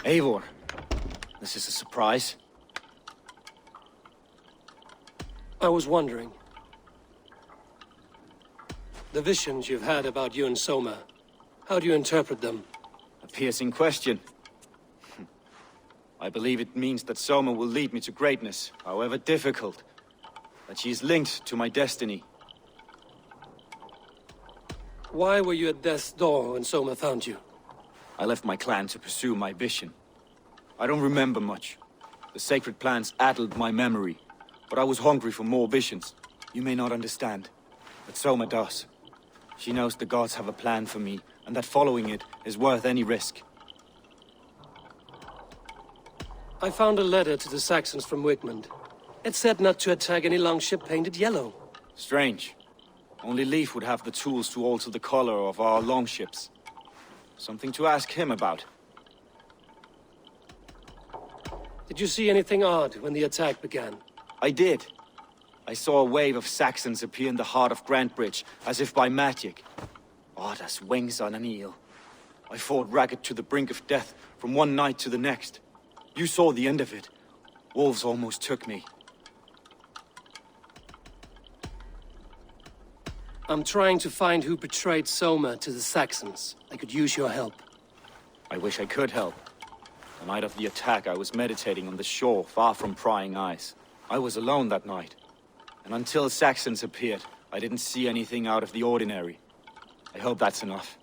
Eivor, this is a surprise. I was wondering. The visions you've had about you and Soma, how do you interpret them? A piercing question. I believe it means that Soma will lead me to greatness, however difficult. That she is linked to my destiny. Why were you at death's door when Soma found you? I left my clan to pursue my vision. I don't remember much. The sacred plans addled my memory, but I was hungry for more visions. You may not understand, but Soma does. She knows the gods have a plan for me, and that following it is worth any risk. I found a letter to the Saxons from Wigmund. It said not to attack any longship painted yellow. Strange. Only Leif would have the tools to alter the color of our longships. Something to ask him about. Did you see anything odd when the attack began? I did. I saw a wave of Saxons appear in the heart of Grantbridge, as if by magic. Odd as wings on an eel. I fought ragged to the brink of death, from one night to the next. You saw the end of it. Wolves almost took me. I'm trying to find who betrayed Soma to the Saxons. I could use your help. I wish I could help. The night of the attack, I was meditating on the shore, far from prying eyes. I was alone that night. And until Saxons appeared, I didn't see anything out of the ordinary. I hope that's enough.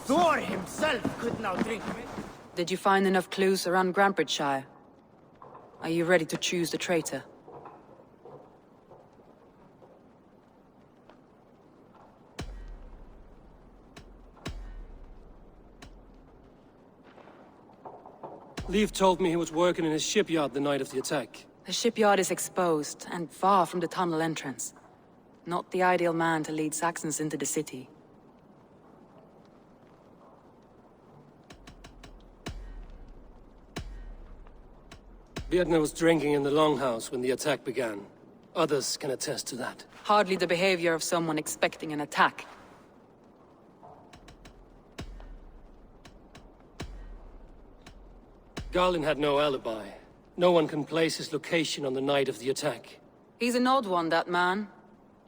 Thor himself could not drink. Did you find enough clues around Grantbridgeshire? Are you ready to choose the traitor? Leif told me he was working in his shipyard the night of the attack. The shipyard is exposed and far from the tunnel entrance. Not the ideal man to lead Saxons into the city. Björn was drinking in the longhouse when the attack began. Others can attest to that. Hardly the behavior of someone expecting an attack. Garlin had no alibi. No one can place his location on the night of the attack. He's an odd one, that man.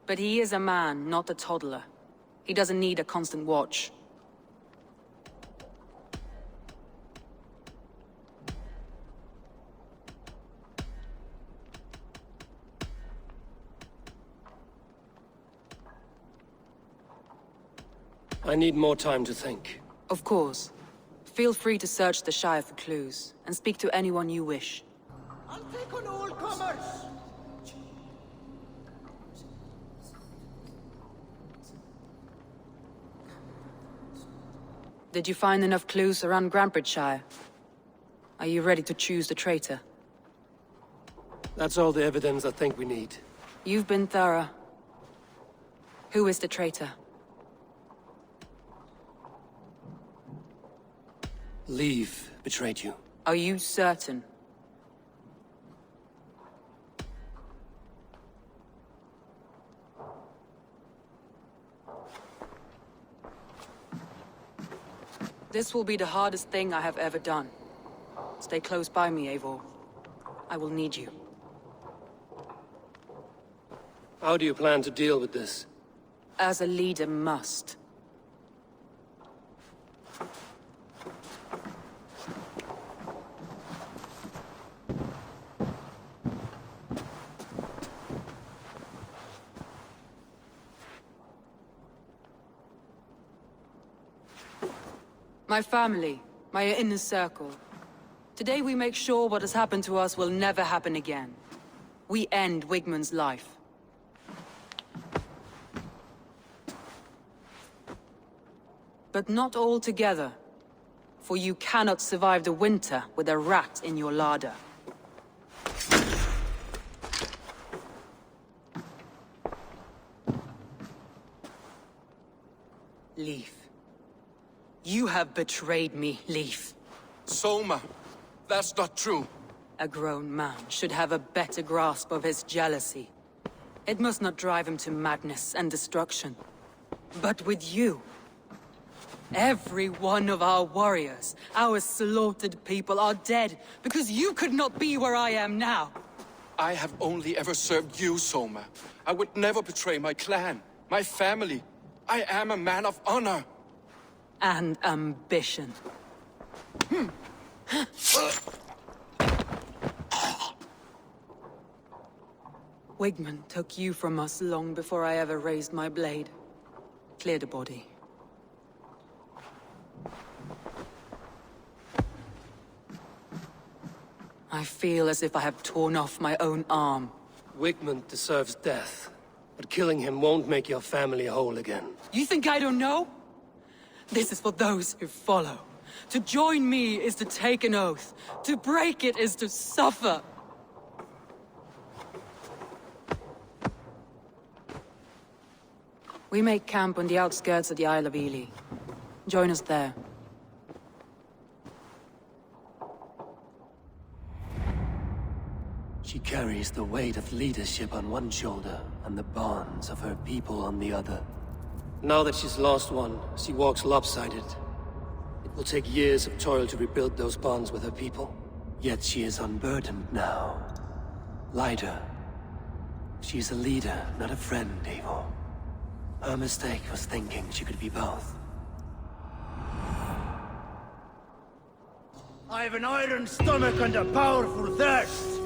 But he is a man, not a toddler. He doesn't need a constant watch. I need more time to think. Of course. Feel free to search the Shire for clues, and speak to anyone you wish. I'll take on all comers! Did you find enough clues around Grantbridgeshire? Are you ready to choose the traitor? That's all the evidence I think we need. You've been thorough. Who is the traitor? Leif betrayed you. Are you certain? This will be the hardest thing I have ever done. Stay close by me, Eivor. I will need you. How do you plan to deal with this? As a leader must. My family, my inner circle. Today we make sure what has happened to us will never happen again. We end Wigmund's life. But not all together. For you cannot survive the winter with a rat in your larder. Leif. You have betrayed me, Leif. Soma, that's not true. A grown man should have a better grasp of his jealousy. It must not drive him to madness and destruction. But with you, every one of our warriors, our slaughtered people are dead because you could not be where I am now. I have only ever served you, Soma. I would never betray my clan, my family. I am a man of honor. And ambition. Wigman took you from us long before I ever raised my blade. Clear the body. I feel as if I have torn off my own arm. Wigman deserves death, but killing him won't make your family whole again. You think I don't know? This is for those who follow. To join me is to take an oath. To break it is to suffer. We make camp on the outskirts of the Isle of Ely. Join us there. She carries the weight of leadership on one shoulder and the bonds of her people on the other. Now that she's lost one, she walks lopsided. It will take years of toil to rebuild those bonds with her people. Yet she is unburdened now. Lighter. She's a leader, not a friend, Eivor. Her mistake was thinking she could be both. I have an iron stomach and a powerful thirst.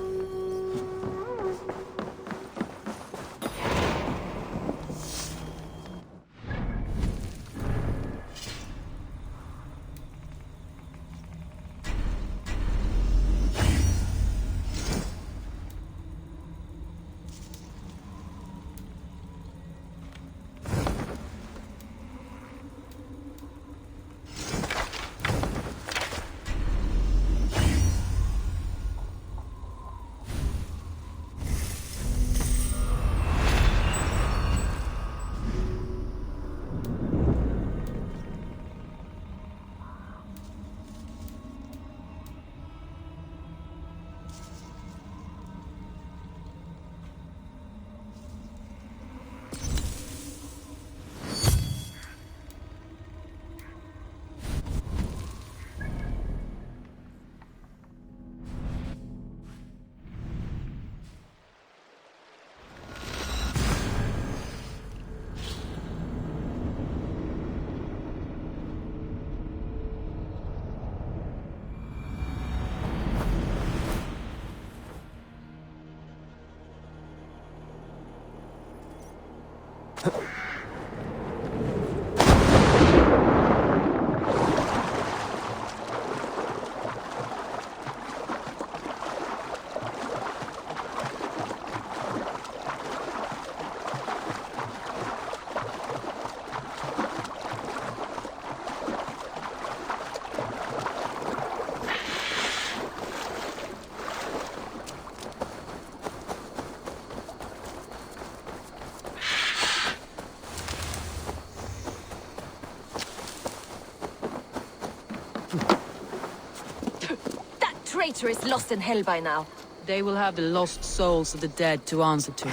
Traitor is lost in hell by now. They will have the lost souls of the dead to answer to.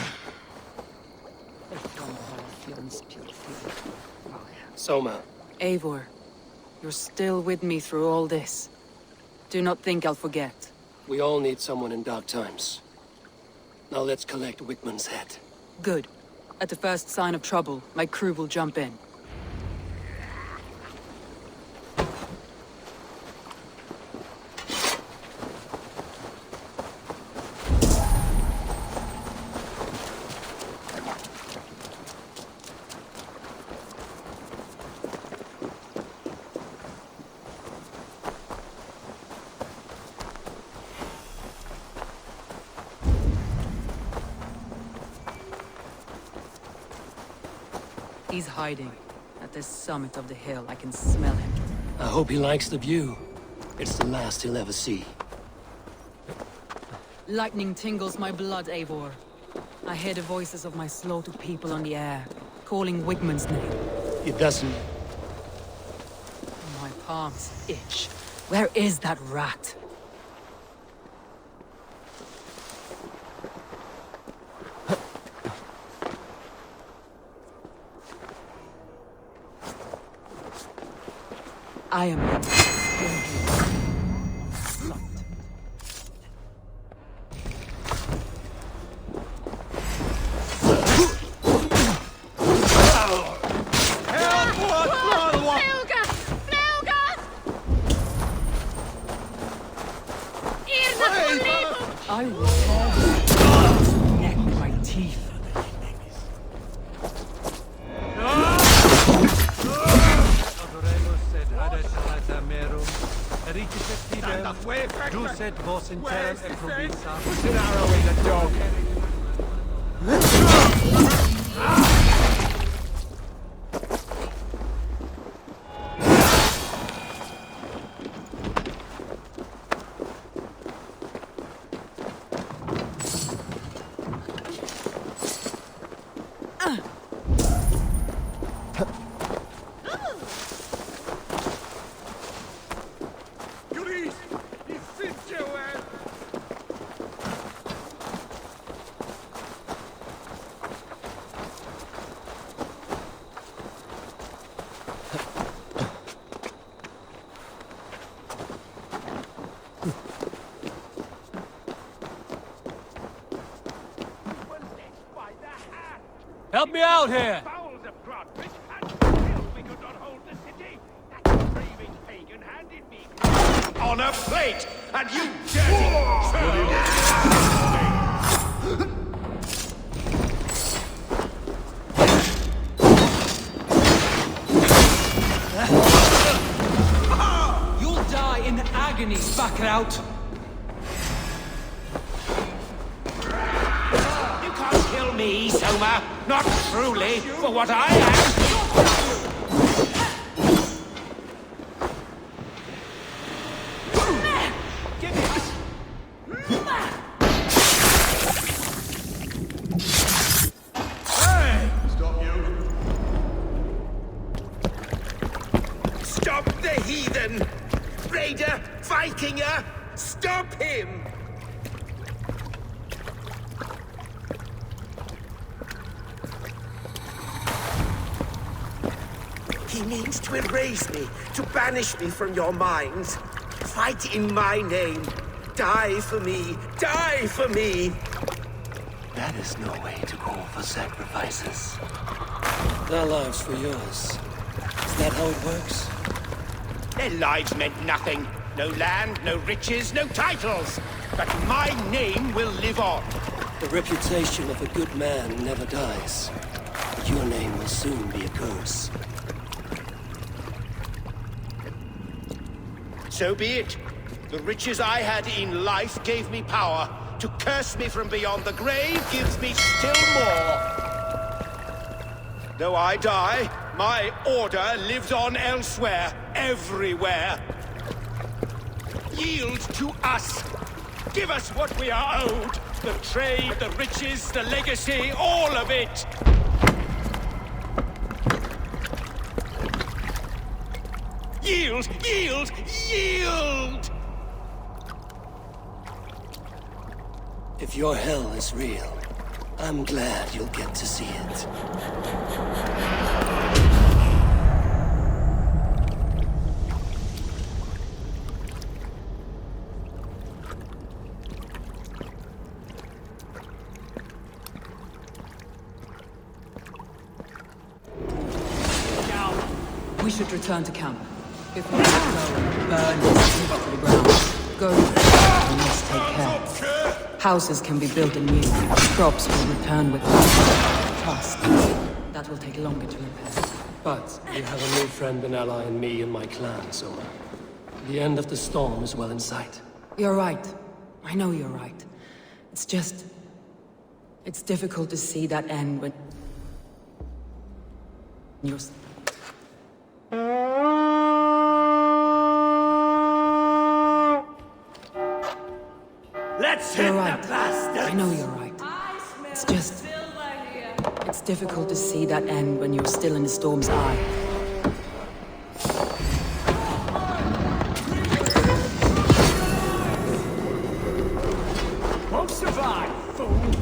Soma. Eivor, you're still with me through all this. Do not think I'll forget. We all need someone in dark times. Now let's collect Wigman's head. Good. At the first sign of trouble, my crew will jump in. He's hiding. At the summit of the hill, I can smell him. I hope he likes the view. It's the last he'll ever see. Lightning tingles my blood, Eivor. I hear the voices of my slaughtered people on the air, calling Wigman's name. It doesn't... My palms itch. Where is that rat? I am I will tear his neck with my teeth. Put an arrow in the dog. Help me out here! On a plate, and you dirty You'll die in agony, Backrout! You can't kill me, Soma. Not truly, for what I am. Stop the heathen! Raider! Vikinger! Stop him! He means to erase me, to banish me from your minds. Fight in my name. Die for me. Die for me. That is no way to call for sacrifices. Their lives for yours. Is that how it works? Their lives meant nothing. No land, no riches, no titles. But my name will live on. The reputation of a good man never dies. But your name will soon be a curse. So be it. The riches I had in life gave me power. To curse me from beyond the grave gives me still more. Though I die, my order lives on elsewhere, everywhere. Yield to us. Give us what we are owed. The trade, the riches, the legacy, all of it. Yield! Yield! Yield! If your hell is real, I'm glad you'll get to see it. We should return to camp. If we go and burn this city to the ground, go. We must take care. Houses can be built anew. Crops will return with trust. That will take longer to repair. But you have a new friend and ally in me and my clan, Soma. The end of the storm is well in sight. You're right. I know you're right. It's just... it's difficult to see that end when... you're... Let's You're hit right. the bastards! I know you're right. It's just... it's difficult to see that end when you're still in the storm's eye. Won't survive, fool!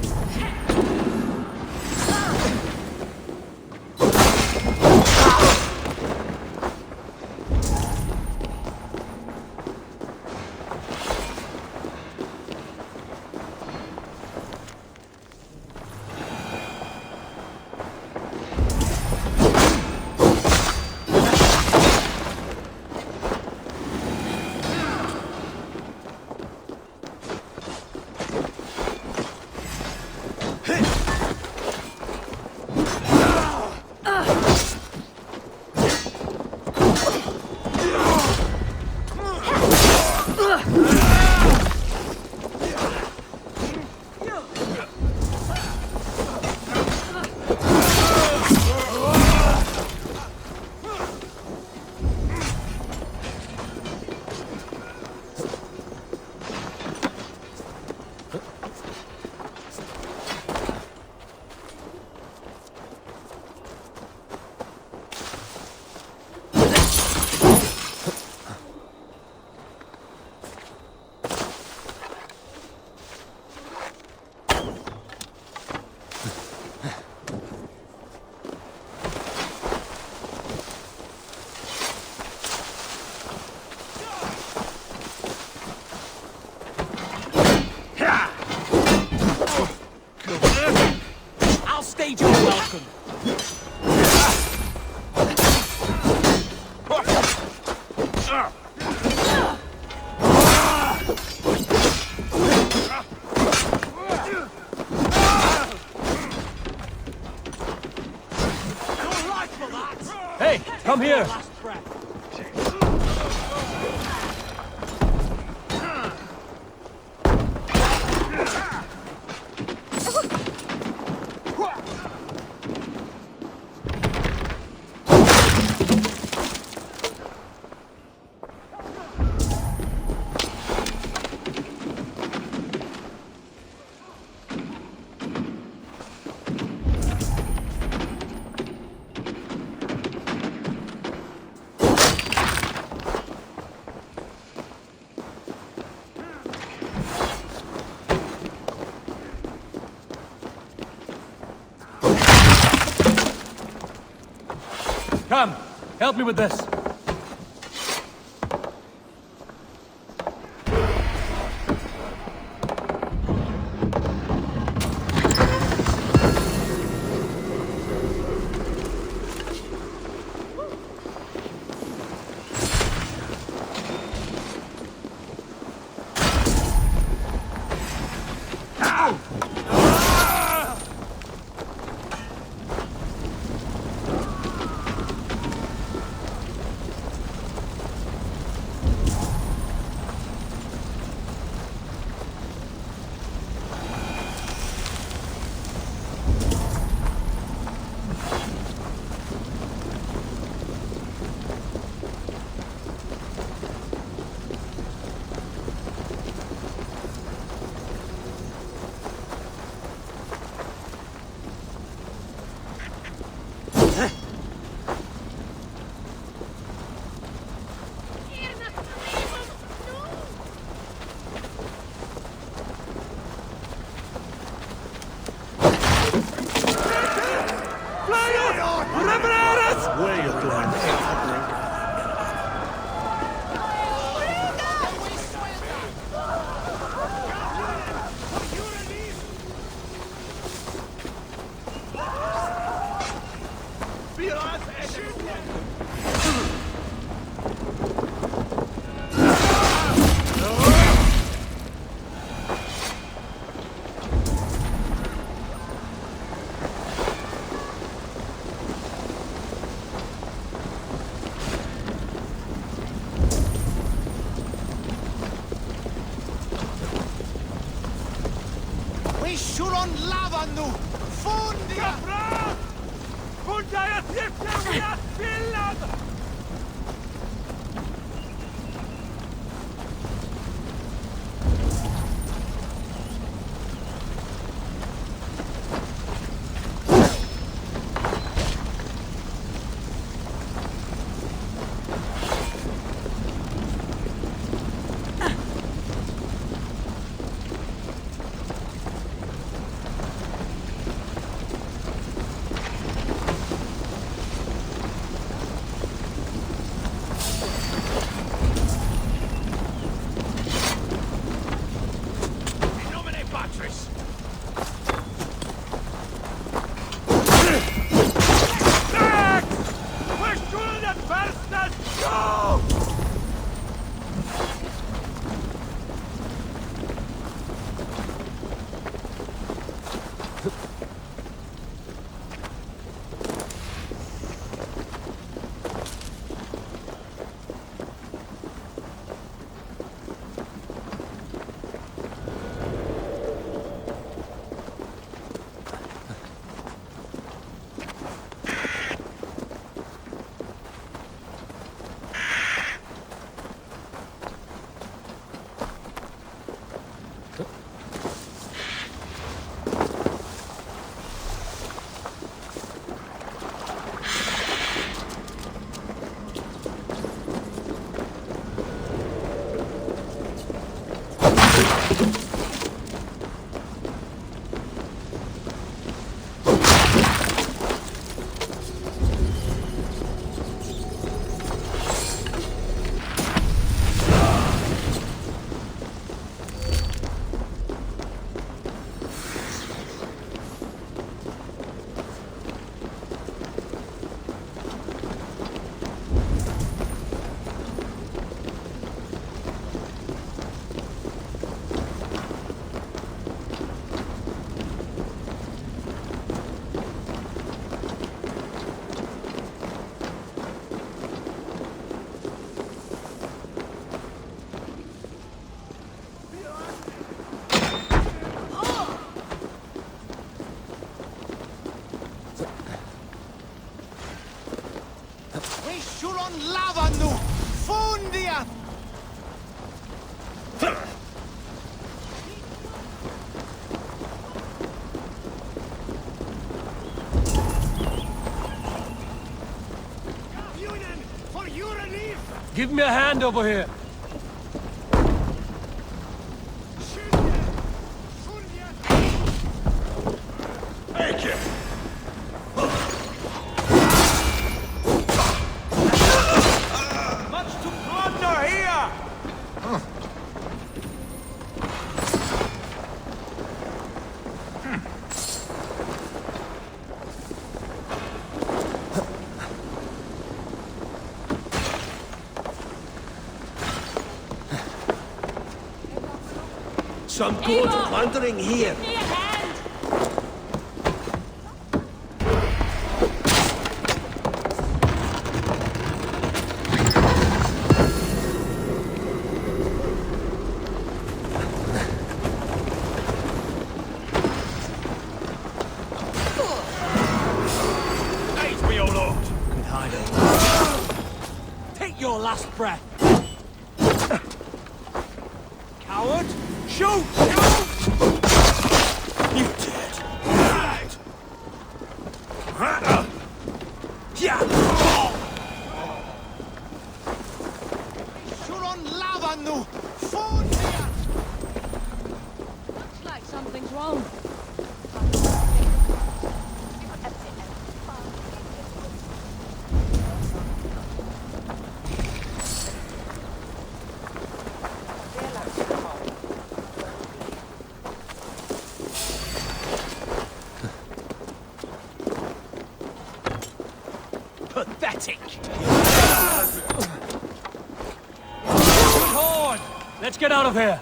Hey, come here! Come, help me with this. Shuron lavanu! Fundia! For your relief! Give me a hand over here. Thank you! Much to plunder here! Some good plundering here. Aid me, O Lord! Good hiding. Take your last breath! Coward! Shoot! Shoot! You did! Right! Yeah! Shuron lavanu! Fundia! Looks like something's wrong. Pathetic! Horde! Let's get out of here.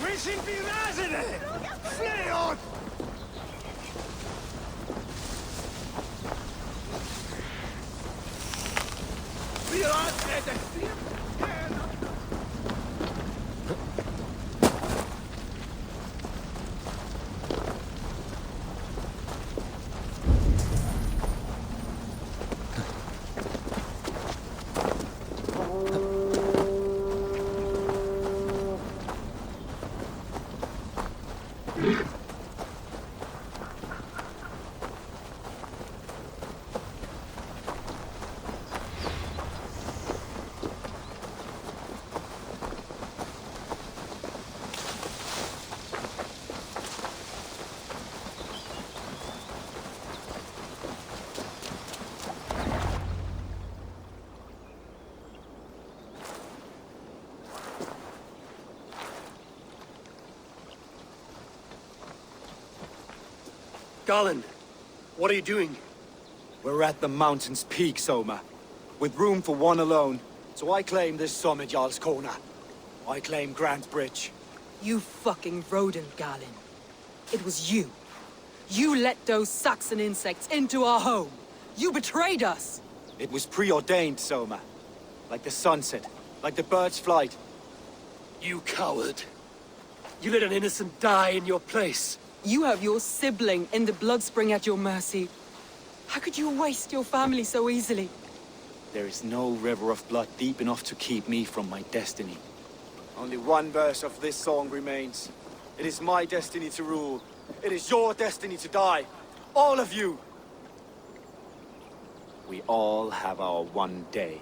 Mission be resident! Flee on! We are at the Garland, what are you doing? We're at the mountain's peak, Soma. With room for one alone. So I claim this summit, Jarl's Corner. I claim Grand Bridge. You fucking rodent, Galen. It was you. You let those Saxon insects into our home. You betrayed us. It was preordained, Soma. Like the sunset, like the bird's flight. You coward. You let an innocent die in your place. You have your sibling in the Bloodspring at your mercy. How could you waste your family so easily? There is no river of blood deep enough to keep me from my destiny. Only one verse of this song remains. It is my destiny to rule. It is your destiny to die. All of you. We all have our one day.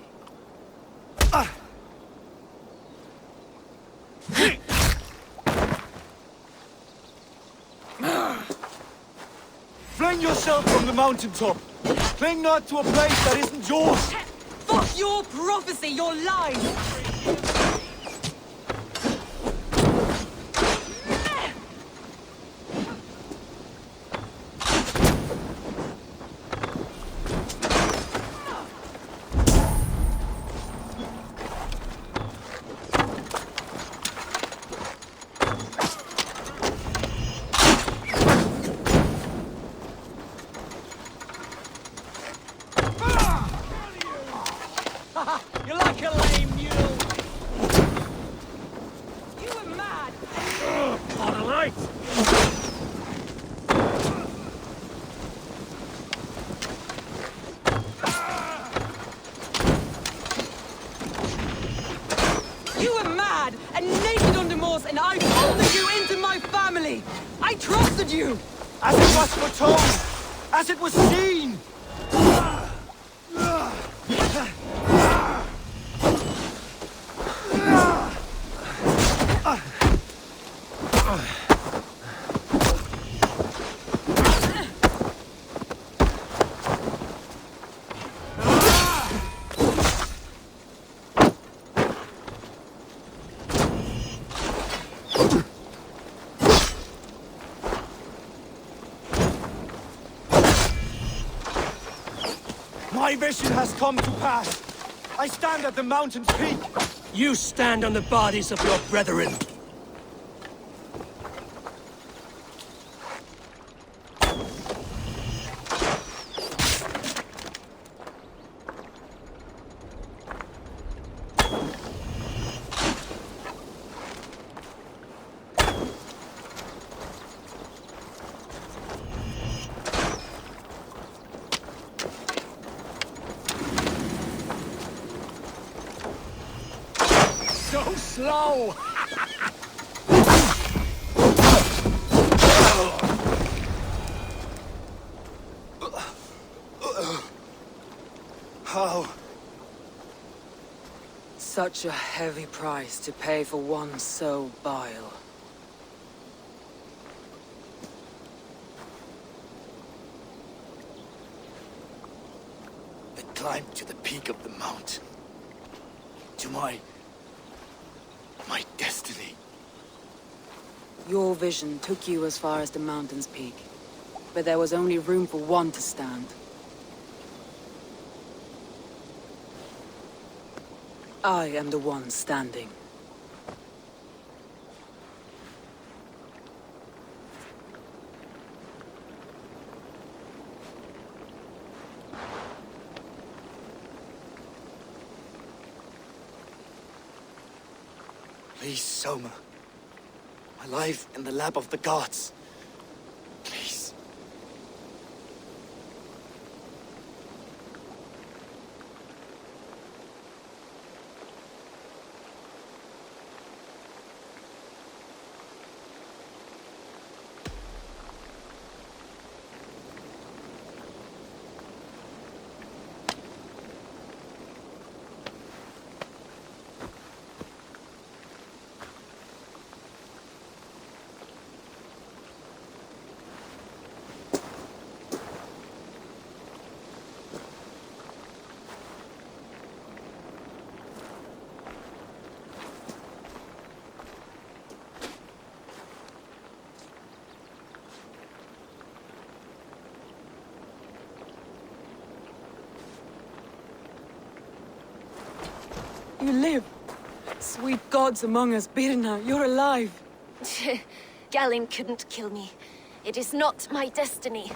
Fling yourself from the mountaintop. Cling not to a place that isn't yours. Fuck your prophecy, your lies! and I folded you into my family! I trusted you! As it was foretold! As it was seen! My vision has come to pass. I stand at the mountain's peak. You stand on the bodies of your brethren. So slow! How? Such a heavy price to pay for one so vile. I climbed to the peak of the mountain. To my destiny. Your vision took you as far as the mountain's peak. But there was only room for one to stand. I am the one standing. Please, Soma. My life in the lap of the gods. Please. You live! Sweet gods among us, Birna, you're alive! Galinn couldn't kill me. It is not my destiny.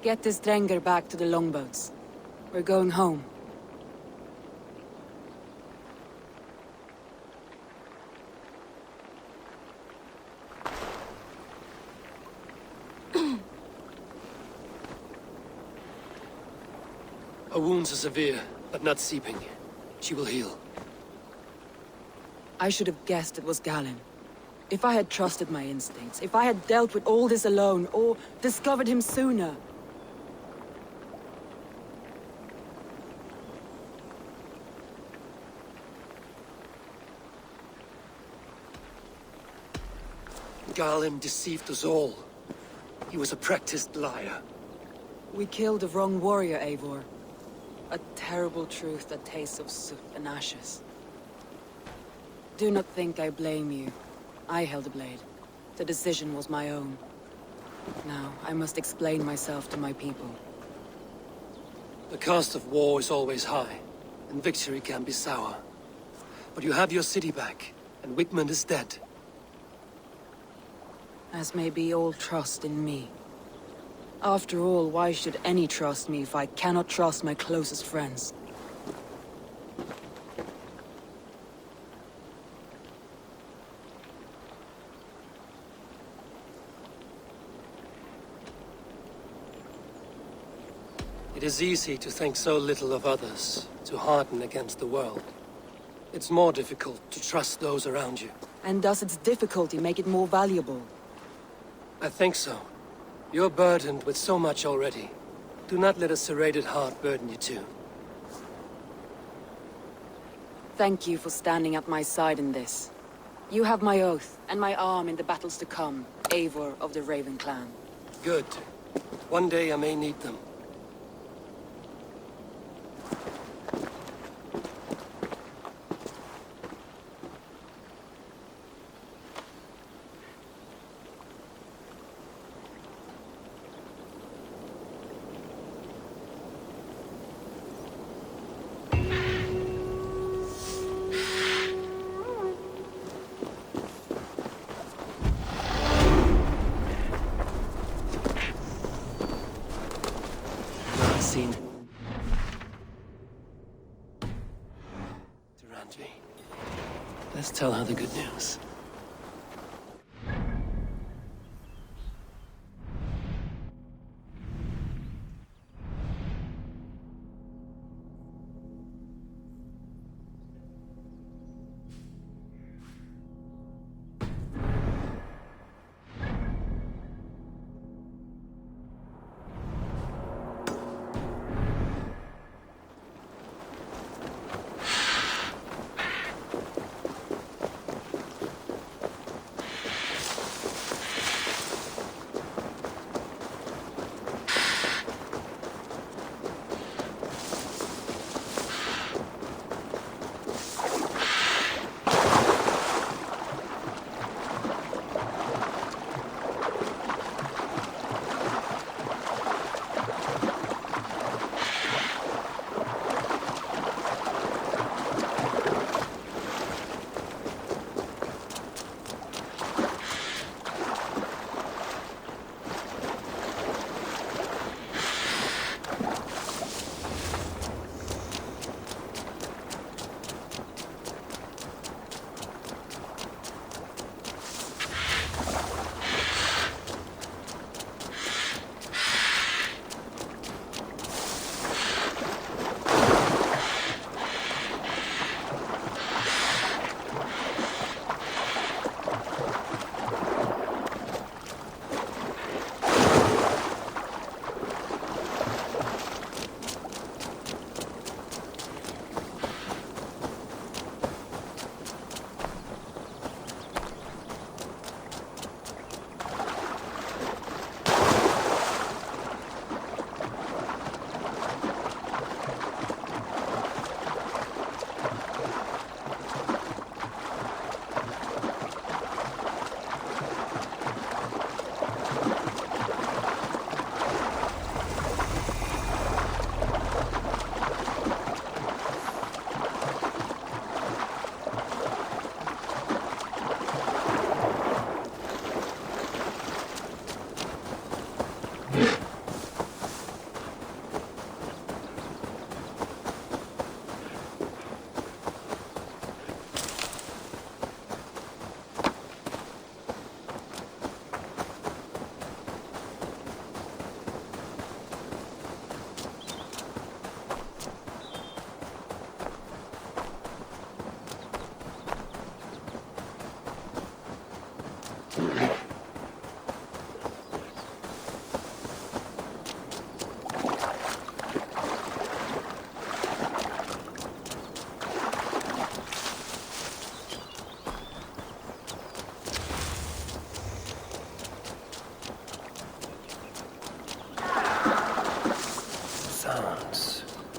Get this Drenger back to the longboats. We're going home. Her wounds are severe, but not seeping. She will heal. I should have guessed it was Galinn. If I had trusted my instincts, if I had dealt with all this alone, or discovered him sooner. Galinn deceived us all. He was a practiced liar. We killed the wrong warrior, Eivor. A terrible truth that tastes of soot and ashes. Do not think I blame you. I held the blade. The decision was my own. Now, I must explain myself to my people. The cost of war is always high, and victory can be sour. But you have your city back, and Wigmund is dead. As may be all trust in me. After all, why should any trust me if I cannot trust my closest friends? It is easy to think so little of others, to harden against the world. It's more difficult to trust those around you. And does its difficulty make it more valuable? I think so. You're burdened with so much already. Do not let a serrated heart burden you too. Thank you for standing at my side in this. You have my oath, and my arm in the battles to come, Eivor of the Raven clan. Good. One day I may need them. Seen. Durandvi. Let's tell her the good news.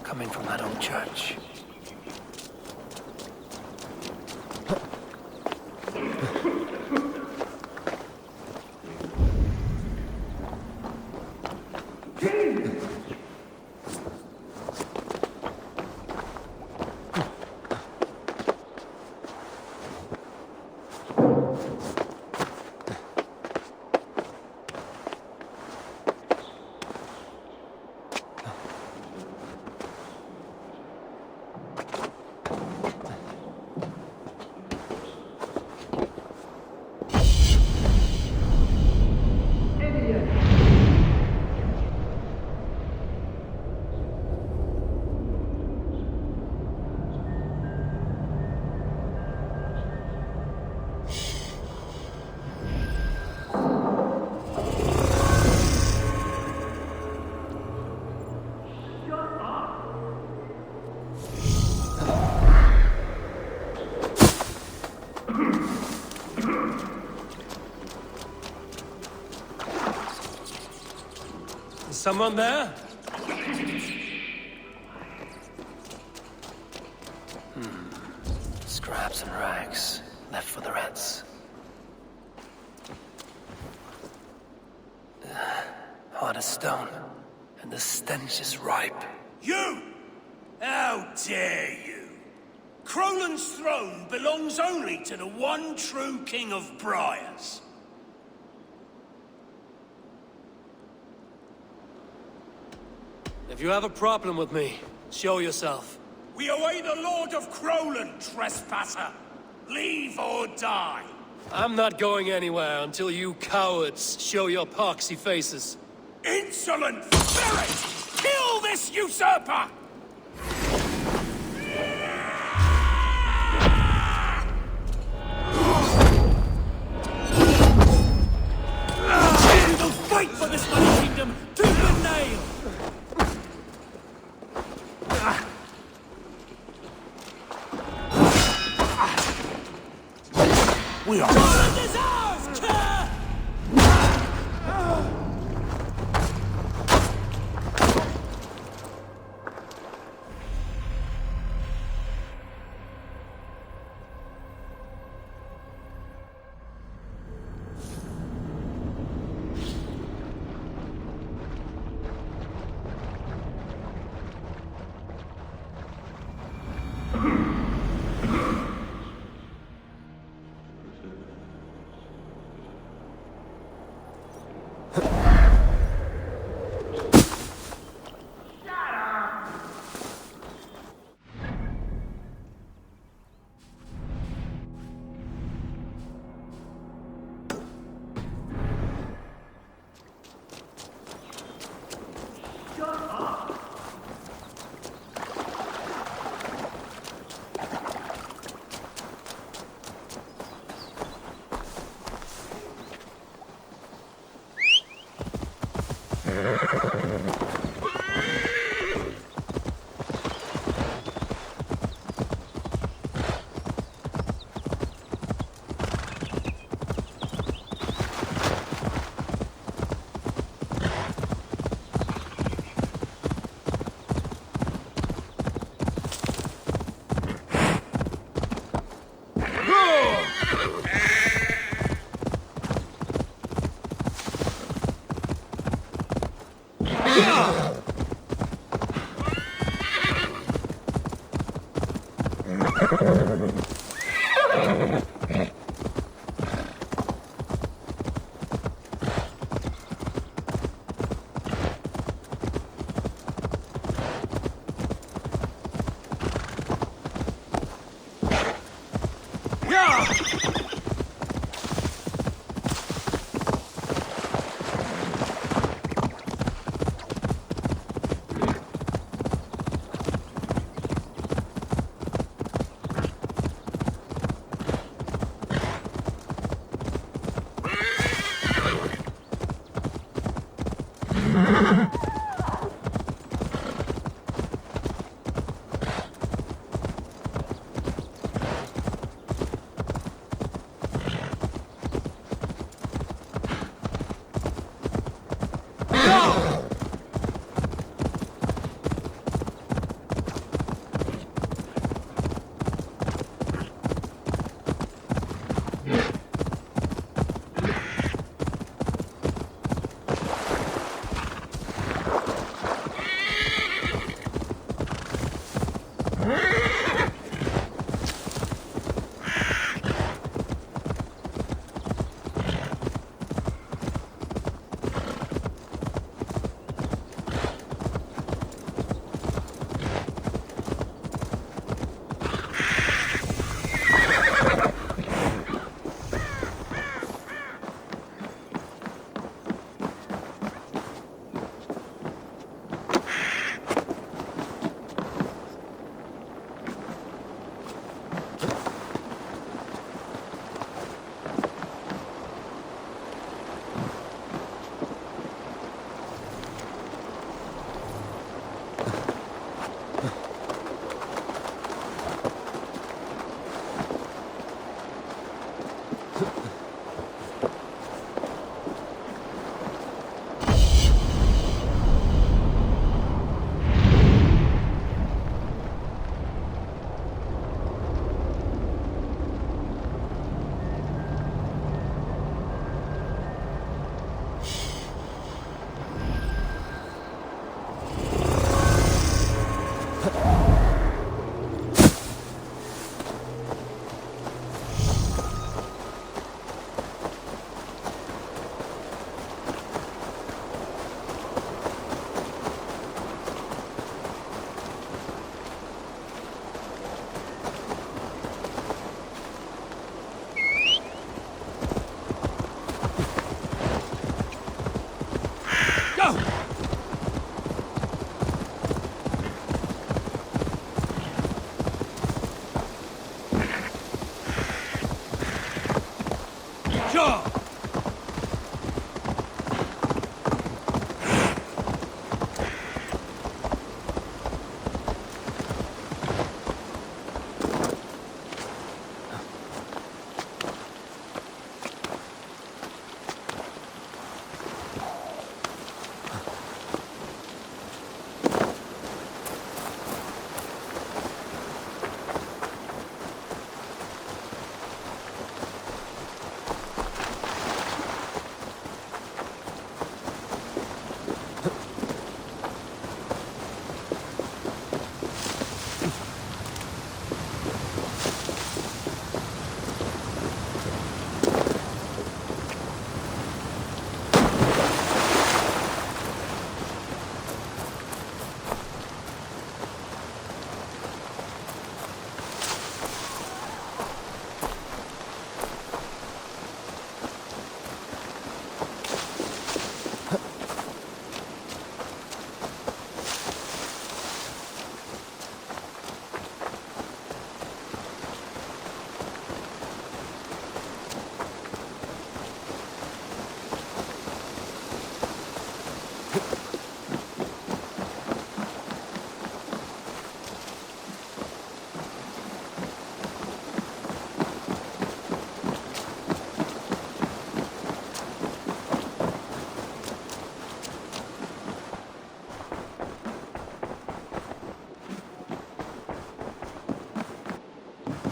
Coming from that old church. Someone there? Scraps and rags, left for the rats. Hard as stone, and the stench is ripe. You! How dare you! Crolan's throne belongs only to the one true King of Briars. If you have a problem with me, show yourself. We await the Lord of Crolan, trespasser! Leave or die! I'm not going anywhere until you cowards show your poxy faces. Insolent spirit! Kill this usurper! We will fight for this mighty kingdom tooth and nail! We are... Crolan is ours, Kerr!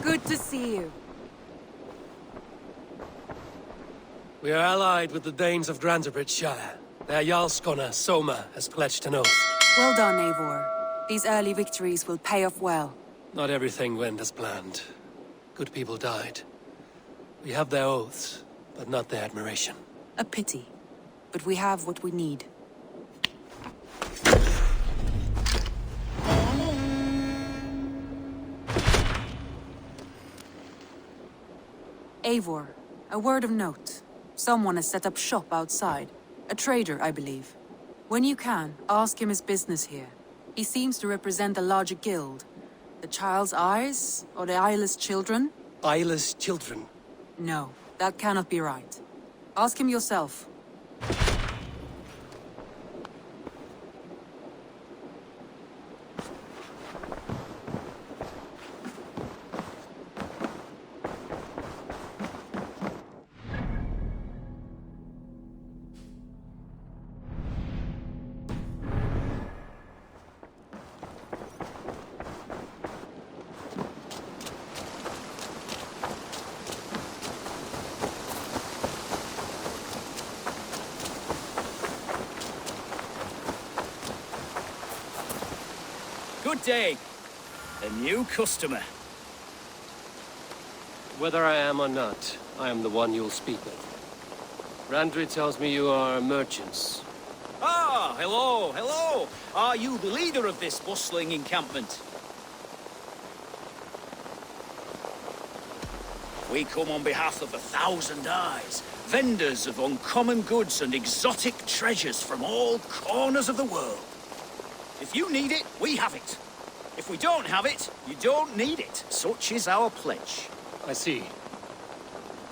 Good to see you. We are allied with the Danes of Grantebridge-shire. Their Jarlskona, Soma, has pledged an oath. Well done, Eivor. These early victories will pay off well. Not everything went as planned. Good people died. We have their oaths, but not their admiration. A pity. But we have what we need. Eivor, a word of note. Someone has set up shop outside. A trader, I believe. When you can, ask him his business here. He seems to represent a larger guild. The Child's Eyes? Or the Eyeless Children? Eyeless children? No, that cannot be right. Ask him yourself. Good day. A new customer. Whether I am or not, I am the one you'll speak with. Randri tells me you are merchants. Ah, hello, hello. Are you the leader of this bustling encampment? We come on behalf of 1,000 Eyes, vendors of uncommon goods and exotic treasures from all corners of the world. If you need it, we have it. If we don't have it, you don't need it. Such is our pledge. I see.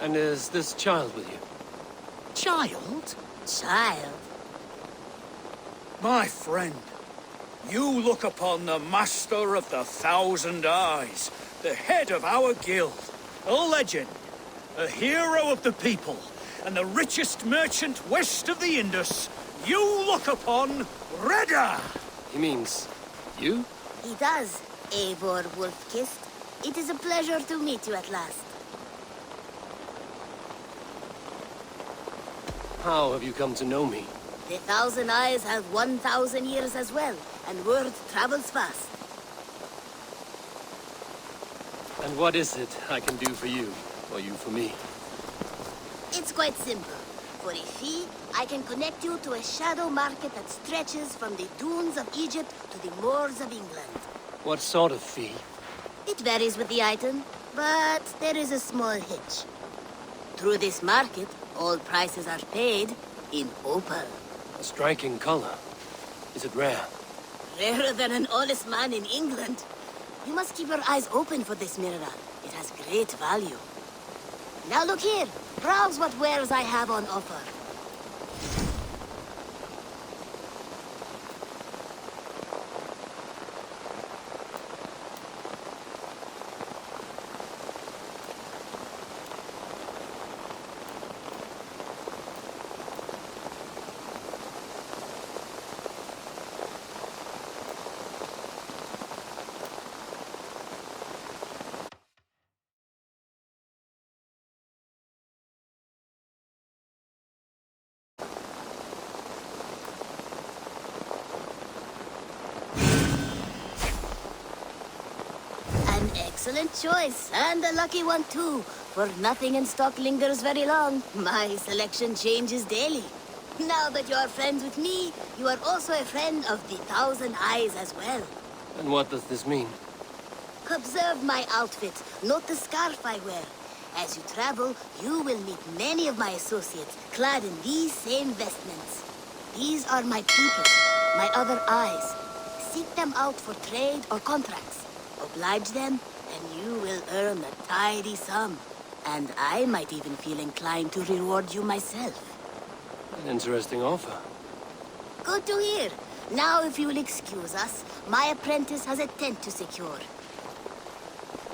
And is this child with you? Child? Child? My friend, you look upon the master of the 1,000 Eyes, the head of our guild, a legend, a hero of the people, and the richest merchant west of the Indus. You look upon Reda! He means you? He does, Eivor Wolf-Kissed. It is a pleasure to meet you at last. How have you come to know me? The 1,000 Eyes have 1,000 years as well, and word travels fast. And what is it I can do for you, or you for me? It's quite simple. For a fee, I can connect you to a shadow market that stretches from the dunes of Egypt to the moors of England. What sort of fee? It varies with the item, but there is a small hitch. Through this market, all prices are paid in opal. A striking color. Is it rare? Rarer than an honest man in England. You must keep your eyes open for this mineral. It has great value. Now look here. Browse what wares I have on offer. Excellent choice, and a lucky one too, for nothing in stock lingers very long. My selection changes daily. Now that you're friends with me, you are also a friend of the 1,000 Eyes as well. And what does this mean? Observe my outfit, note the scarf I wear. As you travel, you will meet many of my associates, clad in these same vestments. These are my people, my other eyes. Seek them out for trade or contracts. Oblige them, and you will earn a tidy sum. And I might even feel inclined to reward you myself. An interesting offer. Good to hear. Now, if you will excuse us, my apprentice has a tent to secure.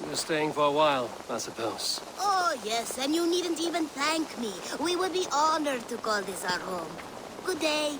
You're staying for a while, I suppose. Oh, yes, and you needn't even thank me. We would be honored to call this our home. Good day.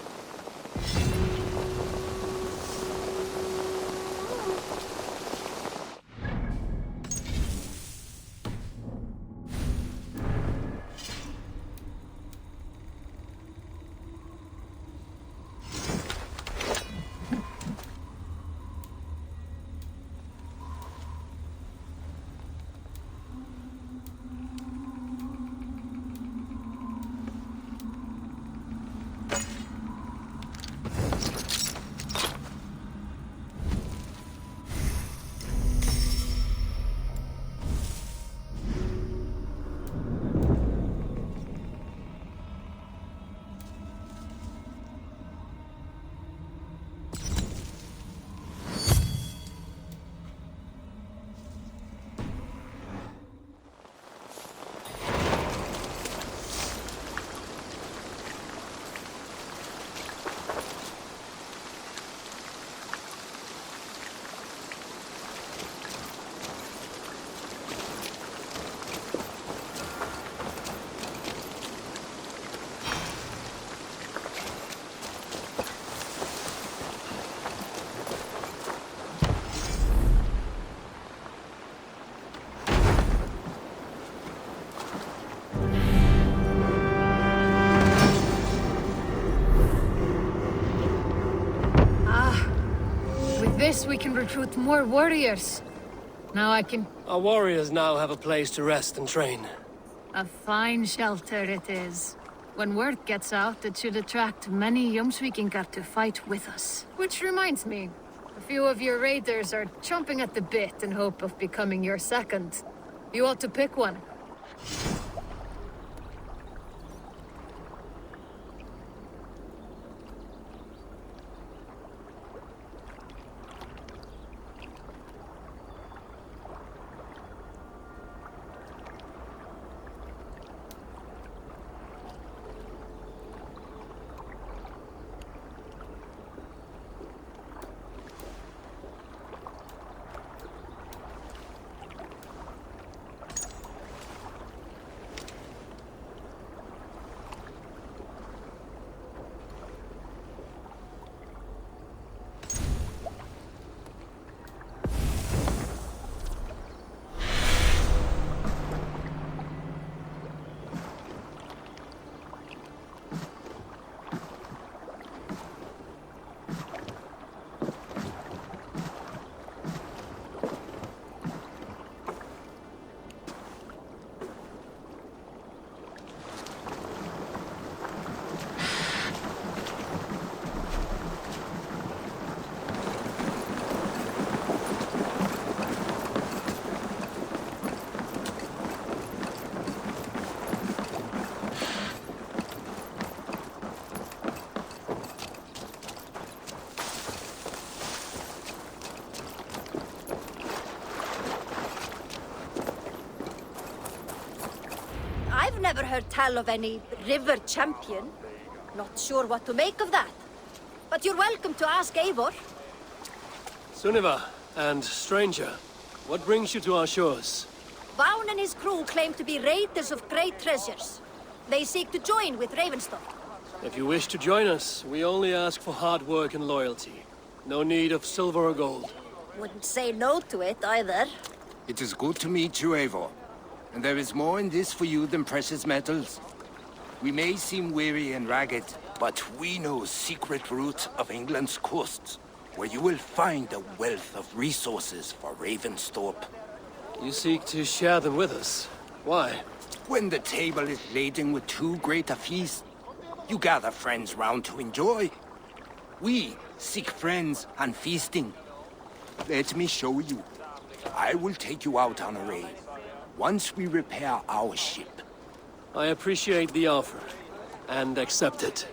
this, we can recruit more warriors. Now I can... Our warriors now have a place to rest and train. A fine shelter it is. When word gets out, it should attract many Jomsvikingar to fight with us. Which reminds me, a few of your raiders are chomping at the bit in hope of becoming your second. You ought to pick one. I've never heard tell of any river champion. Not sure what to make of that. But you're welcome to ask Eivor. Sunniva, and stranger, what brings you to our shores? Vaughn and his crew claim to be raiders of great treasures. They seek to join with Ravenstock. If you wish to join us, we only ask for hard work and loyalty. No need of silver or gold. Wouldn't say no to it either. It is good to meet you, Eivor. And there is more in this for you than precious metals. We may seem weary and ragged, but we know secret route of England's coasts, where you will find a wealth of resources for Ravensthorpe. You seek to share them with us. Why? When the table is laden with too great a feast, you gather friends round to enjoy. We seek friends and feasting. Let me show you. I will take you out on a raid. Once we repair our ship. I appreciate the offer, and accept it.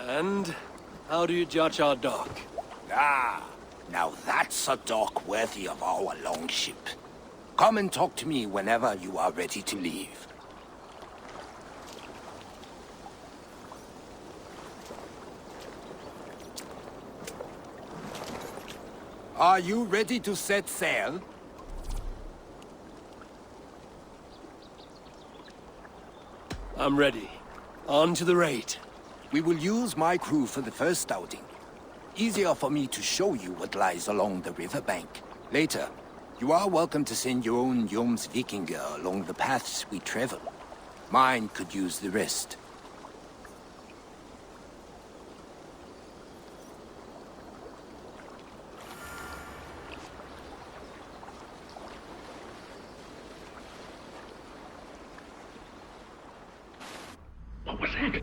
And how do you judge our dock? Ah, now that's a dock worthy of our longship. Come and talk to me whenever you are ready to leave. Are you ready to set sail? I'm ready. On to the raid. We will use my crew for the first outing. Easier for me to show you what lies along the riverbank. Later, you are welcome to send your own Jomsvikingar along the paths we travel. Mine could use the rest. What was that?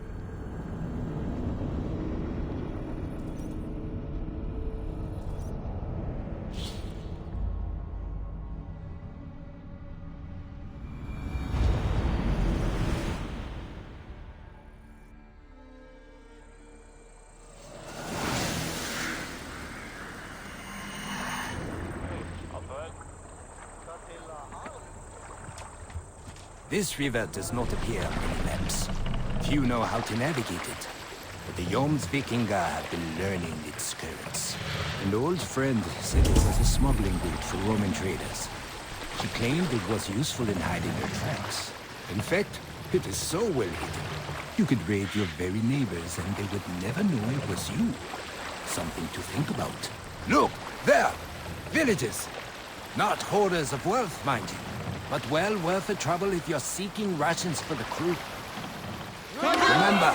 This river does not appear on any maps. Few know how to navigate it, but the Jomsvikingar have been learning its currents. An old friend said it was a smuggling route for Roman traders. She claimed it was useful in hiding their tracks. In fact, it is so well hidden You could raid your very neighbors and they would never know it was you. Something to think about. Look, there! Villages! Not hoarders of wealth, mind you, but well worth the trouble if you're seeking rations for the crew. Remember,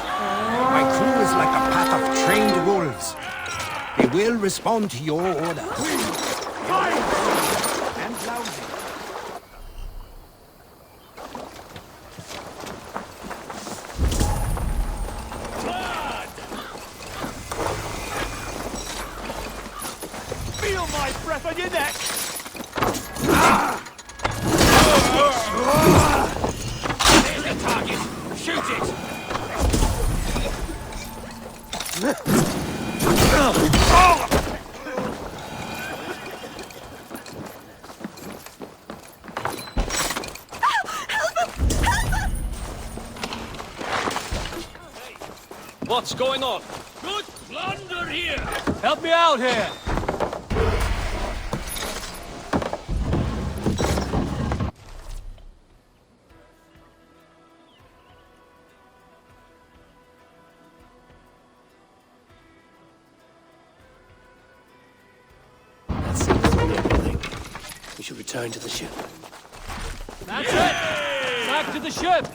my crew is like a pack of trained wolves. They will respond to your orders. And lousy. Feel my breath on your neck! There's the target! Shoot it! What's going on? Good plunder here! Help me out here! That seems to be everything. We should return to the ship. That's it! Back to the ship!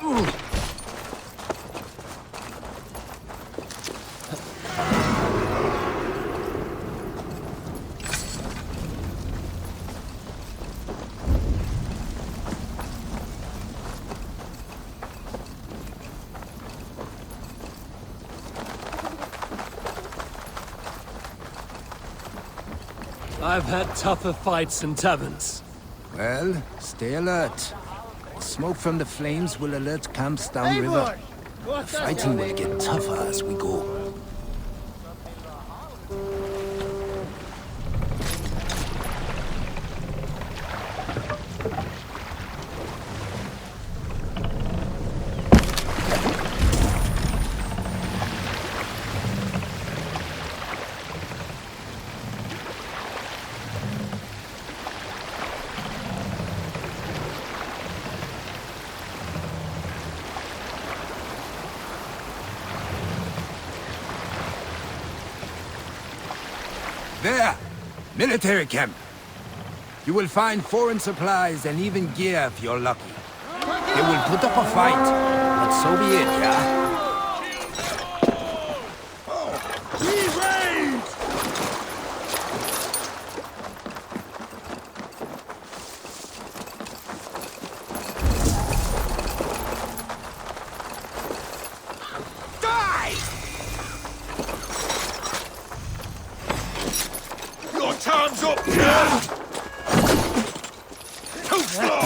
I've had tougher fights in taverns. Well, stay alert. The smoke from the flames will alert camps downriver. The fighting will get tougher as we go. There! Military camp! You will find foreign supplies and even gear if you're lucky. They will put up a fight, but so be it, yeah? Time's up! Too slow!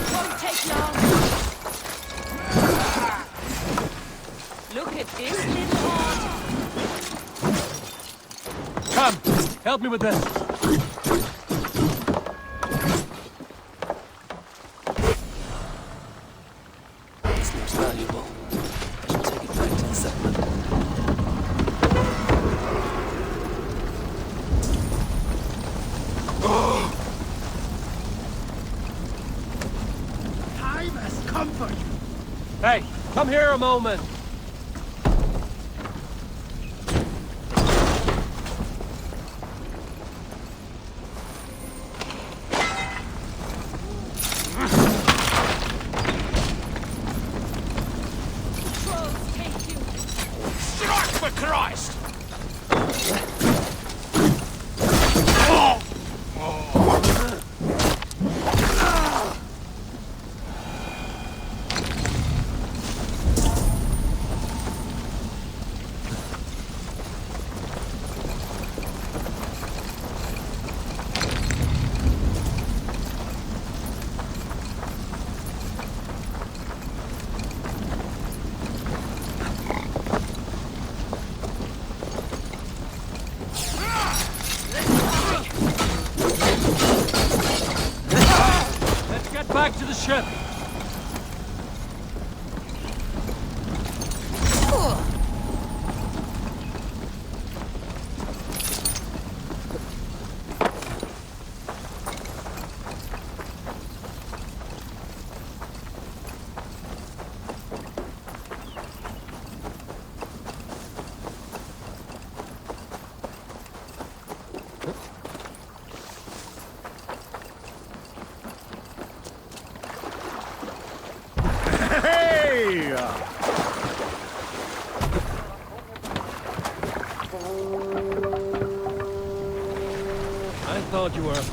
Won't take long. Look at this little heart. Come, help me with this. Hey, come here a moment. Strike for Christ!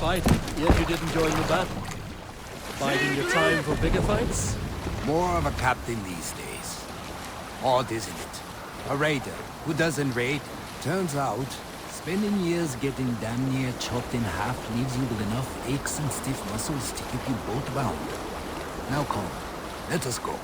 fight, yet you didn't join the battle. Biding your time for bigger fights? More of a captain these days. Odd, isn't it? A raider who doesn't raid. Turns out, spending years getting damn near chopped in half leaves you with enough aches and stiff muscles to keep you boat bound. Now come, let us go.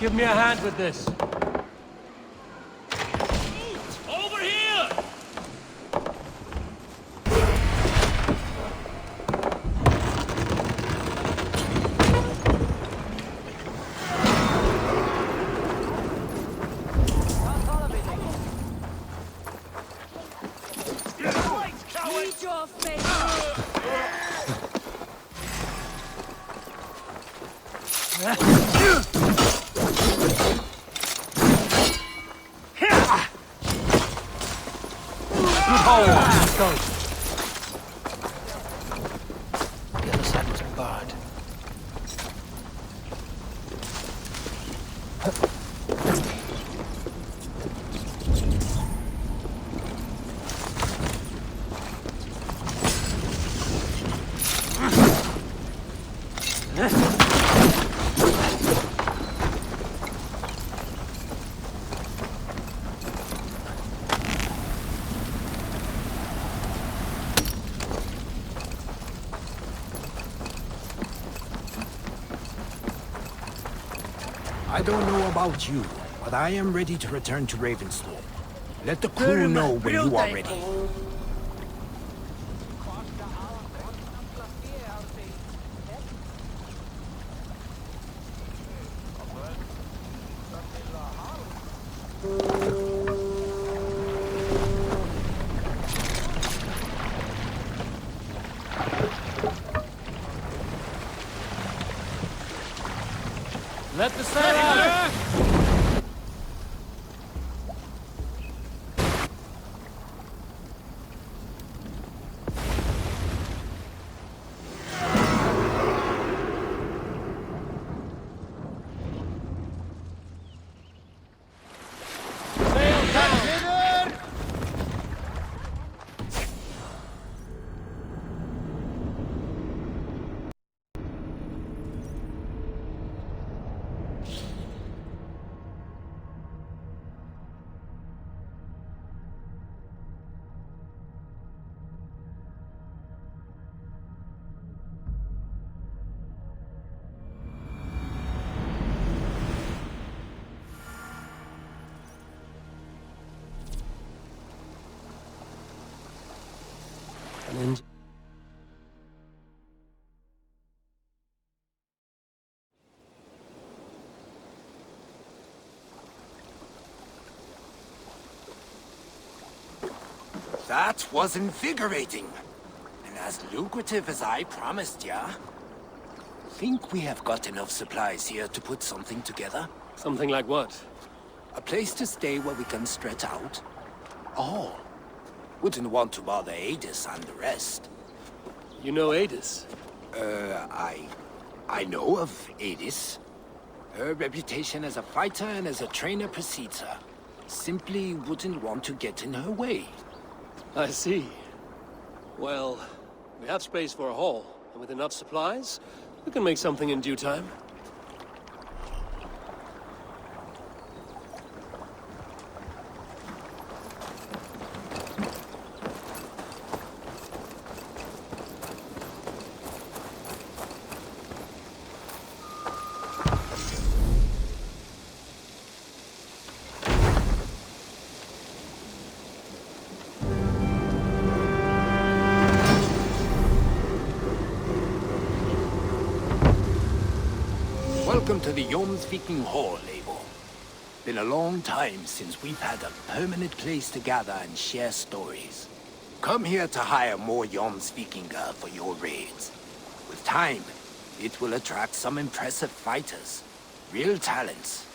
Give me a hand with this. Over here! Eat your face! The other side was barred. I don't know about you, but I am ready to return to Ravensthorpe. Let the crew know when you are ready. Let the sail out! And That was invigorating. And as lucrative as I promised ya. Think we have got enough supplies here to put something together? something like what? A place to stay where we can stretch out? All. Wouldn't want to bother Adis and the rest. You know Adis? I know of Adis. Her reputation as a fighter and as a trainer precedes her. Simply wouldn't want to get in her way. I see. Well, we have space for a hall, and with enough supplies, we can make something in due time. Welcome to the Viking Hall, Eivor. Been a long time since we've had a permanent place to gather and share stories. Come here to hire more Vikinger for your raids. With time, it will attract some impressive fighters. Real talents.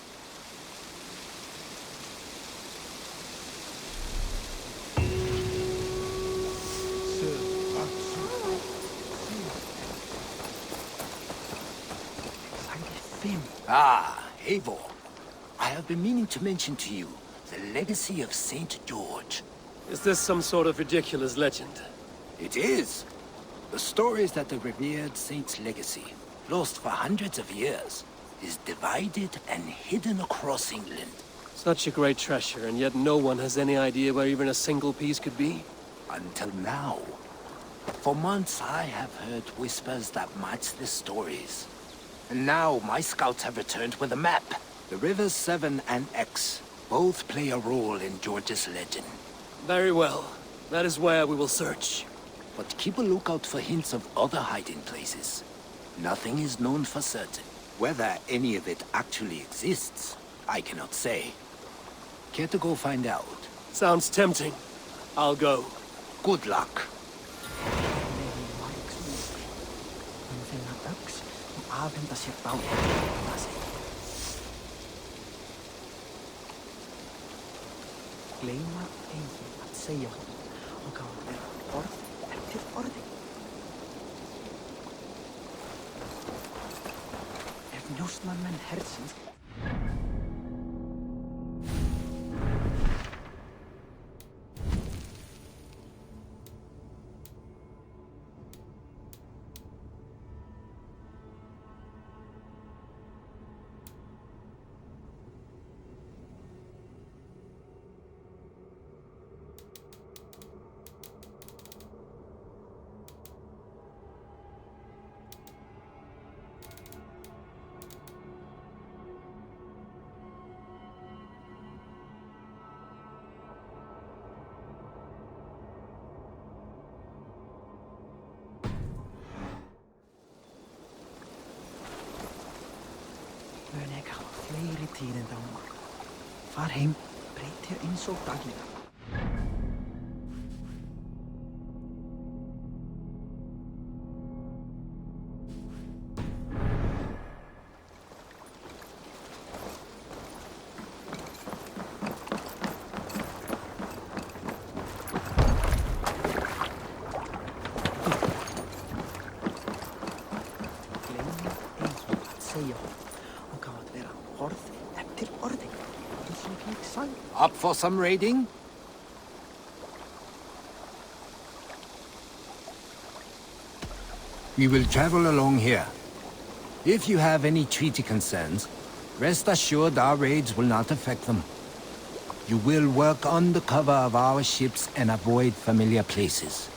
Ah, Eivor. I have been meaning to mention to you the legacy of Saint George. Is this some sort of ridiculous legend? It is. The stories that the revered saint's legacy, lost for hundreds of years, is divided and hidden across England. Such a great treasure, and yet no one has any idea where even a single piece could be? Until now. For months I have heard whispers that match the stories. And now my scouts have returned with a map. The rivers Severn and Exe both play a role in George's legend. Very well. That is where we will search. But keep a lookout for hints of other hiding places. Nothing is known for certain. Whether any of it actually exists, I cannot say. Care to go find out? Sounds tempting. I'll go. Good luck. Gleyma engu að segja honum og gáði vera orð eftir orði. Ef njósnarmenn hersins mun ég hafa fleiri tíðindi á morgun. Far heim, breyt þér eins og daglega. Gleyma engu að segja honum og gáði vera orð eftir orði. Eins og ég sagði. Up for some raiding? We will travel along here. If you have any treaty concerns, rest assured our raids will not affect them. You will work under cover of our ships and avoid familiar places.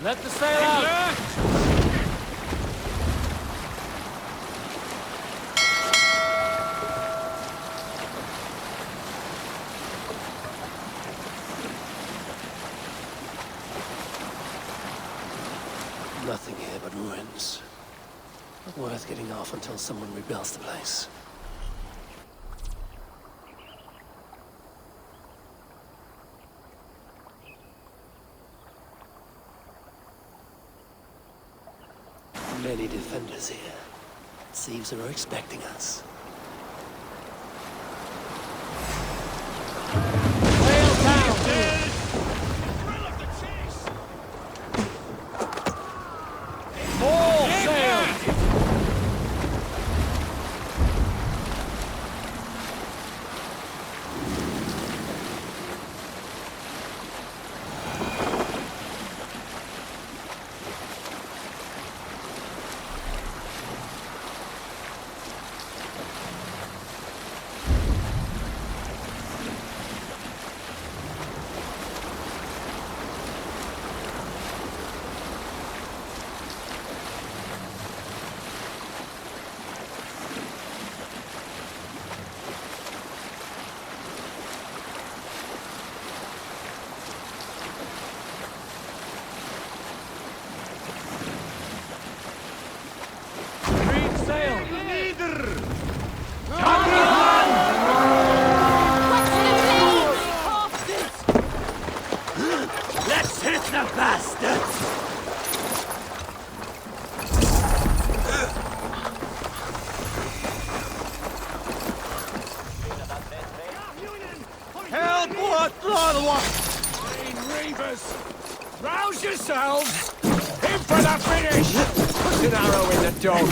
Let the sail out! Nothing here but ruins. Not worth getting off until someone rebuilds the place. Many defenders here. It seems they were expecting us. Let's hit the bastards! Help! What? Green Reavers! Rouse yourselves! In for the finish! Put an arrow in the dog!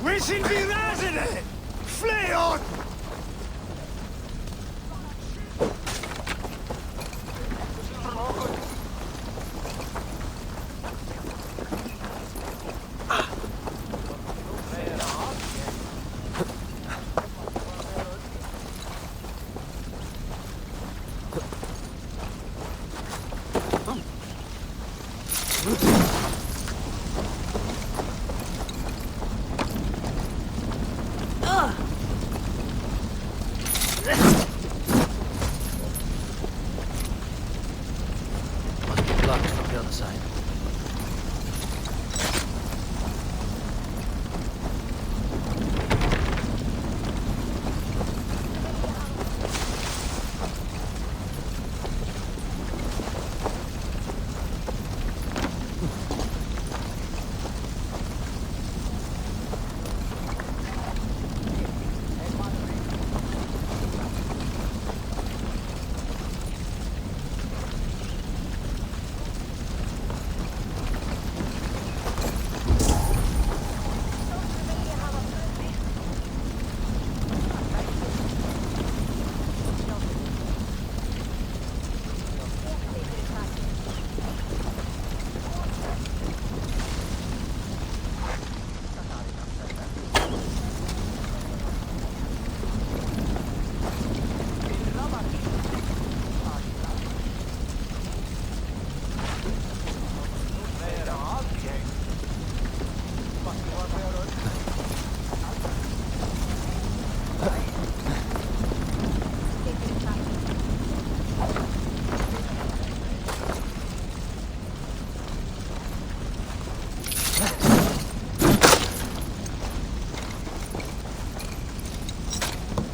Wishing vi rasende! Fly on!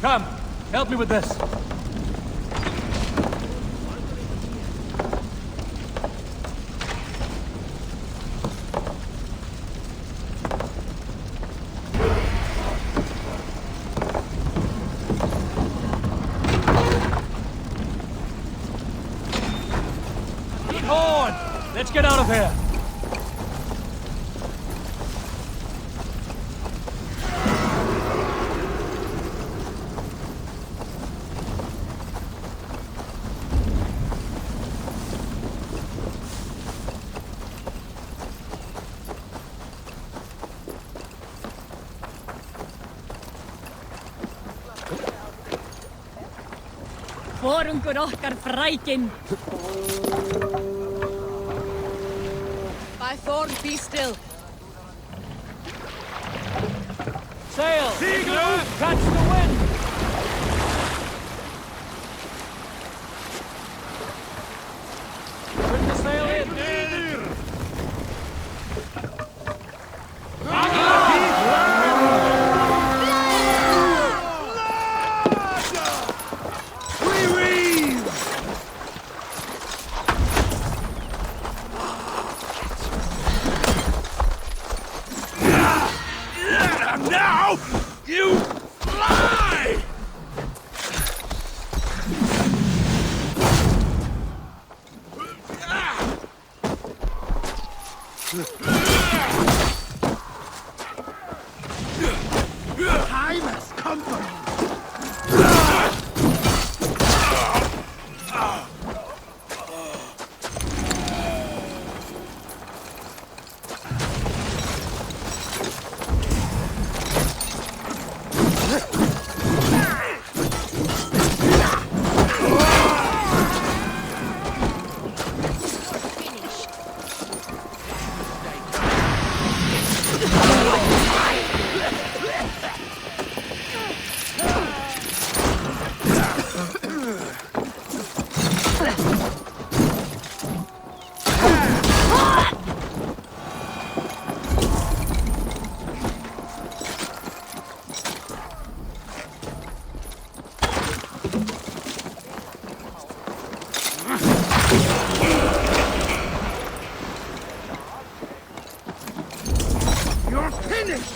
Come, help me with this. get out of here! Forungur okkar frækin. By Thorn, be still. Sail! Seagull! Catch the wind! Bring the sail in! Now, you fly! Time has come for you. You're finished!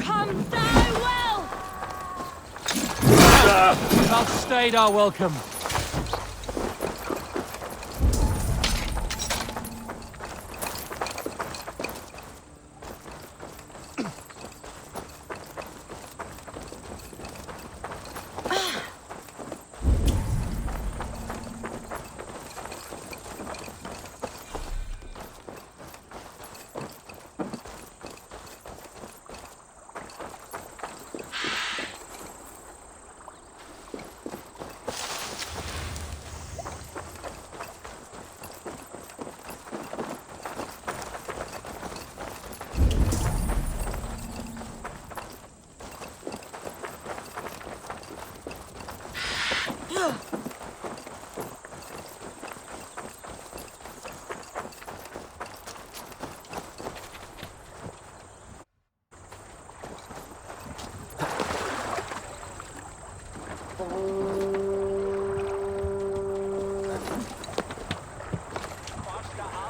Come die well! Outstayed our welcome.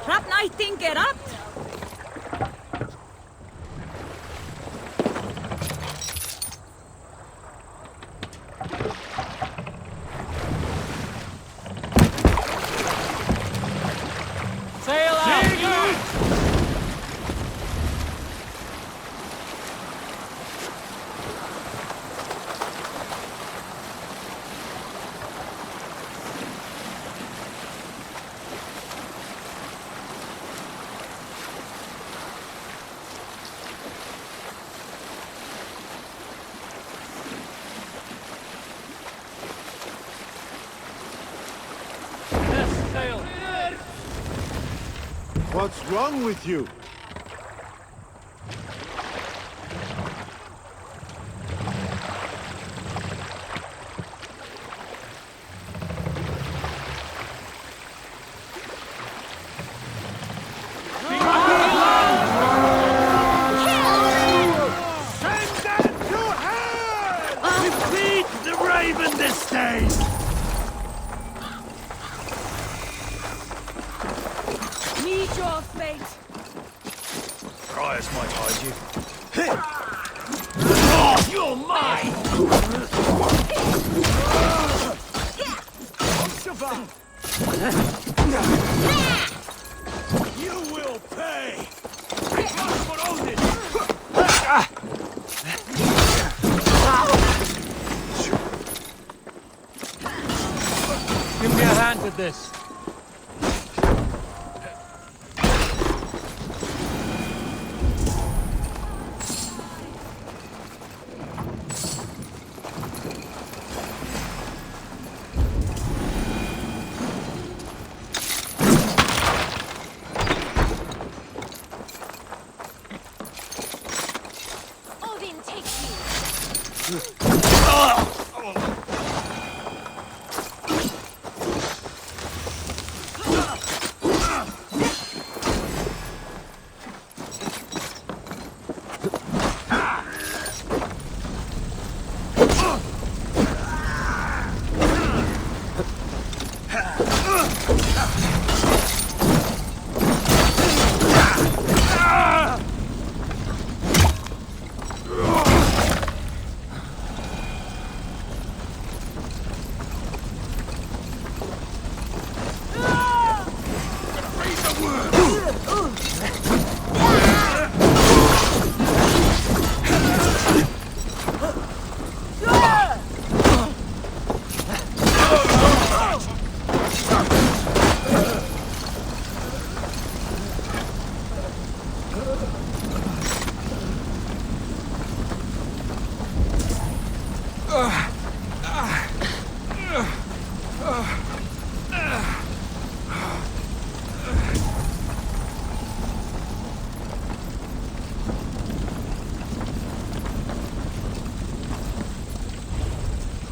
Hrafnætting up! Sail out! Yes, sail! What's wrong with you? Send that Feed the raven this day! Meet your fate. Friars might hide you. Oh, you're mine! You will pay! For Odin! Give me a hand with this. Odin takes you.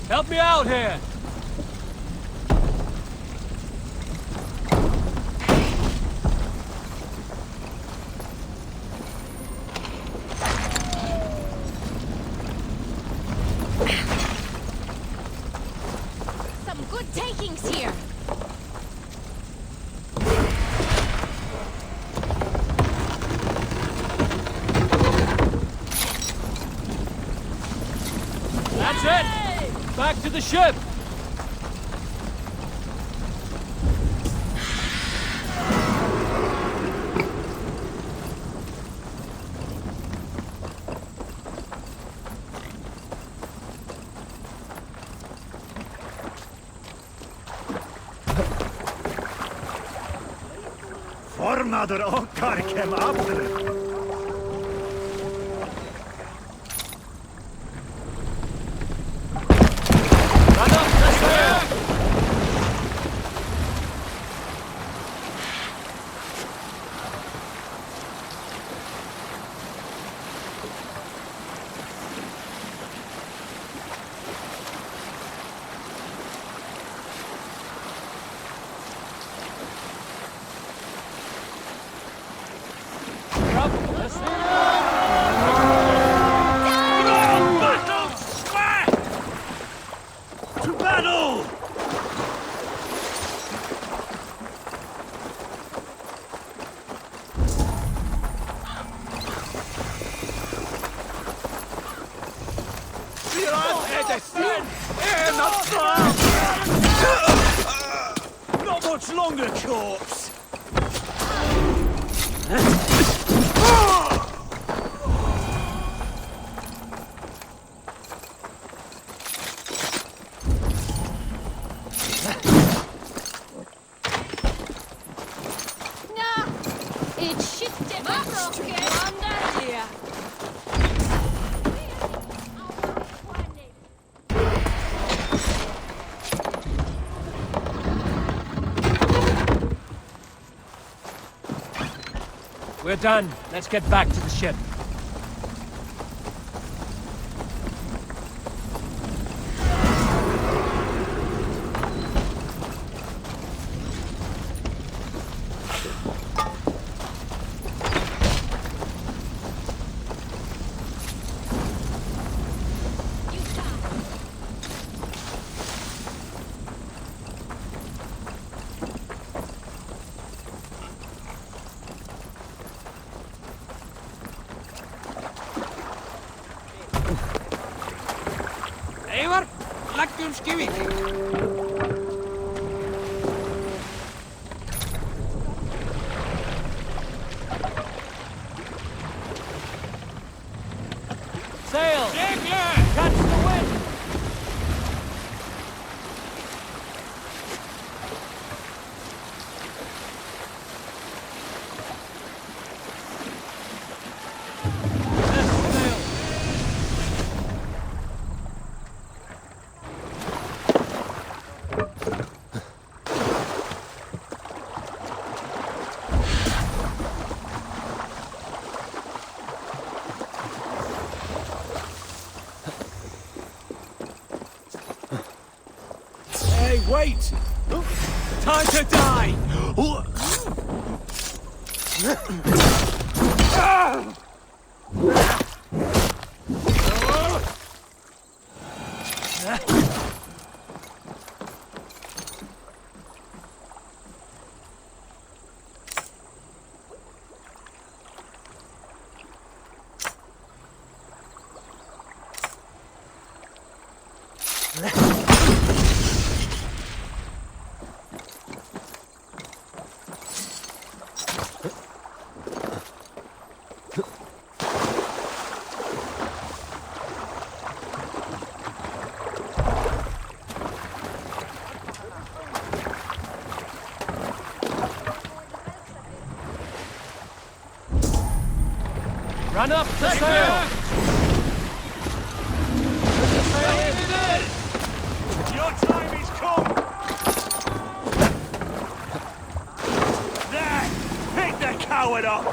Help me out here! Some good takings here. That's it! Back to the ship! Formader okkar kem aftur. Not much longer, corpse! It's shit under here. We're done. Let's get back to the ship. Eivor, leggjum skivið! Sail! Catch the wind! Hey, wait! Time to die! Run up the sail! Your time is come! There! Pick the coward up!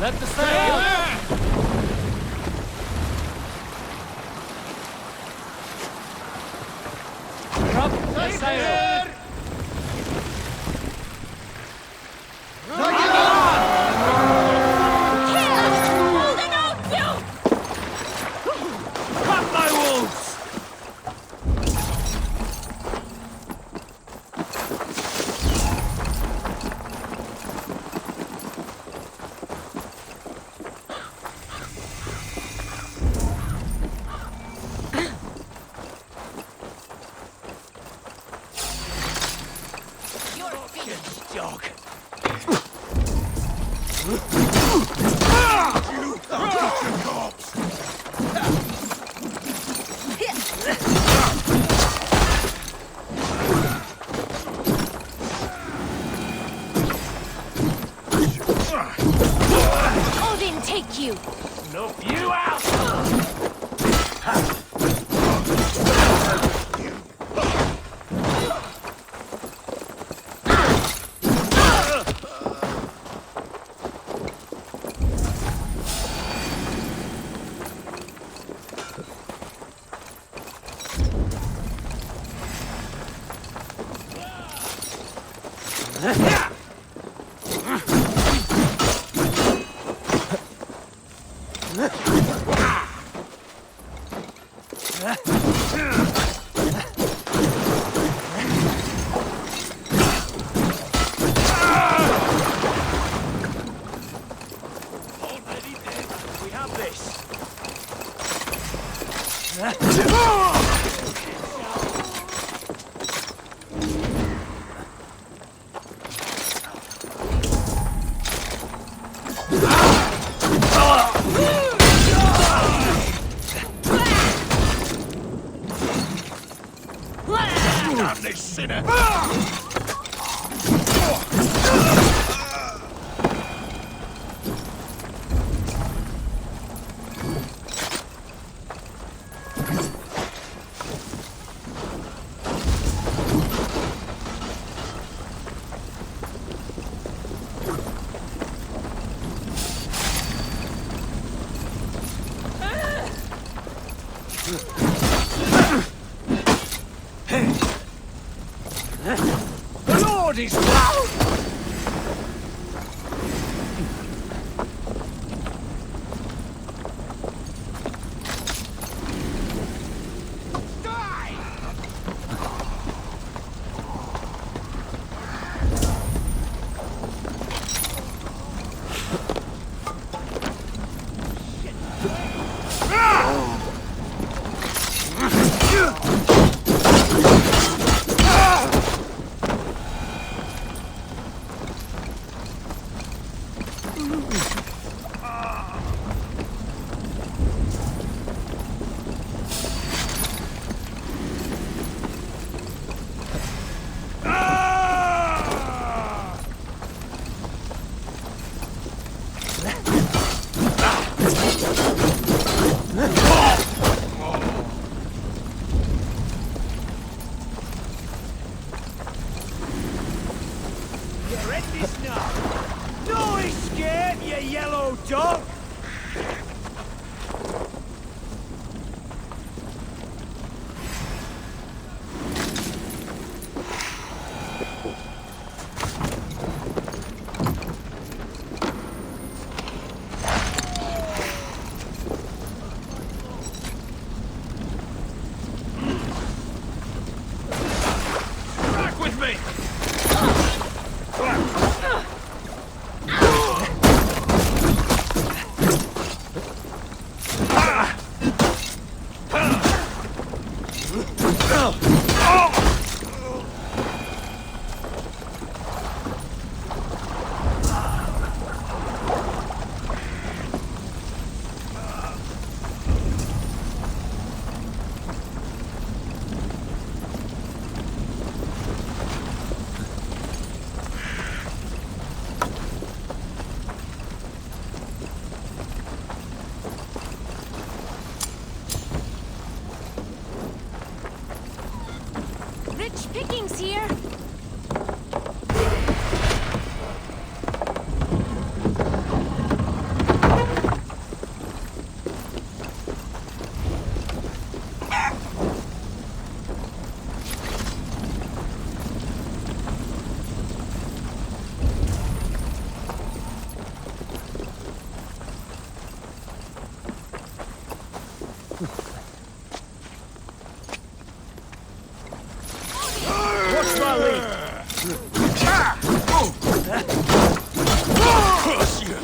Let the sail! Drop the sail! Cut my wolves! Dog. Odin, take you! Snuff you out! Already dead. We have this. Damn this sinner! The Lord blood is loud! You're in this now! No escape, you yellow dog! Back with me! Rich pickings here. What's my lead? Curse you!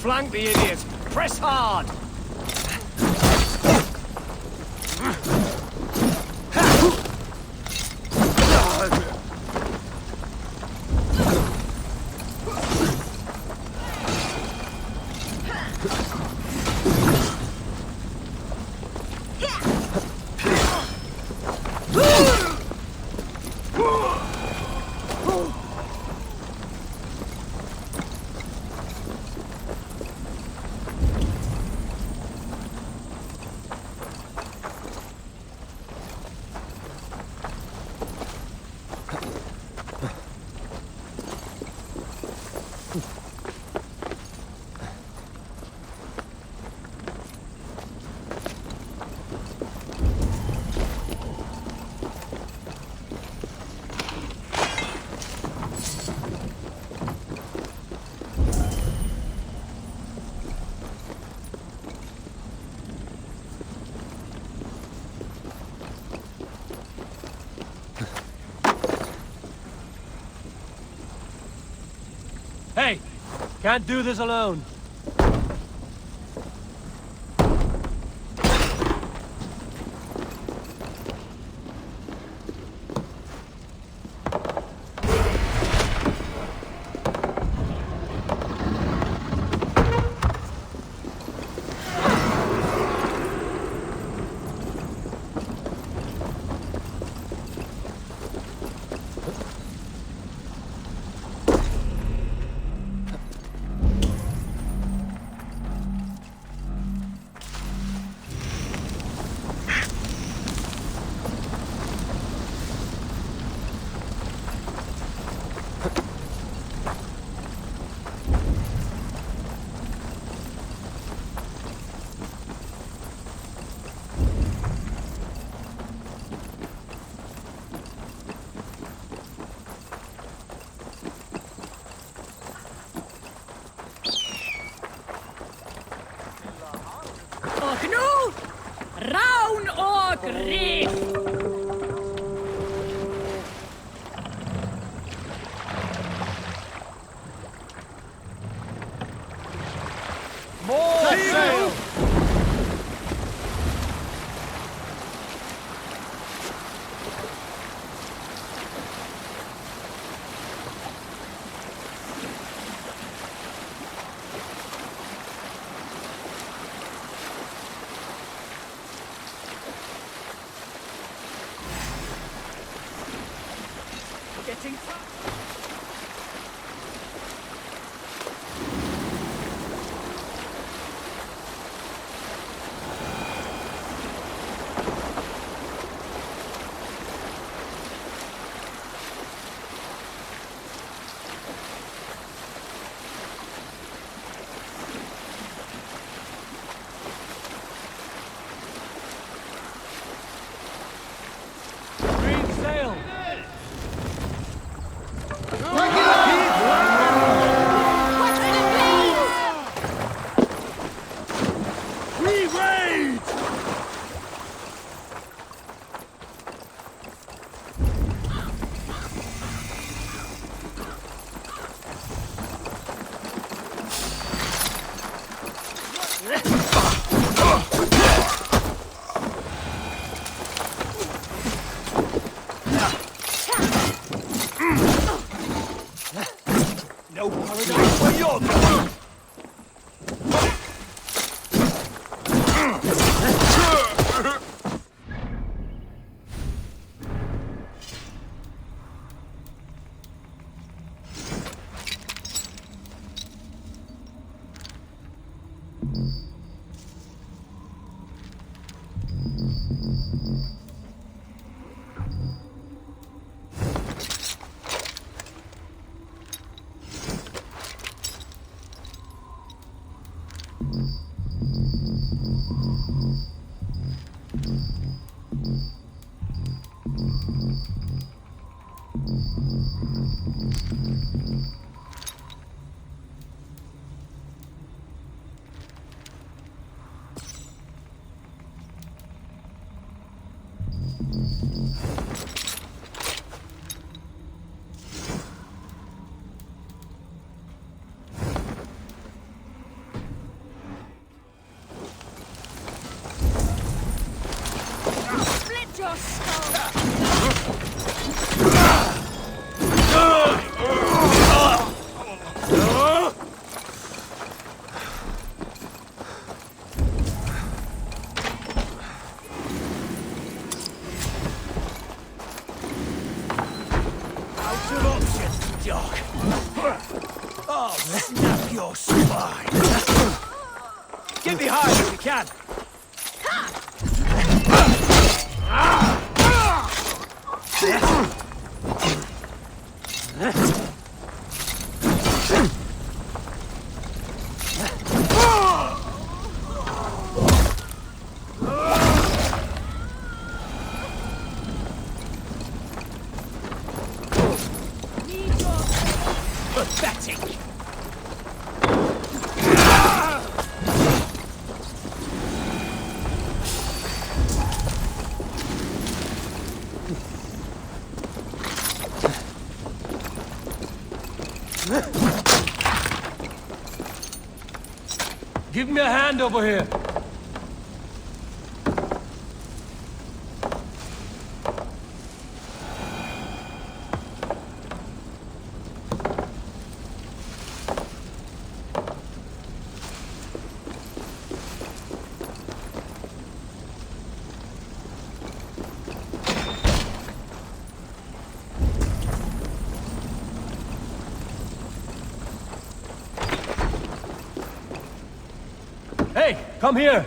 Flank the idiots! Press hard! Hey! Can't do this alone. Och nu, Raun och Rif! More sail! Getting Green sail! We raid! No paradise for you! split your skull! Out of options, Doc. Oh, snap your spine. Get behind if you can. Pathetic. Give me a hand over here. Hey, come here!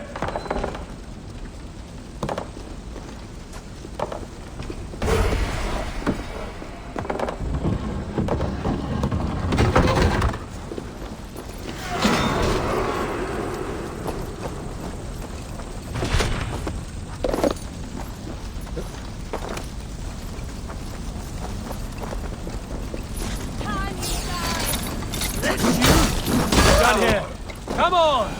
Down here! Come on!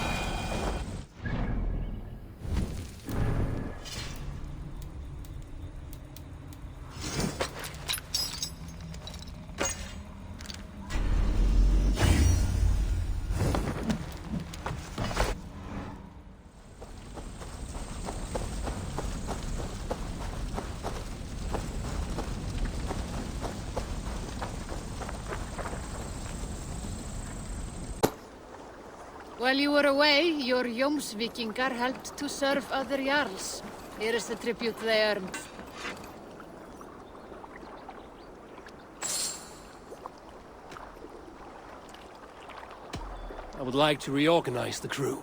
While you were away, your Jómsvíkingar helped to serve other Jarls. Here is the tribute they earned. I would like to reorganize the crew.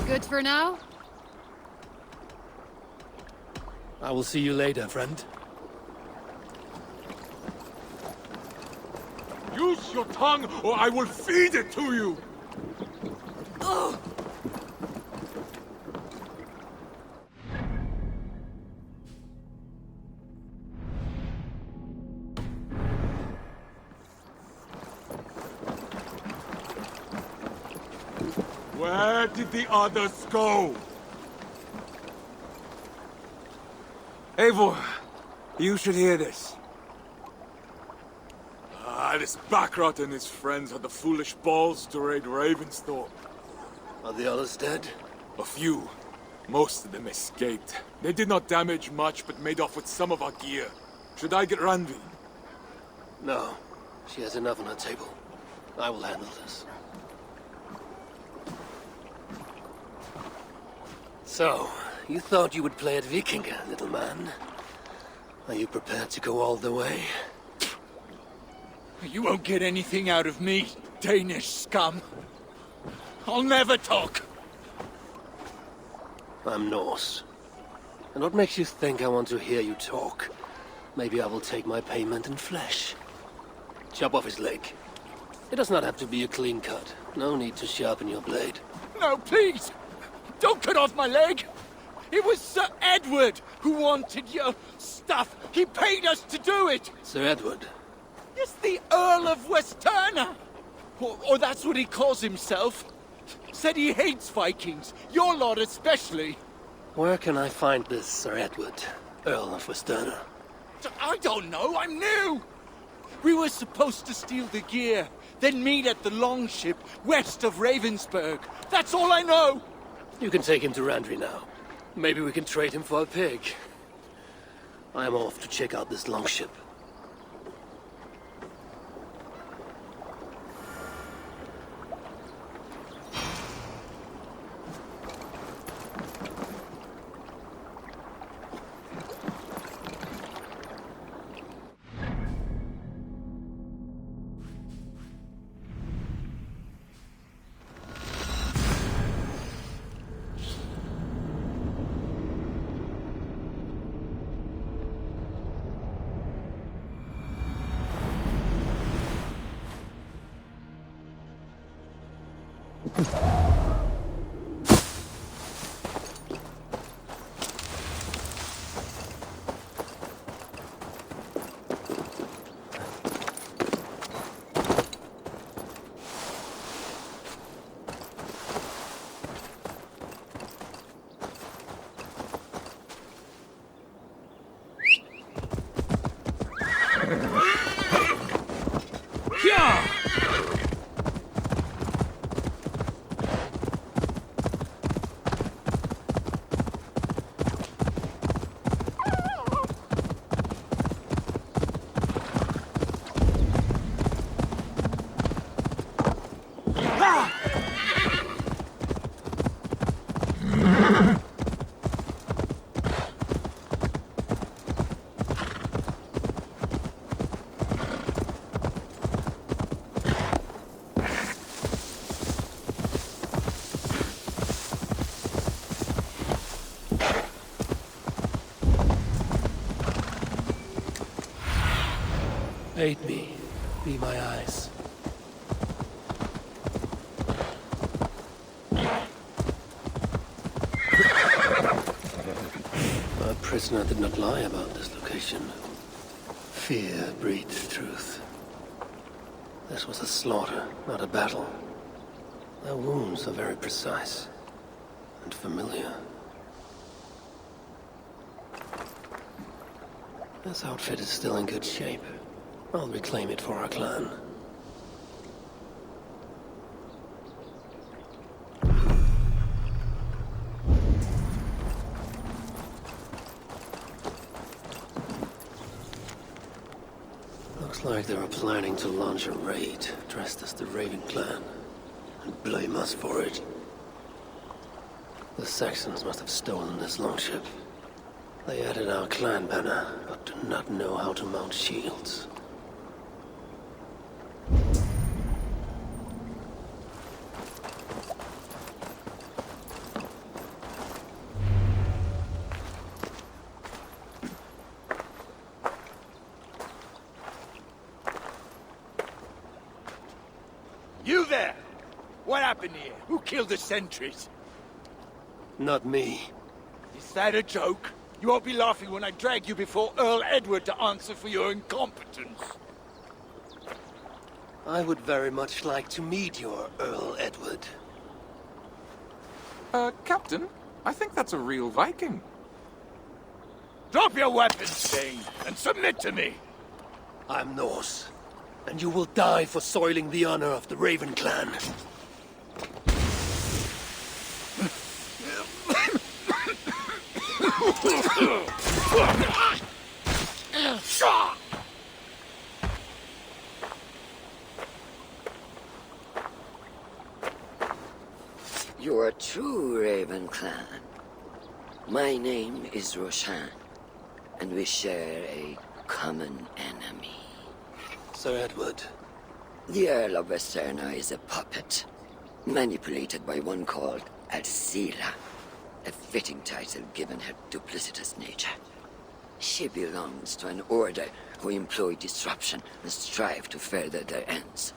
Good for now? I will see you later, friend. Use your tongue, or I will feed it to you! Oh! Where did the others go? Eivor, you should hear this. This Backrot and his friends had the foolish balls to raid Ravensthorpe. Are the others dead? A few. Most of them escaped. They did not damage much, but made off with some of our gear. Should I get Randvi? No. She has enough on her table. I will handle this. So, you thought you would play at Viking, little man? Are you prepared to go all the way? You won't get anything out of me, Danish scum. I'll never talk. I'm Norse. And what makes you think I want to hear you talk? Maybe I will take my payment in flesh. Chop off his leg. It does not have to be a clean cut. No need to sharpen your blade. No, please! Don't cut off my leg! It was Sir Edward who wanted your stuff. He paid us to do it! Sir Edward? Yes, the Earl of Westerna! Or that's what he calls himself. Said he hates Vikings, your lot especially. Where can I find this Sir Edward, Earl of Westerna? I don't know, I'm new! We were supposed to steal the gear, then meet at the longship west of Ravensburg. That's all I know! You can take him to Randvi now. Maybe we can trade him for a pig. I am off to check out this longship. Aid me. Be my eyes. Our prisoner did not lie about this location. Fear breeds truth. This was a slaughter, not a battle. Their wounds are very precise and familiar. This outfit is still in good shape. I'll reclaim it for our clan. Looks like they were planning to launch a raid dressed as the Raven clan and blame us for it. The Saxons must have stolen this longship. They added our clan banner, but do not know how to mount shields. You there! What happened here? Who killed the sentries? Not me. Is that a joke? You won't be laughing when I drag you before Earl Edward to answer for your incompetence. I would very much like to meet your Earl Edward. Captain, I think that's a real Viking. Drop your weapons, Sting, and submit to me! I'm Norse, and you will die for soiling the honor of the Raven clan. You're a true Raven clan. My name is Roshan, and we share a common enemy. Sir Edward. The Earl of Westerna is a puppet, manipulated by one called Alcila, a fitting title given her duplicitous nature. She belongs to an order who employ disruption and strive to further their ends.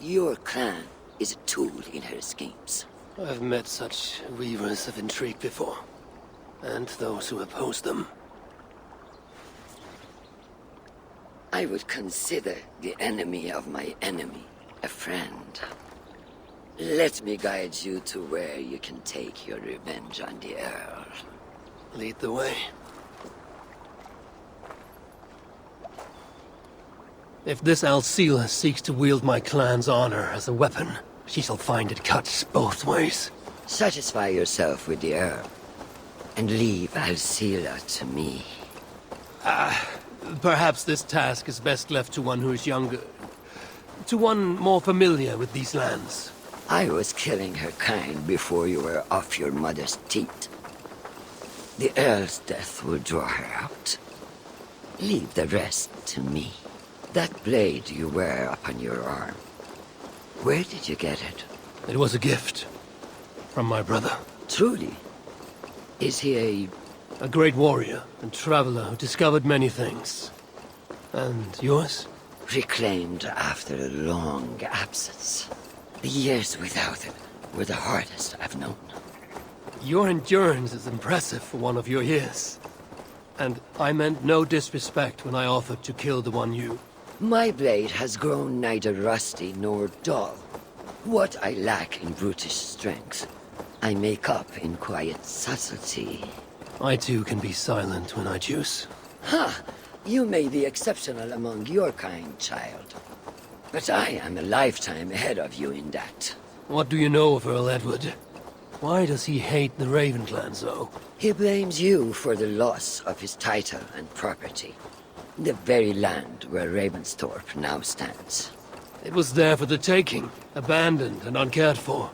Your clan is a tool in her schemes. I've met such weavers of intrigue before, and those who oppose them. I would consider the enemy of my enemy a friend. Let me guide you to where you can take your revenge on the Earl. Lead the way. If this Alcila seeks to wield my clan's honor as a weapon, she shall find it cuts both ways. Satisfy yourself with the Earl, and leave Alcila to me. Perhaps this task is best left to one who is younger. To one more familiar with these lands. I was killing her kind before you were off your mother's teat. The Earl's death will draw her out. Leave the rest to me. That blade you wear upon your arm, where did you get it? It was a gift. From my brother. Truly? Is he a great warrior and traveler who discovered many things. And yours? Reclaimed after a long absence. The years without it were the hardest I've known. Your endurance is impressive for one of your years. And I meant no disrespect when I offered to kill the one you... My blade has grown neither rusty nor dull. What I lack in brutish strength, I make up in quiet subtlety. I too can be silent when I choose. Ha! You may be exceptional among your kind, child. But I am a lifetime ahead of you in that. What do you know of Earl Edward? Why does he hate the Raven clan so? He blames you for the loss of his title and property. The very land where Ravensthorpe now stands. It was there for the taking, abandoned and uncared for.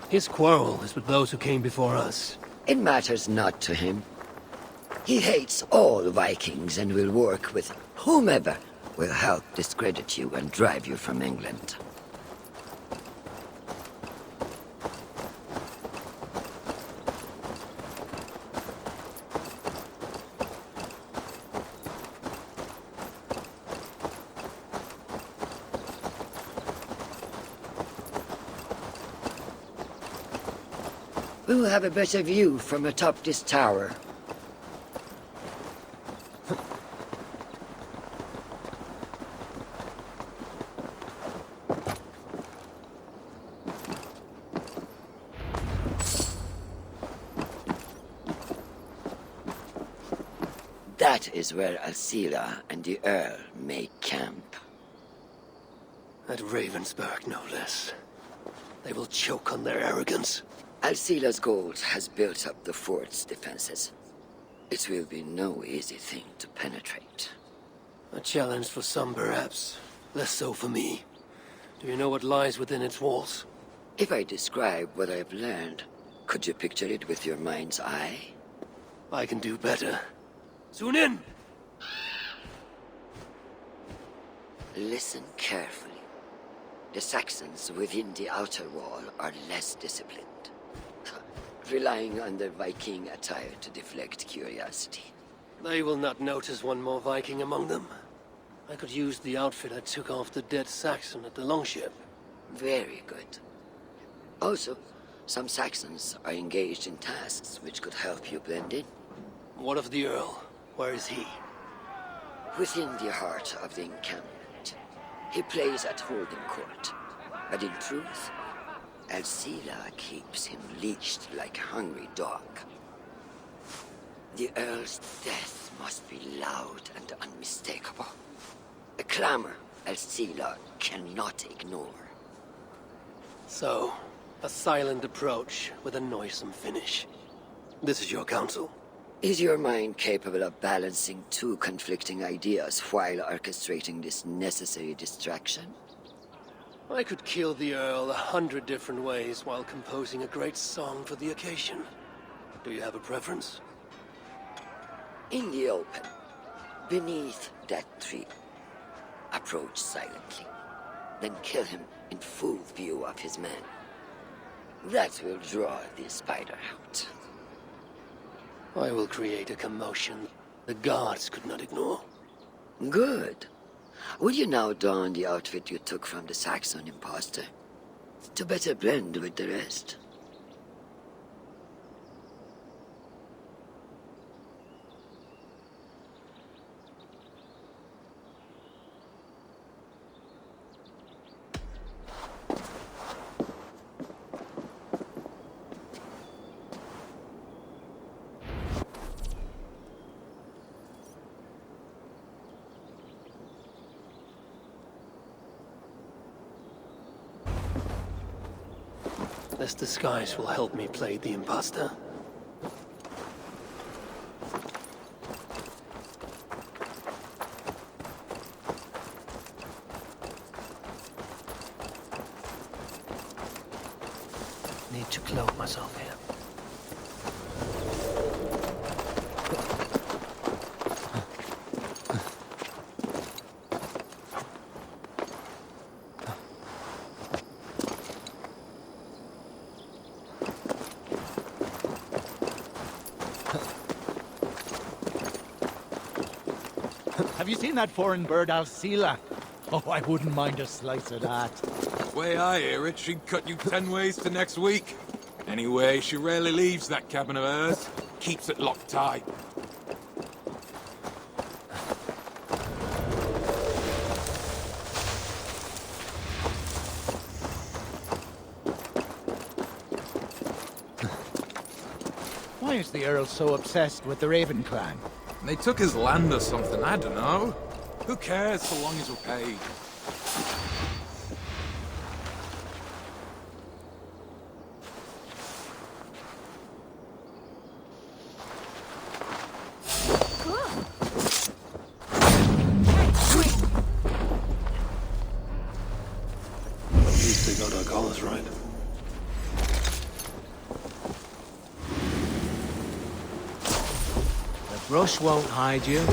His quarrel is with those who came before us. It matters not to him. He hates all Vikings and will work with whomever will help discredit you and drive you from England. We will have a better view from atop this tower. That is where Alcila and the Earl make camp. At Ravensburg, no less. They will choke on their arrogance. Alcila's gold has built up the fort's defenses. It will be no easy thing to penetrate. A challenge for some, perhaps. Less so for me. Do you know what lies within its walls? If I describe what I've learned, could you picture it with your mind's eye? I can do better. Soon in! Listen carefully. The Saxons within the outer wall are less disciplined, relying on their Viking attire to deflect curiosity. They will not notice one more Viking among them. I could use the outfit I took off the dead Saxon at the longship. Very good. Also, some Saxons are engaged in tasks which could help you blend in. What of the Earl? Where is he? Within the heart of the encampment. He plays at holding court. But in truth, Alcila keeps him leashed like a hungry dog. The Earl's death must be loud and unmistakable. A clamor Alcila cannot ignore. So, a silent approach with a noisome finish. This is your counsel. Is your mind capable of balancing two conflicting ideas while orchestrating this necessary distraction? I could kill the Earl 100 different ways while composing a great song for the occasion. Do you have a preference? In the open, beneath that tree. Approach silently, then kill him in full view of his men. That will draw the spider out. I will create a commotion the guards could not ignore. Good. Will you now don the outfit you took from the Saxon imposter? To better blend with the rest. This disguise will help me play the imposter. Need to cloak myself here. Have you seen that foreign bird, Alcila? Oh, I wouldn't mind a slice of that. Way I hear it, she'd cut you 10 ways to next week. Anyway, she rarely leaves that cabin of hers. Keeps it locked tight. Why is the Earl so obsessed with the Raven clan? They took his land or something, I don't know. Who cares so long as we're paid? At least they got our colors right. The brush won't hide you.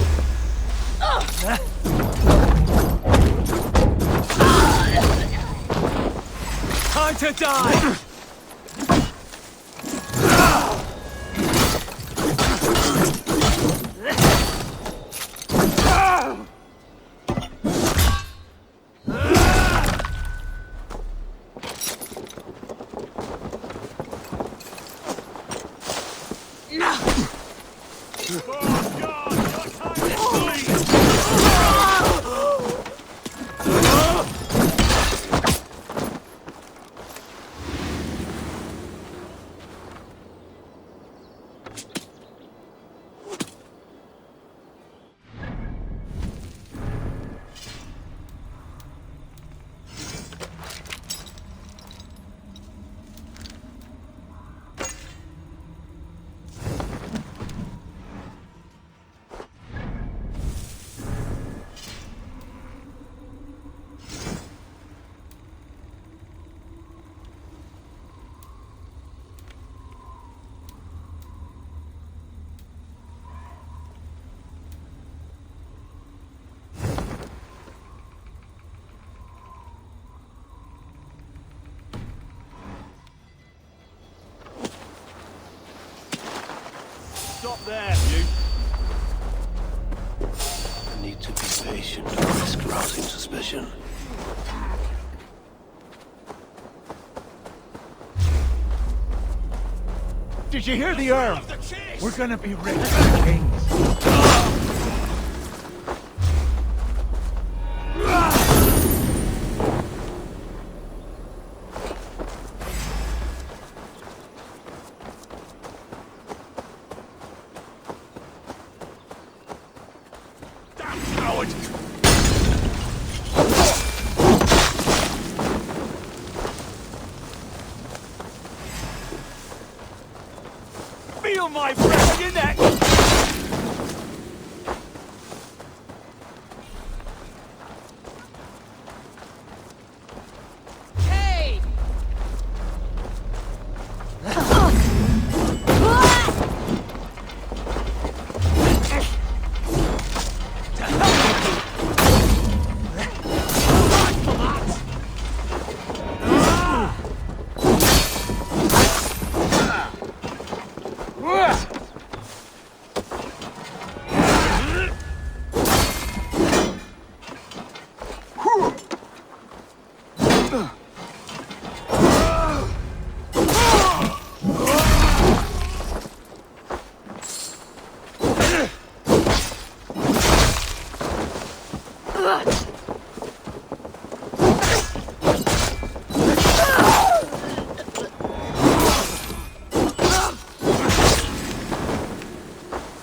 Time to die! Stop there, you. I need to be patient to risk rousing suspicion. Did you hear the Earl? We're gonna be rich as kings. Feel my breath in your neck! Hey!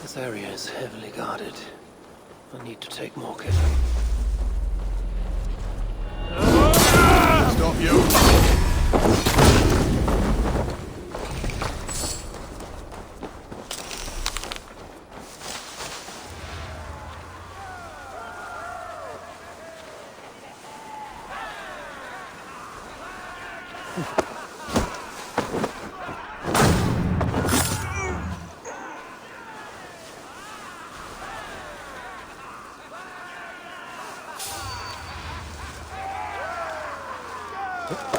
This area is heavily guarded. I need to take more care. Stop you!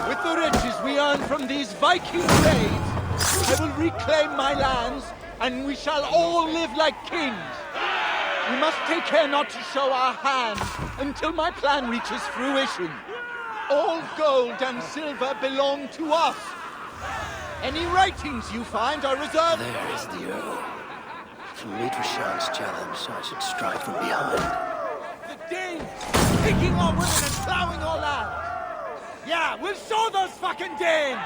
With the riches we earn from these Viking raids, I will reclaim my lands, and we shall all live like kings. We must take care not to show our hand until my plan reaches fruition. All gold and silver belong to us. Any writings you find are reserved... There is the Earl. To meet Rashan's challenge, I should strike from behind. The Danes! Taking our women and plowing our land! Yeah, we'll show those fucking Danes!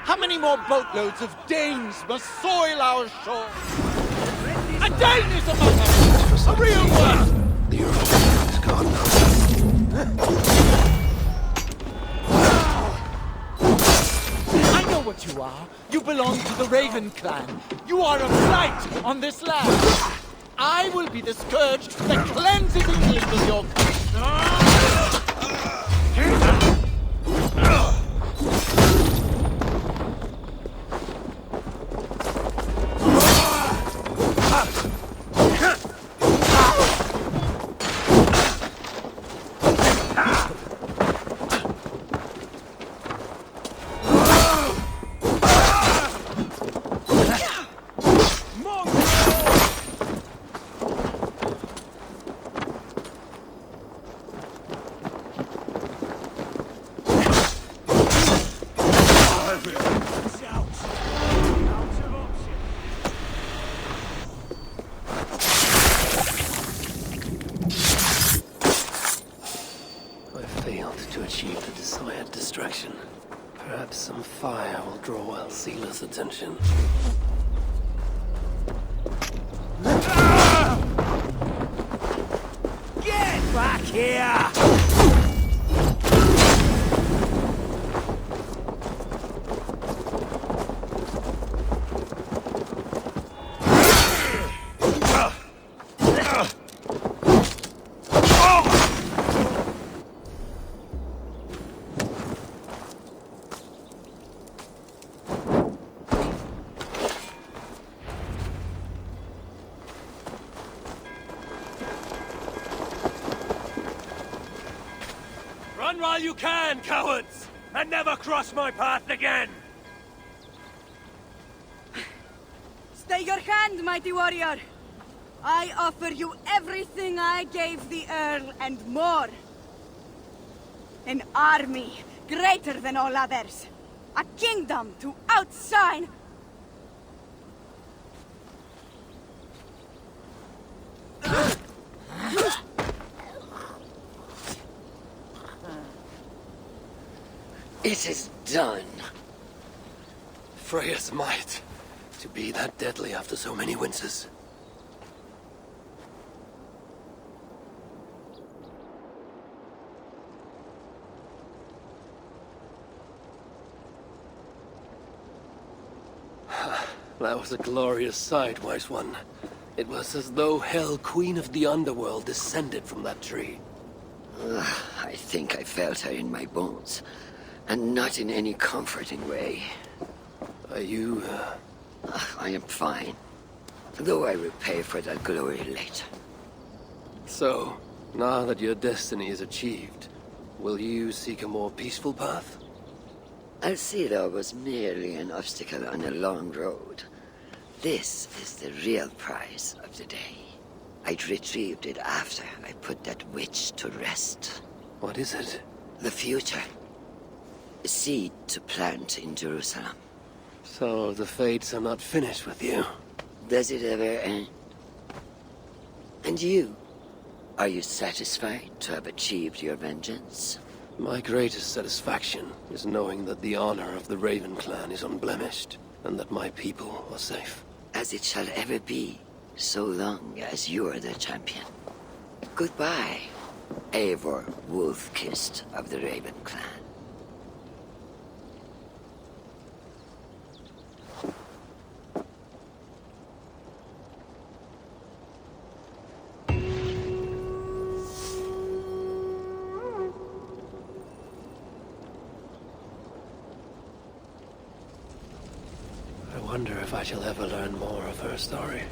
How many more boatloads of Danes must soil our shore? A Dane is among us! A real one! The Earl is God knows. I know what you are. You belong to the Raven clan. You are a blight on this land. I will be the scourge that cleanses England of your achieve the desired distraction. Perhaps some fire will draw Alcila's attention. Get back here! Run while you can, cowards! And never cross my path again! Stay your hand, mighty warrior! I offer you everything I gave the Earl and more. An army greater than all others. A kingdom to outshine. It is done. Freya's might. To be that deadly after so many winters. That was a glorious sight, wise one. It was as though Hell, Queen of the Underworld, descended from that tree. I think I felt her in my bones. And not in any comforting way. Are you, I am fine. Though I will pay for that glory later. So, now that your destiny is achieved, will you seek a more peaceful path? Alcila was merely an obstacle on a long road. This is the real prize of the day. I'd retrieved it after I put that witch to rest. What is it? The future. A seed to plant in Jerusalem. So the fates are not finished with you? Does it ever end? And you? Are you satisfied to have achieved your vengeance? My greatest satisfaction is knowing that the honor of the Raven clan is unblemished, and that my people are safe. As it shall ever be, so long as you are the champion. Goodbye, Eivor Wolf-Kissed of the Raven clan. I wonder if I shall ever learn more of her story.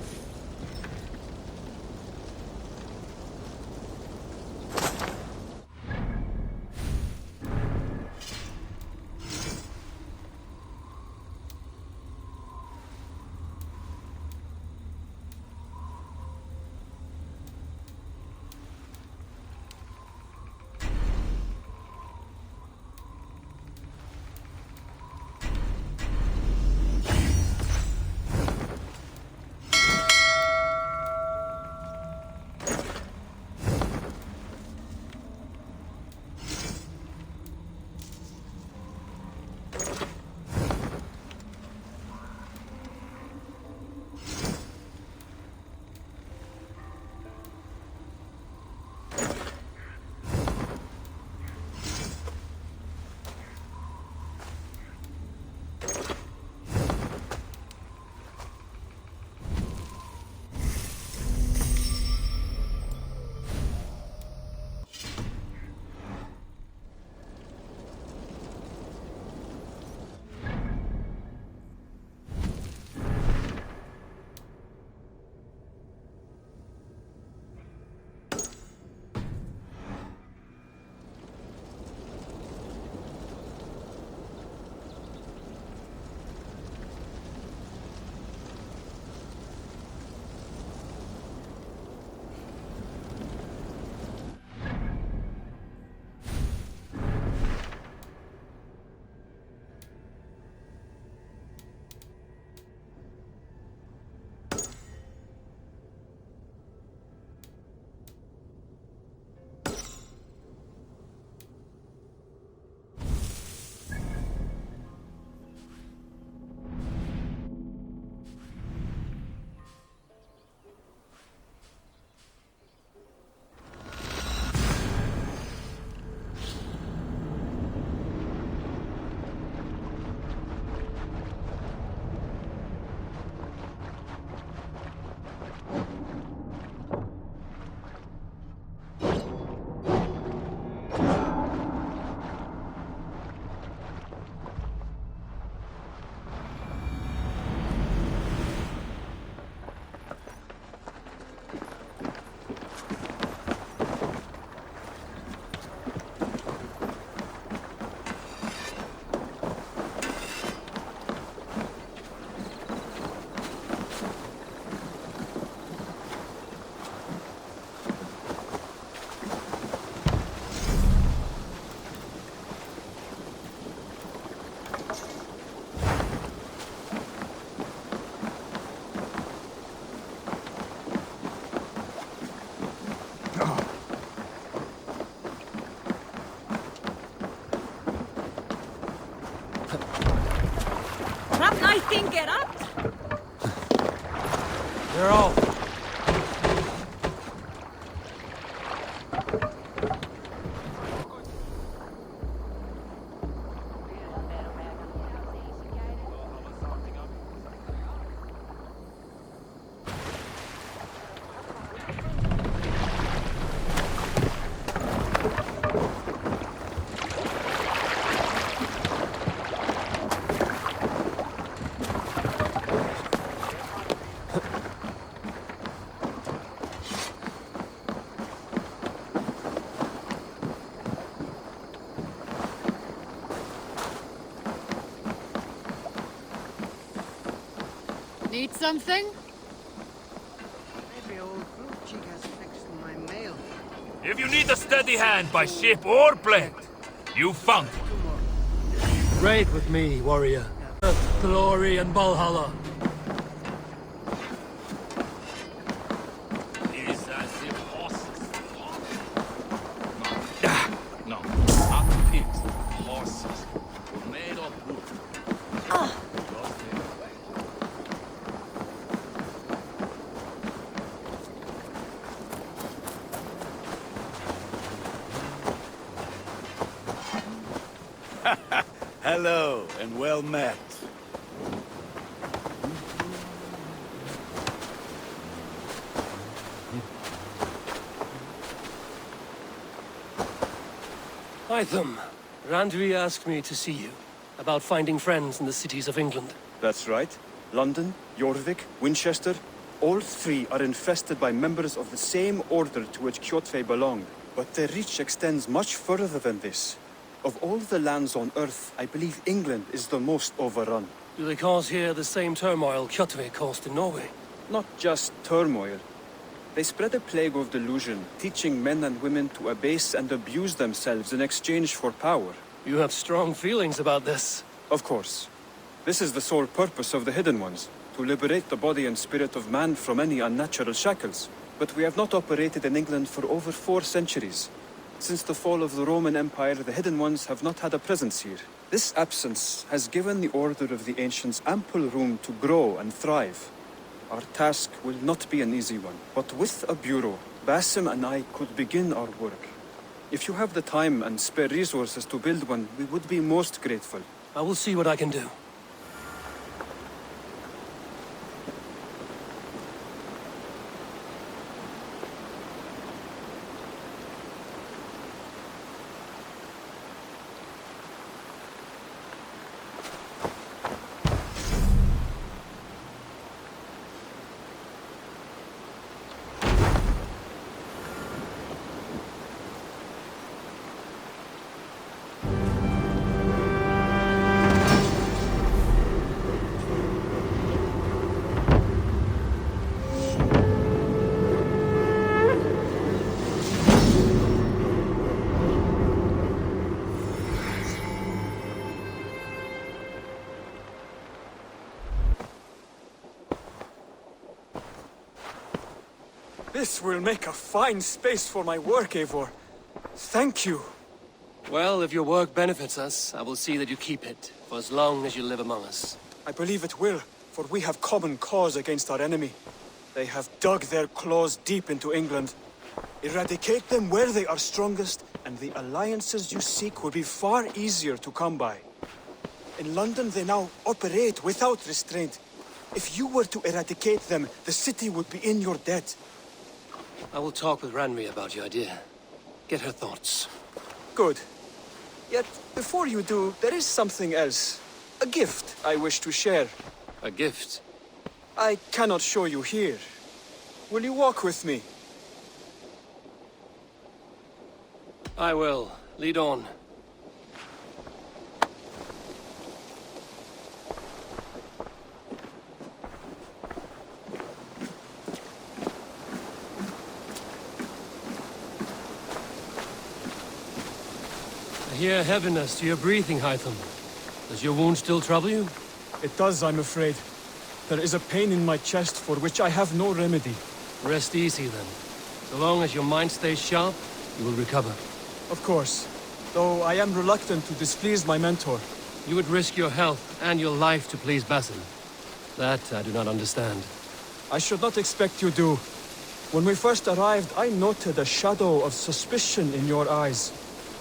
Get up! They're all. Need something? Maybe old fruit cheek has fixed my mail. If you need a steady hand by ship or plane, you found it. Raid with me, warrior. Earth, glory, and Valhalla. It is as if horses. No, not pigs. Horses. Made of wood. Hello, and well met. Eivor, Randvi asked me to see you about finding friends in the cities of England. That's right. London, Jorvik, Winchester, all three are infested by members of the same order to which Kjotve belonged. But their reach extends much further than this. Of all the lands on Earth, I believe England is the most overrun. Do they cause here the same turmoil Kjotve caused in Norway? Not just turmoil. They spread a plague of delusion, teaching men and women to abase and abuse themselves in exchange for power. You have strong feelings about this. Of course. This is the sole purpose of the Hidden Ones, to liberate the body and spirit of man from any unnatural shackles. But we have not operated in England for over 4 centuries. Since the fall of the Roman Empire, the Hidden Ones have not had a presence here. This absence has given the Order of the Ancients ample room to grow and thrive. Our task will not be an easy one, but with a bureau, Basim and I could begin our work. If you have the time and spare resources to build one, we would be most grateful. I will see what I can do. This will make a fine space for my work, Eivor. Thank you. Well, if your work benefits us, I will see that you keep it, for as long as you live among us. I believe it will, for we have common cause against our enemy. They have dug their claws deep into England. Eradicate them where they are strongest, and the alliances you seek will be far easier to come by. In London, they now operate without restraint. If you were to eradicate them, the city would be in your debt. I will talk with Ranri about your idea. Get her thoughts. Good. Yet, before you do, there is something else. A gift I wish to share. A gift? I cannot show you here. Will you walk with me? I will. Lead on. I hear heaviness to your breathing, Hytham. Does your wound still trouble you? It does, I'm afraid. There is a pain in my chest for which I have no remedy. Rest easy, then. So long as your mind stays sharp, you will recover. Of course. Though I am reluctant to displease my mentor. You would risk your health and your life to please Basin. That I do not understand. I should not expect you do. When we first arrived, I noted a shadow of suspicion in your eyes.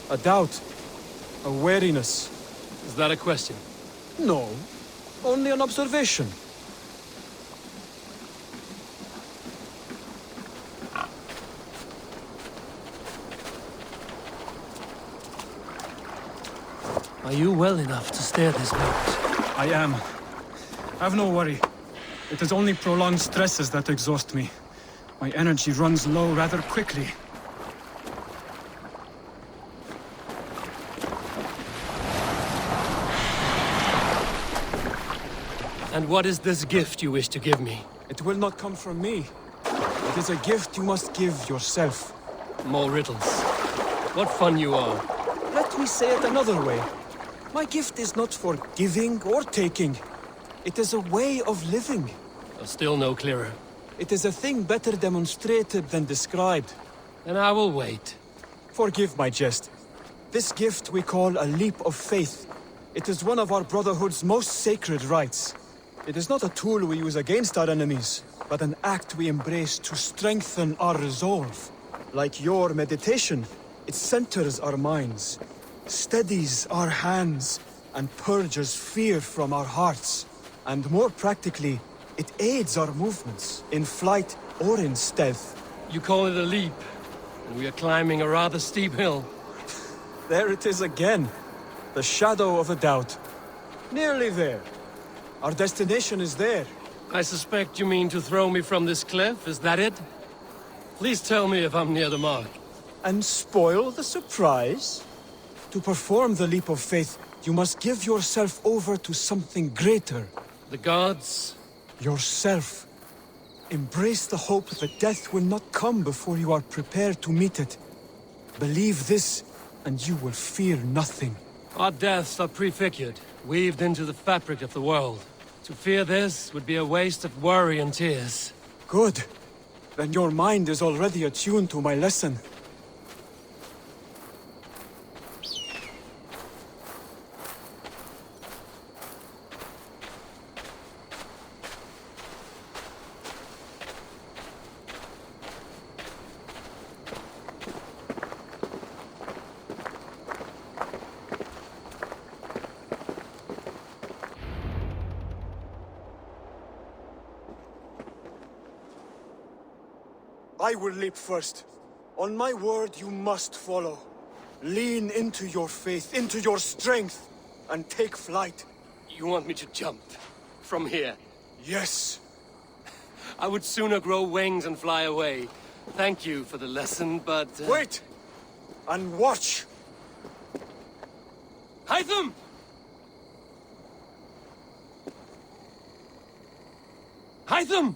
A doubt. A wariness. Is that a question? No. Only an observation. Are you well enough to stay this mount? I am. Have no worry. It is only prolonged stresses that exhaust me. My energy runs low rather quickly. And what is this gift you wish to give me? It will not come from me. It is a gift you must give yourself. More riddles. What fun you are. Let me say it another way. My gift is not for giving or taking. It is a way of living. Still no clearer. It is a thing better demonstrated than described. Then I will wait. Forgive my jest. This gift we call a leap of faith. It is one of our Brotherhood's most sacred rites. It is not a tool we use against our enemies, but an act we embrace to strengthen our resolve. Like your meditation, it centers our minds, steadies our hands, and purges fear from our hearts. And more practically, it aids our movements, in flight or in stealth. You call it a leap, and we are climbing a rather steep hill. There it is again. The shadow of a doubt. Nearly there. Our destination is there. I suspect you mean to throw me from this cliff, is that it? Please tell me if I'm near the mark. And spoil the surprise? To perform the leap of faith, you must give yourself over to something greater. The gods? Yourself. Embrace the hope that death will not come before you are prepared to meet it. Believe this, and you will fear nothing. Our deaths are prefigured, weaved into the fabric of the world. To fear this would be a waste of worry and tears. Good. Then your mind is already attuned to my lesson. I will leap first. On my word, you must follow. Lean into your faith, into your strength, and take flight. You want me to jump? From here? Yes. I would sooner grow wings and fly away. Thank you for the lesson, but... Wait! And watch! Hytham! Hytham!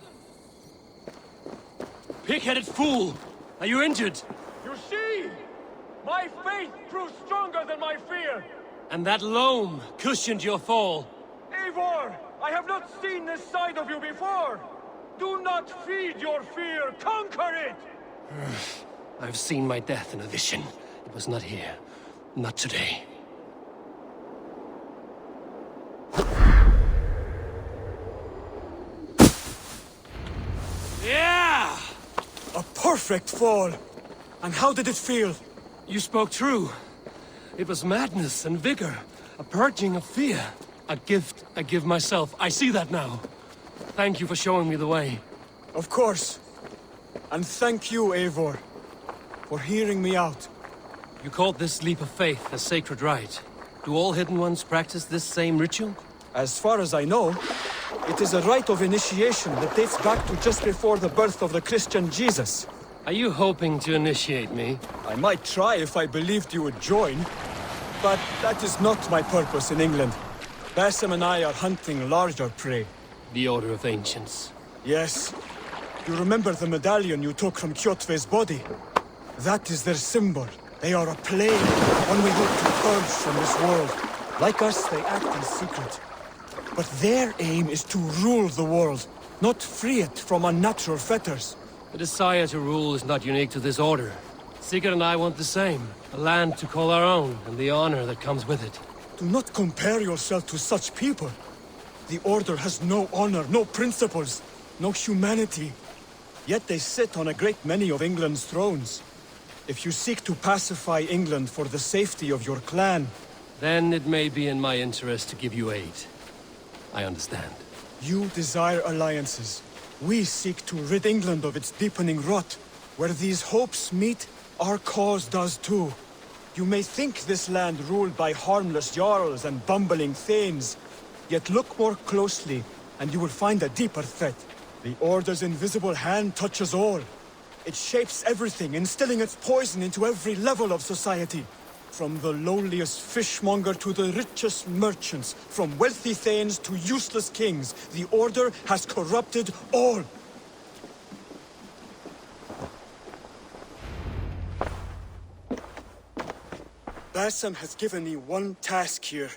Pig-headed fool! Are you injured? You see? My faith proved stronger than my fear! And that loam cushioned your fall. Eivor! I have not seen this side of you before! Do not feed your fear! Conquer it! I've seen my death in a vision. It was not here. Not today. Yeah! A perfect fall! And how did it feel? You spoke true. It was madness and vigor. A purging of fear. A gift I give myself. I see that now. Thank you for showing me the way. Of course. And thank you, Eivor, for hearing me out. You called this leap of faith a sacred rite. Do all Hidden Ones practice this same ritual? As far as I know, it is a rite of initiation that dates back to just before the birth of the Christian Jesus. Are you hoping to initiate me? I might try if I believed you would join, but that is not my purpose in England. Basim and I are hunting larger prey. The Order of Ancients. Yes. You remember the medallion you took from Kjotve's body? That is their symbol. They are a plague, one we hope to purge from this world. Like us, they act in secret. But their aim is to rule the world, not free it from unnatural fetters. The desire to rule is not unique to this order. Sigurd and I want the same. A land to call our own, and the honor that comes with it. Do not compare yourself to such people. The Order has no honor, no principles, no humanity. Yet they sit on a great many of England's thrones. If you seek to pacify England for the safety of your clan... Then it may be in my interest to give you aid. I understand. You desire alliances. We seek to rid England of its deepening rot. Where these hopes meet, our cause does too. You may think this land ruled by harmless jarls and bumbling thanes. Yet look more closely, and you will find a deeper threat. The Order's invisible hand touches all. It shapes everything, instilling its poison into every level of society. From the lowliest fishmonger to the richest merchants, from wealthy thanes to useless kings, the Order has corrupted all. Basim has given me one task here.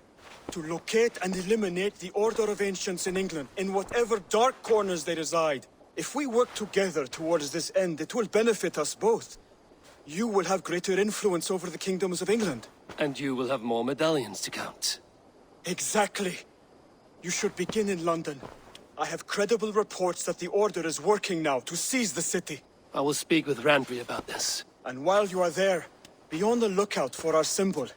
To locate and eliminate the Order of Ancients in England, in whatever dark corners they reside. If we work together towards this end, it will benefit us both. You will have greater influence over the kingdoms of England. And you will have more medallions to count. Exactly. You should begin in London. I have credible reports that the Order is working now to seize the city. I will speak with Randvi about this. And while you are there, be on the lookout for our symbol.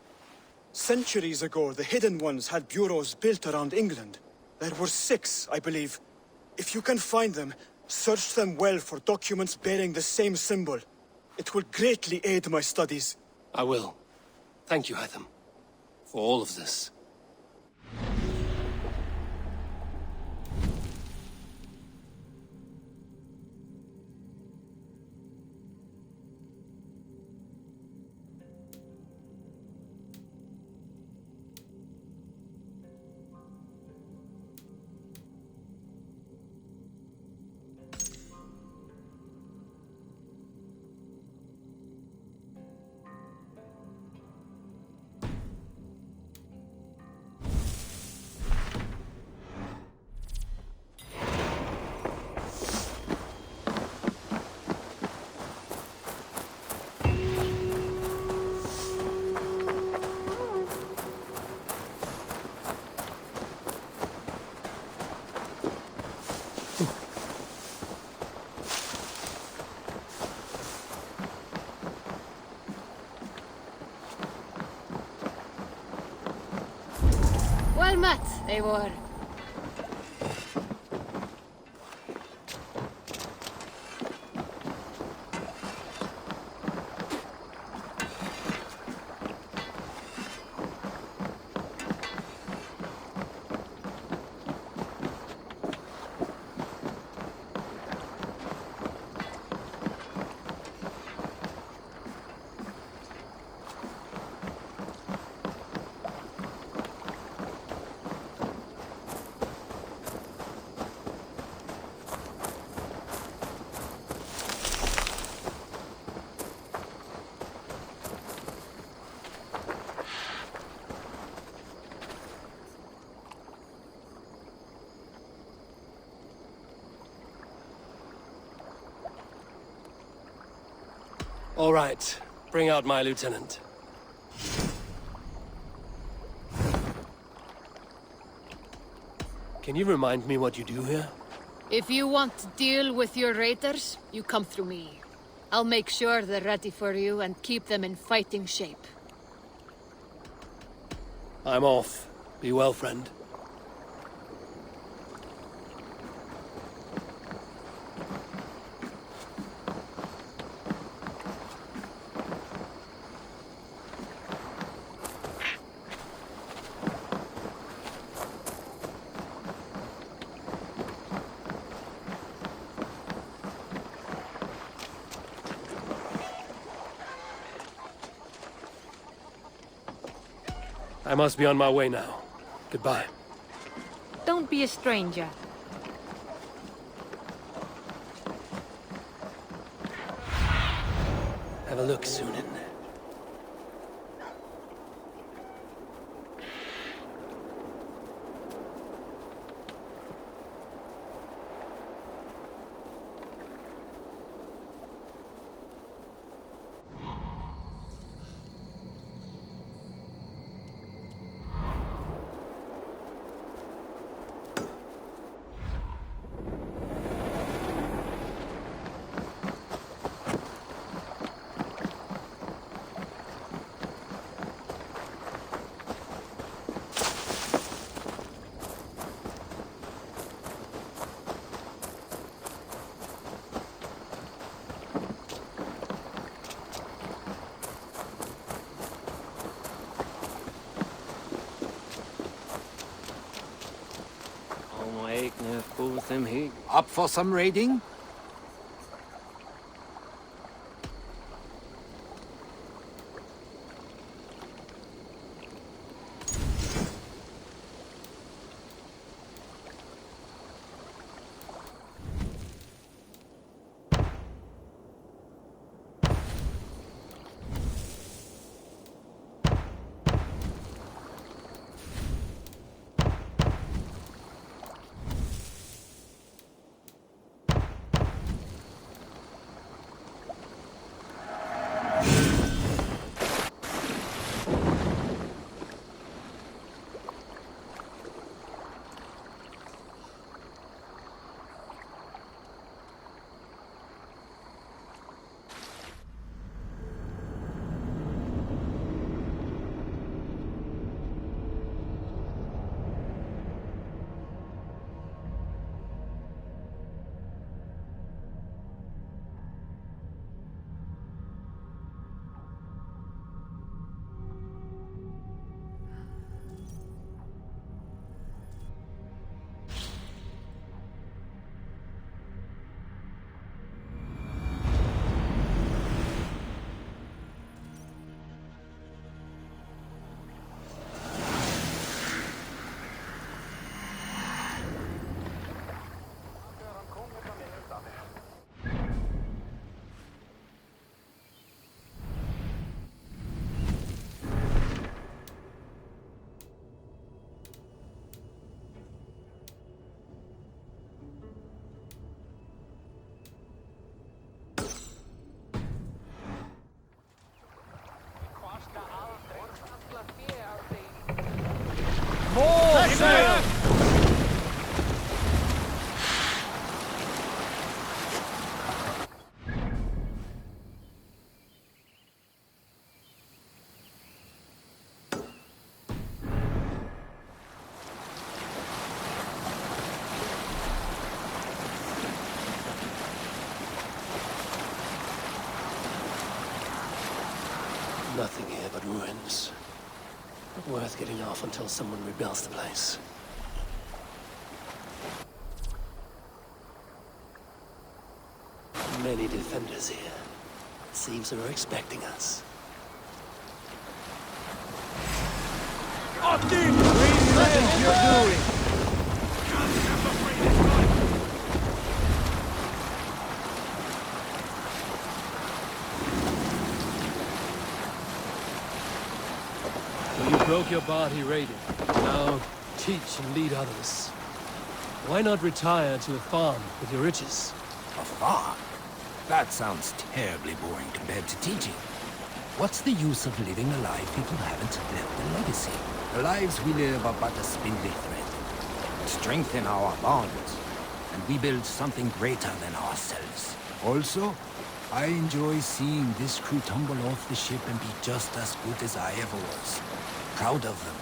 Centuries ago, the Hidden Ones had bureaus built around England. There were 6, I believe. If you can find them, search them well for documents bearing the same symbol. It will greatly aid my studies. I will. Thank you, Hytham, for all of this. Well met, Eivor. All right. Bring out my lieutenant. Can you remind me what you do here? If you want to deal with your raiders, you come through me. I'll make sure they're ready for you and keep them in fighting shape. I'm off. Be well, friend. I must be on my way now. Goodbye. Don't be a stranger. Have a look, Sunan. Up for some raiding? More sail! Nothing here but ruins. Not worth getting off until someone rebuilds the place. Many defenders here. Seems they were expecting us. Odin! Revenge you're doing! You broke your body raiding. Now teach and lead others. Why not retire to a farm with your riches? A farm? That sounds terribly boring compared to teaching. What's the use of living a life if you haven't left a legacy? The lives we live are but a spindly thread. Strengthen our bonds, and we build something greater than ourselves. Also, I enjoy seeing this crew tumble off the ship and be just as good as I ever was. Proud of them.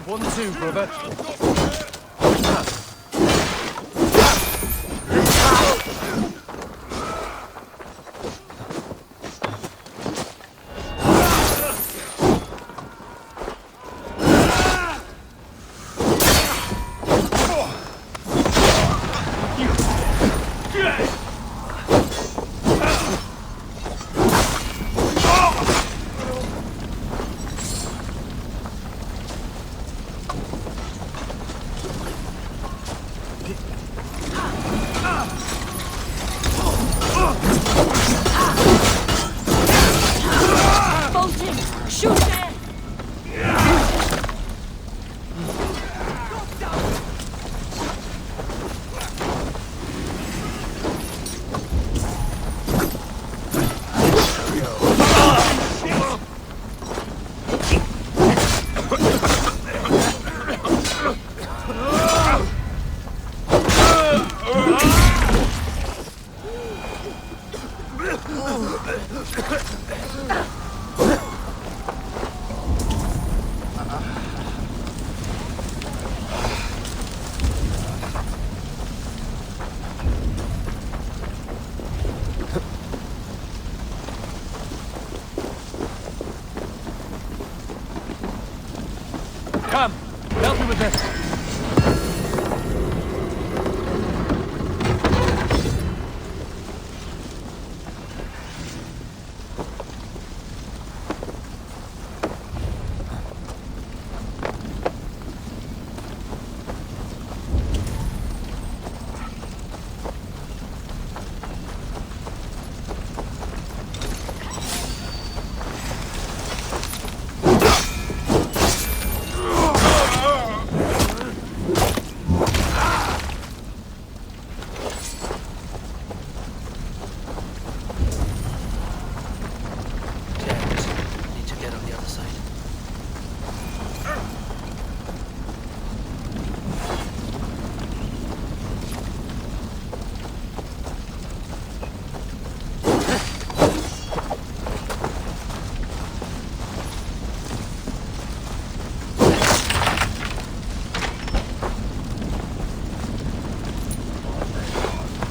1-2, brother. Come, help me with this.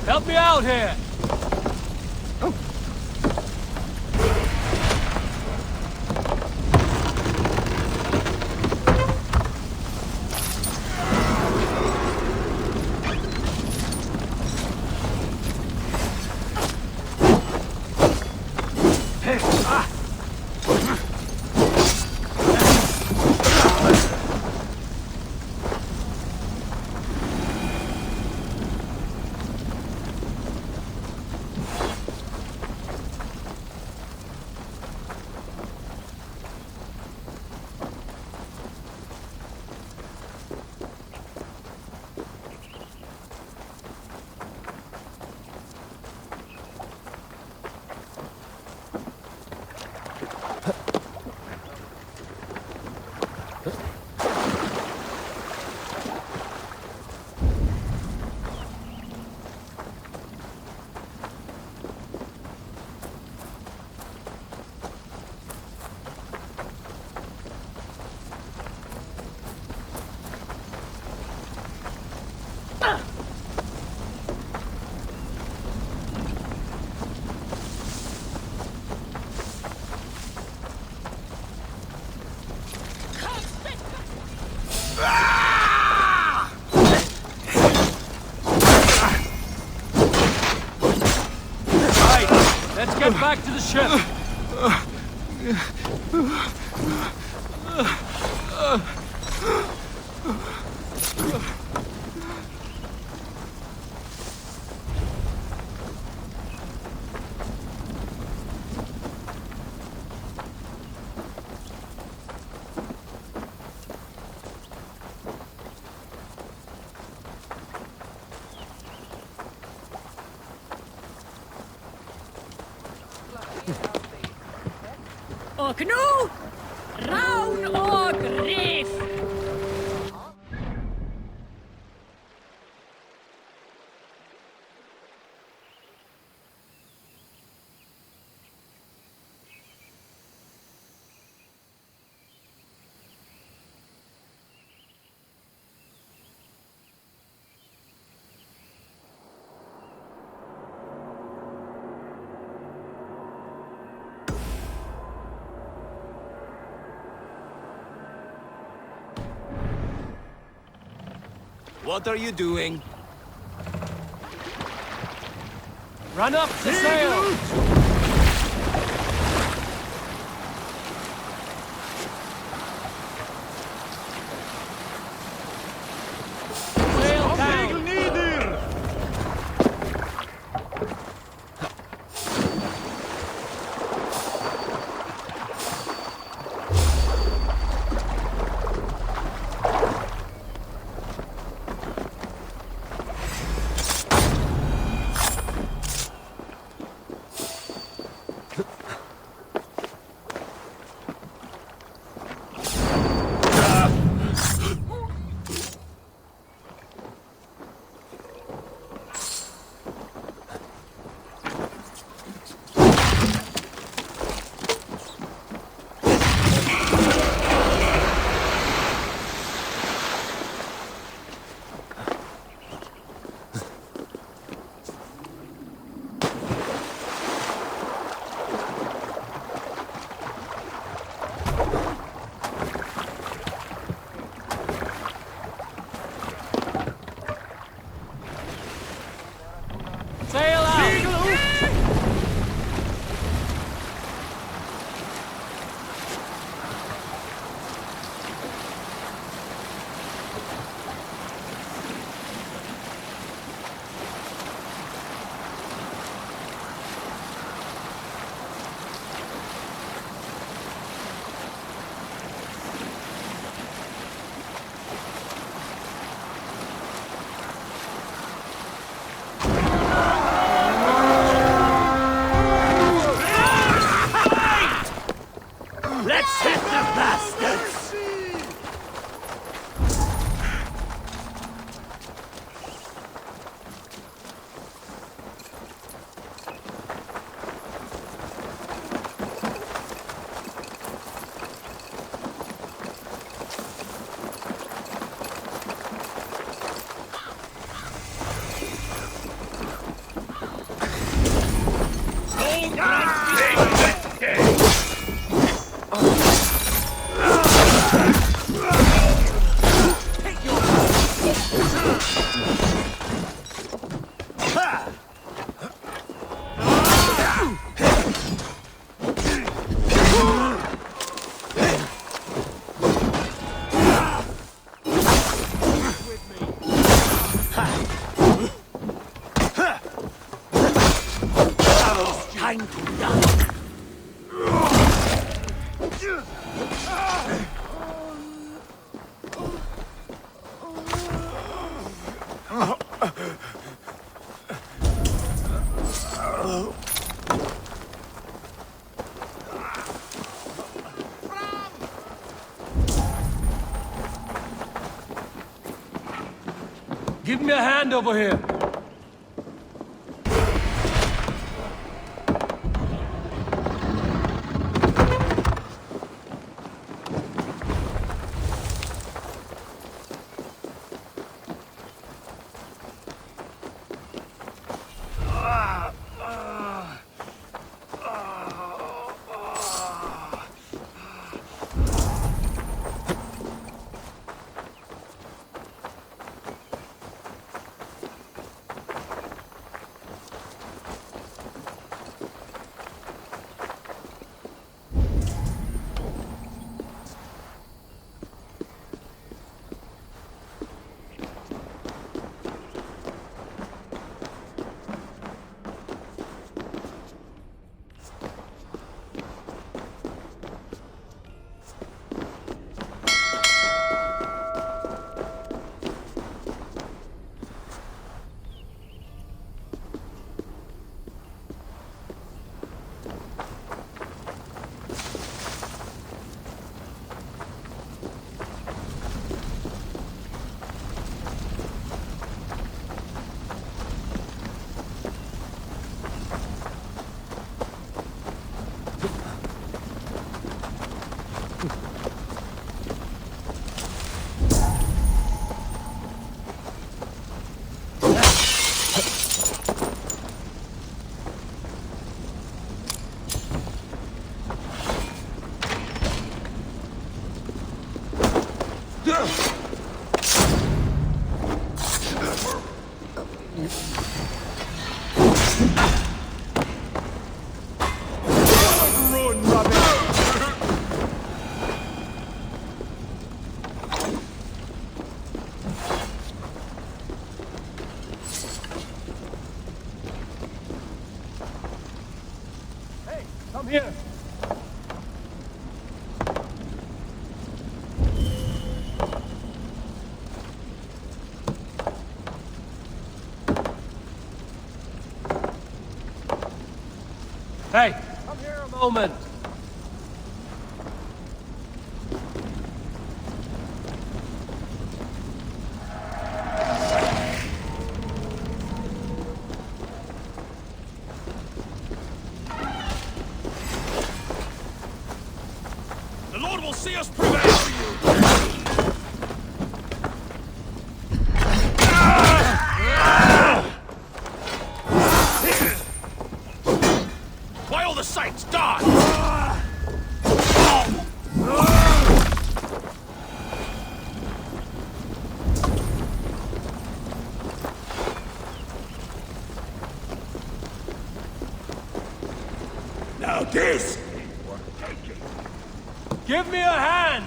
Help me out here! Let's get back to the ship! Och nu, Raun och Riff! What are you doing? Run up the sail! Sail out! Let's hit the bastards! Time to die! Give me a hand over here. Come here. Hey, come here a moment. The Lord will see us prevail for you! By all the saints, die! Now this! Give me a hand!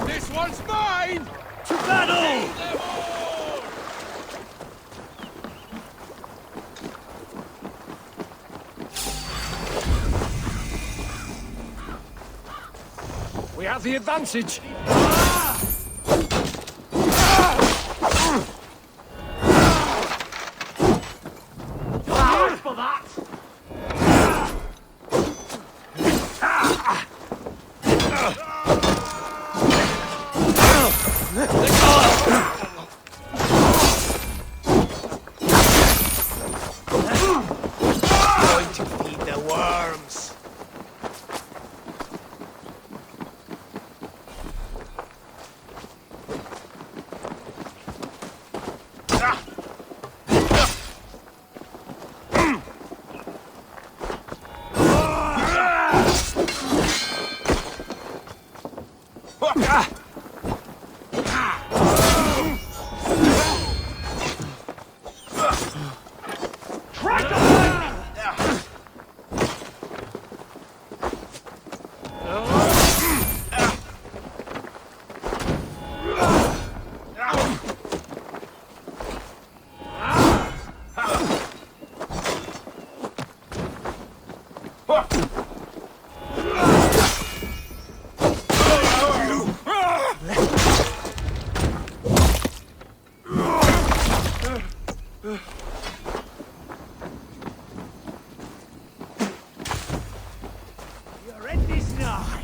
This one's mine! To battle! We have the advantage. For that! Going to feed the worms. Your end is nigh.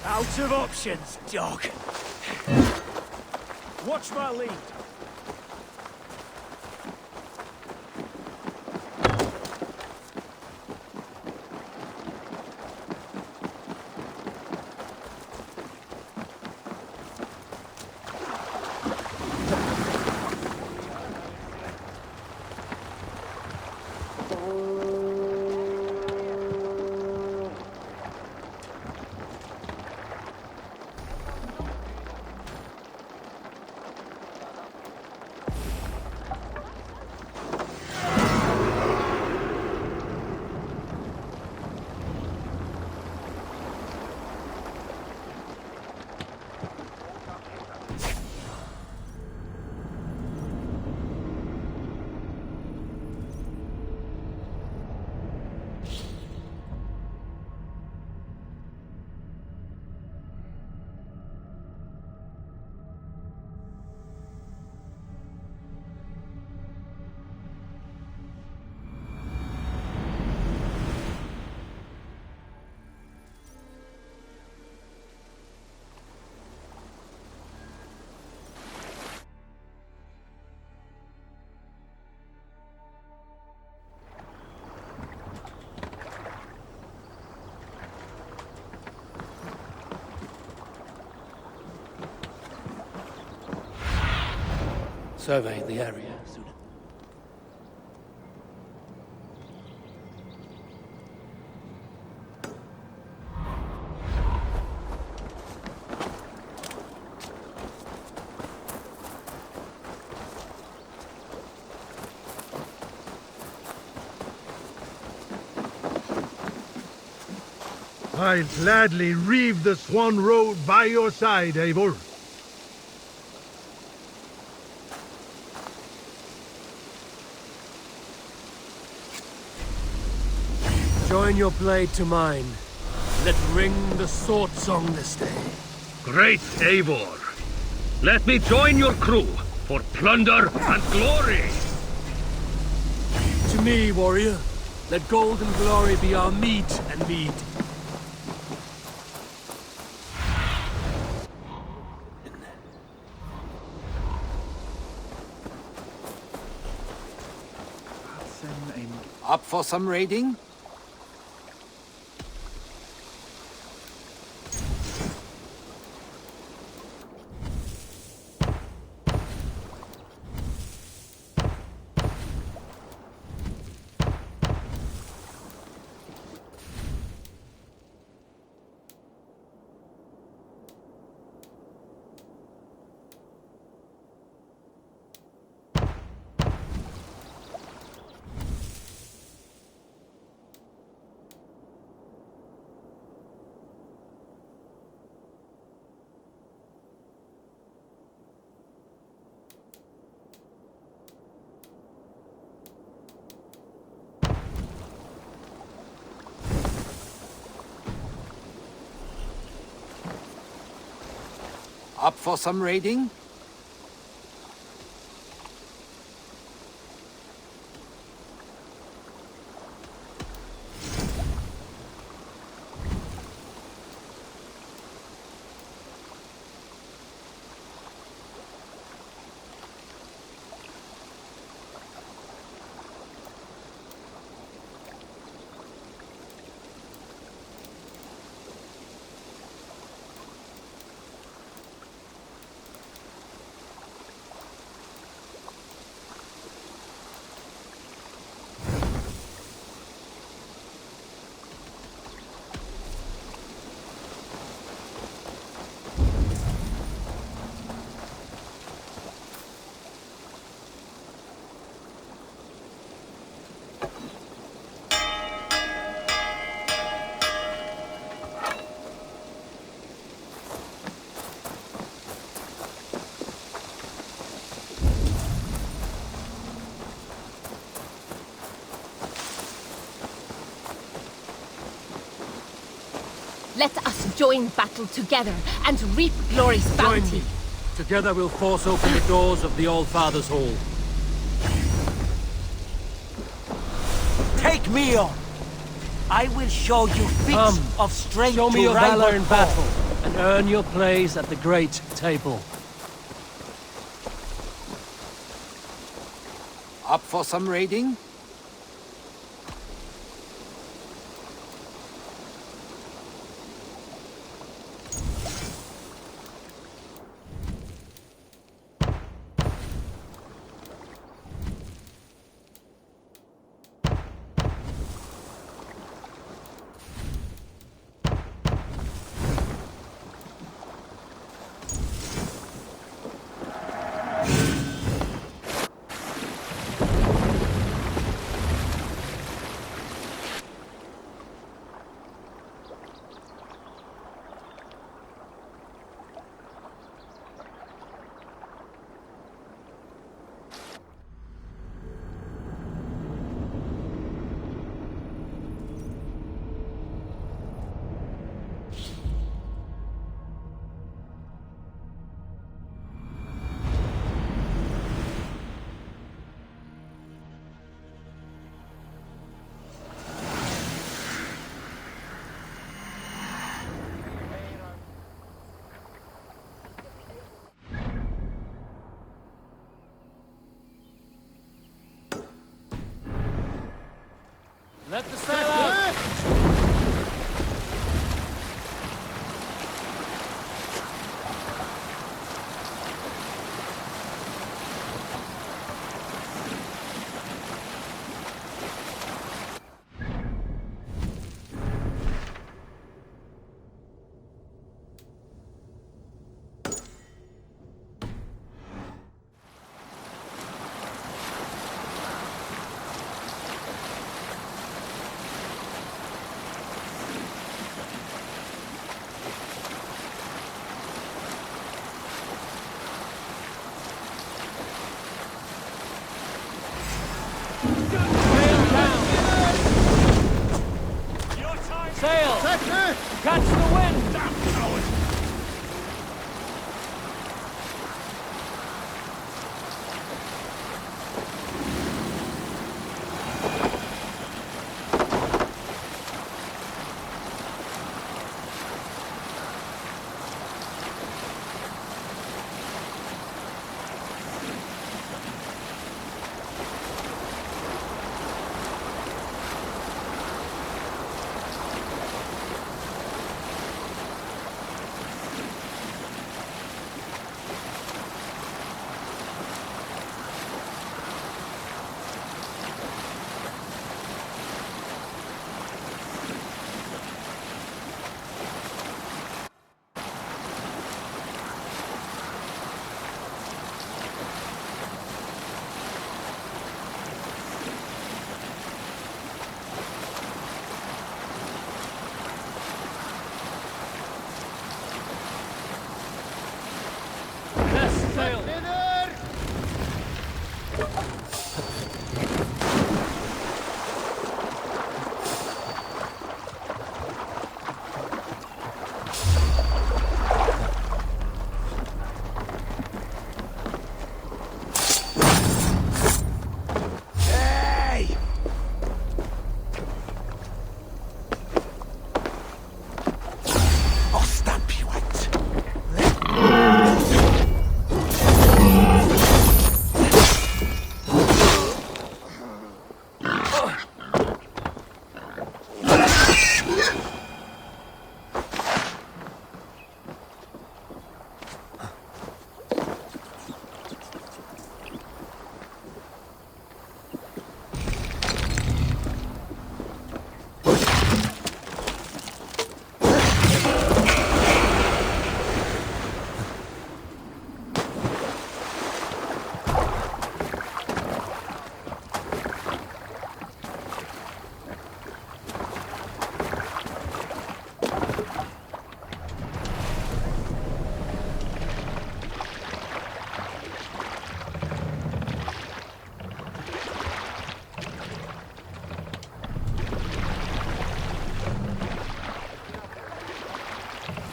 Out of options, dog. Watch my lead. Survey the area, Suna. I'll gladly reave the Swan Road by your side, Eivor. Join your blade to mine. Let ring the sword song this day. Great Eivor. Let me join your crew for plunder and glory. To me, warrior, let gold and glory be our meat and mead. Up for some raiding? Up for some raiding? Let us join battle together and reap glory's bounty. Join me. Together we'll force open the doors of the All-Father's Hall. Take me on. I will show you feats of strength Show me to your rival valor in foe. battle. and earn your place at the great table. Up for some raiding? Let the sail out! Sail! Catch the wind! Damn coward! Sail!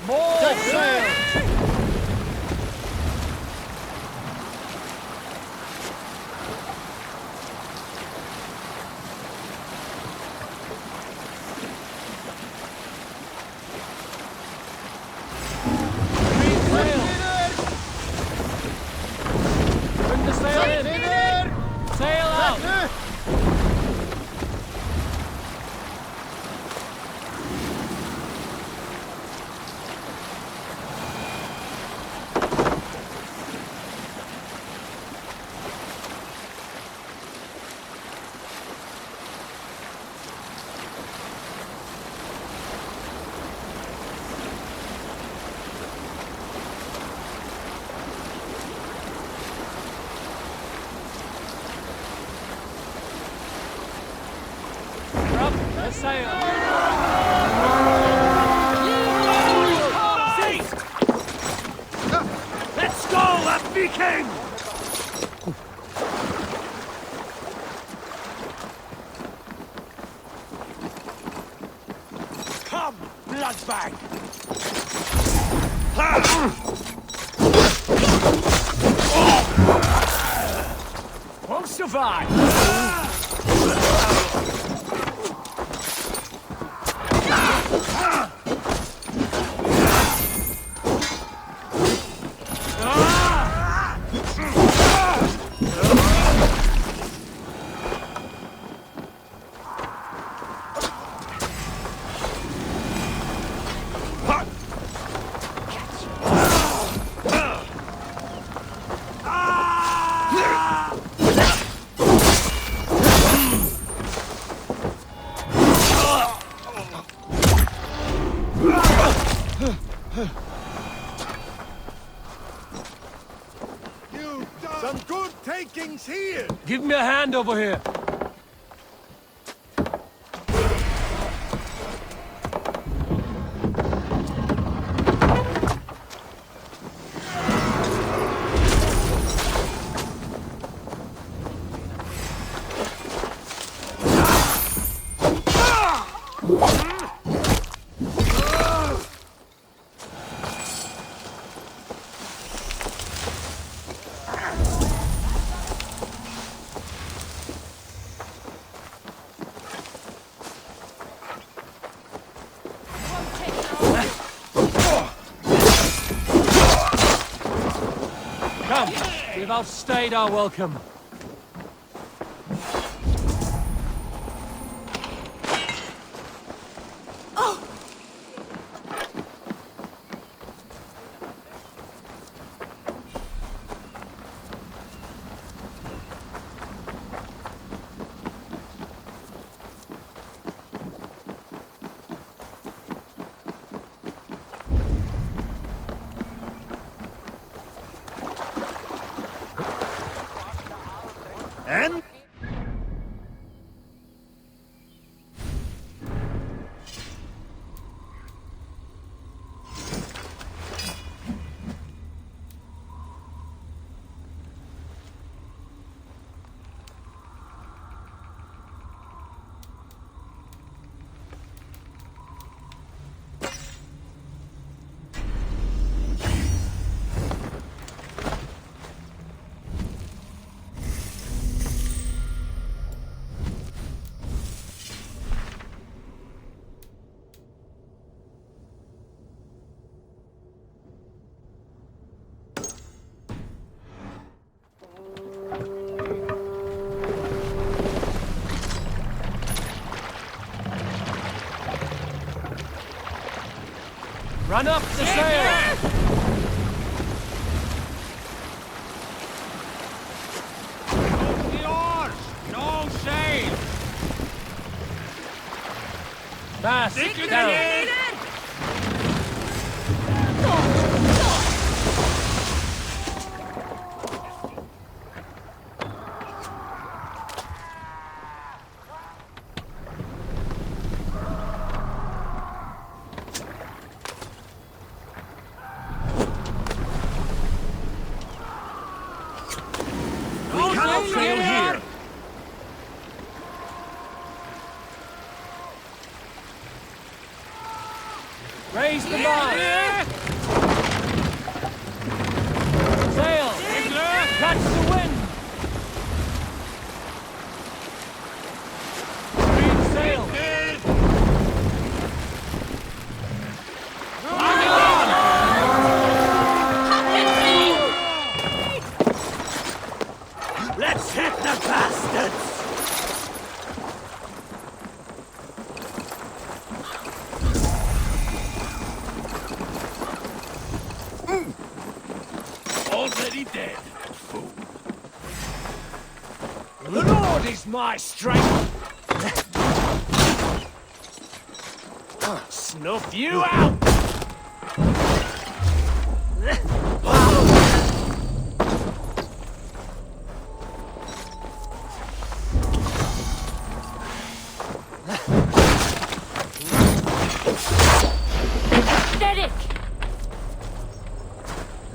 More sail! sail! Let's go, a Viking! Come, bloodbag! Won't survive! Some good takings here! Give me a hand over here. Come, we've outstayed our welcome. And? Run up the sail! The oars! No sail! Fast! Down! Sail here! Raise the mast! Sail! Catch the wind! Reef sail! Let's hit the bastards! Already dead, fool. The Lord is my strength! Snuff you out!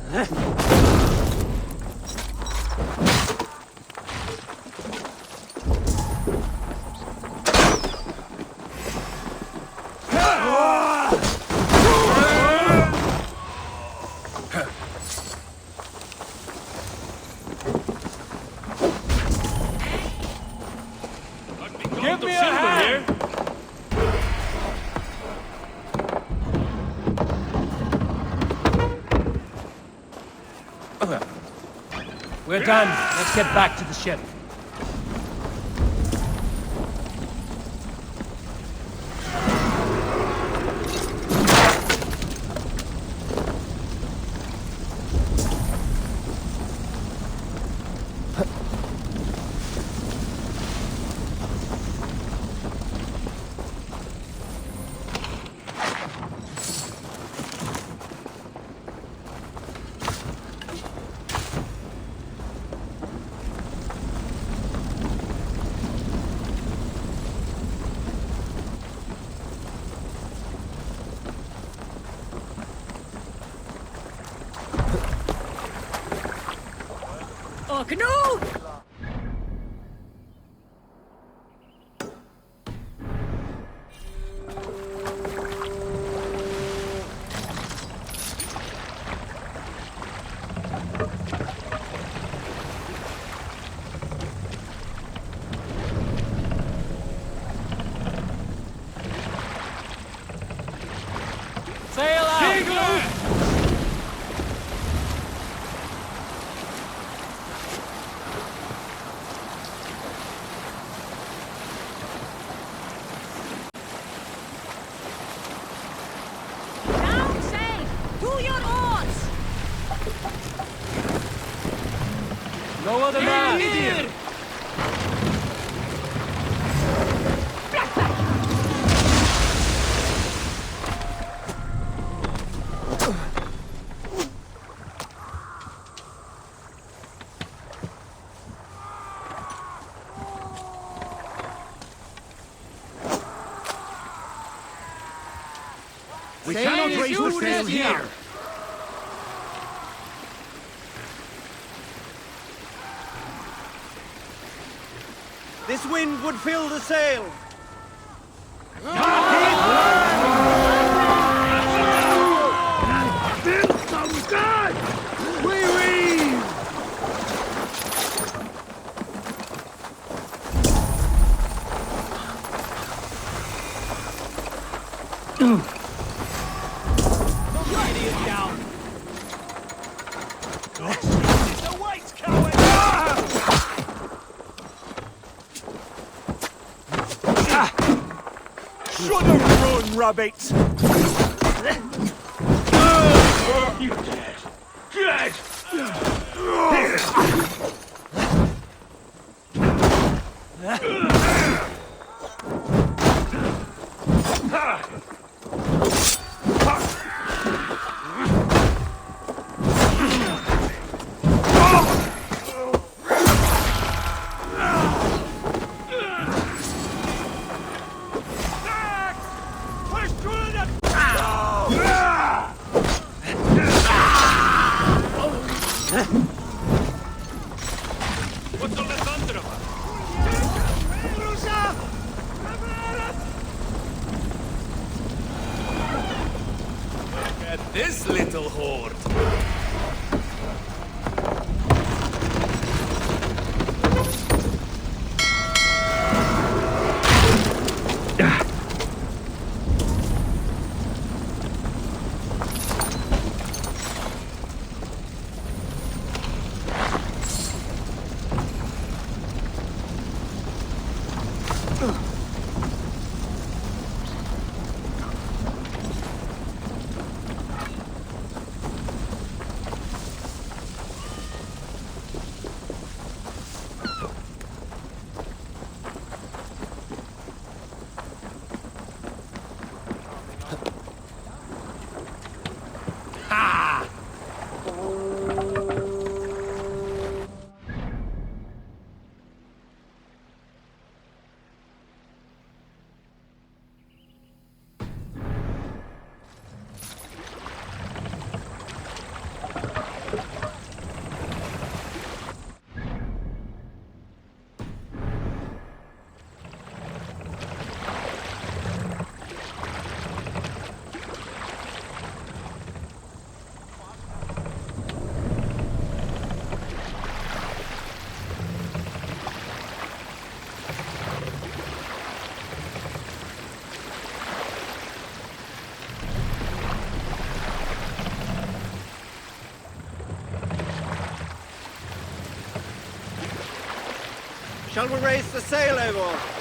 Give me a hand! We're done. Let's get back to the ship. Oh, canoe! Sail out! Down sail! To your oars! Lower the mast! We cannot raise the sail here! This wind would fill the sail. Still some good! We reeve! Idiot down! The weight's coming! Should have run, rabbits! You dead! Dead! This little horde. Shall we raise the sail, Eivor?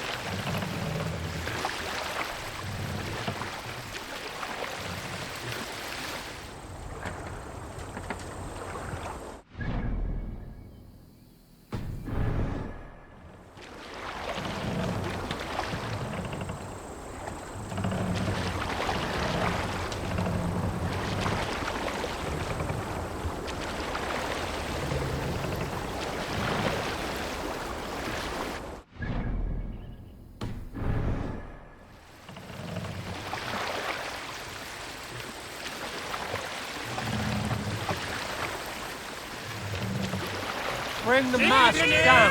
Bring the mast down.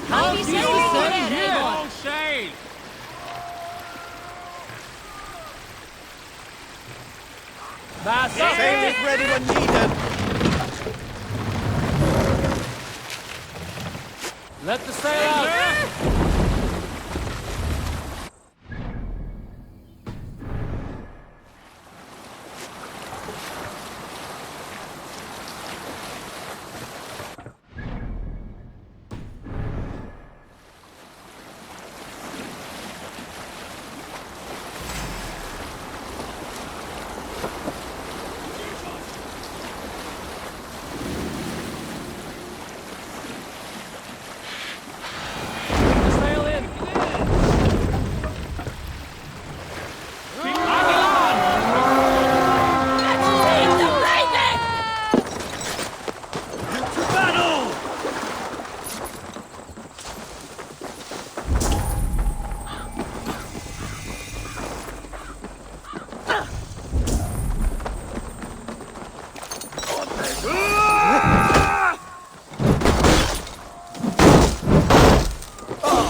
How do you say All sail. Mast up. Sail is ready when needed. Let the sail out.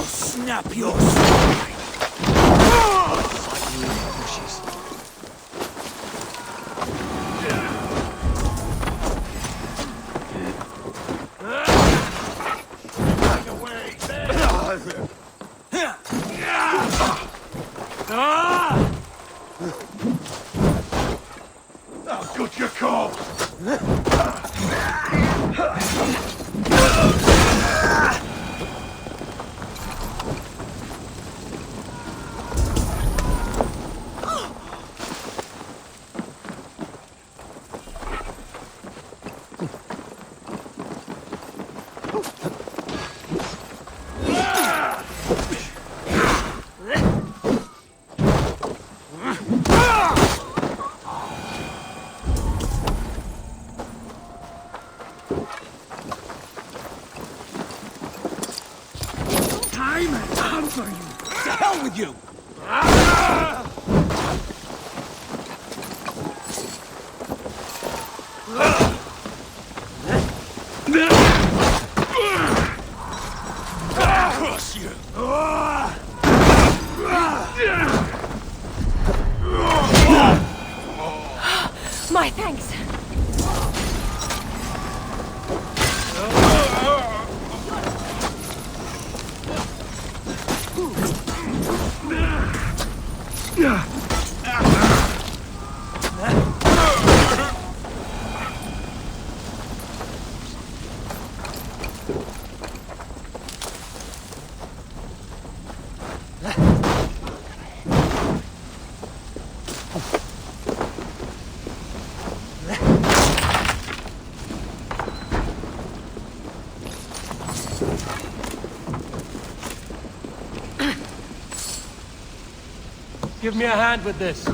Snap your spine! How good you call! Time has come for you! To hell with you! Crush you! My thanks. Give me a hand with this.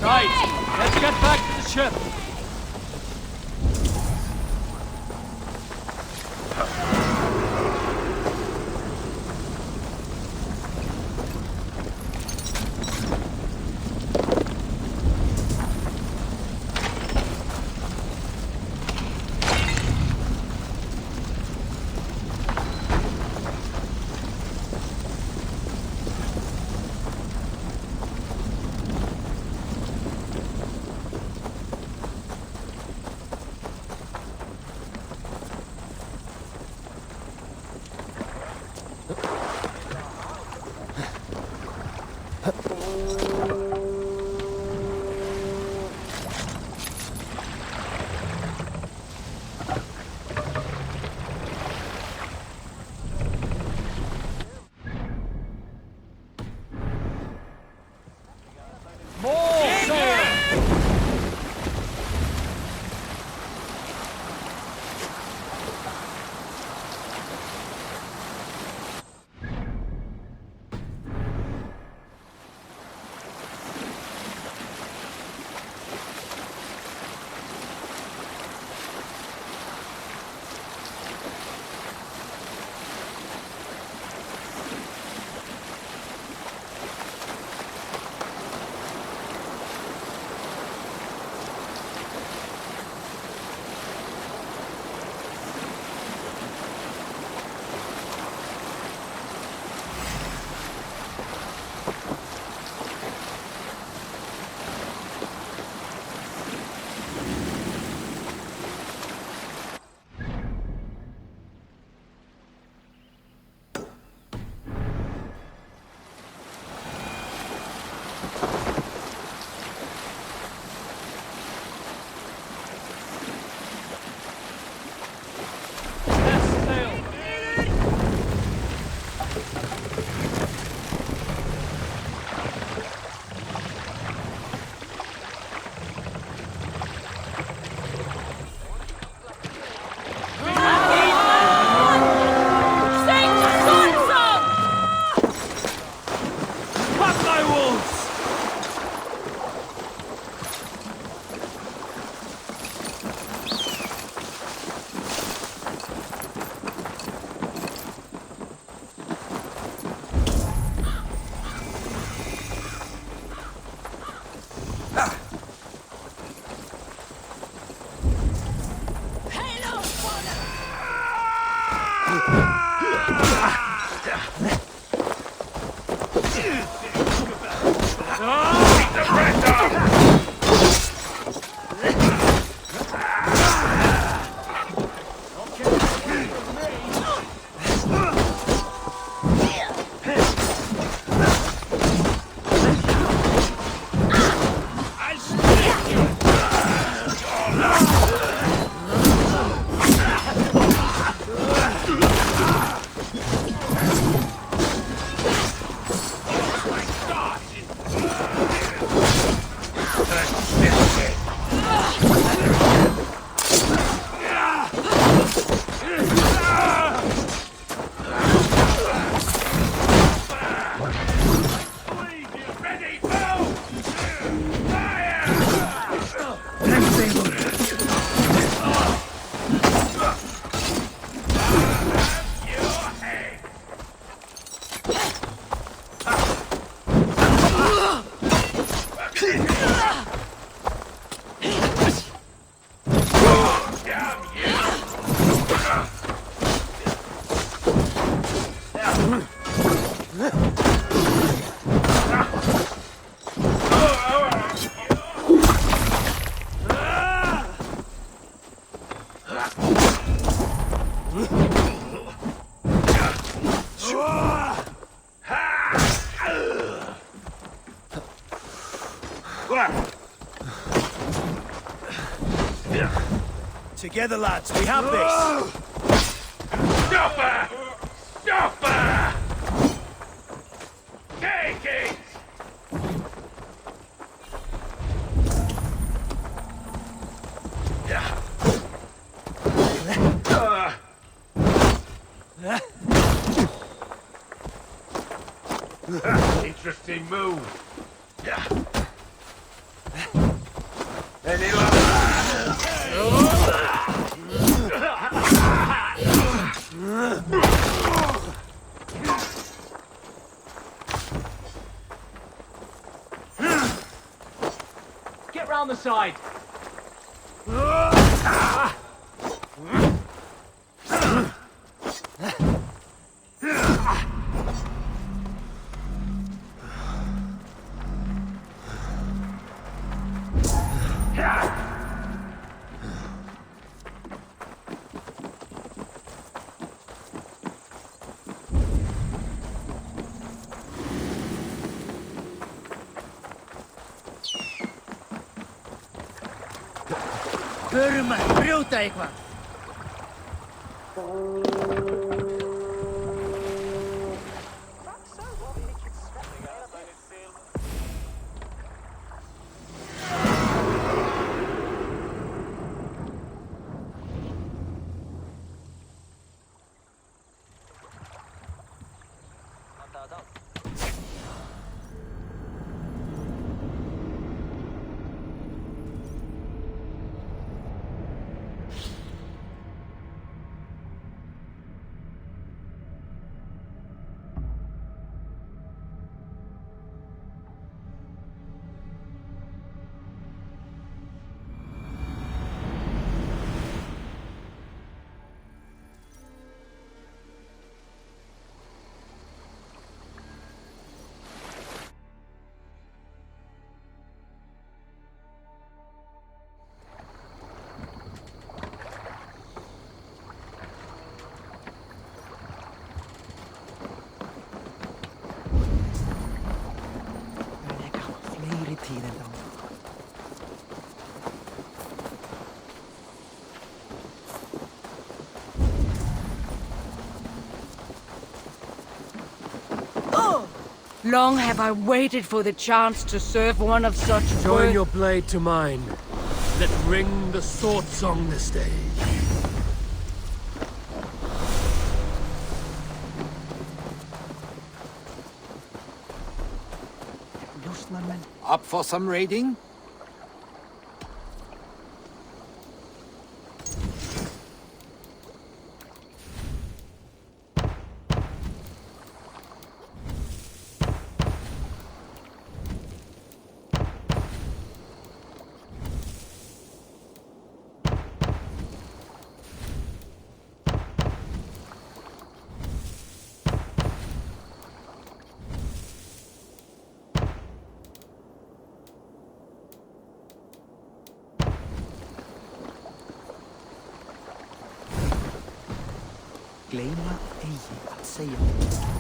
Right, let's get back to the ship. Together, lads, we have this! Stop her! Stop her! Take it! Interesting move. Get round the side. Förum að brjóta eitthvað. Long have I waited for the chance to serve one of such Join worth. your blade to mine. Let ring the sword song this day. Up for some raiding? gleyma eigi að segja.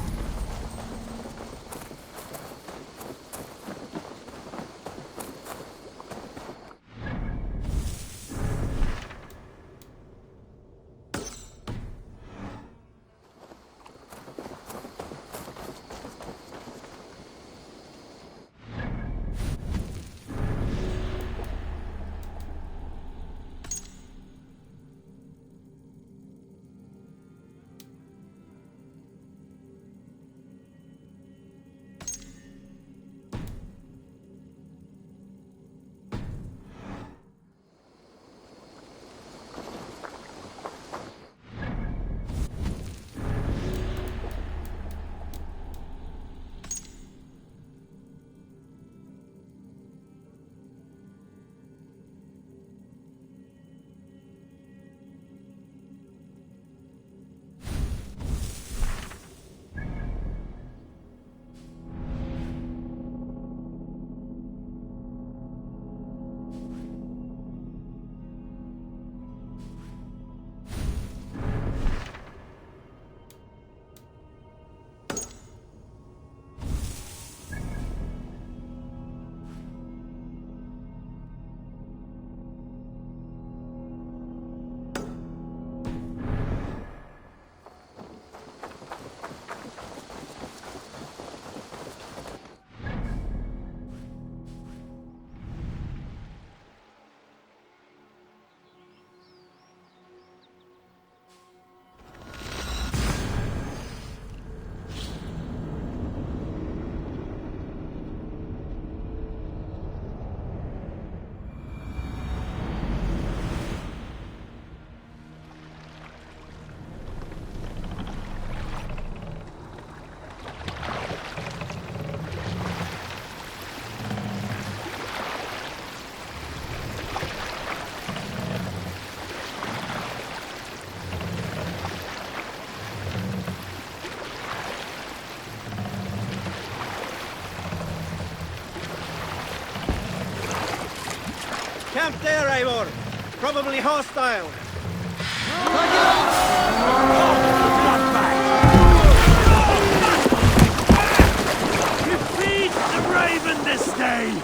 Camp there, Eivor! Probably hostile! Defeat the Raven this day!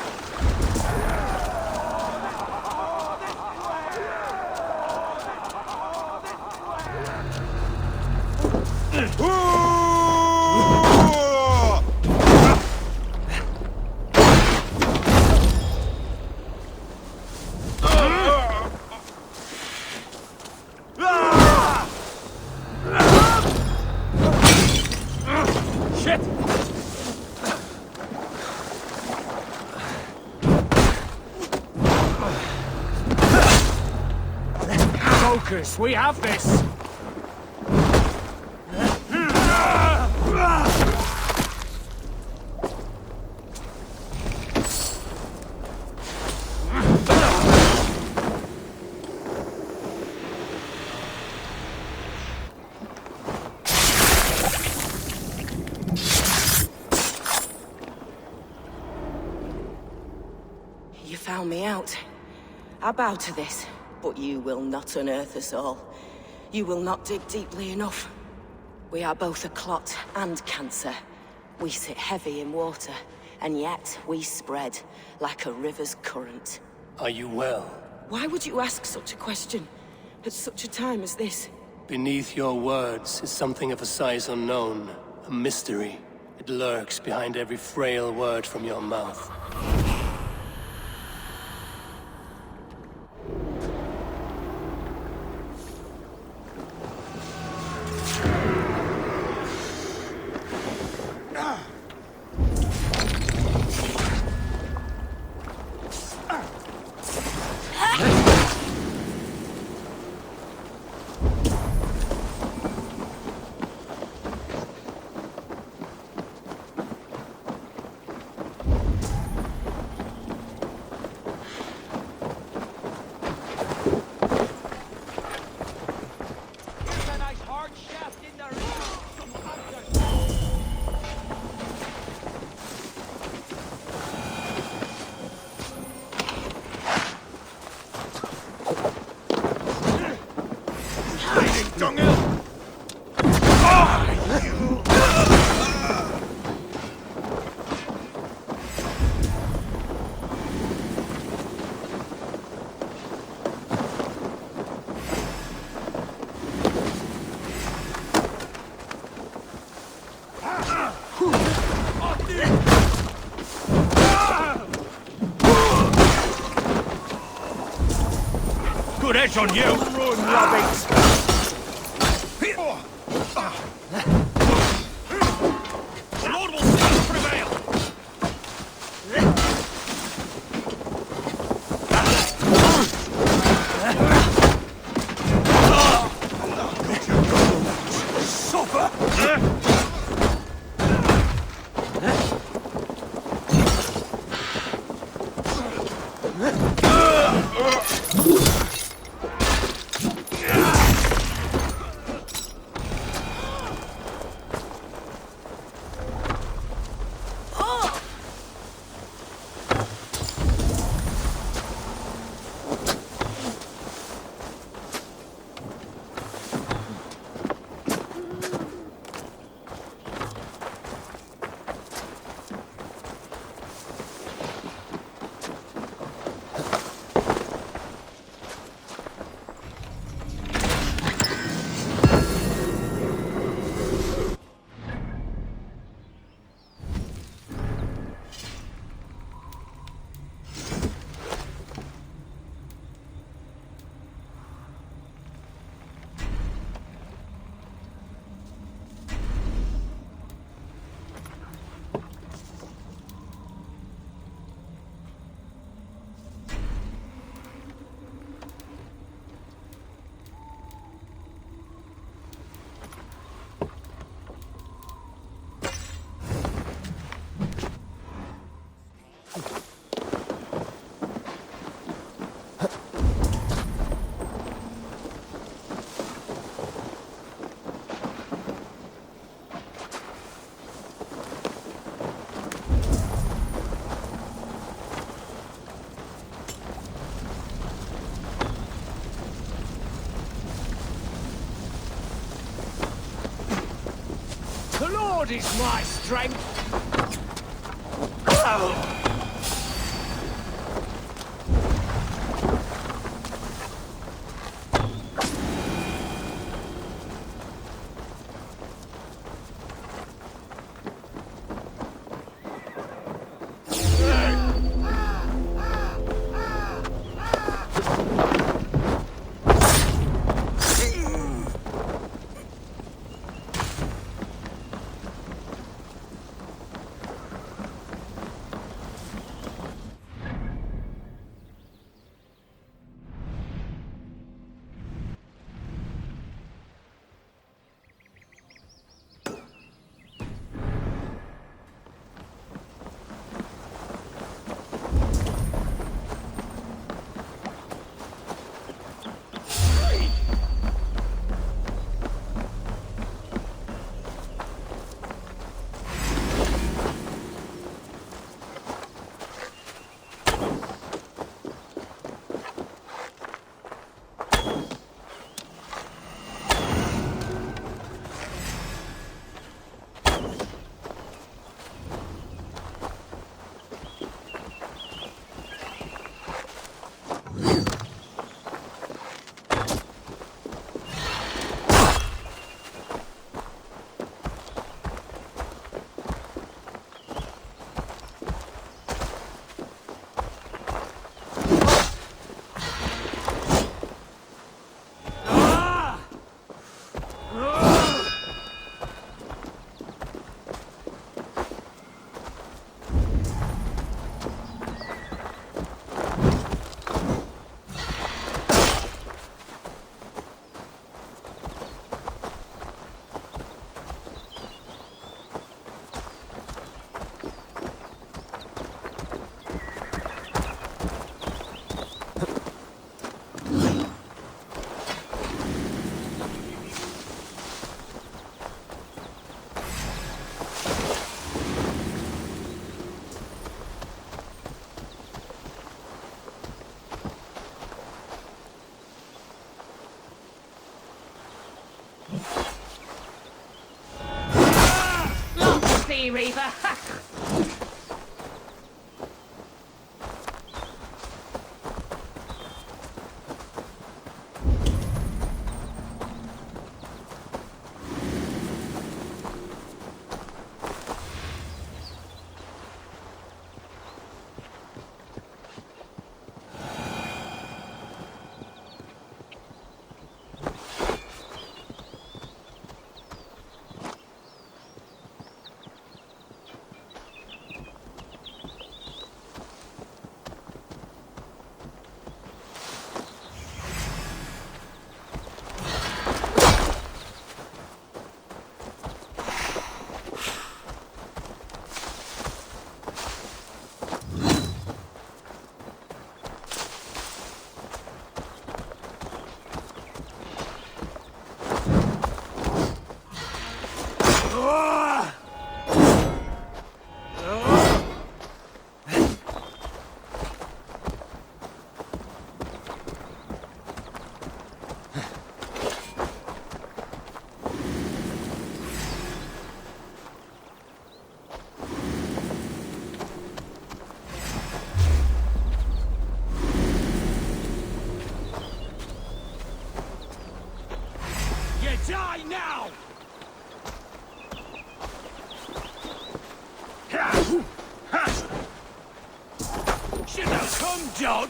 Focus, we have this! You found me out. I bow to this. But you will not unearth us all. You will not dig deeply enough. We are both a clot and cancer. We sit heavy in water, and yet we spread like a river's current. Are you well? Why would you ask such a question at such a time as this? Beneath your words is something of a size unknown, a mystery. It lurks behind every frail word from your mouth. Good edge on you! Run, rabbits! The Lord will still prevail! Suffer! The Lord is my strength! me, Reaver. Die now! Should have come, dog!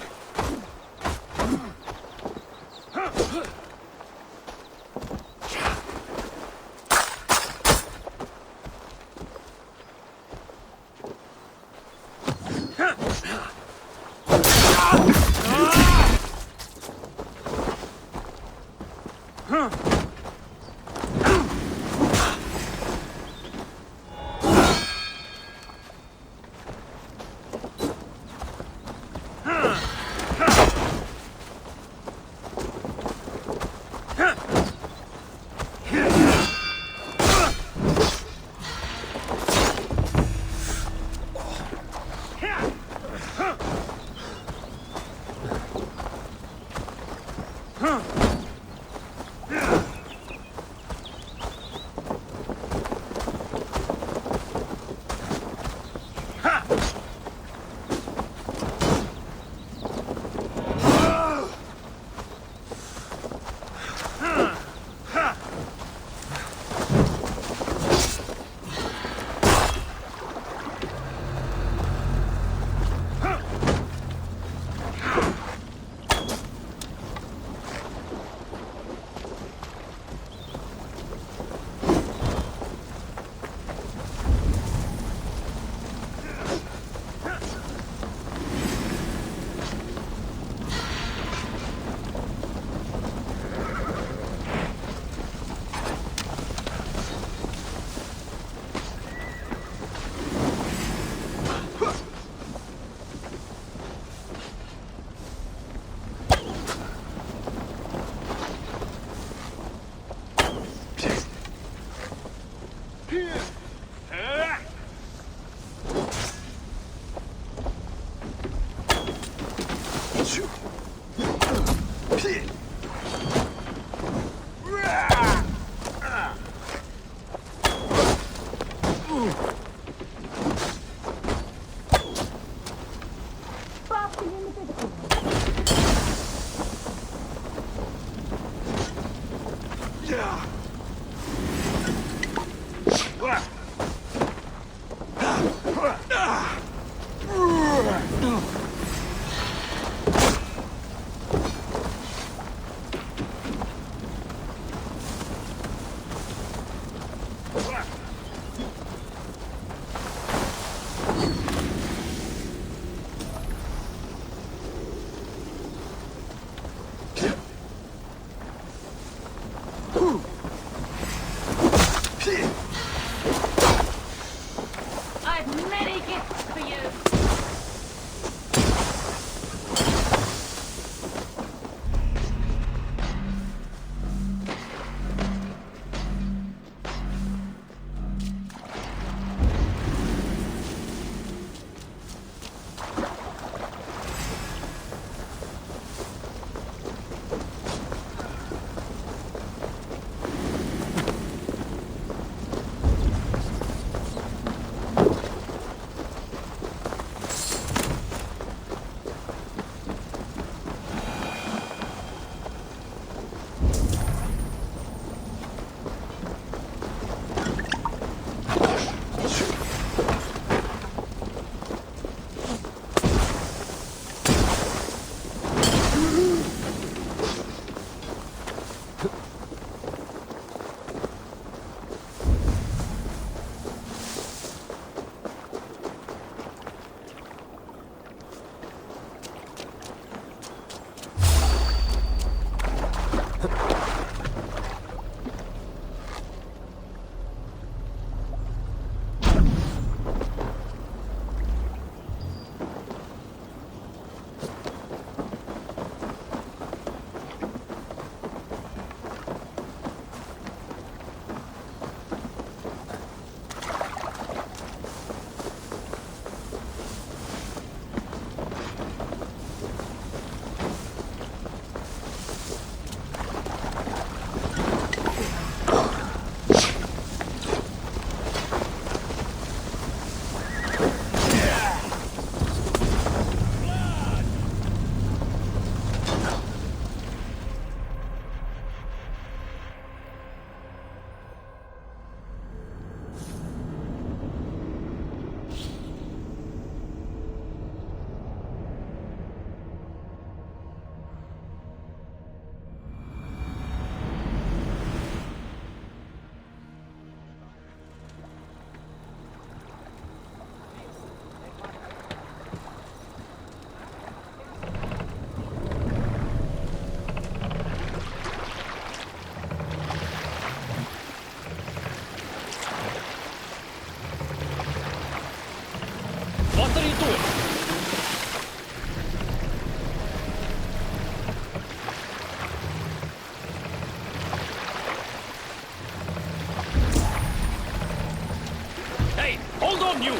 Hey, hold on, you!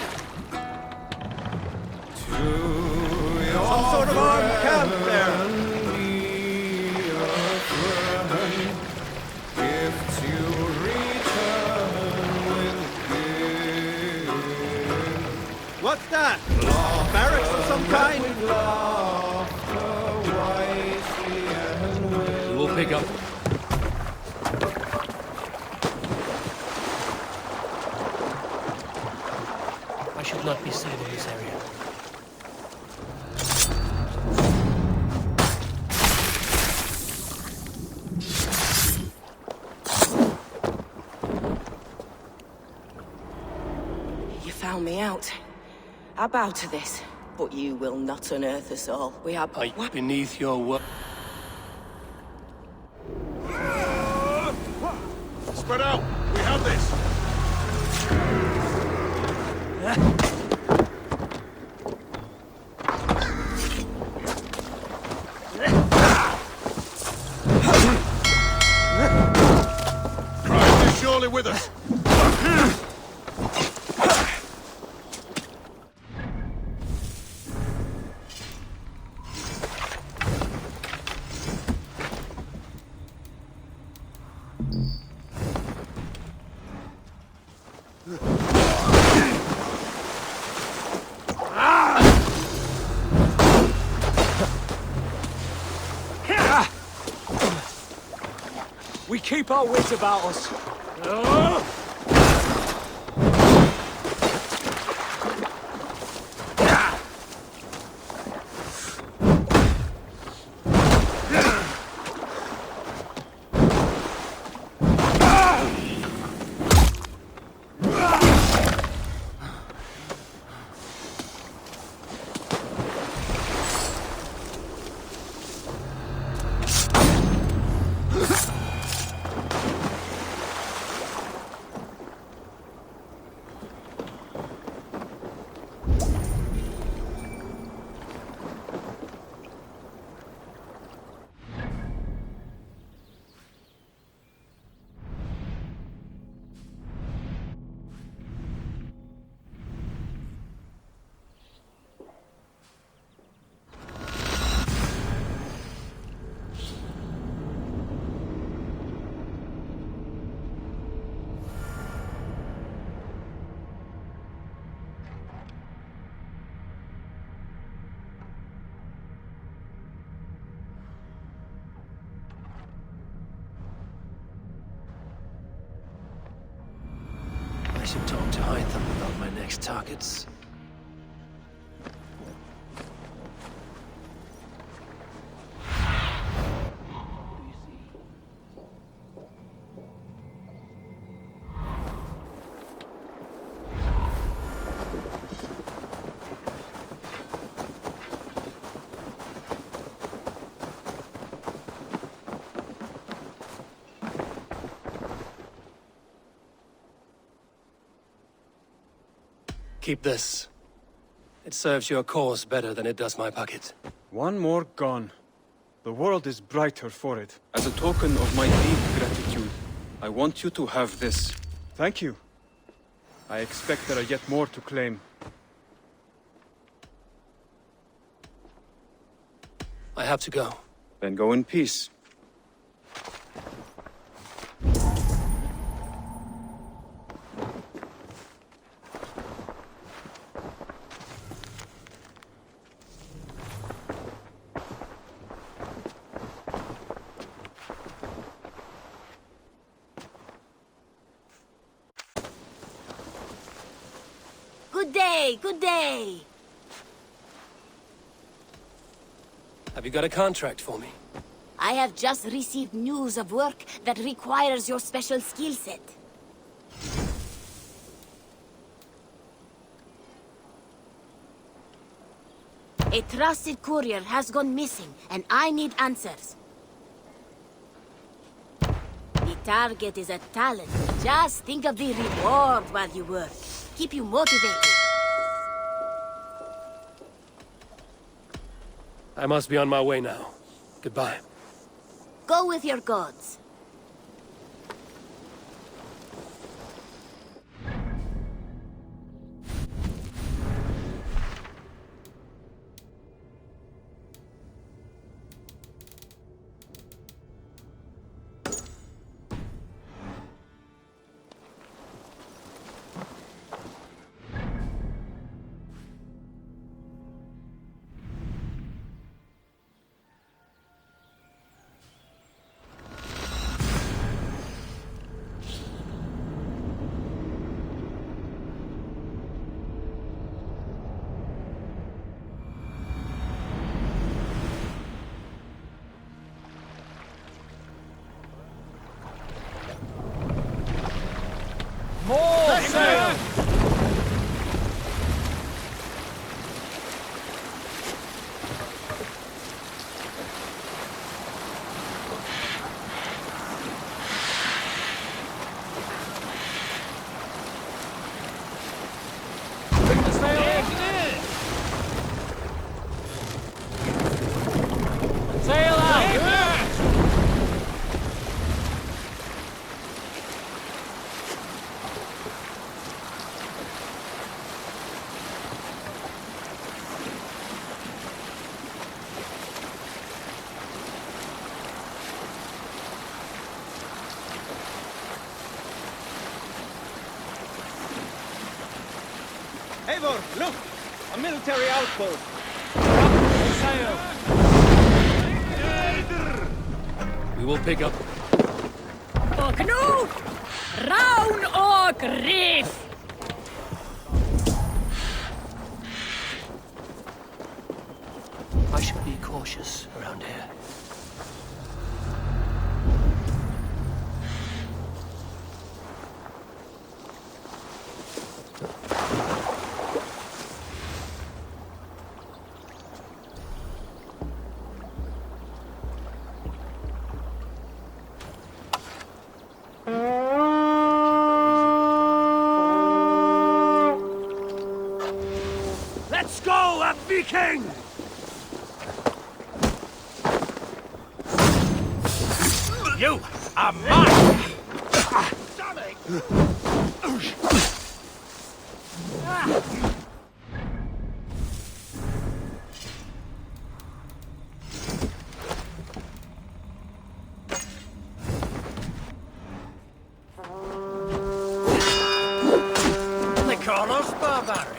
Some sort of armed camp there. What's that? Barracks of some kind? You will pick up. I should not be seen in this area. You found me out. I bow to this, but you will not unearth us all. We are... Beneath your work. Spread out! We have this! Christ is surely with us! We keep our wits about us. I should talk to Hytham about my next targets. Keep this. It serves your cause better than it does my pocket. One more gone. The world is brighter for it. As a token of my deep gratitude, I want you to have this. Thank you. I expect there are yet more to claim. I have to go. Then go in peace. Good day, good day. Have you got a contract for me? I have just received news of work that requires your special skill set. A trusted courier has gone missing, and I need answers. The target is a talent. Just think of the reward while you work. Keep you motivated. I must be on my way now. Goodbye. Go with your gods. sail! Sail out! Eivor, look! A military outpost! Sail! We will pick up. Och nu! Raun och riff! I should be cautious around here. Let's go, a Viking! You are mine! They call us barbaric.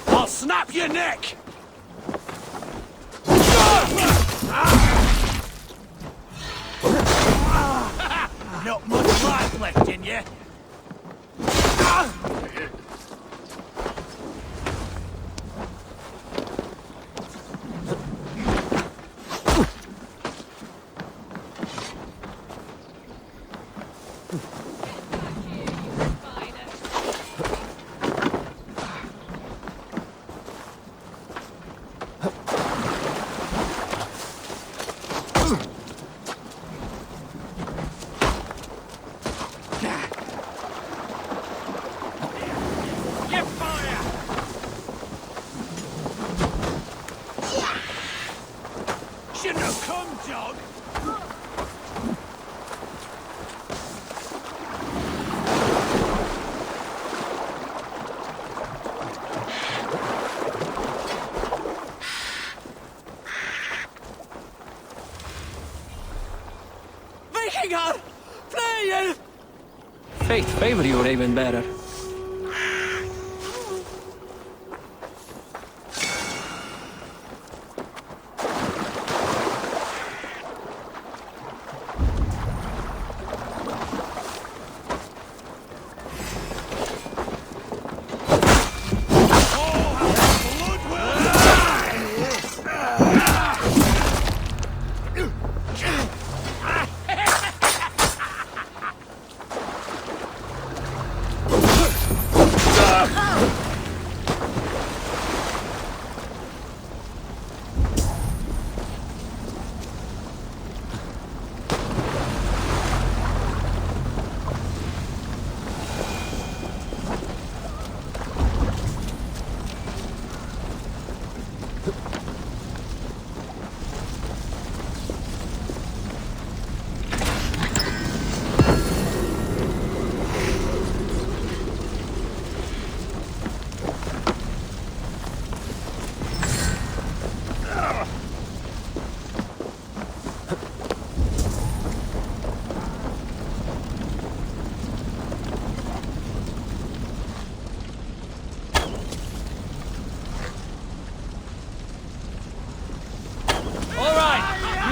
I'll snap your neck! Not much life left in you. Shouldn't have come, dog! Vikingar! Fly you! Fate favor you, Raven Bearer.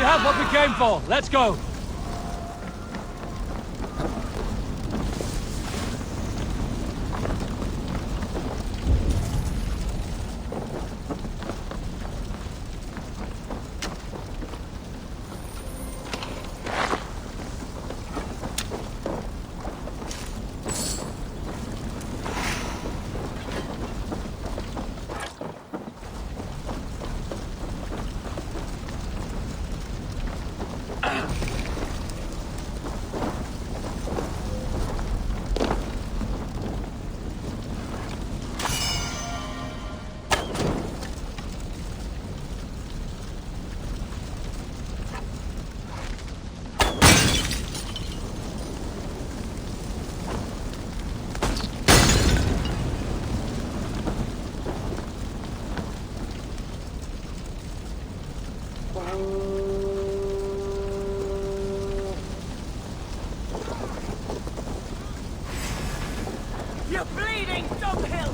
have what we came for. Let's go. You're bleeding, dunghill!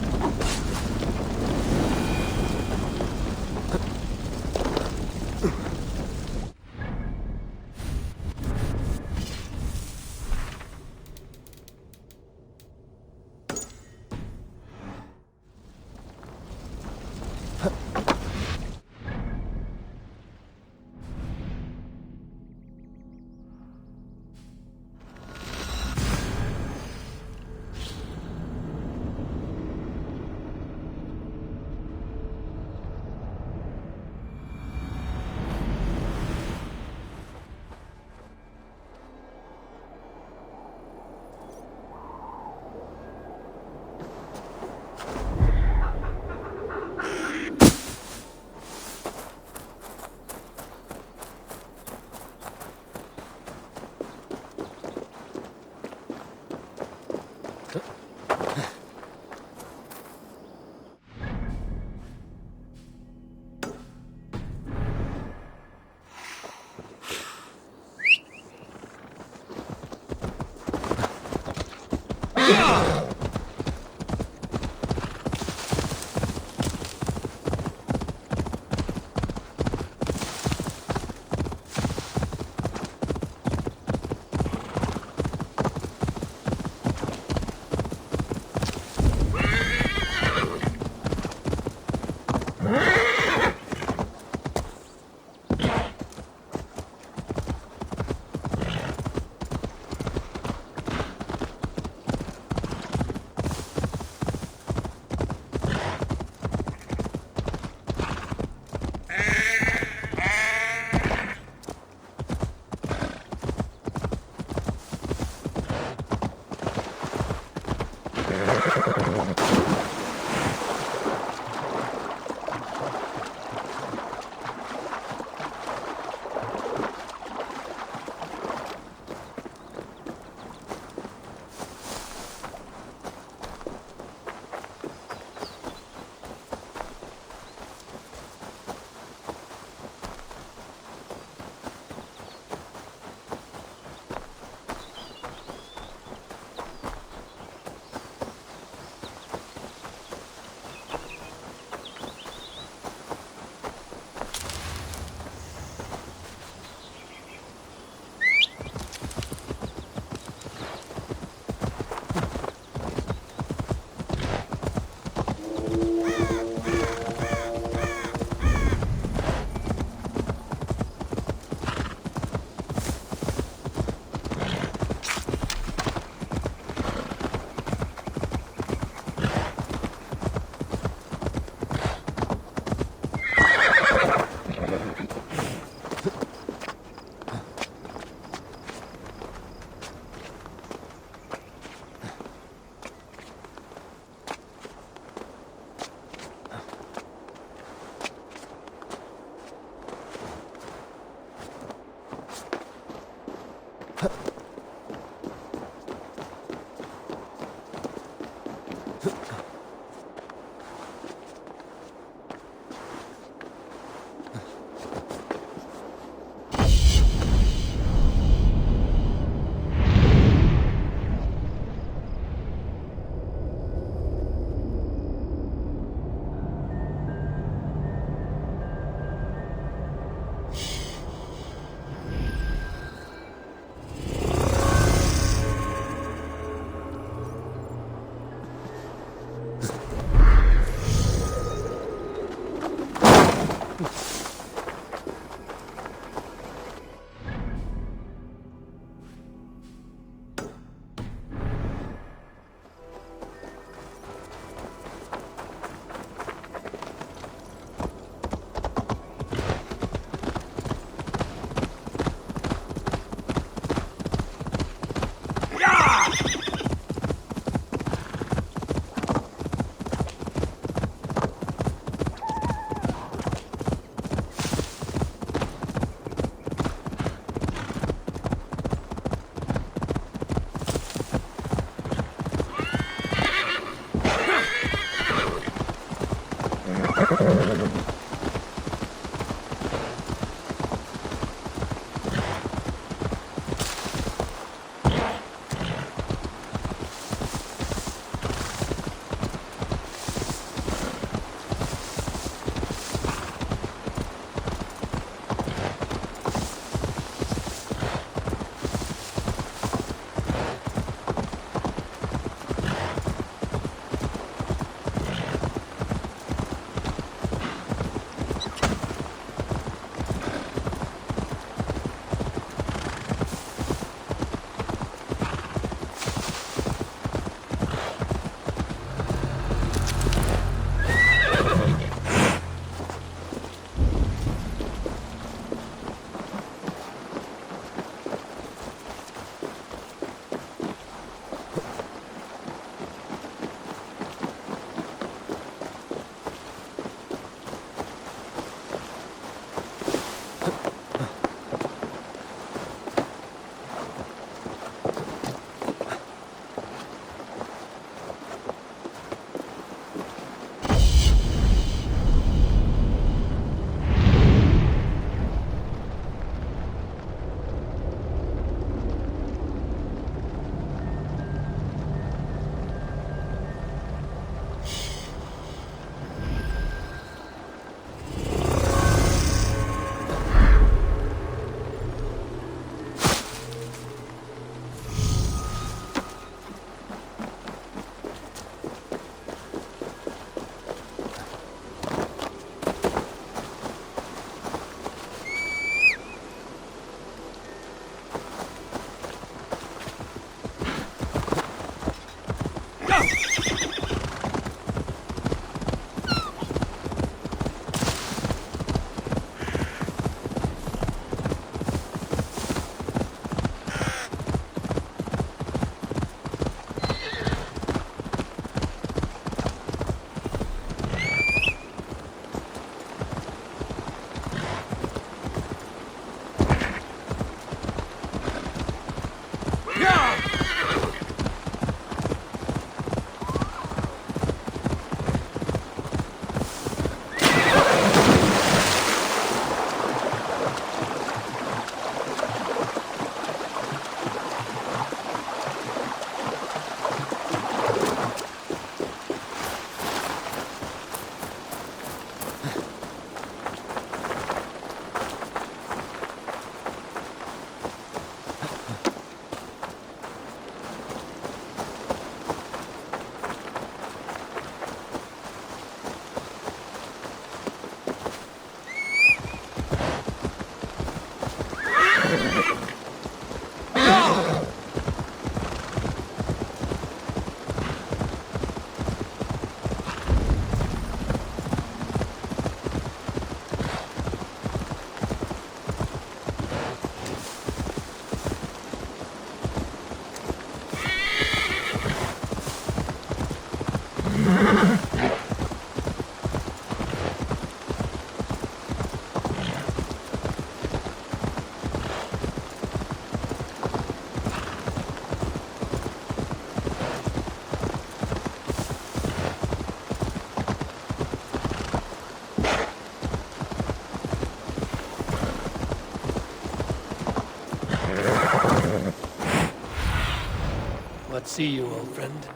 What see you, old friend?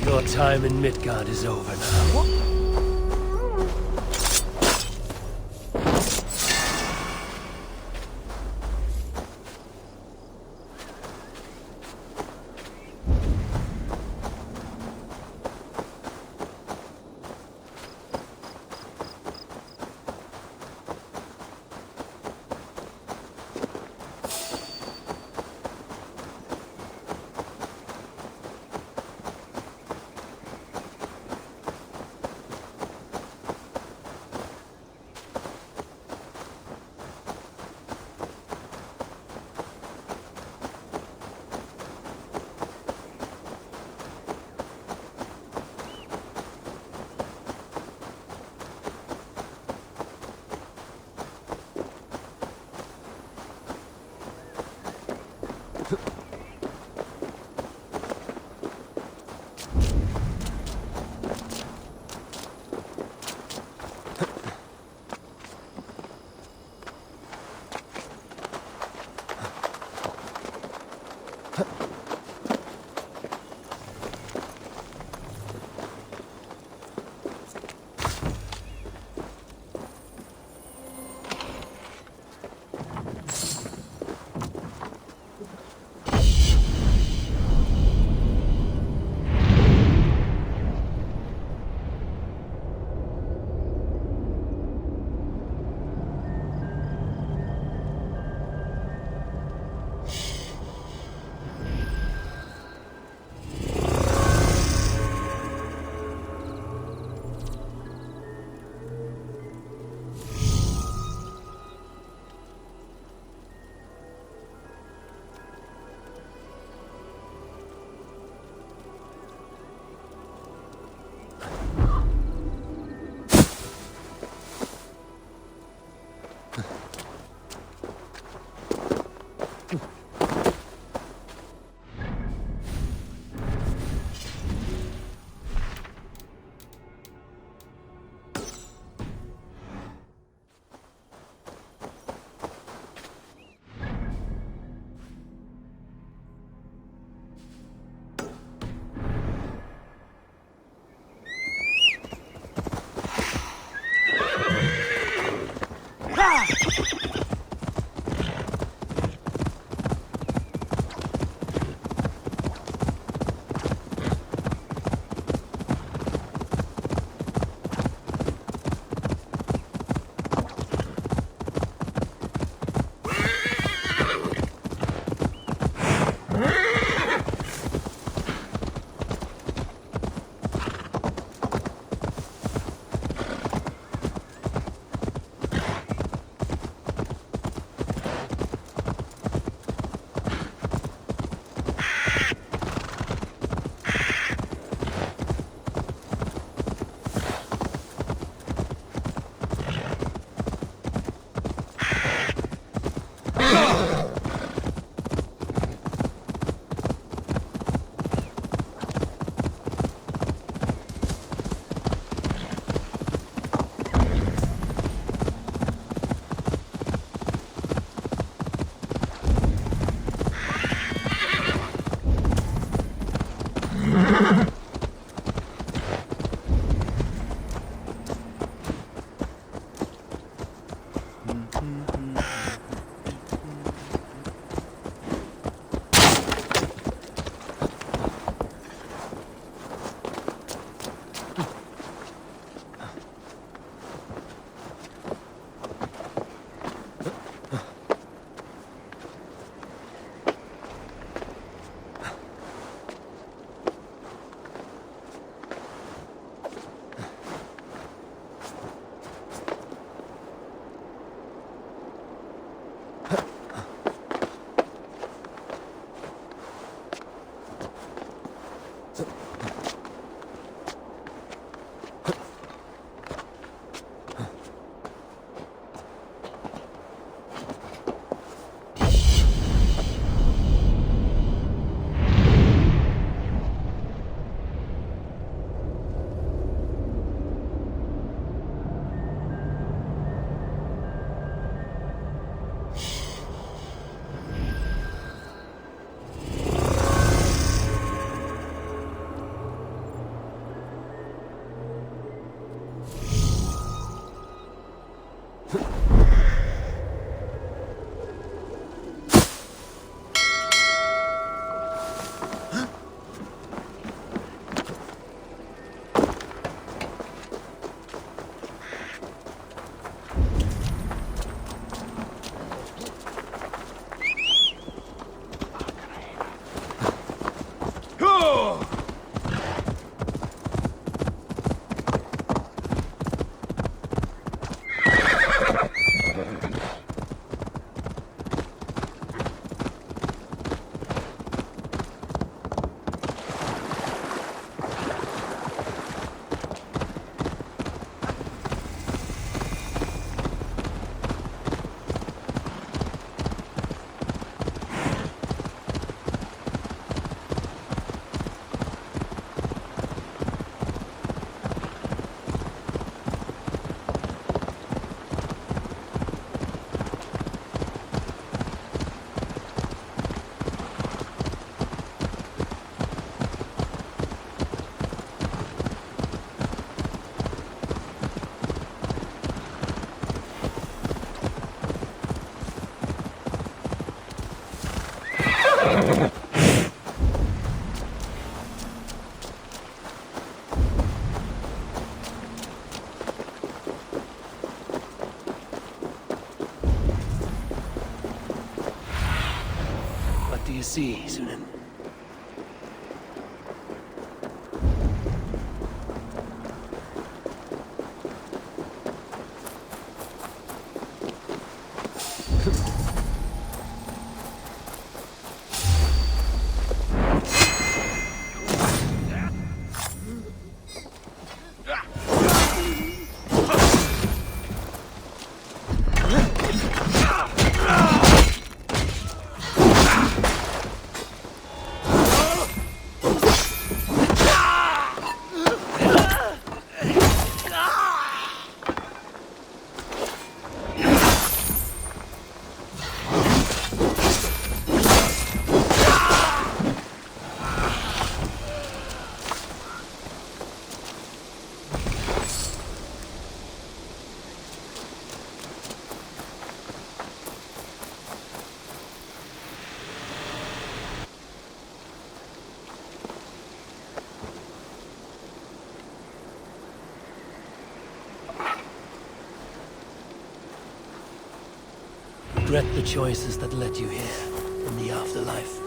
Your time in Midgard is over now. you see, Sunan? Regret the choices that led you here in the afterlife.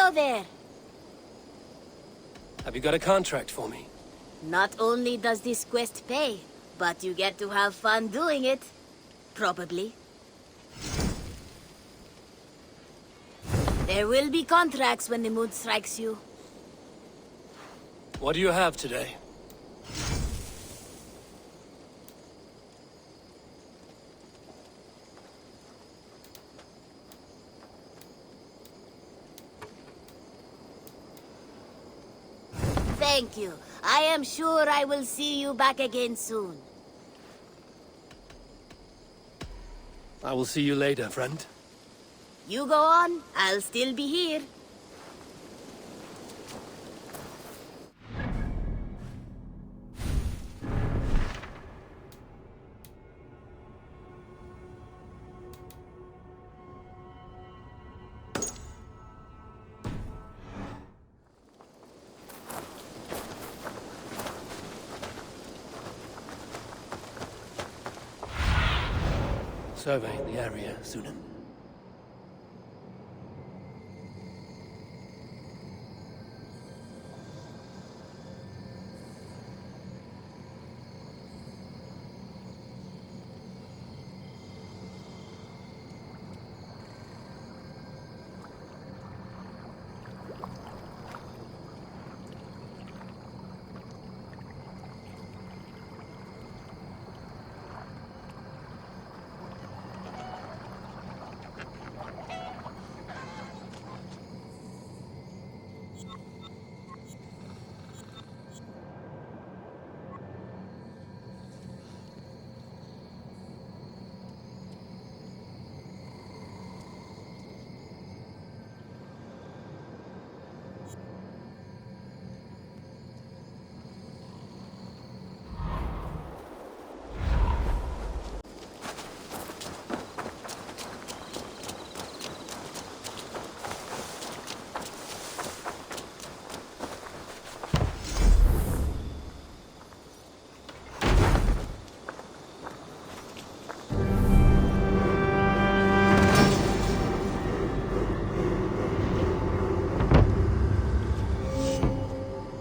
Hello there. Have you got a contract for me? Not only does this quest pay, but you get to have fun doing it. Probably. There will be contracts when the mood strikes you. What do you have today? Thank you. I am sure I will see you back again soon. I will see you later, friend. You go on, I'll still be here. Survey the area, Sunan.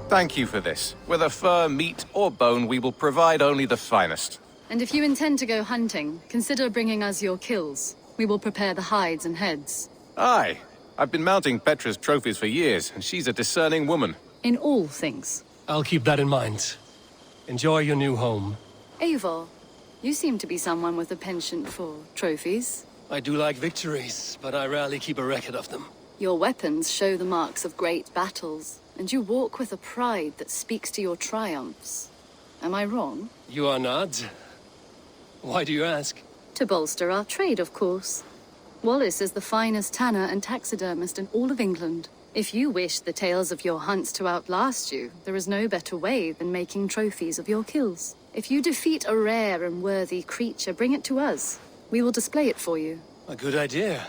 Thank you for this. Whether fur, meat, or bone, we will provide only the finest. And if you intend to go hunting, consider bringing us your kills. We will prepare the hides and heads. Aye. I've been mounting Petra's trophies for years, and she's a discerning woman. In all things. I'll keep that in mind. Enjoy your new home. Eivor, you seem to be someone with a penchant for trophies. I do like victories, but I rarely keep a record of them. Your weapons show the marks of great battles, and you walk with a pride that speaks to your triumphs. Am I wrong? You are not. Why do you ask? To bolster our trade, of course. Wallace is the finest tanner and taxidermist in all of England. If you wish the tales of your hunts to outlast you, there is no better way than making trophies of your kills. If you defeat a rare and worthy creature, bring it to us. We will display it for you. A good idea.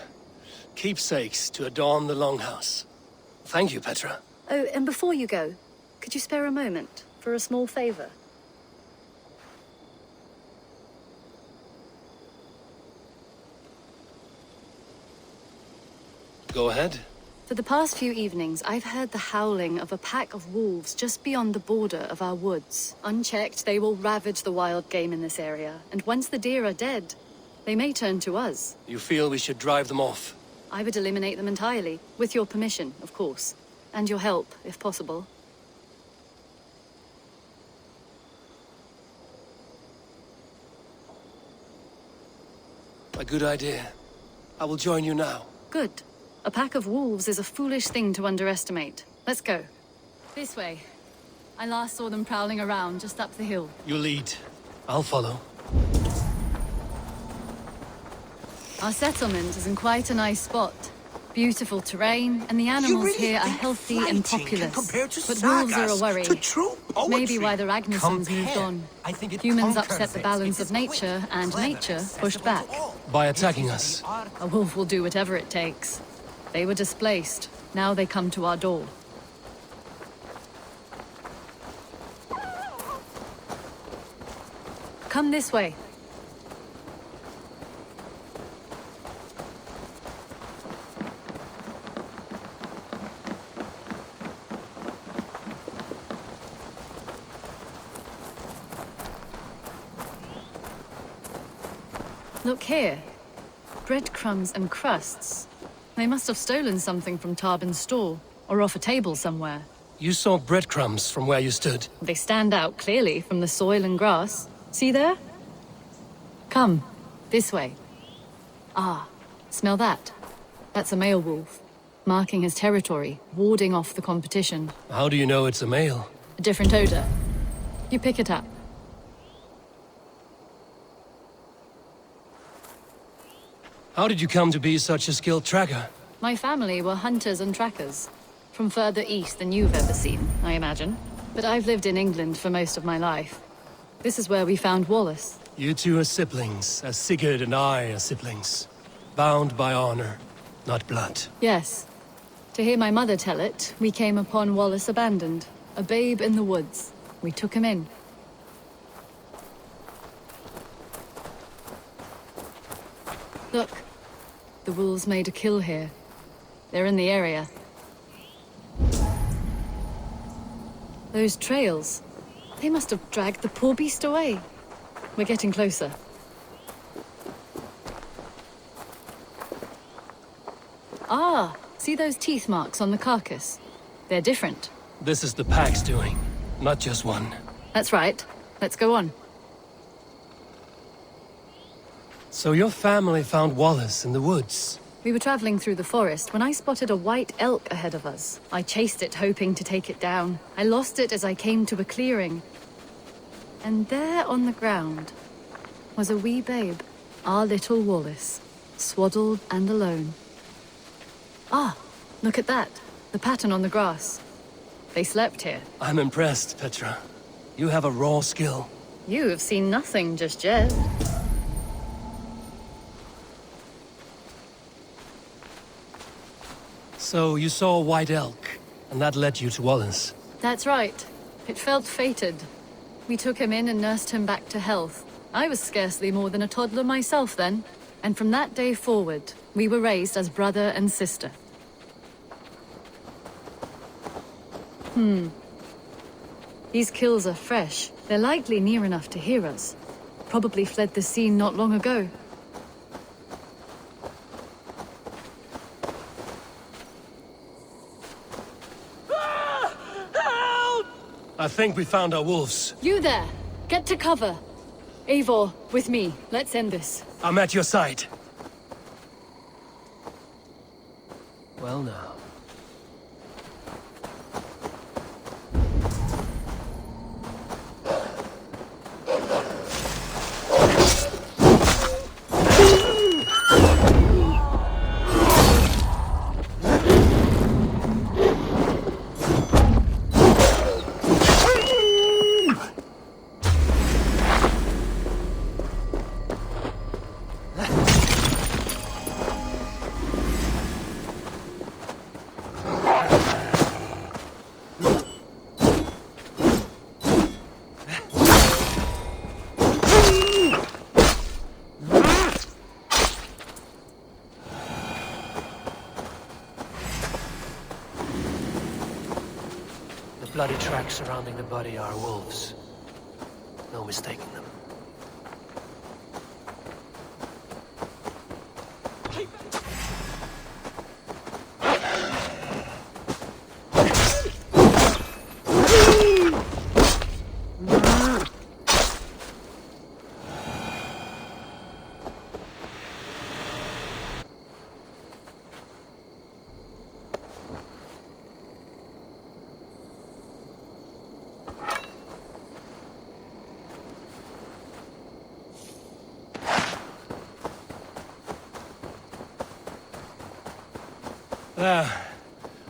Keepsakes to adorn the longhouse. Thank you, Petra. Oh, and before you go, could you spare a moment for a small favor? Go ahead. For the past few evenings, I've heard the howling of a pack of wolves just beyond the border of our woods. Unchecked, they will ravage the wild game in this area, and once the deer are dead, they may turn to us. You feel we should drive them off? I would eliminate them entirely, with your permission, of course. And your help, if possible. A good idea. I will join you now. Good. A pack of wolves is a foolish thing to underestimate. Let's go. This way. I last saw them prowling around just up the hill. You lead. I'll follow. Our settlement is in quite a nice spot. Beautiful terrain, and the animals here are healthy and populous. But wolves are a worry. Maybe why the Ragnarsons moved on. Humans upset the balance of nature, and nature pushed back. By attacking us. A wolf will do whatever it takes. They were displaced. Now they come to our door. Come this way. Look here. Breadcrumbs and crusts. They must have stolen something from Tarbin's store, or off a table somewhere. You saw breadcrumbs from where you stood. They stand out clearly from the soil and grass. See there? Come, this way. Ah, smell that? That's a male wolf, marking his territory, warding off the competition. How do you know it's a male? A different odor. You pick it up. How did you come to be such a skilled tracker? My family were hunters and trackers. From further east than you've ever seen, I imagine. But I've lived in England for most of my life. This is where we found Wallace. You two are siblings, as Sigurd and I are siblings. Bound by honor, not blood. Yes. To hear my mother tell it, we came upon Wallace abandoned, a babe in the woods. We took him in. Look, the wolves made a kill here. They're in the area. Those trails, they must have dragged the poor beast away. We're getting closer. Ah, see those teeth marks on the carcass? They're different. This is the pack's doing, not just one. That's right. Let's go on. So your family found Wallace in the woods? We were traveling through the forest when I spotted a white elk ahead of us. I chased it, hoping to take it down. I lost it as I came to a clearing. And there on the ground was a wee babe, our little Wallace, swaddled and alone. Ah, look at that. The pattern on the grass. They slept here. I'm impressed, Petra. You have a raw skill. You have seen nothing just yet. So you saw a white elk, and that led you to Wallace? That's right. It felt fated. We took him in and nursed him back to health. I was scarcely more than a toddler myself then. And from that day forward, we were raised as brother and sister. These kills are fresh. They're likely near enough to hear us. Probably fled the scene not long ago. I think we found our wolves. You there! Get to cover! Eivor, with me. Let's end this. I'm at your side. Well now. Bloody tracks surrounding the body are wolves. No mistaking them.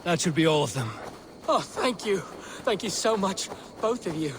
That should be all of them. Oh, thank you. Thank you so much, both of you.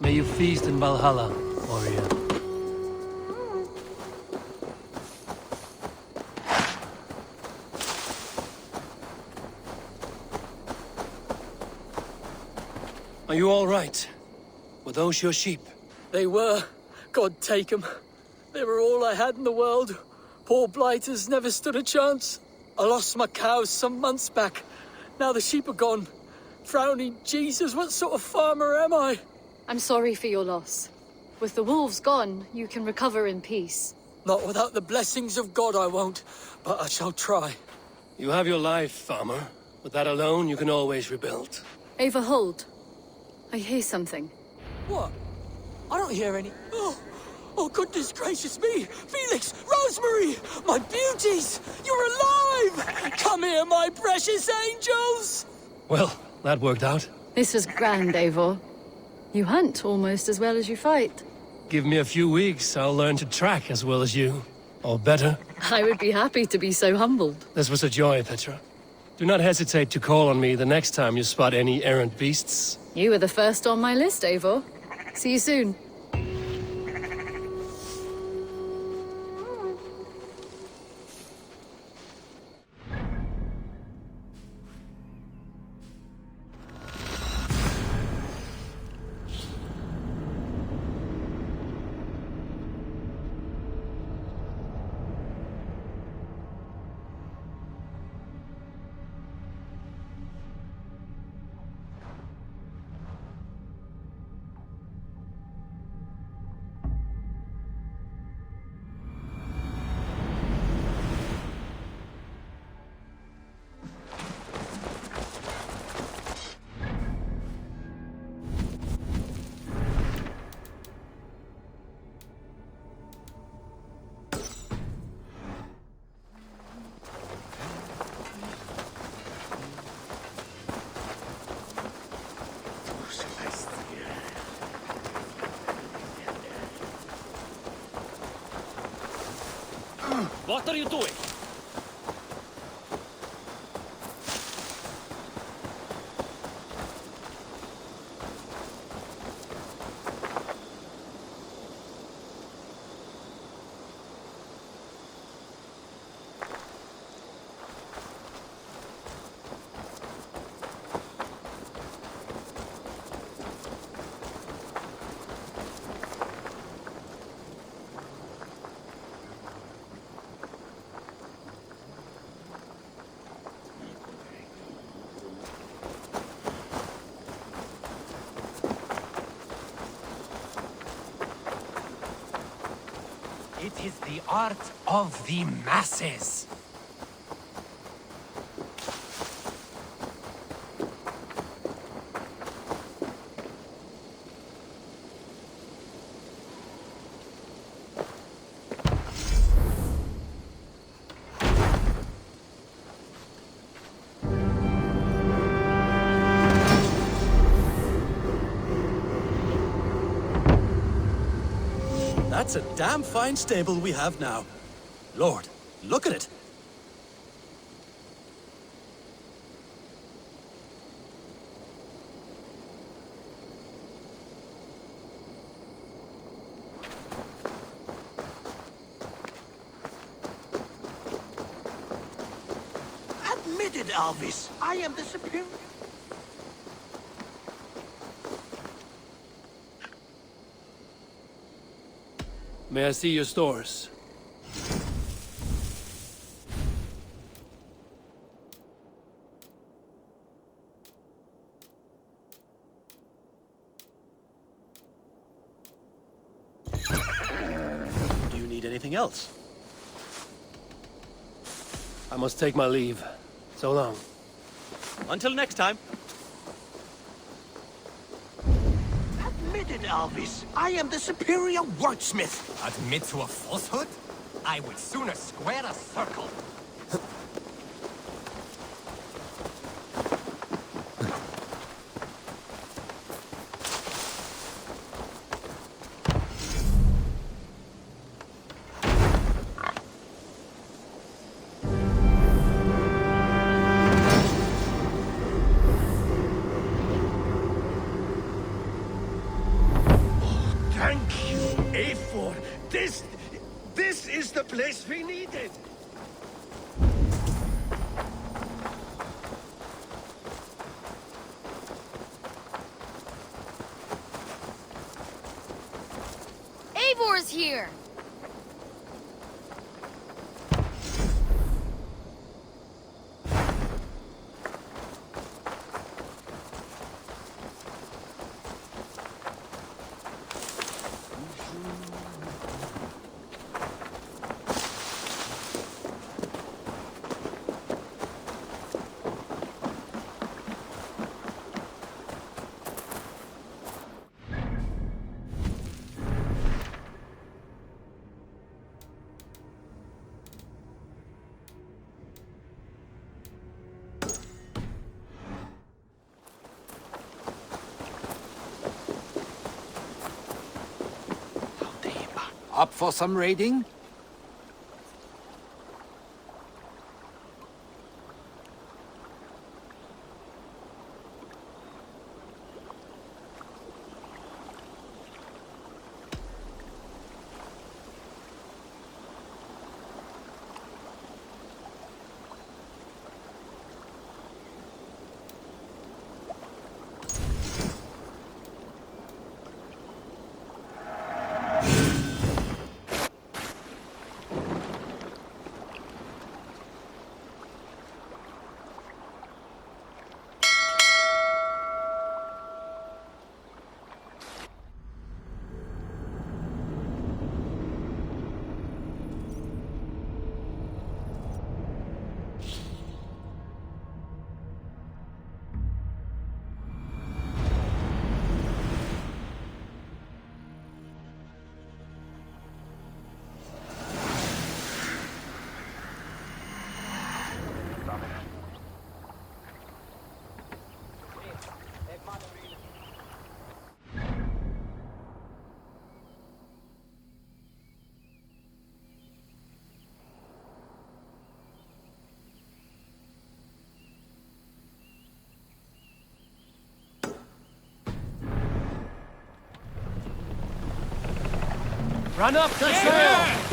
May you feast in Valhalla, warrior. you all right? Were those your sheep? They were. God take them. They were all I had in the world. Poor blighters never stood a chance. I lost my cows some months back. Now the sheep are gone. Frowning Jesus, what sort of farmer am I? I'm sorry for your loss. With the wolves gone, you can recover in peace. Not without the blessings of God I won't, but I shall try. You have your life, farmer. With that alone, you can always rebuild. Eivor, hold. I hear something. What? I don't hear any... Oh, goodness gracious me! Felix! Rosemary! My beauties! You're alive! Come here, my precious angels! Well, that worked out. This was grand, Eivor. You hunt almost as well as you fight. Give me a few weeks, I'll learn to track as well as you. Or better. I would be happy to be so humbled. This was a joy, Petra. Do not hesitate to call on me the next time you spot any errant beasts. You were the first on my list, Eivor. See you soon. What are you doing? It is the art of the masses. That's a damn fine stable we have now. Lord, look at it. Admit it, Alvis. I am the superior. May I see your stores? Do you need anything else? I must take my leave. So long. Until next time. Admit it, Alvis. I am the superior wordsmith. Admit to a falsehood? I would sooner square a circle. Thank you, Eivor. This is the place we needed. Eivor's here! Up for some raiding? Run up the sail!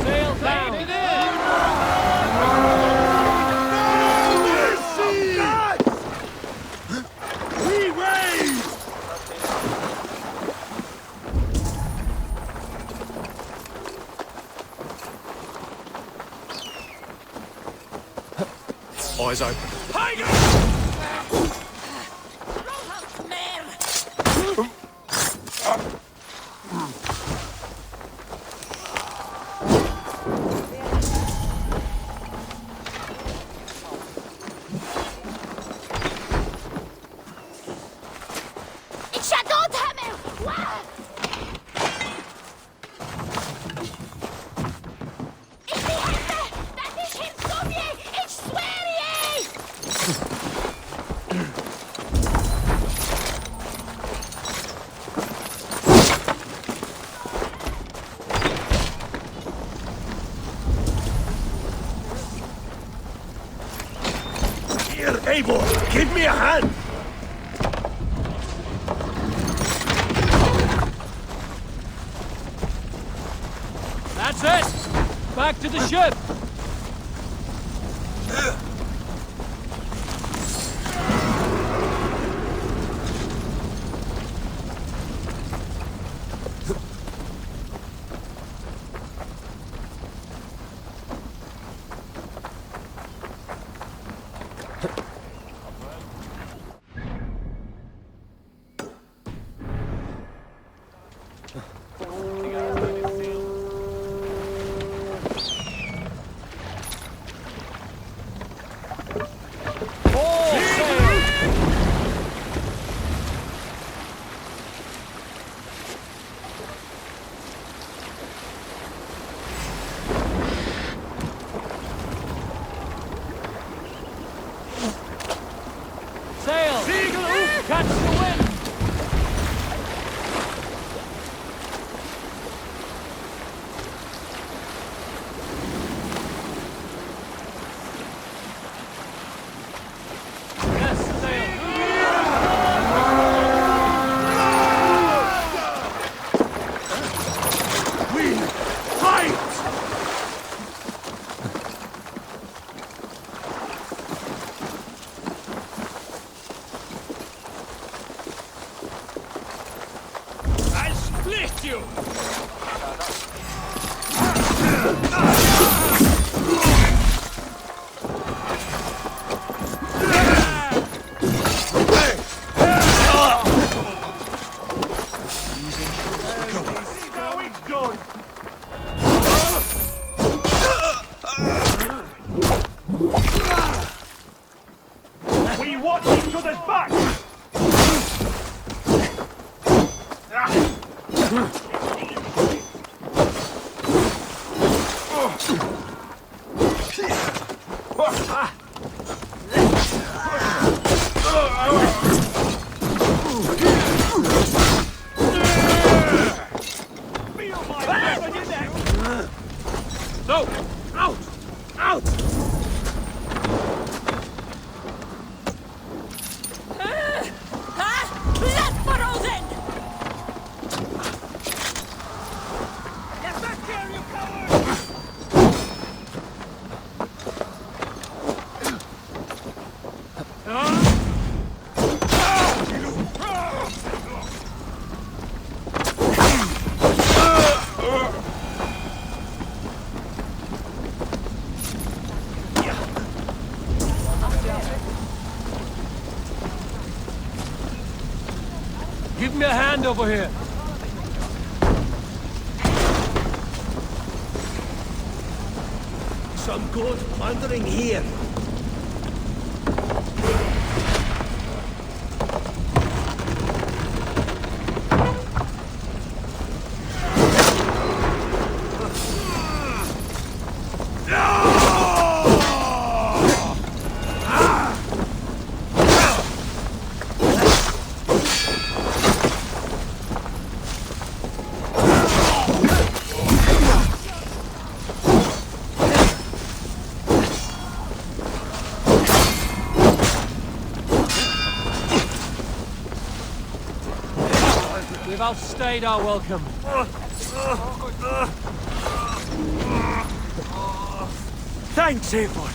Sail down! Eyes open. Here, Eivor, give me a hand! That's it! Back to the ship! Catch the wind! Yes, sail! finish you! Now it's done! We watch each other's back! Feel my breath on your neck! No! Out! Out! Blood frozen! Get back here, you coward! Give me a hand over here. Some good plundering here. We've outstayed our welcome. Thanks, Eivor.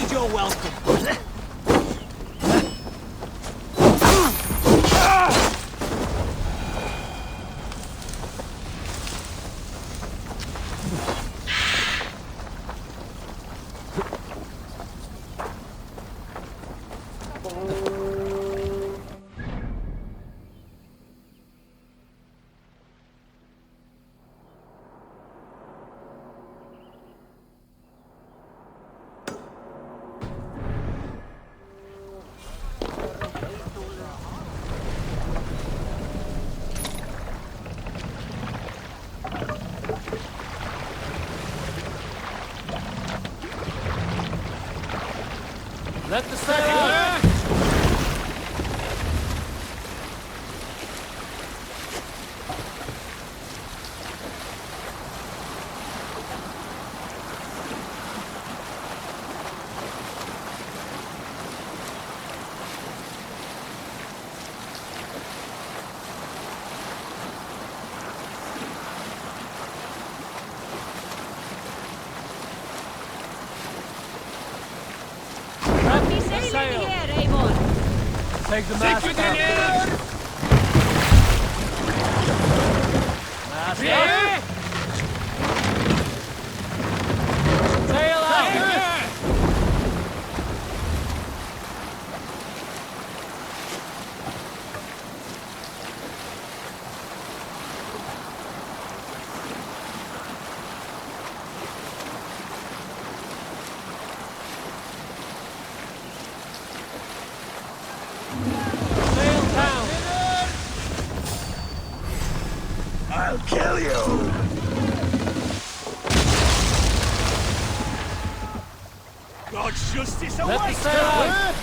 You're welcome. Let the sail out! Sail! Here, Eivor! Take the mast out. Mast up! Sail out! I'll kill you! God's justice awaits! Let the sail out!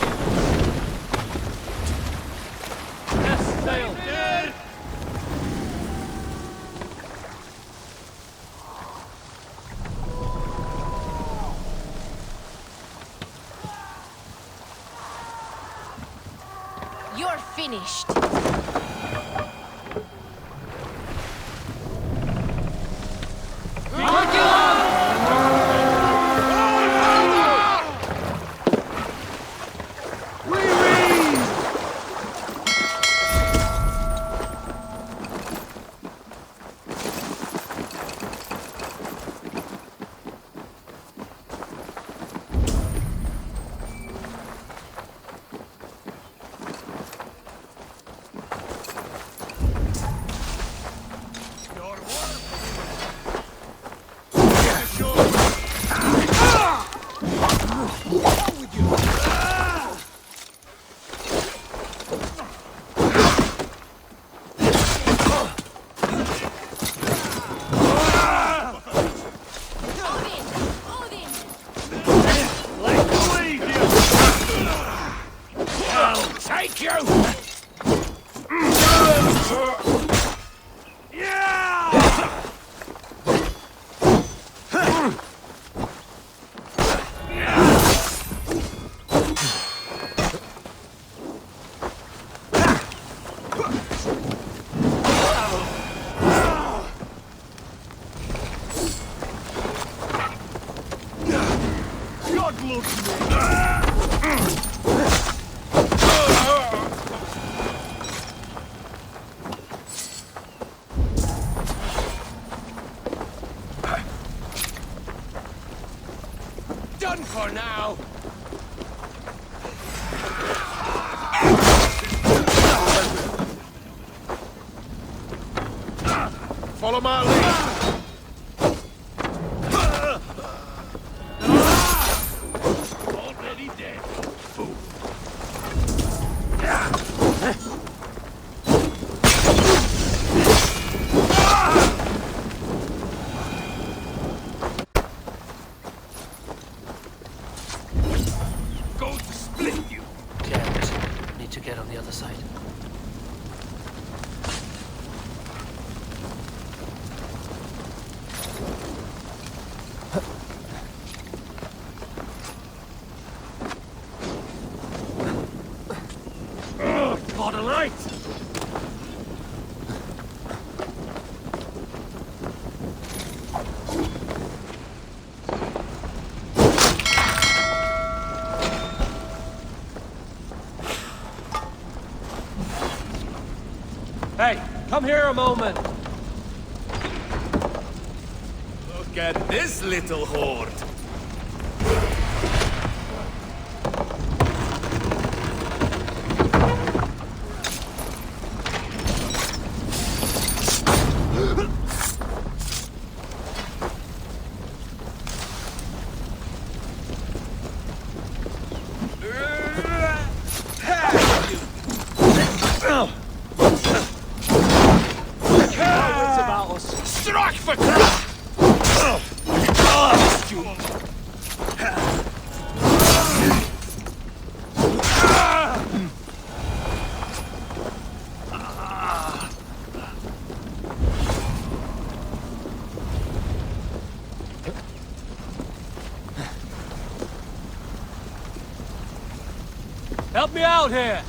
Yes, sail! You're finished. God loves me! Done for now! Follow my lead. Already dead. Fool. Go to split you. Can't. Need to get on the other side. For the light! Hey, come here a moment. Look at this little horde. What's about us? Strike for crap! Help me out here!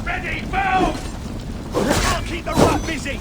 Ready, move! I'll keep the rat busy!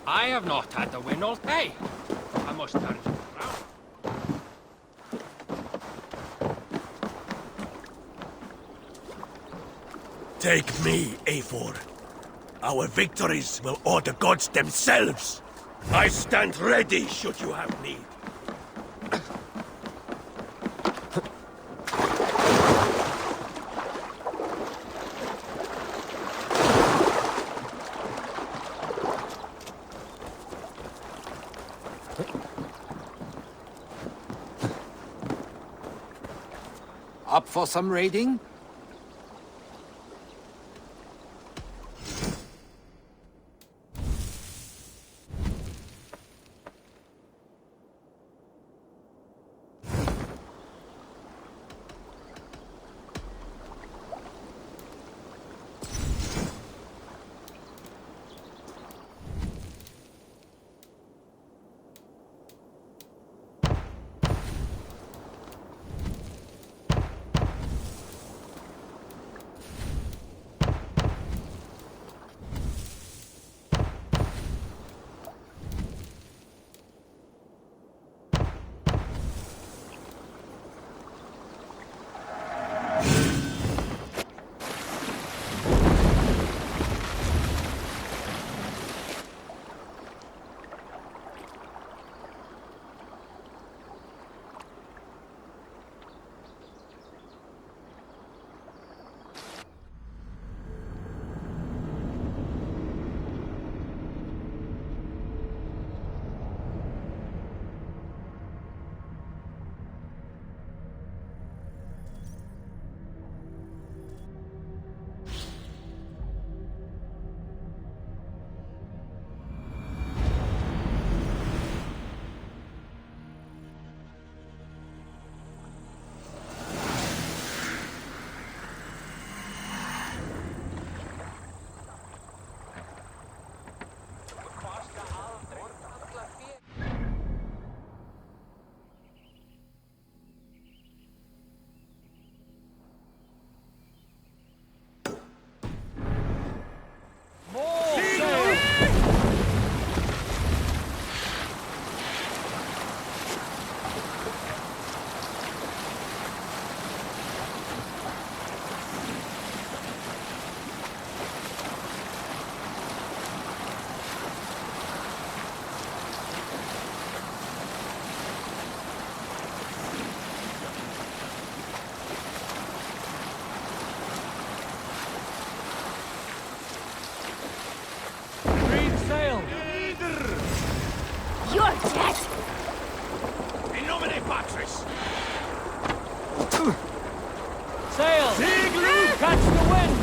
I have not had the wind all day. I must turn it around. Take me, Eivor. Our victories will awe the gods themselves. I stand ready should you have need. Up for some raiding? You're dead! In nomine Patris! Sail! Catch the wind!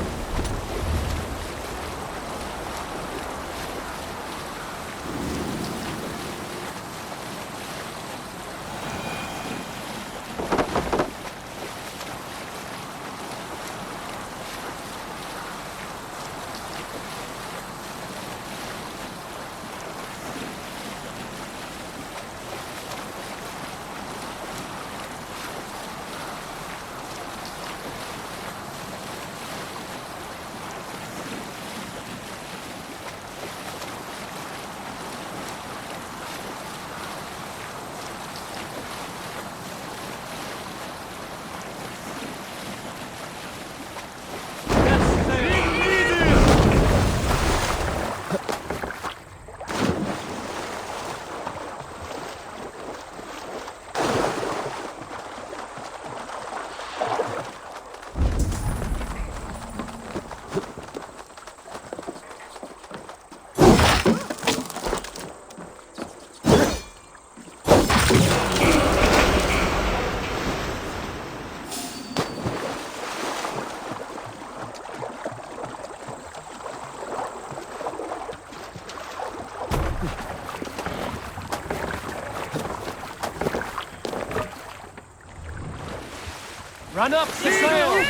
Run up the sail!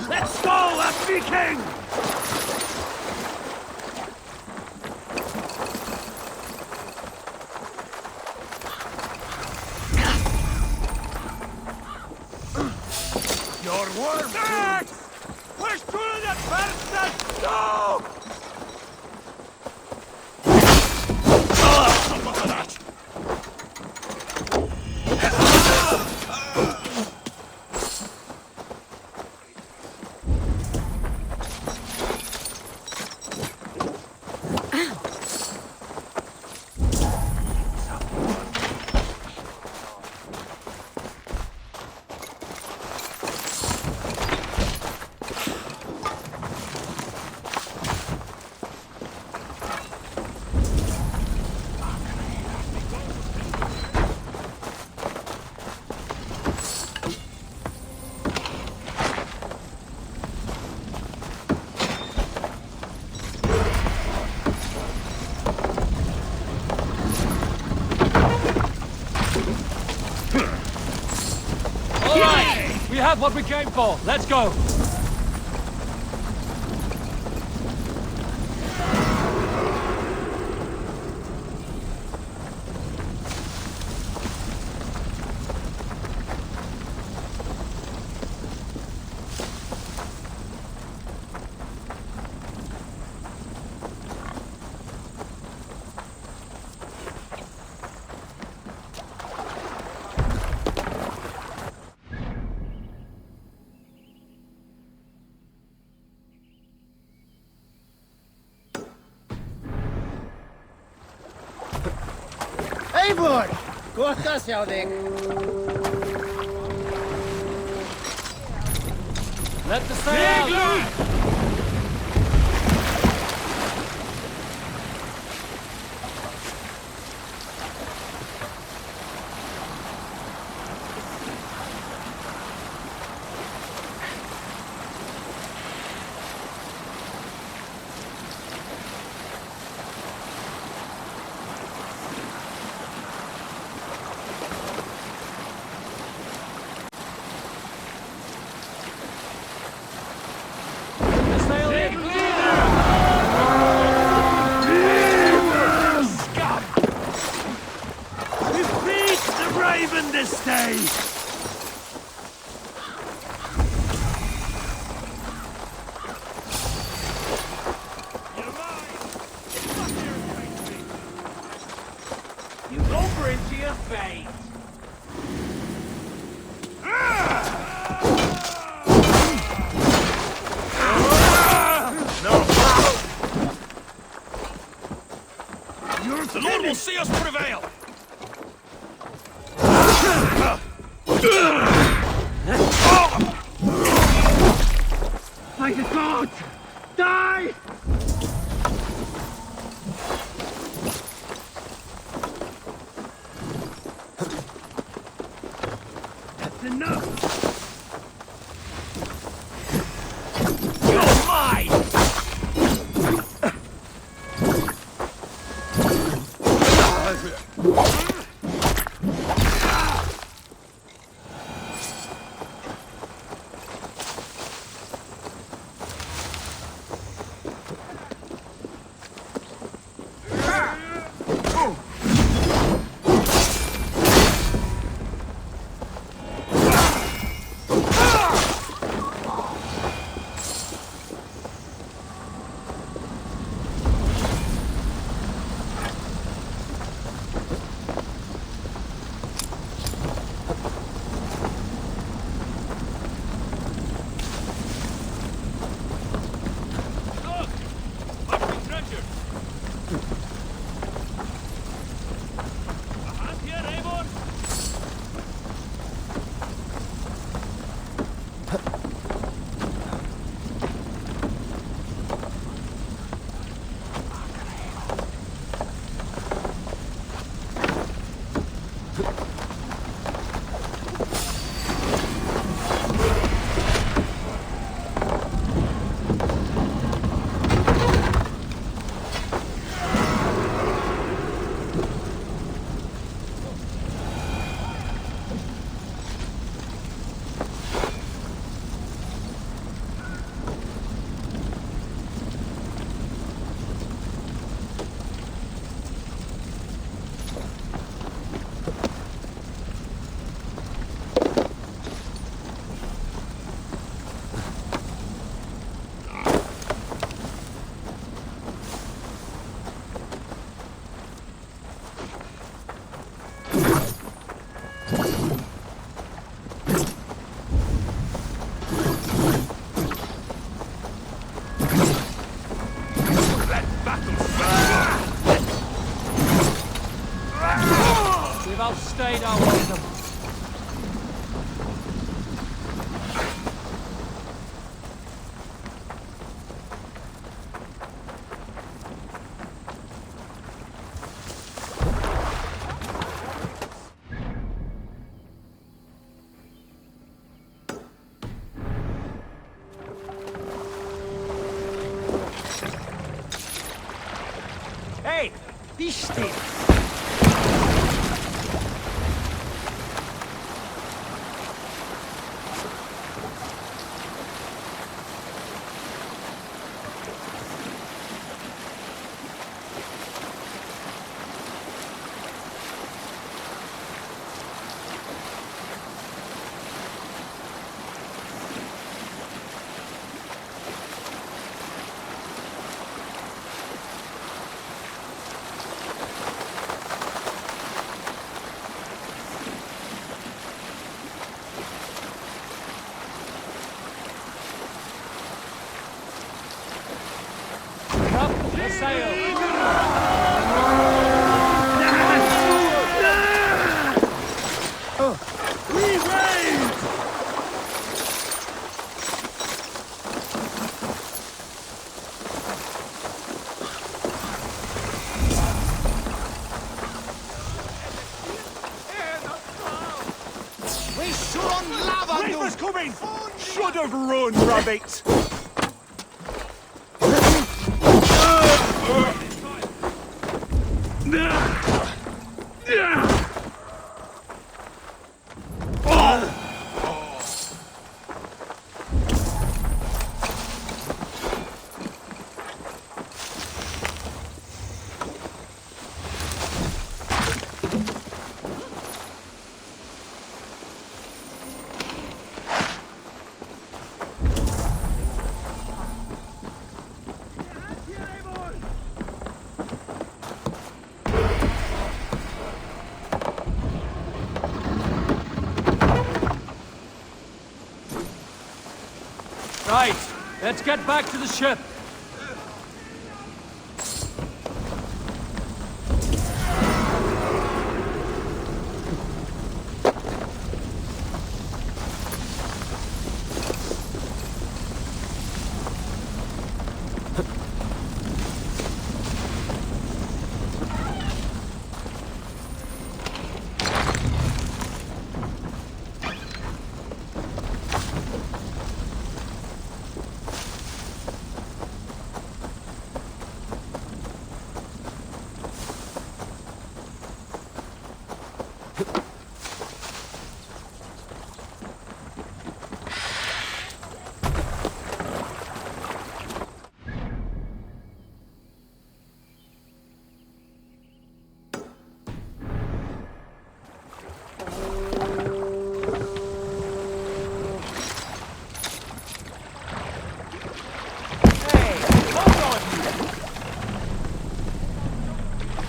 Let's go, a Viking! Your worm! Dad! Push through the person! Go! We have what we came for. Let's go. Eivor! Kohta sjá þig. Let the sail out! The Lord will see us prevail! Like a god! Die! That's enough! You're mine! shower on them. Hey, be still. Reaper's coming! Should have run, rabbit! Right, let's get back to the ship.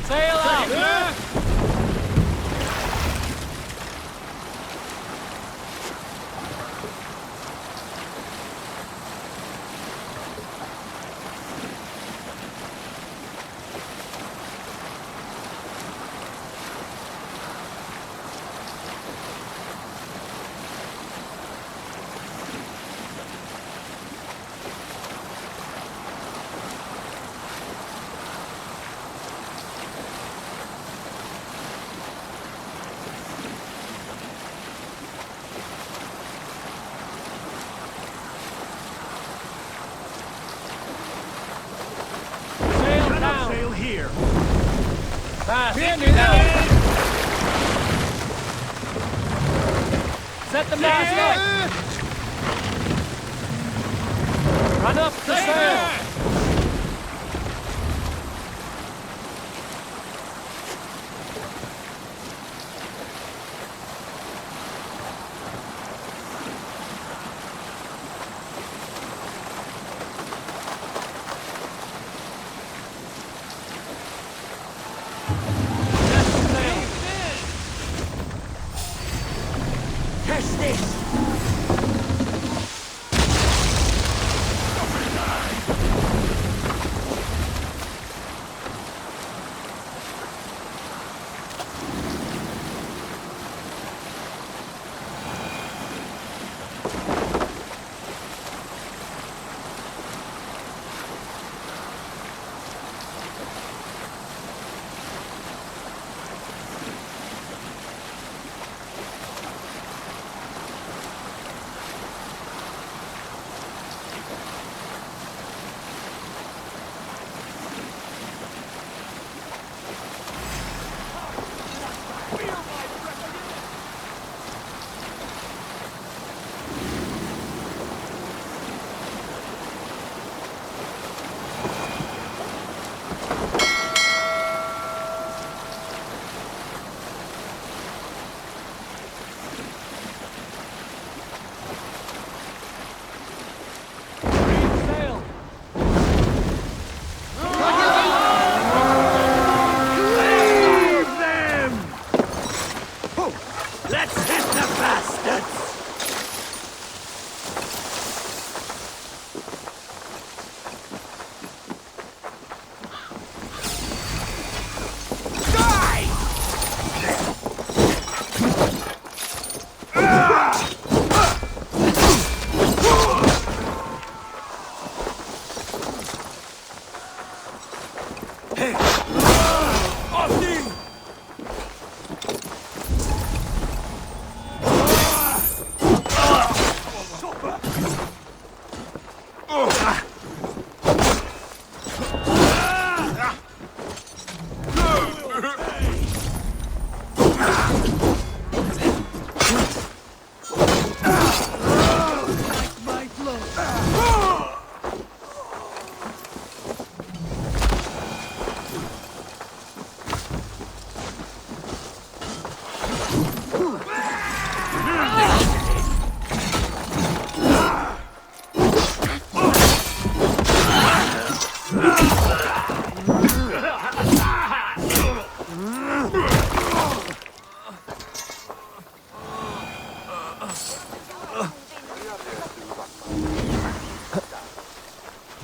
Sail out! Sail here! Fast! Set the mast up! Run up the sail! Catch this!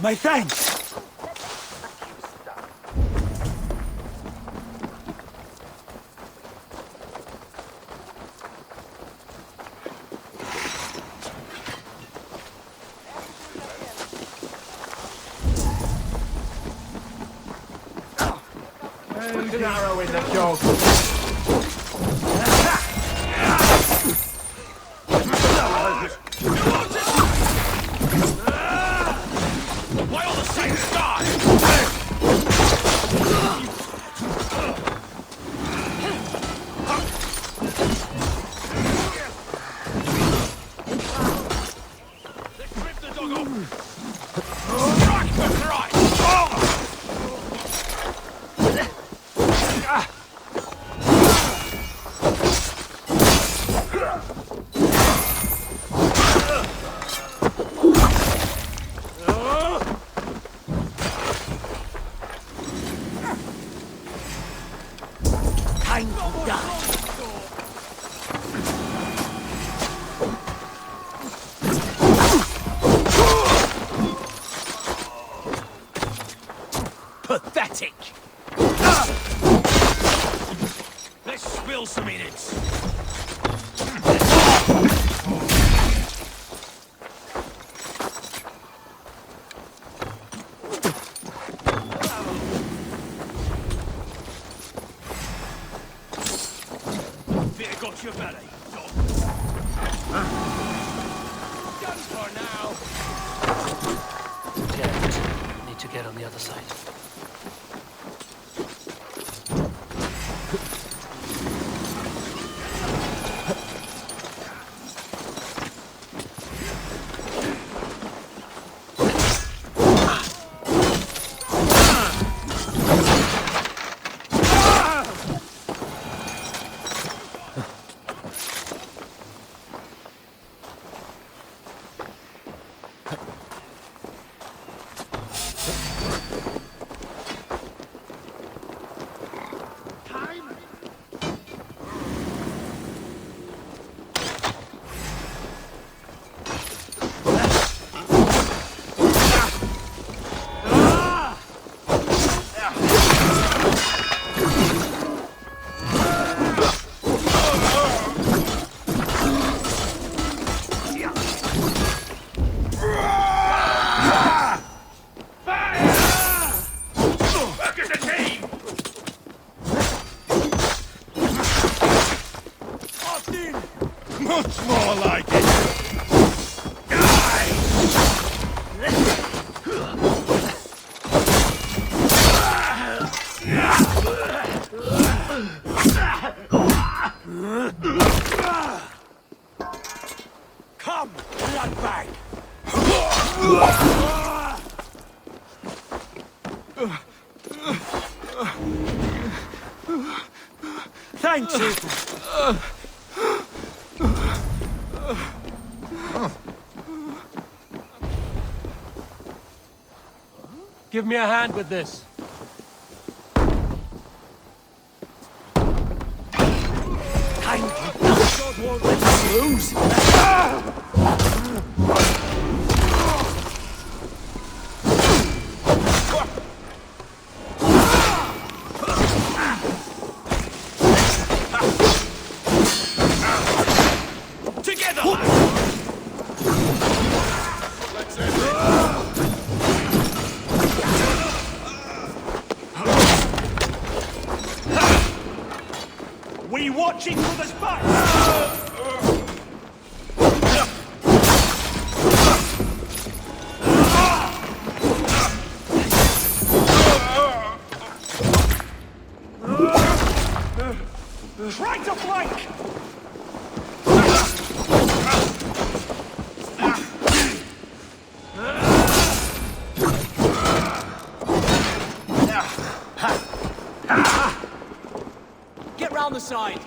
My thanks! Put an arrow in the dog. Why all the same stars? Let's rip the dog off! Strike for Christ! Time to die. Pathetic. Let's spill some innards. Fear got your belly, dog. Done for now. Damn it. Need to get on the other side. Much more like it! Die! Come, bloodbag! Thanks, Eivor. Give me a hand with this. Time to die. God won't let you lose. Together, let's end it. We watching for the spies! flank! Get round the side.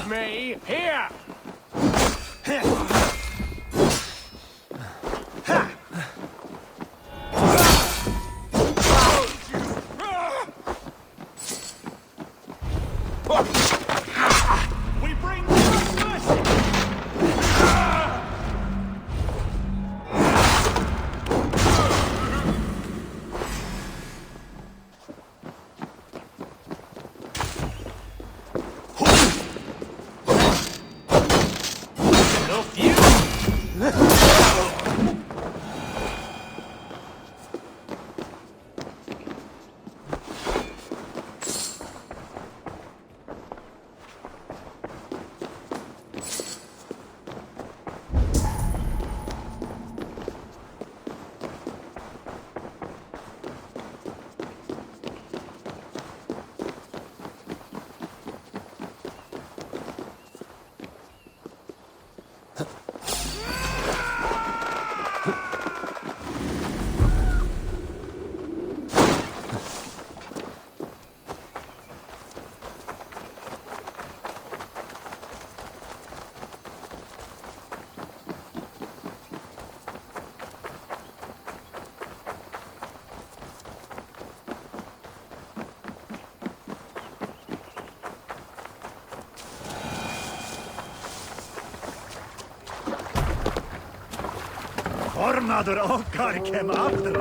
Me here! We bring mercy! Ormaður okkar kem aftur.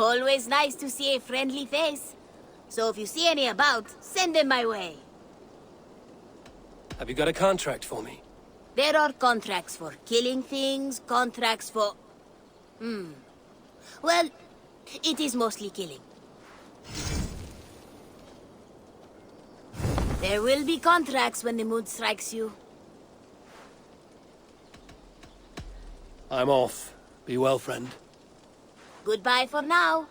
Always nice to see a friendly face. So if you see any about, send them my way. Have you got a contract for me? There are contracts for killing things, contracts for... Well, it is mostly killing. There will be contracts when the mood strikes you. I'm off. Be well, friend. Goodbye for now.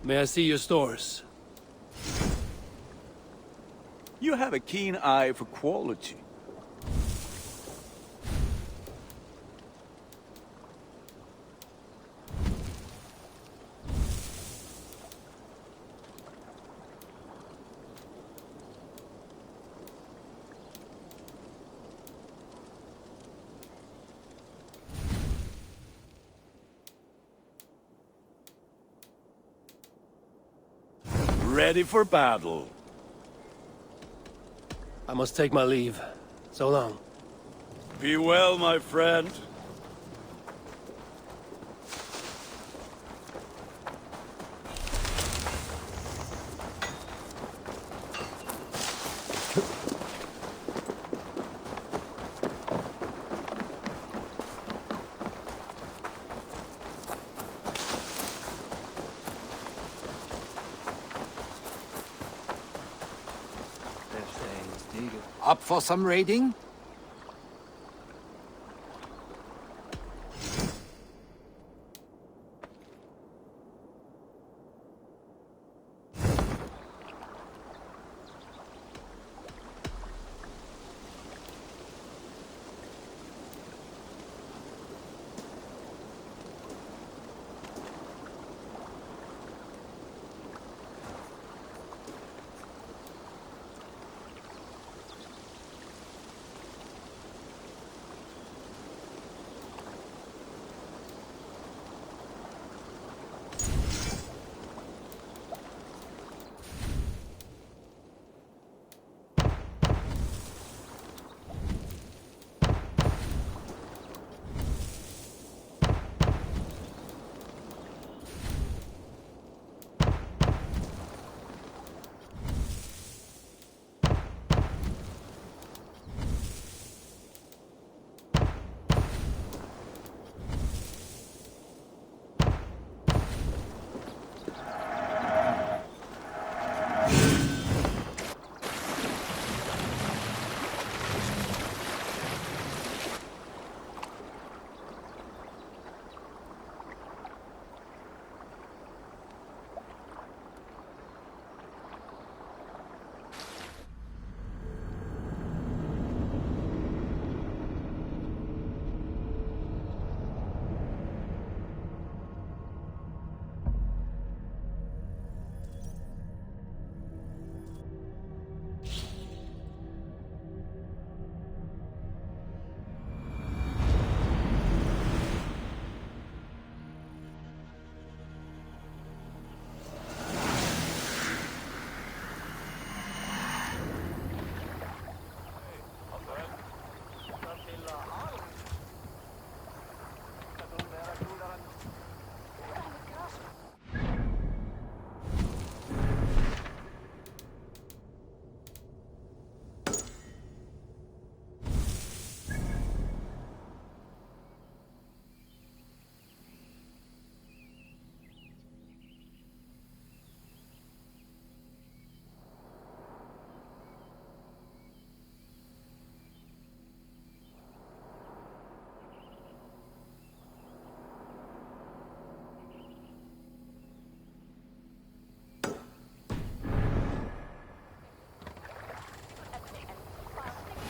May I see your stores? You have a keen eye for quality. Ready for battle. I must take my leave. So long. Be well, my friend. Up for some raiding?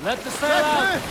Let the sail out!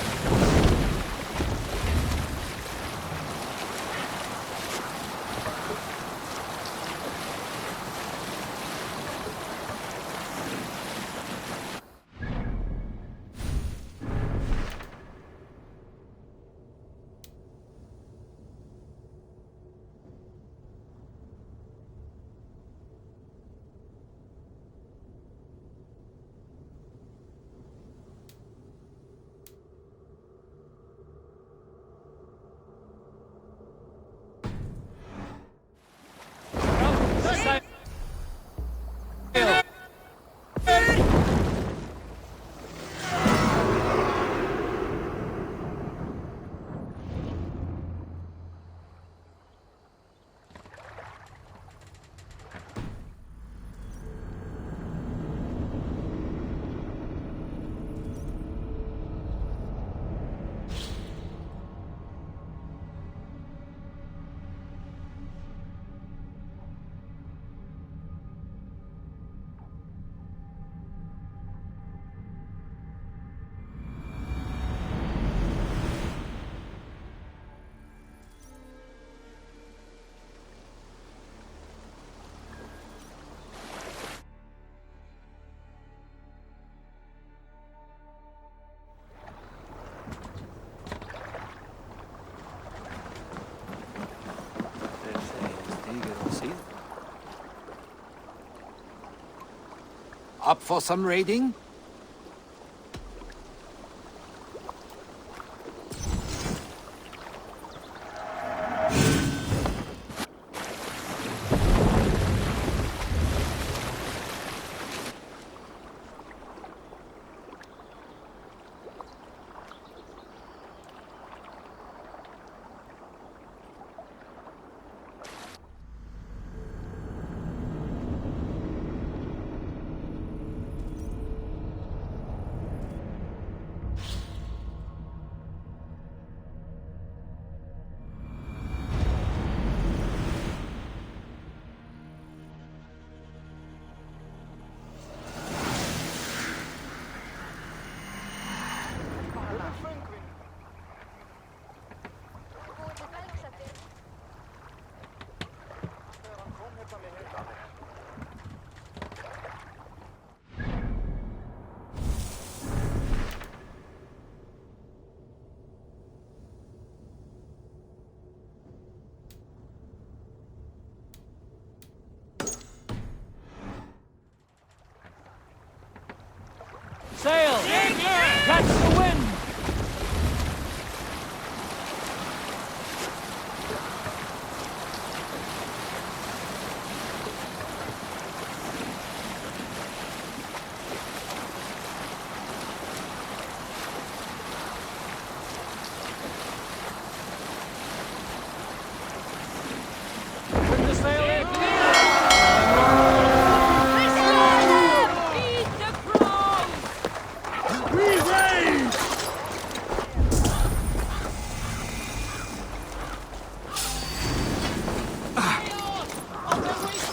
Up for some raiding? Sail! Catch the wind! Bring the sail in!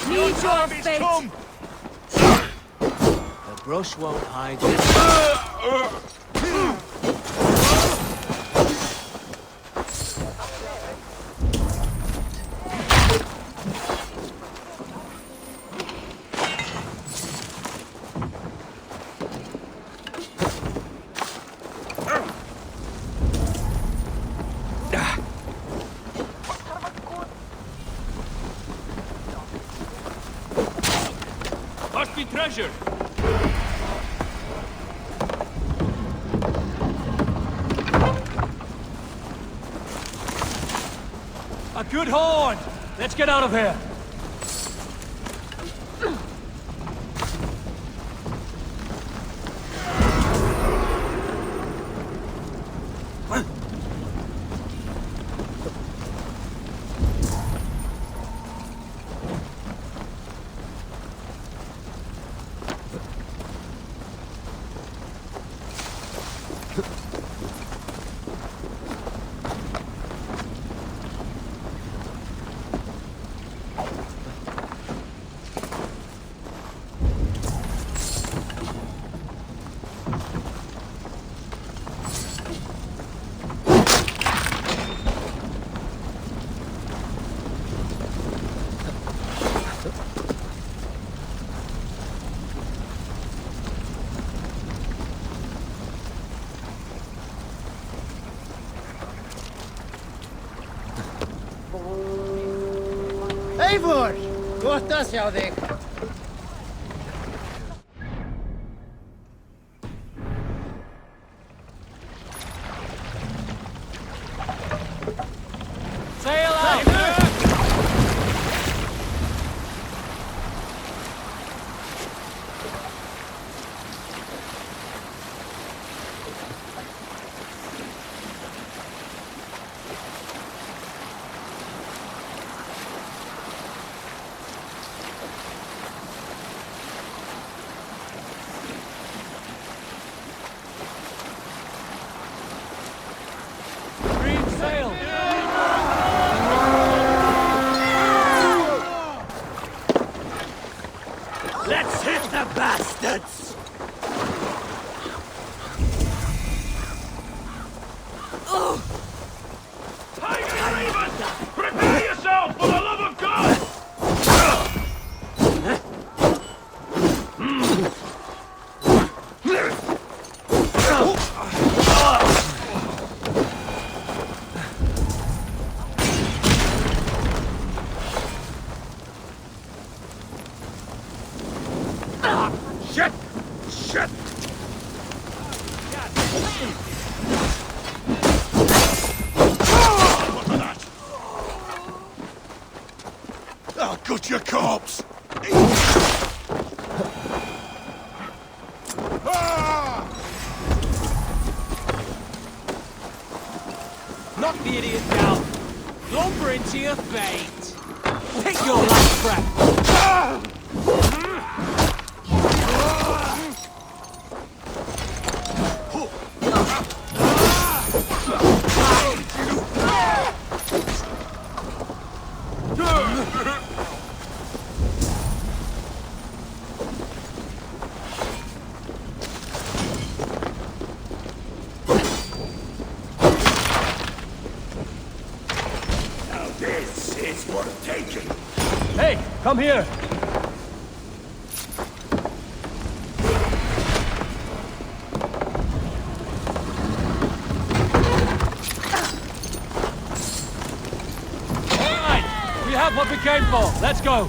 Need your fate! The brush won't hide you. Must be treasure! A good horn! Let's get out of here! Eivor! Gott að sjá þig! Sail out! Sail! Let's hit the bastards! Tiger Raven! Prepare yourself for the love of God! Shit! I'll cut your corpse! Knock the idiot down. Lumber into your fate. Take your last breath. Now this is worth taking. Hey, come here. What we came for. Let's go.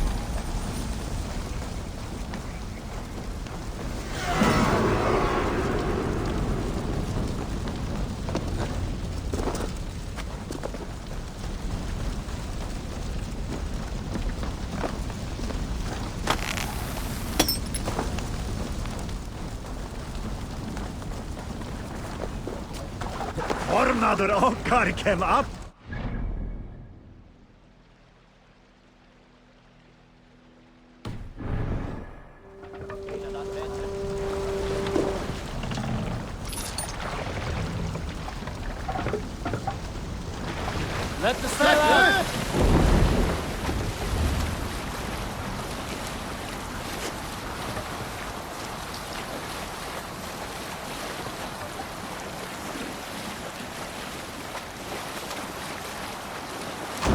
Ornader okkar kem up. Let the sail out!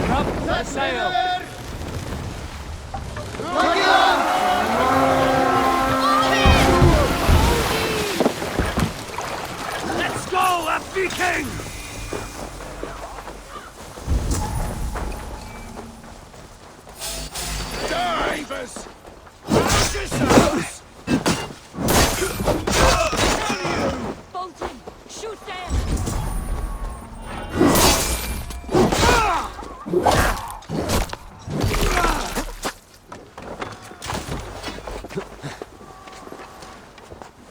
Up the sail! Let's go, a Viking! Divers! Bolton, shoot them!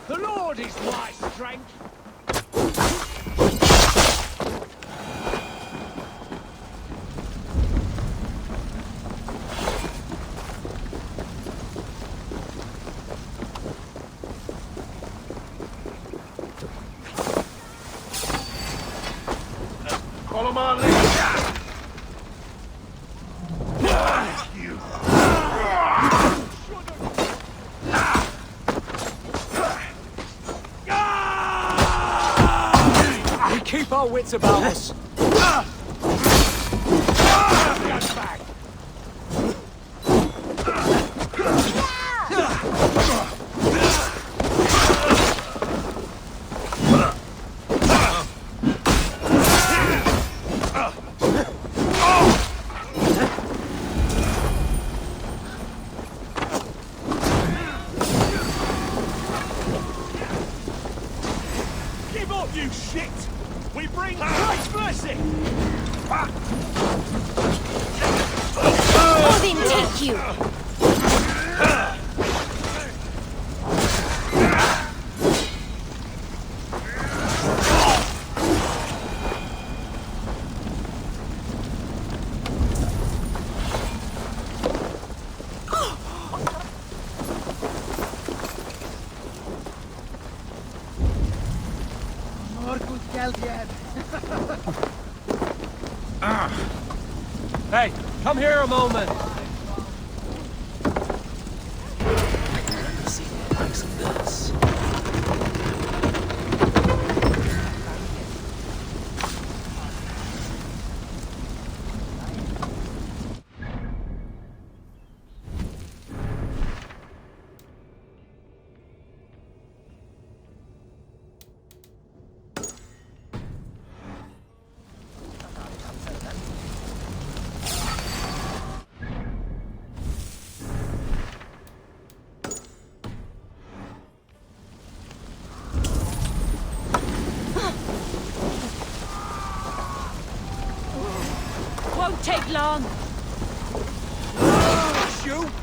The Lord is my strength! Follow my lead. We keep our wits about us. Give up, you shit! We bring Christ's mercy! Odin take you! Hey, come here a moment. See the likes of this. Won't take long. finish you?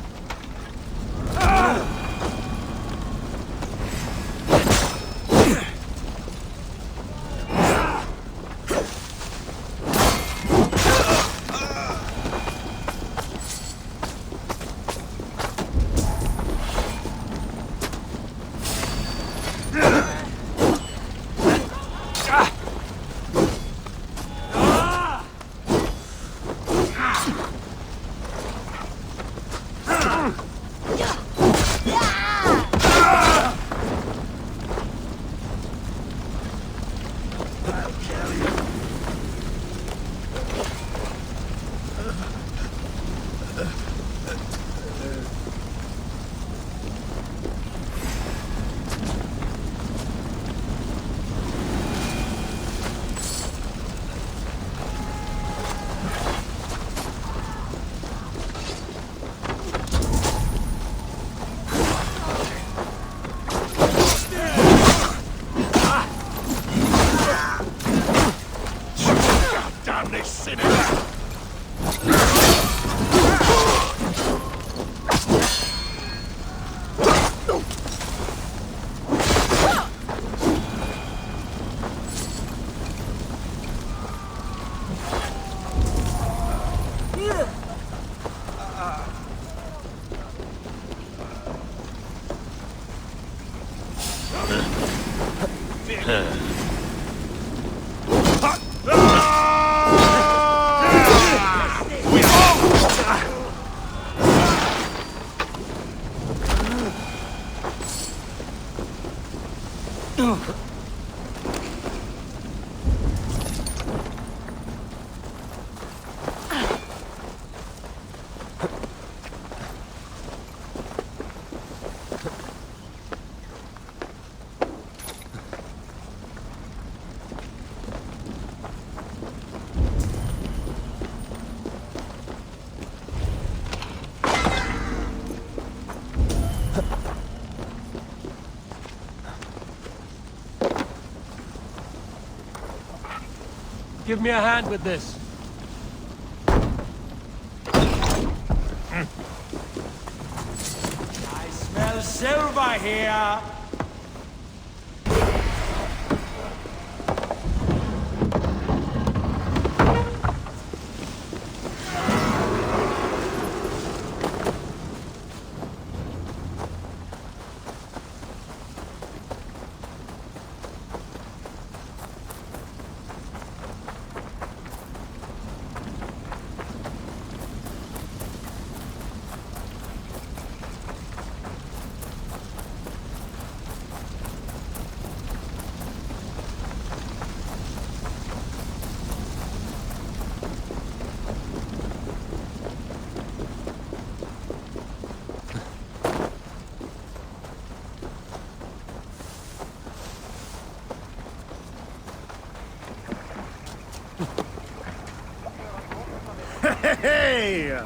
Give me a hand with this. I smell silver here. Hey!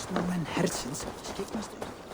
Njósnarmenn hersins skipnast upp.